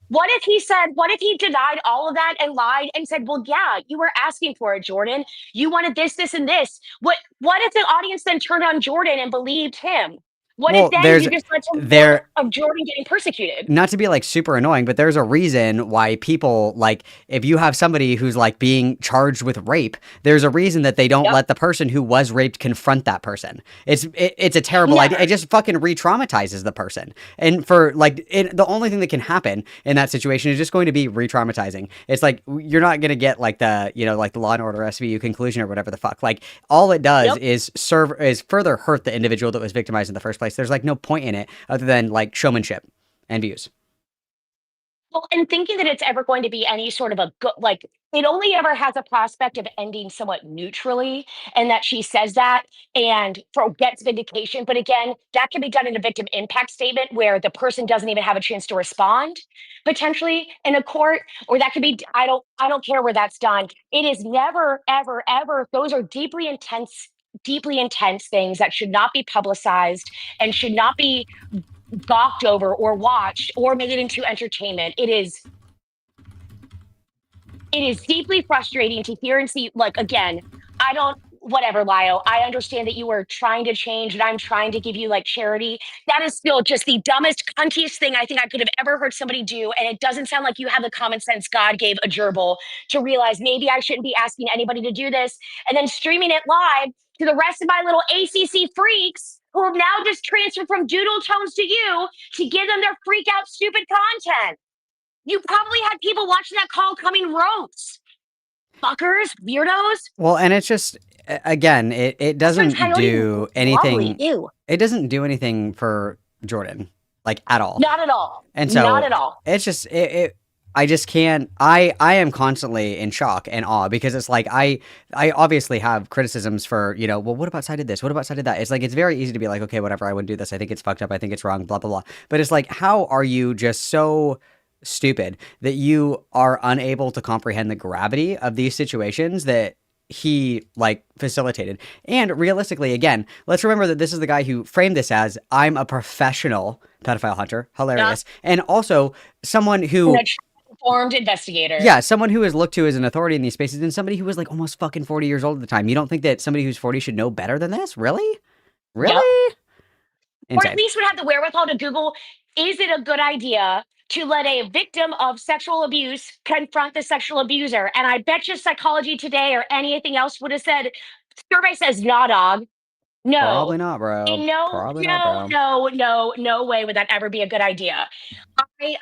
What if he said? What if he denied all of that and lied and said, "Well, yeah, you were asking for it, Jordan. You wanted this, this, and this." What if the audience then turned on Jordan and believed him? What if Well, then you just let some more there of Jordan getting persecuted? not to be like super annoying, but there's a reason why people like if you have somebody who's like being charged with rape, there's a reason that they don't let the person who was raped confront that person. It's a terrible idea. It just fucking re-traumatizes the person. And for like the only thing that can happen in that situation is just going to be re-traumatizing. It's like you're not going to get like the, like the Law and Order SVU conclusion or whatever the fuck. Like all it does is further hurt the individual that was victimized in the first place. There's like no point in it other than like showmanship and views. Well, and thinking that it's ever going to be any sort of a good, like, it only ever has a prospect of ending somewhat neutrally, and that she says that and gets vindication. But again, that can be done in a victim impact statement where the person doesn't even have a chance to respond, potentially in a court, or that could be, I don't care where that's done. It is never, ever, ever. Those are deeply intense things that should not be publicized and should not be gawked over or watched or made it into entertainment. It is deeply frustrating to hear and see. Like, again, I don't, whatever, Lio, I understand that you are trying to change and I'm trying to give you like charity. That is still just the dumbest, cuntiest thing I think I could have ever heard somebody do. And it doesn't sound like you have the common sense God gave a gerbil to realize maybe I shouldn't be asking anybody to do this and then streaming it live to the rest of my little ACC freaks who have now just transferred from doodle tones to you to give them their freak out stupid content. You probably had people watching that call coming ropes. Fuckers, weirdos. Well, and it's just again, it doesn't do anything. Ew. It doesn't do anything for Jordan, like at all. Not at all. And so not at all. It's just I just can't. I am constantly in shock and awe because it's like I obviously have criticisms for well, what about side of this? What about side of that? It's like it's very easy to be like, okay, whatever, I wouldn't do this. I think it's fucked up. I think it's wrong. Blah blah blah. But it's like, how are you just so stupid that you are unable to comprehend the gravity of these situations that he like facilitated? And realistically, again, let's remember that this is the guy who framed this as, I'm a professional pedophile hunter, hilarious, and also someone who informed investigator. Yeah, someone who is looked to as an authority in these spaces, and somebody who was like almost fucking 40 years old at the time. You don't think that somebody who's 40 should know better than this? Really? Or at least would have the wherewithal to Google, is it a good idea to let a victim of sexual abuse confront the sexual abuser? And I bet you Psychology Today or anything else would have said, survey says, nah, dog. No. Probably not, bro. No way would that ever be a good idea. I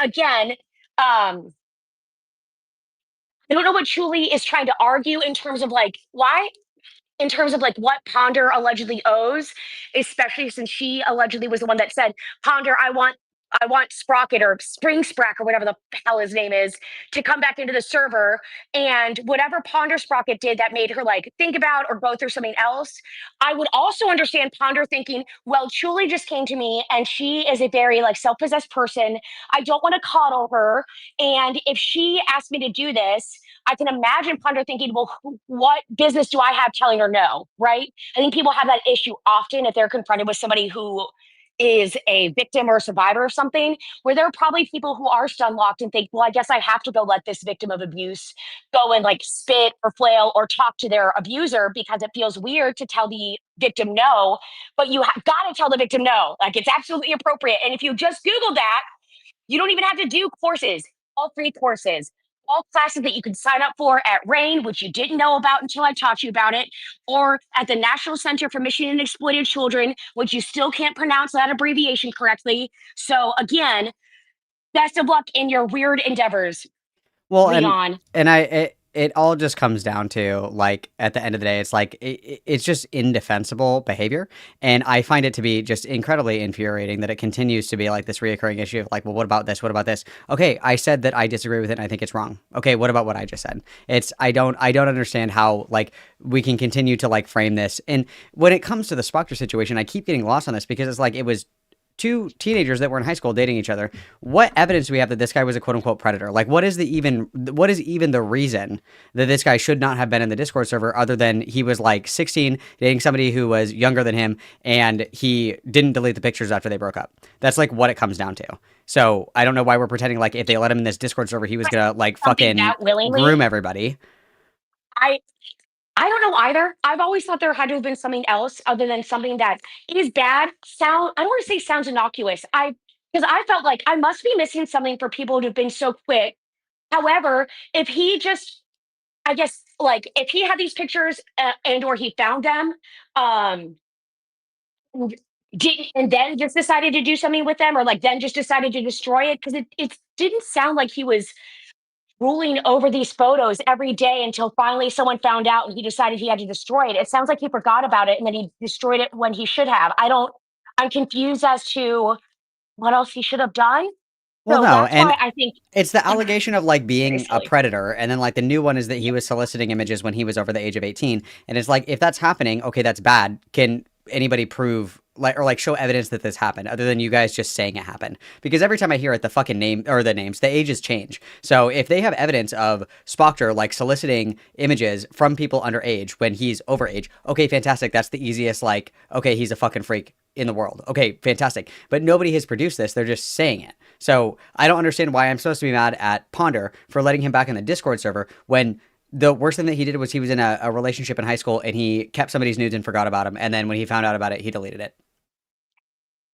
don't know what Chuli is trying to argue in terms of like, why? In terms of like what Ponder allegedly owes, especially since she allegedly was the one that said, Ponder, I want Sprocket or Spring Sprack or whatever the hell his name is to come back into the server. And whatever Ponder Sprocket did that made her like think about or go through something else, I would also understand Ponder thinking, well, Chuli just came to me and she is a very like self-possessed person. I don't want to coddle her. And if she asked me to do this, I can imagine Ponder thinking, well, what business do I have telling her no, right? I think people have that issue often if they're confronted with somebody who is a victim or survivor of something, where there are probably people who are stun locked and think, well, I guess I have to go let this victim of abuse go and like spit or flail or talk to their abuser because it feels weird to tell the victim no, but you got to tell the victim no. Like it's absolutely appropriate. And if you just Google that, you don't even have to do courses, all free courses, all classes that you can sign up for at RAIN, which you didn't know about until I taught you about it, or at the National Center for Missing and Exploited Children, which you still can't pronounce that abbreviation correctly. So again, best of luck in your weird endeavors, Well, Leon. and it all just comes down to like at the end of the day, it's like it's just indefensible behavior, and I find it to be just incredibly infuriating that it continues to be like this reoccurring issue of like, well, what about this? What about this? Okay, I said that I disagree with it, and I think it's wrong. Okay, what about what I just said? It's I don't understand how like we can continue to like frame this, and when it comes to the Spectre situation, I keep getting lost on this because it's like it was two teenagers that were in high school dating each other. What evidence do we have that this guy was a quote unquote predator? Like, what is even the reason that this guy should not have been in the Discord server other than he was like 16 dating somebody who was younger than him and he didn't delete the pictures after they broke up? That's like what it comes down to. So I don't know why we're pretending like if they let him in this Discord server, he was gonna like fucking groom everybody. I don't know either. I've always thought there had to have been something else other than something that is bad. I don't want to say sounds innocuous. Because I felt like I must be missing something for people to have been so quick. However, if he just, I guess, like if he had these pictures and or he found them, um, did and then just decided to do something with them, or like then just decided to destroy it, because it didn't sound like he was ruling over these photos every day until finally someone found out and he decided he had to destroy it. It sounds like he forgot about it and then he destroyed it when he should have. I'm confused as to what else he should have done. Well, So no, that's and why I think it's the allegation of like being a Seriously. predator, and then like the new one is that he was soliciting images when he was over the age of 18, and it's like if that's happening, okay, that's bad. Can anybody prove like or like show evidence that this happened other than you guys just saying it happened? Because every time I hear it, the fucking name or the names, the ages change. So if they have evidence of Spoctor like soliciting images from people underage when he's overage, okay, fantastic. That's the easiest. Like, okay, he's a fucking freak in the world. Okay, fantastic. But nobody has produced this. They're just saying it. So I don't understand why I'm supposed to be mad at Ponder for letting him back in the Discord server when the worst thing that he did was he was in a relationship in high school and he kept somebody's nudes and forgot about him. And then when he found out about it, he deleted it.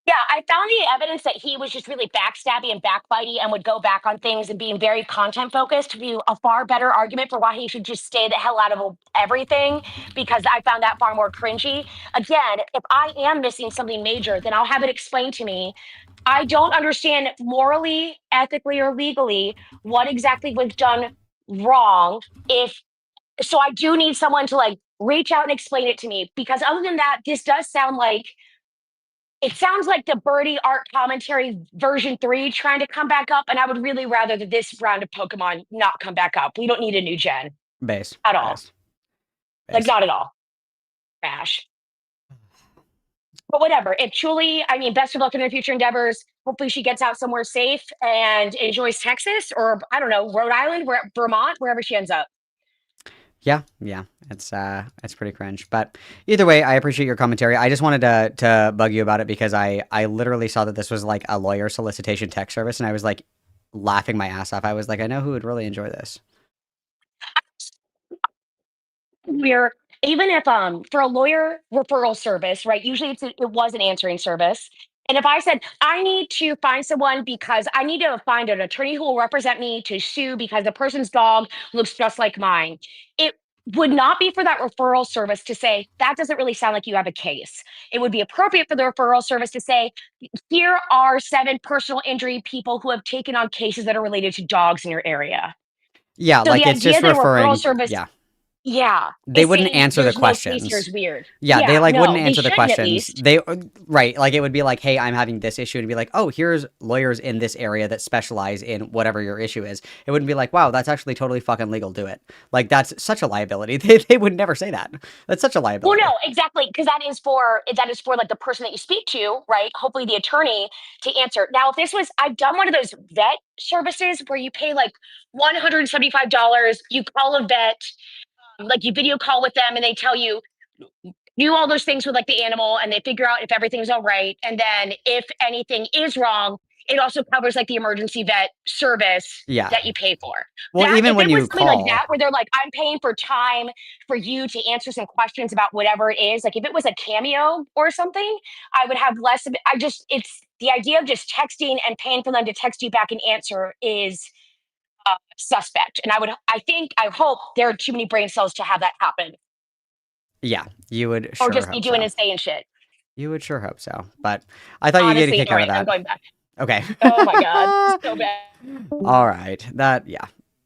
Yeah, I found the evidence that he was just really backstabby and backbitey and would go back on things and being very content focused to be a far better argument for why he should just stay the hell out of everything, because I found that far more cringy. Again, if I am missing something major, then I'll have it explained to me. I don't understand morally, ethically, or legally what exactly was done wrong. If so, I do need someone to like reach out and explain it to me, because other than that, this does sound like it sounds like the Birdie art commentary version 3 trying to come back up, and I would really rather that this round of Pokemon not come back up. We don't need a new gen Base. at all. Base. Like, not at all. Trash. But whatever. If Julie, I mean, best of luck in her future endeavors. Hopefully she gets out somewhere safe and enjoys Texas or, I don't know, Rhode Island, Vermont, wherever she ends up. Yeah, it's pretty cringe. But either way, I appreciate your commentary. I just wanted to bug you about it because I literally saw that this was like a lawyer solicitation text service, and I was like laughing my ass off. I was like, I know who would really enjoy this. We're even if for a lawyer referral service, right? Usually it was an answering service. And if I said, I need to find someone because I need to find an attorney who will represent me to sue because the person's dog looks just like mine, it would not be for that referral service to say, that doesn't really sound like you have a case. It would be appropriate for the referral service to say, here are 7 personal injury people who have taken on cases that are related to dogs in your area. Yeah, So like the it's idea just that a referral referring. service, yeah, They is wouldn't saying answer the there's no case questions. here is weird. Yeah, they like wouldn't no, answer the they shouldn't, at questions. least. They right, like it would be like, "Hey, I'm having this issue," and be like, "Oh, here's lawyers in this area that specialize in whatever your issue is." It wouldn't be like, "Wow, that's actually totally fucking legal. Do it." Like that's such a liability. They would never say that. That's such a Well, liability. no, exactly, because that is for like the person that you speak to, right? Hopefully, the attorney to answer. Now, if this was, I've done one of those vet services where you pay like $175. You call a vet, like you video call with them, and they tell you do all those things with like the animal, and they figure out if everything's all right. And then if anything is wrong, it also covers like the emergency vet service Yeah. that you pay for. Well, That even if when it was you something like call, that, where they're like, I'm paying for time for you to answer some questions about whatever it is. Like if it was a Cameo or something, I would have less of it. It's the idea of just texting and paying for them to text you back an answer is suspect. And I hope there are too many brain cells to have that happen. yeah, you would Or sure just be hope doing so. insane shit. You would sure hope so. But I thought you'd get a Honestly, kick all out of right, I'm that. going back. Okay. Oh my god, so bad. All right.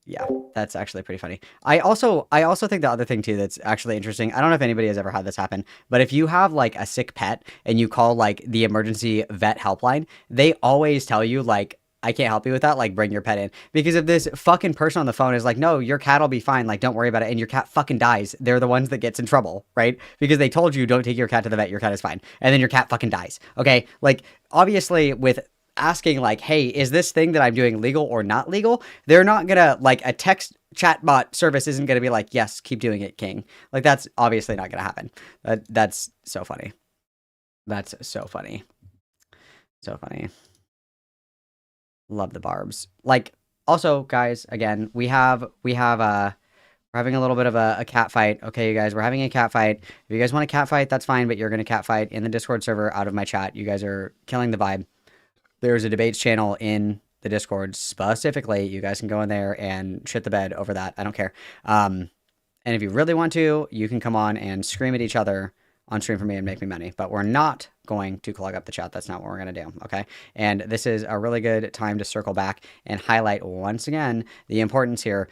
Yeah, that's actually pretty funny. I also think the other thing too that's actually interesting. I don't know if anybody has ever had this happen, but if you have like a sick pet and you call like the emergency vet helpline, they always tell you like, I can't help you with that. Like, bring your pet in. Because if this fucking person on the phone is like, no, your cat will be fine. Like, don't worry about it. And your cat fucking dies. They're the ones that gets in trouble, right? Because they told you don't take your cat to the vet. Your cat is fine. And then your cat fucking dies. Okay. Like, obviously with asking like, hey, is this thing that I'm doing legal or not legal? They're not gonna like a text chatbot service isn't gonna be like, yes, keep doing it, King. Like that's obviously not gonna happen. That's so funny. That's so funny. So funny. Love the barbs. Like also, guys, again, we're having a little bit of a cat fight. Okay, you guys, we're having a cat fight. If you guys want a cat fight, that's fine, but you're gonna cat fight in the Discord server out of my chat. You guys are killing the vibe. There's a debates channel in the Discord specifically. You guys can go in there and shit the bed over that. I don't care. And if you really want to, you can come on and scream at each other on stream for me and make me money. But we're not going to clog up the chat. That's not what we're going to do. Okay. And this is a really good time to circle back and highlight once again the importance here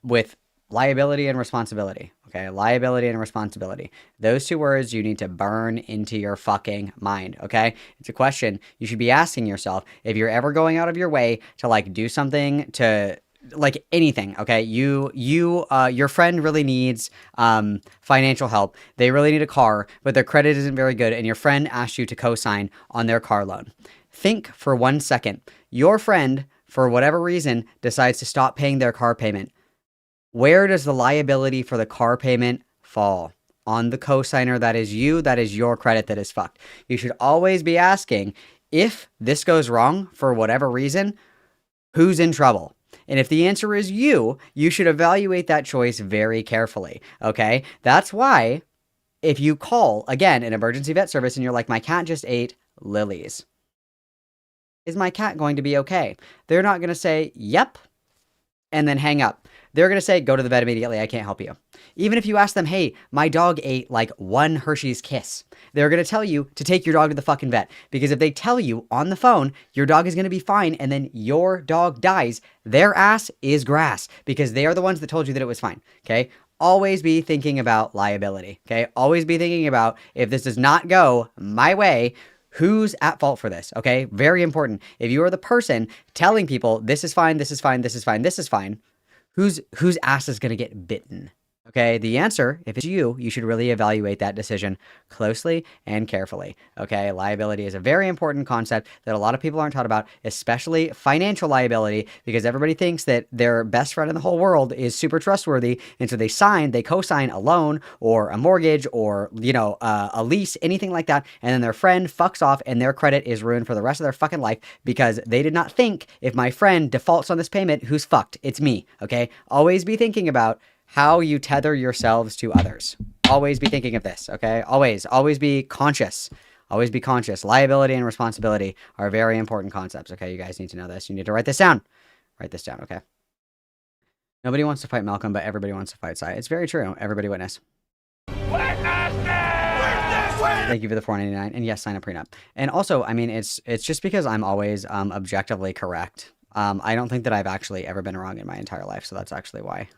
with liability and responsibility. Okay, liability and responsibility. Those two words you need to burn into your fucking mind, okay? It's a question you should be asking yourself if you're ever going out of your way to like do something to like anything, okay? Your friend really needs financial help. They really need a car, but their credit isn't very good and your friend asked you to co-sign on their car loan. Think for 1 second. Your friend, for whatever reason, decides to stop paying their car payment. Where does the liability for the car payment fall? On the cosigner, that is you, that is your credit that is fucked. You should always be asking, if this goes wrong for whatever reason, who's in trouble? And if the answer is you should evaluate that choice very carefully, okay? That's why if you call, again, an emergency vet service and you're like, my cat just ate lilies. Is my cat going to be okay? They're not going to say, yep, and then hang up. They're going to say, go to the vet immediately. I can't help you. Even if you ask them, hey, my dog ate like 1 Hershey's Kiss, they're going to tell you to take your dog to the fucking vet. Because if they tell you on the phone, your dog is going to be fine, and then your dog dies, their ass is grass. Because they are the ones that told you that it was fine. Okay? Always be thinking about liability. Okay? Always be thinking about, if this does not go my way, who's at fault for this? Okay? Very important. If you are the person telling people, this is fine, this is fine, this is fine, this is fine, whose ass is going to get bitten? Okay, the answer, if it's you should really evaluate that decision closely and carefully. Okay, liability is a very important concept that a lot of people aren't taught about, especially financial liability, because everybody thinks that their best friend in the whole world is super trustworthy, and so they co-sign a loan or a mortgage or, a lease, anything like that, and then their friend fucks off and their credit is ruined for the rest of their fucking life because they did not think, if my friend defaults on this payment, who's fucked? It's me, okay? Always be thinking about how you tether yourselves to others. Always be thinking of this, okay? Always be conscious. Always be conscious. Liability and responsibility are very important concepts, okay? You guys need to know this. You need to write this down. Write this down, okay? Nobody wants to fight Malcolm, but everybody wants to fight Sai. It's very true. Everybody witness. Thank you for the $4.99. And yes, sign a prenup. And also, I mean, it's just because I'm always objectively correct. I don't think that I've actually ever been wrong in my entire life, so that's actually why.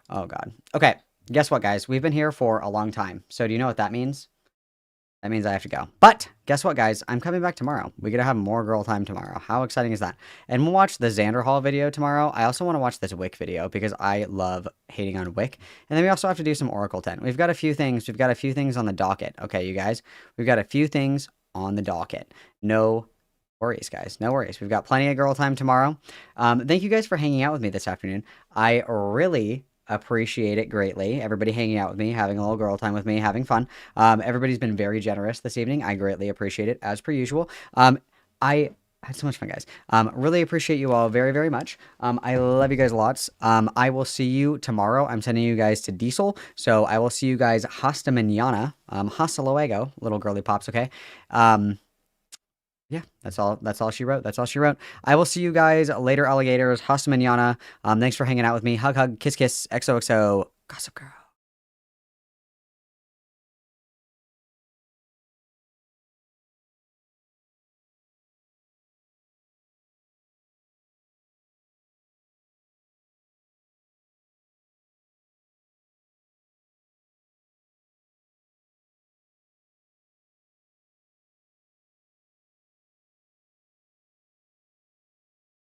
Oh, God. Okay, guess what, guys? We've been here for a long time. So do you know what that means? That means I have to go. But guess what, guys? I'm coming back tomorrow. We're going to have more girl time tomorrow. How exciting is that? And we'll watch the Xander Hall video tomorrow. I also want to watch this Wick video because I love hating on Wick. And then we also have to do some Oracle 10. We've got a few things. We've got a few things on the docket. Okay, you guys? We've got a few things on the docket. No worries, guys. No worries. We've got plenty of girl time tomorrow. Thank you guys for hanging out with me this afternoon. I really appreciate it greatly. Everybody hanging out with me, having a little girl time with me, having fun. Everybody's been very generous this evening. I greatly appreciate it, as per usual. I had so much fun, guys. Really appreciate you all very, very much. I love you guys lots. I will see you tomorrow. I'm sending you guys to Diesel, so I will see you guys hasta mañana. Hasta luego, little girly pops, okay? Yeah, that's all she wrote. That's all she wrote. I will see you guys later, alligators. Hasta mañana. Thanks for hanging out with me. Hug, hug, kiss, kiss. XOXO. Gossip Girl.